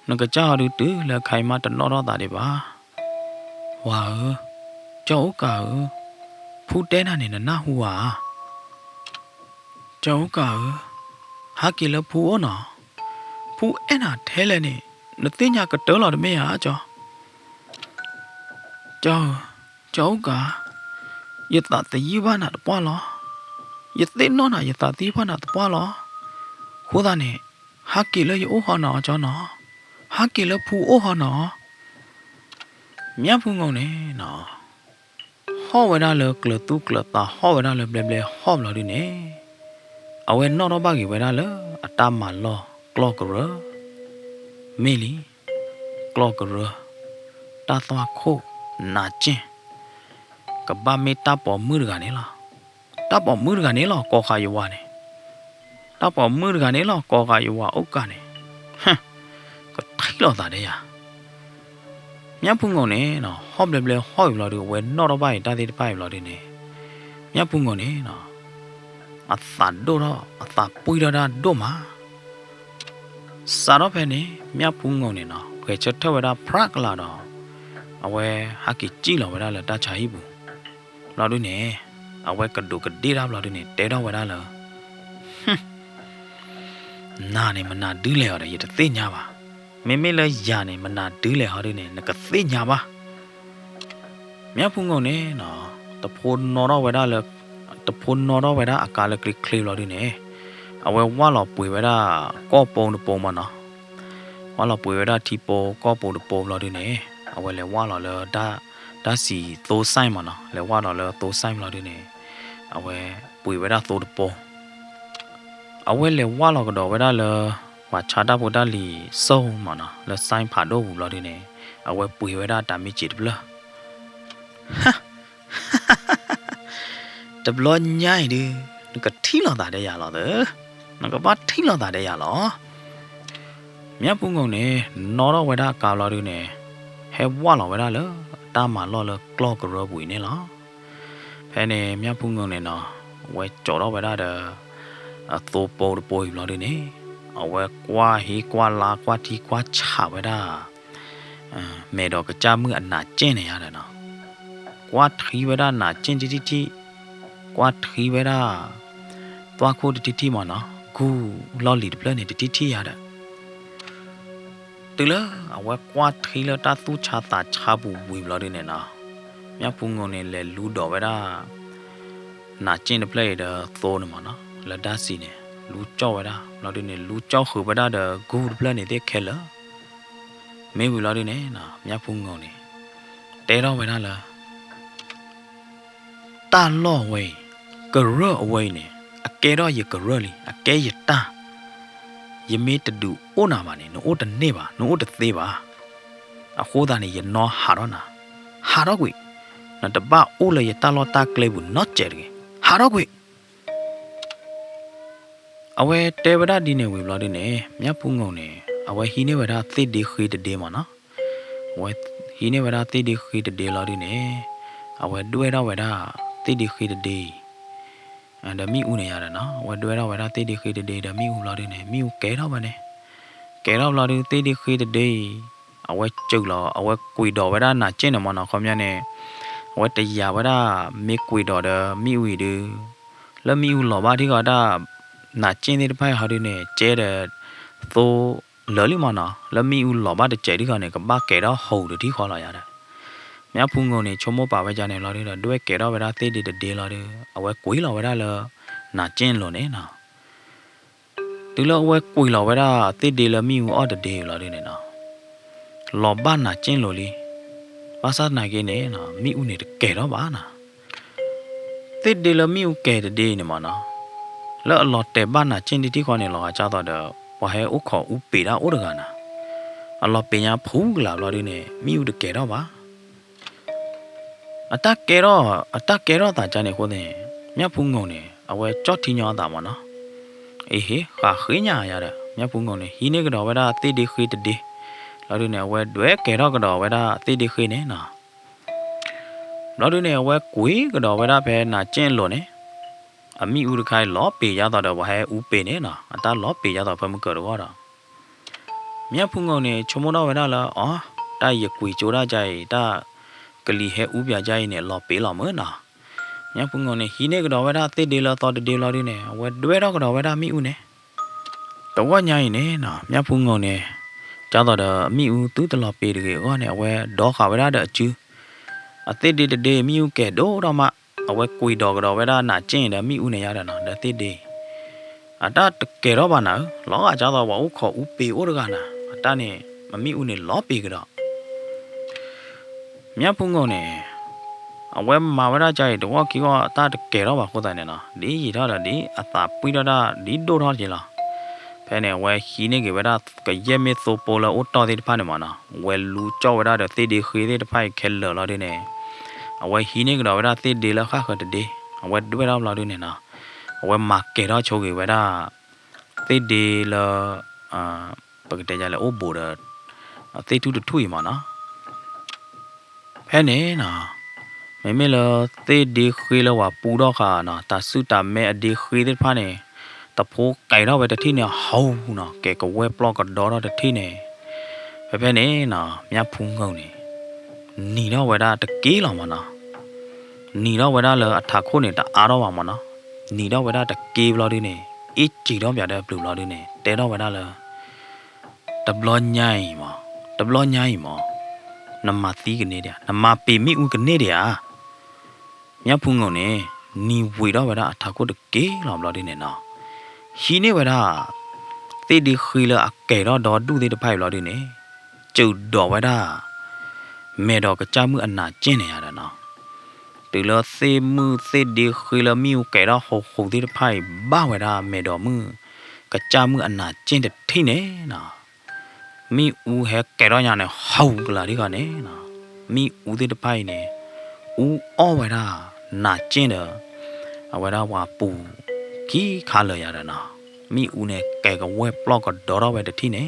nó cái chào được tứ là khai mà tận nó đó ta để bà cháu cả phú tên này là na hùa cháu cả há kia là phú nó phú em à thế là nè nó tiếng nhà cái tớ là mấy hả cháu cả giờ ta tí ba nè qua lo giờ tên nó nè giờ ta tí ba nè qua lo khu ta nè há kia là yếu họ nó cho nó há kia là phú họ nó mía phú ngon nè nó họ vậy đó là cờ tu cờ ta họ vậy đó là bèm họ là đi nè ở bên nó bao nhiêu vậy đó là ta mà lo clo cờ mê lý clo cờ ta toa khô nà chê cả ba mê ta bỏ mưa được này là ta bỏ mưa được này là có khai yêu này ta bỏ mưa được này là có khai yêu ốc cả này có thấy lo ta đây à nhá phun ngồi nè nó hom bèm hỏi lo được quên nó đó bay ta thì bay lo đi nè nhá phun ngồi nè nó ta đô đó ta bùi đó đô mà sao đó phải nè nhá phun ngồi nè nó cái chất thâu đó prak là đó ở quê hắc kỳ chi là vậy đó là ta chạy bù lo đi nè ở quê cần đủ cần đi ra lo đi nè té đó vậy đó là na này mà na đứa lèo đấy vậy thì nhà bà mẹ là già này mà na đứa lèo đi nè nó cái tên nhà bà mẹ phun ngồi nè nó tập phun nó đó vậy đó là tập phun nó đó vậy đó cả là click click lo đi nè ở quê quá lọ bụi vậy đó có bông mà nó quá lọ bụi vậy đó thì có bông lo đi nè ở quê là quá lọ là đã xì tô sai mà nó là quá lọ là tô sai lo đi nè ở quê bụi vậy đó tô được bông ở quê là quá lọ cái đó vậy đó là và cha đã bố đã lì sâu mà nó là sai phá đô lo đi nè ở quê bụi vậy đó đã mới chỉ được lơ tập lo nhai đi nó có thi lo tại đây à lo đó nó có bắt thi lo tại đây à lo mía phun ngầu nè nó đó vậy đó cào lo đi nè hay quá lo vậy đó lỡ ta mà lo là clock rồi bụi này lo thế này mía phun ngon này nó quay chỗ đó vậy đó là tô bò được bồi lo đi nè ở quay qua hi qua la qua thi qua chả vậy đó mẹ đó cái cha mưa ăn nát trên này à nó qua thi vậy đó nát trên tí qua thi vậy đó toa khu tí mà nó cu lo lì được lên này tí à đó từ đó ở qua thi là ta tu cha ta cha bù bùi lo đi nè nó mía phun ngon này là lú đỏ vậy đó nát trên được play đó tô nữa mà nó là đa xì nè lú châu vậy đó lo đi nè lú châu khử vậy đó được cu được lên này tiếc khéo lắm mấy buổi lo đi nè nó nhá phun ngon nè té đó vậy đó là ta lo vậy cờ rơ vậy nè cái đó giờ cờ rơ đi cái giờ ta giờ mấy tự đủ ô nào mà nè nó ô tự nè bà nó ô tự tê bà khô ta này giờ nó hà đó quỷ nó tập ba ô là giờ ta lo ta kêu buồn nó chết kì hà đó quỷ vậy té vậy đó đi nè buổi lo đi nè nhá phun ngon nè vậy hi nè vậy đó tê đi khi tự đê mà nó vậy hi nè vậy đó tê đi khi tự đê lo đi nè vậy đuôi đó vậy đó tê đi khi tự đê đã mi u này à nó vậy đuôi đó vậy đó tê đi khi tự đê đã mi u lo đi nè mi u kế đó vậy nè kế đó lo đi tê đi khi tự đê vậy chừng lo vậy quỳ đỏ vậy đó nè trên là mà nó không nha nè vậy tại giờ vậy đó mi quỳ đỏ đó mi u điแล้วมีอุหล่อบ้าที่ก็ได้หน้าเจนที่ไปหาดูเนี่ยเจเดตัวเหลือลิมันนะแล้วมีอุหล่อบ้าที่เจที่ก็เนี่ยก็บ้าเกล้าหูดูที่เขาหล่ออย่างนั้นแม่พูงงเนี่ยชมว่าป่าไปจานเนี่ยเราเนี่ยด้วยเกล้าเวลาเตะเด็ดเราเนี่ยเอาไว้กุยเราเวลาเลยหน้าเจนเราเนี่ยนะถึงเราเอาไว้กุยเราเวลาเตะเด็ดเรามีอุอัดเด็ดเราเนี่ยนะหล่อบ้านหน้าเจนเราเลยภาษาหน้าเกเนี่ยนะมีอุเนี่ยเกล้าบ้านนะเตะเดลมิวแกเดเดเนี่ยมันนะแล้วหลอดแต่บ้านน่ะเช่นที่คนเนี่ยหลอจ้าต่อเด้อว่าให้อุขออุปีละอุดกันนะหลอดเป็นยาพูกล่ะหลอดเนี่ยมิวเดแกแล้ววะตาแกแล้วตาจานเนี่ยคนเนี่ยมีพูงงเนี่ยเอาไว้จอดที่ยอดตามันนะข้าเคยเนี่ยอย่าเด้อมีพูงงเนี่ยฮีเนี่ยก็ดอกไว้ได้ตีดีเคยเดหลอดเนี่ยเอาไว้ด้วยแกแล้วก็ดอกไว้ได้ตีดีเคยเนี่ยนะเราดูเนี่ยว่ากุยก็ดอกเวลาเป็นน่าเจนหล่นเนี่ยมีอุดใครล้อปียาต่อเดี๋ยวว่าให้อุเปเนี่ยนะแต่ล้อปียาต่อเพิ่มเกิดว่าละมีพุ่งเอาเนี่ยชมว่าเวลาละได้ยกุยโจได้ใจได้กลีให้อุบยาใจเนี่ยล้อปีล้อเมื่อนะมีพุ่งเอาเนี่ยฮีเนี่ยก็ดอกเวลาตีเดียวต่อเดียวเราดูเนี่ยว่าด้วยเราก็ดอกเวลามีอุเนี่ยแต่ว่าใหญ่เนี่ยนะมีพุ่งเอาเนี่ยจ้าต่อเดี๋ยวมีอุตื้อตลอดปีเดียวก็เนี่ยว่าดอกเขาเวลาเดี๋ยวจื้อเตะเดมิวแกโดเรามาเอาไว้คุยดอกเราไว้ได้หน้าเจนเดมิวเนี่ยนะเดเตะเดถ้าแกเราบ้านนะล้ออาจจะว่าอุขออุปีอุดกันนะแต่เนี่ยมันมีอุเนี่ยล้อปีก็ได้มีพุ่งเอาเนี่ยเอาไว้มาไว้ได้ใจแต่ว่าคิดว่าถ้าแกเราบ้านคนไทยเนี่ยนะดีจีท่าละดีตาปุยท่าละดีโดท่าจีละแค่เนี่ยไว้ขี้เนี่ยเก็บไว้ได้ก็เยี่ยมโซโปละอุตตอที่ผ่านมานะไว้รู้เจ้าไว้ได้เดี๋ยวเตะดีคือเตะผ่านเคลเลอร์เราด้วยเนี่ยเอาไว้ฮีนี่ก็เราเวลาตีดีแล้วข้าก็จะดีเอาไว้ด้วยเราด้วยเนี่ยนะเอาไว้หมักเกล้าโชว์กันไว้ได้ตีดีแล้วปกติจะเลยโอ้โบดตีทุยมานะแค่นี้นะไม่เลยตีดีคือแล้วว่าปูดอกค่ะนะแต่สุดแต่แม่ดีคือที่ผ่านเนี่ยแต่พวกไก่เราไปแต่ที่เนี่ยเฮานะแกก็เว็บล็อกกับดอเราแต่ที่เนี่ยแค่นี้นะมีพุ่งเขาเนี่ยนี่เราไว้ได้ตะกี้เรามานะนี่เราไว้ได้เลยอัฐโคเนี่ยแต่อาเราว่ามันนะนี่เราไว้ได้ตะกี้เราดิเนี่ยอีจีเราแบบได้ปลุกเราดิเนี่ยแต่เราไว้ได้เลยตะบล้อใหญ่มาน้ำมาตีกันเนี่ยเดียน้ำมาปีมิอุกันเนี่ยเดียมีพุ่งเอาเนี่ยนี่ไว้เราไว้ได้อัฐโคตะกี้เราดิเนี่ยนะฮีเนี่ยไว้ได้ตีดีคือเลยแกเราดอดูที่ตะไพ่เราดิเนี่ยจุดดอกไว้ได้แม่ดอกก็จ้ามืออันหนาเจนเนี่ยนะtừ là xe mưa xe đi khi là miu cái đó hồ hồ thì phải bao ngày ra mẹ đỏ mưa cái cha mưa ăn nà trên đất thế này nè mi u hết cái đó nhà này hầu là đi cái này nè mi u thì phải này u o vậy ra nà trên đó vậy raว่าปูขี้ขาเลยอย่างนั้นนะมีอูเนี่ยแกก็เว็บล็อกก็ดอร์ไว้ที่ไหน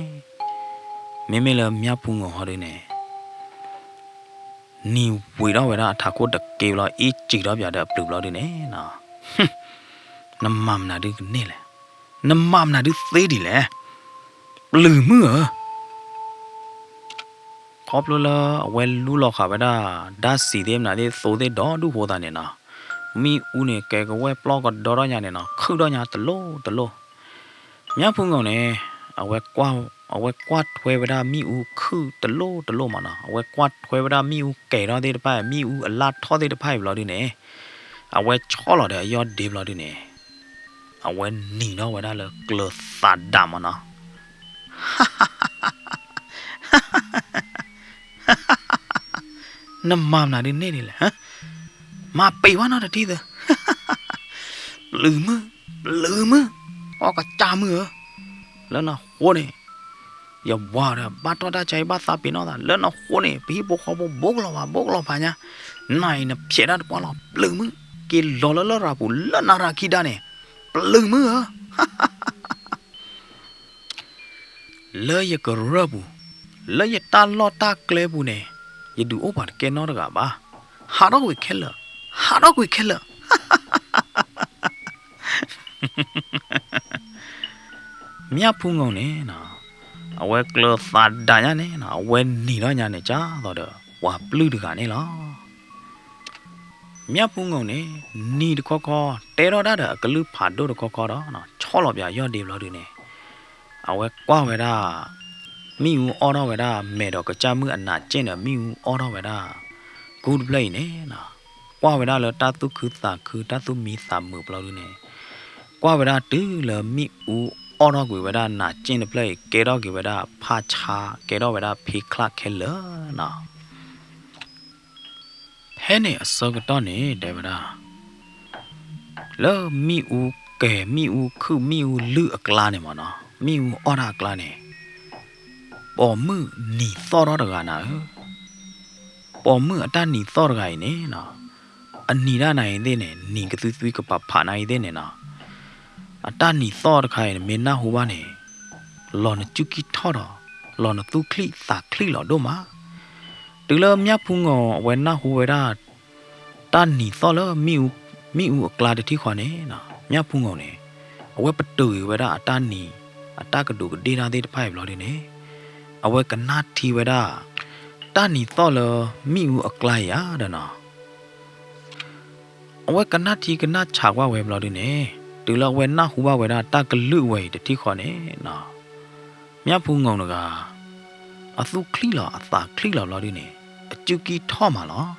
ไม่เลยมีพุ่งหัวด้วยเนี่ย你为了为了他过的给了一直到别的不了的呢呐，哼，那妈妈那的呢嘞，那妈妈那的谁的嘞，ลืมมือพอบลูละเวลูละค่ะเวดาดัสสีเดมนาเดโซเดดอดูโหตาเนี่ยนะมีอูเนี่ยแกก็เวปลอกก็ดอรญาเนี่ยนะคือดอญาตะโลမြတ်ဖုံကောင်နဲ့အဝဲကွာထွဲဝဒမိဦးခုတလို့မနာအဝဲကွာထွဲဝဒမိဦးကဲတော့တဲ့တပိုင်မိဦးအလာထောတဲ့တပိုင်ဘလို့ဒီနေအဝဲချောလာတဲ့အရောဒီဘလို့ဒီနေအဝဲနီတော့ဝဒလကလသဒမနာနမမနာဒီနေလေဟမ်မပေဝနာတတိသลืมอ๋อก็จามือแล้วนะโหนี่อย่าว่าเด้อบ้าตอดาใจบ้าซาปินอดาแล้วนะโหนี่พี่บ่ขอบ่บกเราพาญานายน่ะเพียดาปอลปลึงมึงกินลอลราปูแล้วนาราคิดาเนี่ยปลึงมึงเหรอเลยกระบูเลยตาลอตาเกลบูเนี่ยอย่าดูโอบาแกนอดกะบ้าหาดอกวิเคลမြတ်ဖုံကောင်နဲ့နော်အဝဲကလသာဒညာနဲ့နော်အဝဲနီတော့ညာနဲ့ကြာတော့ဝါပလူတကနေလားမြတ်ဖုံကောင်နဲ့နီတခေါတဲတော့တာကလူဖာတို့တခေါတော့နော်ချောလို့ပြရော့ဒီလို့ဒီနဲ့အဝဲကွာဝဲတာမိဦးအော်တော့ဝဲတာမဲတော့ကကြမှုအနာကျင့်တယ်မိဦးအော်တော့ဝဲတာဂူဒ်ပလိနဲ့နော်ကွာဝဲတာလတတုခုတာခုတတုမီသာမှုဘလို့ဒီနဲ့ကွာဝဲတာတူလမိဦးအော်တော့ကွေဝဒနာကျင်းတဲ့ play ကဲတော့ကွေဝဒဖာချာကဲတော့ဝဒဖေခလခဲလနော်ဖဲနေအစောကတော့နေတဲ့ဝဒလောမိဦးကဲမိဦးခုမိဦးလူအကလာနေမနော်မိဦးအော်ဒါကလာနေပေါ်မှုနီသောတော့တကနာပေါ်မှုအတနီသောတကရင်နေနော်အနီရနိုင်တဲ့နေနီကသွီးကပဖာနိုင်တဲ့နေနော်အတနီသောတခိုင်မေနာဟူပါနေလော်နကျူကီထော်တော့လော်နသူခလိသာခလိလော်တို့မှာတူလမြဖုံငောဝဲနာဟူဝဲတာတနီသောလမိဦးအကလာတတိခွာနေနော်မြဖုံငောနေအဝဲပတူဝဲတာအတနီအတကဒုကဒေနာသေးတဖိုင်ဘလော်ဒီနေအဝဲကနာတီဝဲတာတနီသောလမိဦးအကလာရတဲ့နော်အဝဲကနာတီကနာချာဝဲဘလော်ဒီနေတူလဝဲနာဟူပါဝဲတာတကလူဝဲတတိခေါ်နေနော်မြတ်ဖုံငုံတကအသုခလိလာအသာခလိလာလို့ဒီနေအကျူကီထော့မှာလား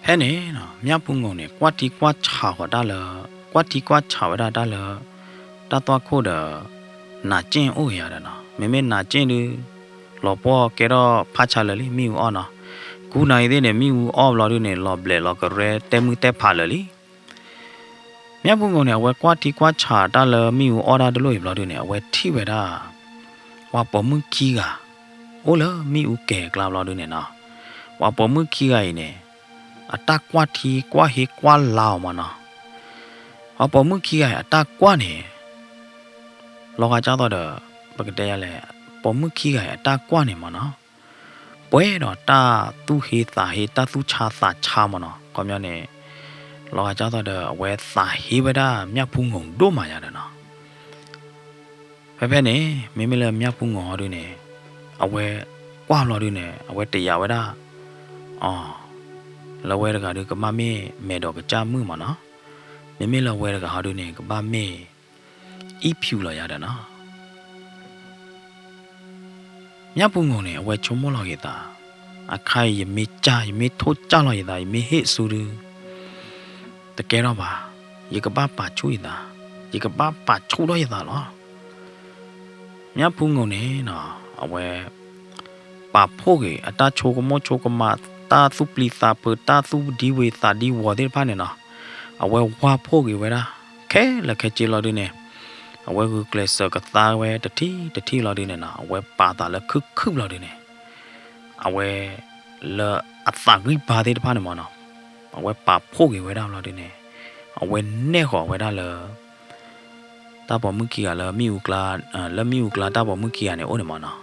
ဟဲ့နေနော်မြတ်ဖုံငုံနေကွာတီကွာချာဟောတာလကွာတီကွာချာဝဲတာလတတော်ခို့ဒနာကျင်းအိုရတာနော်မေနာကျင်းလူလောပေါ်ကဲတော့ဖာချလလီမိဦးအော်နော်ကူနိုင်သေးနေမိဦးအော်လို့ဒီနေလောဘလေလောကရဲတဲမှုတဲဖာလလီမြတ်ဘုံကောင်နဲ့အဝဲကွာတီကွာချာတာလမိဦးအော်ဒါတလို့ဘလို့နေအဝဲထိဝဲတာဝါပေါ်မှုခီကအိုလမိဦးကဲကလာဘလို့နေနော်ဝါပေါ်မှုခီကရင်နေအတကွာတီကွာဟေကွာလောင်မနော်ဝါပေါ်မှုခီကအတကွာနေလောကကြတော့ပကတဲ့ရလဲပေါ်မှုခီကအတကွာနေမနော်ပွဲတော့တာသူဟေသာဟေတာသူချာသာချာမနော်ကောမျိုးနေလောကကြတော့ဝဲသာဟေဝဒမြတ်ဖုံငုံတို့မှရတယ်နော်ဖဲနေမိမလည်းမြတ်ဖုံငုံဟောတို့နေအဝဲကွာလော်တို့နေအဝဲတရားဝဒအော်လဝဲတကတို့ကမမေမဲတော့ကကြမှုမနော်မိလဝဲတကဟာတို့နေကမမေဤဖြူလော်ရတယ်နော်မြတ်ဖုံငုံနေအဝဲချုံမလော်ရတာအခိုင်ရမေကြရမေထိုးကြလော်ရတာရမေဟေဆူရတကယ်တော့ပါရေကပပါချူရတာရေကပပါချူတော့ရတာလောမြတ်ဖုံငုံနေနော်အဝဲပါဖို့ကအတာချိုကမောချိုကမတာသုပလီသာပတာသုဒီဝေသာဒီဝတဲ့ဖာနေနော်အဝဲဝါဖို့ကဝဲတာခဲလက်ခဲချီလော်ဒီနေအဝဲကကလစကသာဝဲတတိလော်ဒီနေနော်အဝဲပါတာလက်ခုလော်ဒီနေအဝဲလာအသာဂိပါတဲ့ဖာနေမနော်အဝဲပါဖို့ကဝဲတာလော်ဒီနေအဝဲနဲ့ခေါ်ဝဲတာလတာပေါ်မှုကီကလမီဦးကလာလမီဦးကလာတာပေါ်မှုကီကနေအိုနေမနော်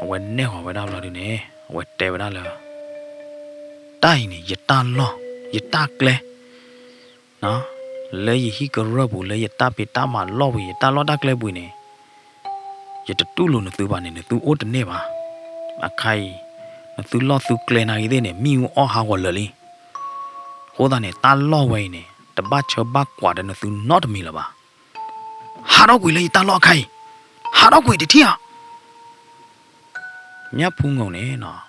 အဝဲနဲ့ခေါ်ဝဲတာလော်ဒီနေ ဝဲတဲဝဒါလေတိုင်းနေယတာလောယတာကလေနော်လေဟီကရဘူးလေယတာပိတာမလောဝီယတာလောတာကလေဘူးနေယတတူလို့နသူပါနေနသူအိုတနေပါအခိုင်နသူလောသူကလေနိုင်တဲ့နေမီဝအောဟာဝလလီဟိုးတာနေတာလောဝဲနေတပတ်ချဘကွာတဲ့နသူနော့တမီလာပါဟာတော့ကွေလေတာလောအခိုင်ဟာတော့ကွေတတိယမြတ်ဖူးငုံနေနော်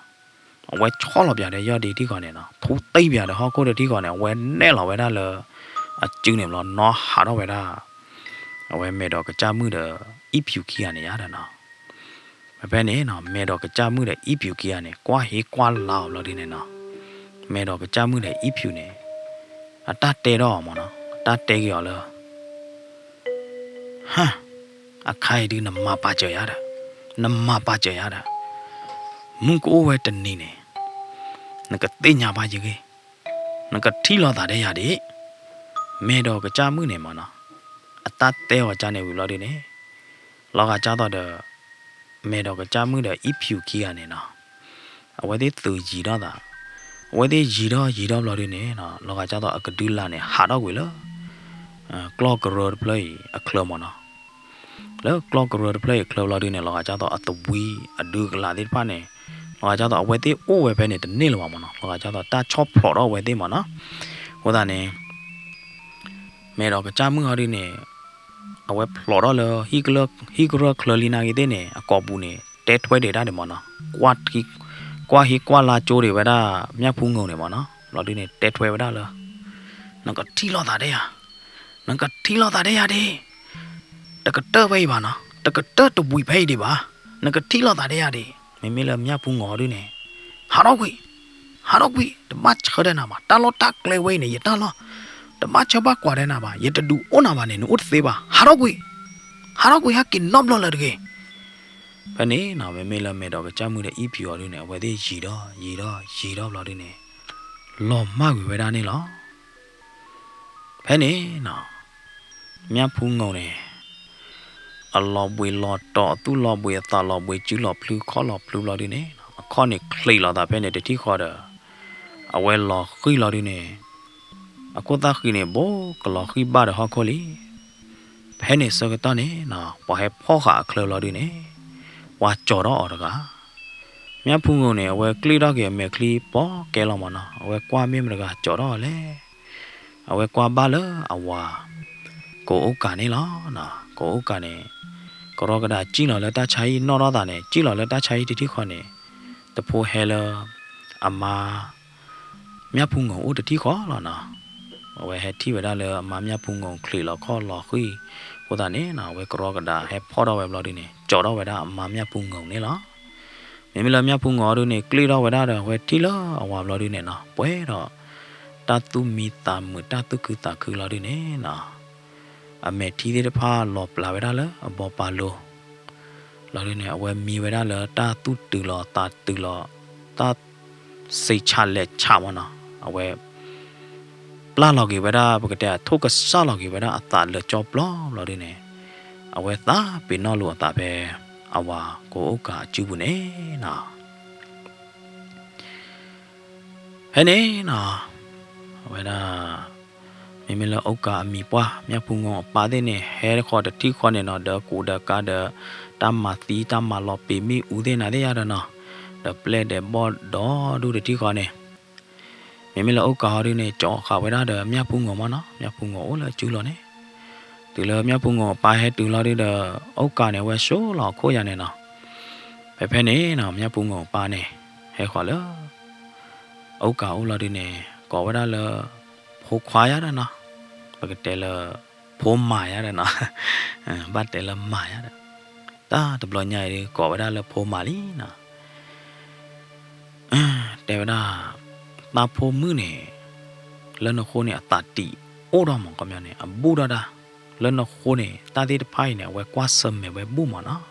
အဝဲချောလောပြတဲ့ရဒီတိကောနေနော်ဖူးသိပ်ပြတဲ့ဟောကိုတဲ့တိကောနေဝဲနဲ့လောဝဲတာလေအကျူးနေမလို့နော်ဟာတော့ဝဲတာအဝဲမဲတော့ကြမှုတဲ့ဤဖြူခီရနေရတာနော်မပဲနေနော်မဲတော့ကြမှုတဲ့ဤဖြူခီရနေကွာဟေးကွာလောလို့ဒီနေနော်မဲတော့ကြမှုတဲ့ဤဖြူနေအတတဲတော့မနော်အတတဲကြော်လို့ဟာအခိုင်ဒီနမပါကြရတာနမပါကြရတာမုန်ကိုဝဲတနေနေနကတိညာပါကြီးနကထီလောတာတဲ့ရတယ်မဲတော့ကြမှုနေမနော်အတတဲဟောကြနေဘူးလို့ဒီနေလောကကြတော့တဲ့မဲတော့ကြမှုတဲ့ဤဖြူခီရနေနော်အဝဲသေးသူကြီးတော့တာအဝဲသေးကြီးတော့လို့ဒီနေနော်လောကကြတော့အကဒူလာနေဟာတော့ကွေလို့ကလော့ကရော်ပလေးအခလမနော်แล้วกลอกกระโดดเพลย์คลาวลาดีเนี่ยเราอาจจะต้องอัตวีอดูกลาดิป้าเนี่ยเราอาจจะต้องเอาไว้ที่โอ้ไว้ไปเนี่ยแต่นี่หรือเปล่ามันเนาะเราอาจจะต้องตาชอบพลอดเอาไว้ที่มันเนาะว่าแต่เนี่ยแม่เราก็จ้ามือเขาดีเนี่ยเอาไว้พลอดเอาเลยฮีกเลิกคลอลีนากีเต้เนี่ยกอบบูเนี่ยเต็ดไว้เด็ดได้เดี๋ยวมันเนาะกวาดฮีกวาลาโจเดี๋ยวไว้ได้เมียพุงเงาเนี่ยมันเนาะเราดีเนี่ยเต็ดไว้ได้เลยนั่นก็ที่เราตาได้อะนั่นก็ที่เราตาได้อะดิตะกะเตอไปบ้านะตะกะเตอตบุยไปดิบ้านักที่เราตาได้ยาดิไม่ละมียาพุงงอด้วยเนี่ยฮารอกวิตะมัดเขได้นะบ้าตาลอตักเลยไว้เนี่ยยตาลอตะมัดชะบักกว่าได้นะบ้ายตะดูโอนะบ้าเนี่ยอุดเสบ้าฮารอกวิฮักกินนอบลอเลยดิปะเนี่ยนะไม่ละไม่ดอกจามือได้อีผิวด้วยเนี่ยไว้ได้ยีดอลอด้วยเนี่ยลอมากไว้ได้นี่ลอปะเนี่ยนะมียาพุงงอเนี่ยอลอบวยลอต่อตู้ลอบวยตาลอบวยจื้อลอพลูข้อลอพลูลอดีเนี่ยข้อนี่คลีลอตาเพเนี่ยที่ข้อเด้อเอาไว้ลอคุยลอดีเนี่ยกูตาคุยเนี่ยโบก็ลอคุยบ้าเด้อฮอคอลีเพเนี่ยสกตอนเนี่ยนะพอให้พ่อขาเคลลอดีเนี่ยว่าจอดออกกะเมียพุงเนี่ยเอาไว้คลีดอกเกเมคลีปอแกลอมานะเอาไว้กว่าเมียมกะจอดอเลยเอาไว้กว่าบ้าเลยเอาว่าโกโอกาเนี่ยลอนะโกโอกาเนี่ยก็รอกระดาษจีนหล่อแล้วตาใช้นอตาเนี่ยจีนหล่อแล้วตาใช้ที่ข้อเนี่ยตะโพเฮลอามาเมียพุงของอุตที่ข้อหล่อนะเอาไว้ให้ที่ไว้ได้เลยอามาเมียพุงของคลีหล่อข้อหล่อคุยพวกตาเนี่ยนะไว้กรอกระดาษให้พ่อเราไว้รอดีเนี่ยจอดเอาไว้ได้อามาเมียพุงของเนี่ยหรอไม่ละเมียพุงของดูเนี่ยคลีเราไว้ได้เลยไว้ที่ละเอาไว้รอดีเนี่ยนะป่วยหรอตาตุมีตามือตาตุคือตาคือรอดีเนี่ยนะอเมทีเดพาหลบลาไว้ได้เลยบอปาโลเราเนี่ยเอาไว้มีไว้ได้เลยตาตุตือหลอตาตือหลอตาใส่ชาเล็ดชาวนะเอาไว้ปลาหลอกไว้ได้ปกติทุกข์ซ่าหลอกไว้ได้ตาเลือดจอบล้อเราเนี่ยเอาไว้ตาเป็นนอหลวงตาเปเอาว่าโกโอกาจูบุเน่นะเฮ้เนี่ยนะเอาไว้ได้ไม่ละโอกาสมีป่ะเมียพุงงอปาได้เนี่ยเฮรคอร์ดที่ข้อเนี่ยเนาะเดกูเดกาเดตามมาตีตามมาลอปีมีอุเดน่าได้ยาเนาะเดเปลเดบอดดอดูเดที่ข้อเนี่ยไม่ละโอกาสด้วยเนี่ยจ่อข่าวไว้ได้เดเมียพุงงอมาเนาะเมียพุงงอเลยจู้หรอเนี่ยตื่นเลยเมียพุงงอปาให้ตื่นเราได้เดโอกาสเนี่ยไว้โชว์หล่อโคยันเนี่ยเนาะไปเพเนี่ยเนาะเมียพุงงอปาเนี่ยให้ขอเลยโอกาสเราได้เนี่ยก่อไว้ได้เลยโผล่ควายได้เนาะปกติละพมหมายอะไรเนาะบ้านแต่ละหมายอะไรตาตะบลอยใหญ่เลยก่อไว้ได้ละพมหมาลีนะแต่ว่าตาพมมือเนี่ยแล้วนกโคเนี่ยตัดตีโอ้ดอมก็มีเนี่ยบูดาดาแล้วนกโคเนี่ยตาที่ไพ่เนี่ยไว้กวาดซึมไว้บูมเนาะ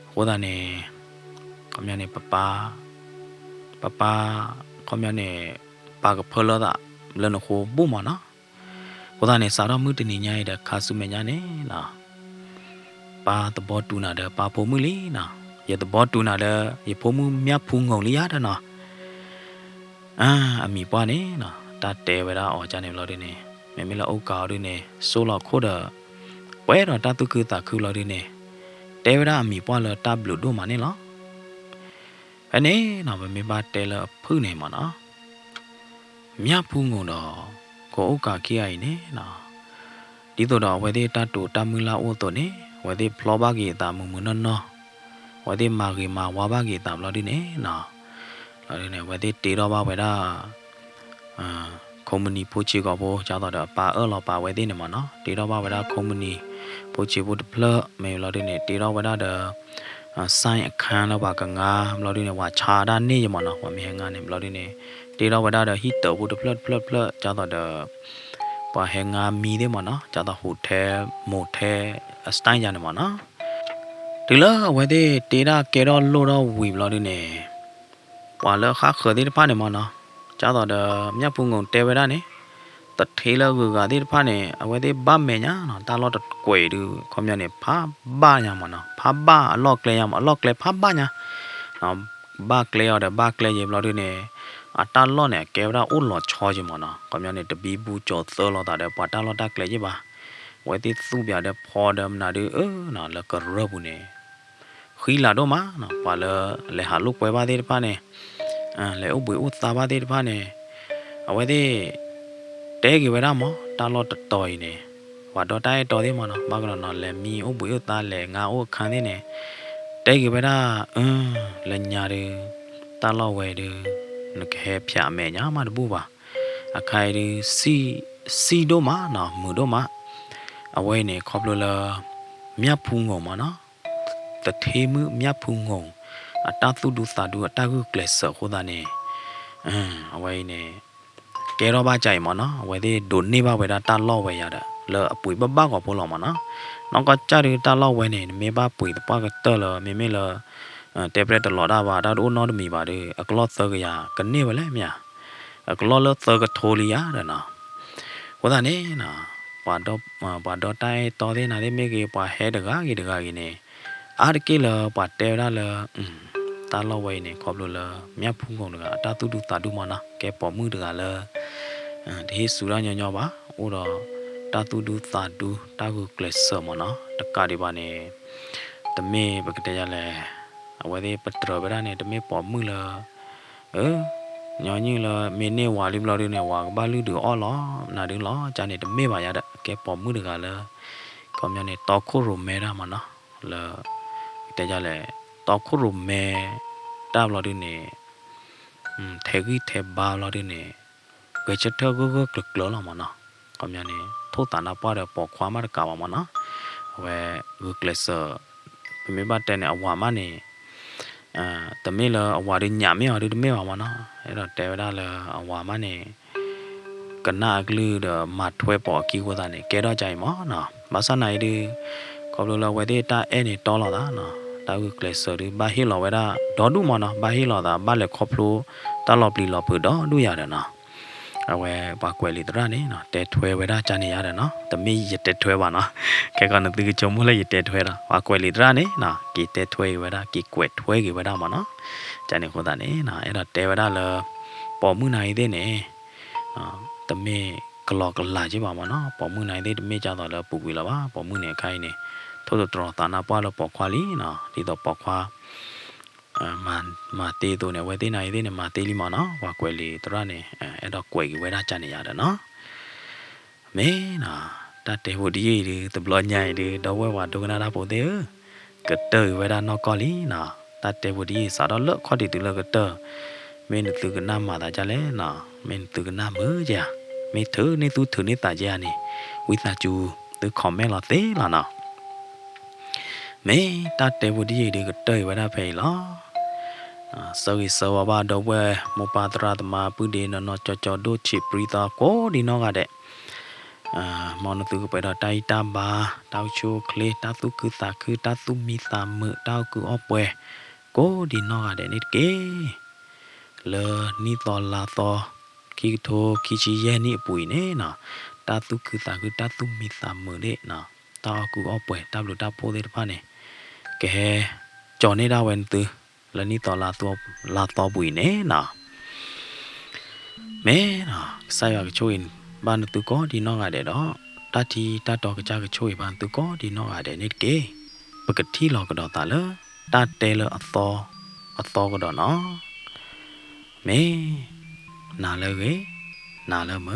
โคตาเนี่ยก็มีเนี่ยป้าก็มีเนี่ยป้ากับเพลละแล้วนกโคบูมเนาะโคตาเนี่ยสารมือตัวนี้ใหญ่เด็กขาสุเมียเนี่ยนะป้าตะบอดูนะเด็กป้าพมมือลีนะ ye the bot tu na le ye pho mu mya phu ngong li ya da no a mi pa ne no ta te we da o cha ne lo de ne me me la o ka de ne so lo kho da we da ta tu ku ta khu lo de ne te we da mi pa le ta blu do ma ne lo ane no me ba te le phu ne ma no mya phu ngong do ko o ka ki ai ne no di to do we de ta tu ta mu la o to ne we de phlo ba ki ta mu mu no no we de ma ki ma wa ba ki ta lo de ne no lo de ne we de te do ba we da company ပိုချေကဘောကြာတော့ပါအော်လောပါဝဲတဲ့နေမနော်တေတော့ပါဝဲတာ company ပိုချေဖို့ပလမေလော်တဲ့နေတေတော့ဝဲတာဆိုင်အခန်းတော့ပါကငါမလော်တဲ့နေဝါချာတာနေရမနော်ဝမဲငါနေမလော်တဲ့နေတေတော့ဝဲတာဟီတဖို့ပလကြာတော့ပါဟဲငါမီတဲ့မနော်ကြာတော့ဟိုတယ်မိုတယ်စတိုင်းကြနေမနော်ဒီလားဝဲတဲ့တေတာကဲတော့လို့တော့ဝီမလော်တဲ့နေပါလခါခတဲ့ဖာနေမနော်ကြာတော့မြတ်ဖုံကုန်တဲဝဲတာနေတထေးလောက်ကဒီဖာနေအဝဲသေးဗမေညာနော်တာလော့တကွေတူခေါမြနေဖာဘာညာမနော်ဖာဘာအလော့ကလေးရမအလော့ကလေးဖာဘာညာနော်ဘာကလေးရတဲ့ဘာကလေးရေဘလို့ဒီနေအတာလော့နေကဲဝရာဥလော့ချောချင်မနော်ခေါမြနေတပီးဘူးကြောသောလော့တာတဲ့ပါတာလော့တကလေးကြီးပါဝဲသေးသူ့ပြတဲ့ဖော်ဒမ်နာဒီနော်လကရဘူးနေခီလာတော့မနော်ပါလေဟာလုပွဲပါသေးဖာနေလေဥပွေဥသာပါသေးတဖာနေအဝဲသေးတဲကြီးဝဲရမောတာလော့တော်ရင်နေဝါတော့တိုင်းတော်သေးမနော်ဘာကလို့နော်လေမီဥပွေဥသားလေငါဥခံသေးနေတဲကြီးဝဲရလေညာတယ်တာလော့ဝဲတယ်နခဲဖြာမဲညာမတပူပါအခိုင်ဒီစီတို့မနော်မူတို့မအဝဲနေခေါပလို့လာမြတ်ဖူးငုံမနော်တထေးမှုမြတ်ဖူးငုံအတာသူဒုသာဒုအတာကုကလဆခိုဒါနေအဝဲနေကဲတော့ပါကြိုင်မနော်အဝဲဒီဒိုနေပါဝဲတာတာလော့ဝဲရတာလောအပွေပပကောဖိုးလောမနော်နောက်ကကြရတာလော့ဝဲနေမေပါပွေပပကတော်လောမေမေလောတေပရက်တလော်တာပါဒါတို့နော်တမီပါလေအကလော့သကရကနေဝလဲမြအကလော့လော့သကထိုလီရတဲ့နော်ဟိုဒါနေနော်ပါတော့တိုင်းတော်သေးနာလေးမေကေပါဟဲတကားကြီးနေအားတကေလပါတဲရလာတာလောဝဲနေခေါပလို့လာမြတ်ဖုံကုန်တကအတာတူတူတာတူမနာကဲပေါ်မှုတကလာဒီစူရညညပါဟိုတော့တာတူတူတာတူတာကုကလဆမနာတကဒီပါနေတမေပကတဲ့ရလဲအဝဲဒီပတရဗရာနေတမေပေါ်မှုလာညညလာမင်းနေဝါလိမလာရနေဝါဘာလူတူအော်လာနာဒင်းလာဂျာနေတမေပါရတဲ့ကဲပေါ်မှုတကလာကောမြနေတောက်ခုရမဲရမနာလာတဲ့ကြလဲတောက်ခုရမဲတာဘလာဒီနေထဲကြီးထဲဘာလာဒီနေဝေချက်တော့ကကကလောလာမနာကောမြနေထိုးတနာပါတဲ့ပေါ်ခွာမတကပါမနာဝဲဂုကလဆာမေဘတ်တဲ့နေအဝါမနေတမေလာအဝါရညမေအရတမေပါမနာအဲ့တော့တဲဝဒါလာအဝါမနေကနာကလူဒမထွဲပေါ်ကီဝဒနေကဲတော့ကြိုင်မနော်မဆနိုင်ဒီခေါပလိုလာဝဲတဲ့တာအဲ့နေတောလာတာနော်တာကုကလဆာဒီဘာဟီလာဝဲတာဒေါ်ဒူမနော်ဘာဟီလာတာဘာလေခေါပလိုတာလော်ပလီလော်ပူတော့ဒူရတယ်နော်အဝဲဘာကွယ်လီတရနေနော်တဲထွဲဝဲတာကြာနေရတယ်နော်တမီရတဲထွဲပါနော်ကဲကနတိကချုံမလဲရတဲထွဲတာဘာကွယ်လီတရနေနော်ကီတဲထွဲဝဲတာကီကွယ်ထွဲကီဝဲတာမနော်ကြာနေခေါ်တာနေနော်အဲ့တော့တဲဝဲတာလာပေါ်မှုနိုင်သေးနေနော်တမီကလောကလာကြပါမနော်ပေါ်မှုနိုင်သေးတမီကြတော့လာပူပူလာပါပေါ်မှုနေခိုင်းနေထို့တော်တာနာပွားလို့ပေါ်ခွာလီနော်ဒီတော့ပေါ်ခွာမာတေးတို့နဲ့ဝဲသေးနိုင်သေးနဲ့မာတေးလီမနော်ဝါကွယ်လီတရနေအဲ့တော့ကွယ်ကြီးဝဲတာကြနေရတယ်နော်မဲနော်တတ်တယ်ဟိုဒီရီတဘလညိုင်ဒီတော့ဝဲဝါဒုကနာတာပို့သေးကတဲဝဲတာနော်ကောလီနော်တတ်တယ်ဟိုဒီစာတော့လက်ခွတ်တီတူလကတဲမင်းသူကနာမာတာကြလဲနော်မင်းသူကနာမကြမေသူနေသူသူနေတာကြနေဝိသချူသူคอมเมนต์လာသေးလားနော်မဲတတ်တယ်ဟိုဒီရီကတဲဝဲတာဖေးလားဆောရီဆောဘာတော့ဝဲမပါတရတမပုဒေနော်ကြောဒိုချီပရီတာကိုဒီနော်ကတဲ့မောင်သူကပဲတော့တိုက်တာပါတောက်ချိုကလေးတာသူគឺတာគឺတာသူမီတာမတောက်ကူအပွဲကိုဒီနော်ကတဲ့နိကေလေနီတော်လာတော်ခီထိုခီချီရဲ့နိပွေနေနော်တာသူគឺတာគឺတာသူမီတာမတဲ့နော်တောက်ကူအပွဲတပ်လို့တပ်ဖို့တဲ့ဖာနေကဲ จอနေတာဝင်သူလနီတော်လာတော့ပွေနေနော်မဲနော်ဆိုင်ရကချိုရင်ဘာနသူကောဒီနော်ရတယ်တော့တတီတတော်ကကြကချိုရင်ဘာသူကောဒီနော်ရတယ်နေကေပကတိလောကတော့တာလတတဲလအသောကတော့နော်မဲနာလဲကေနာလဲမ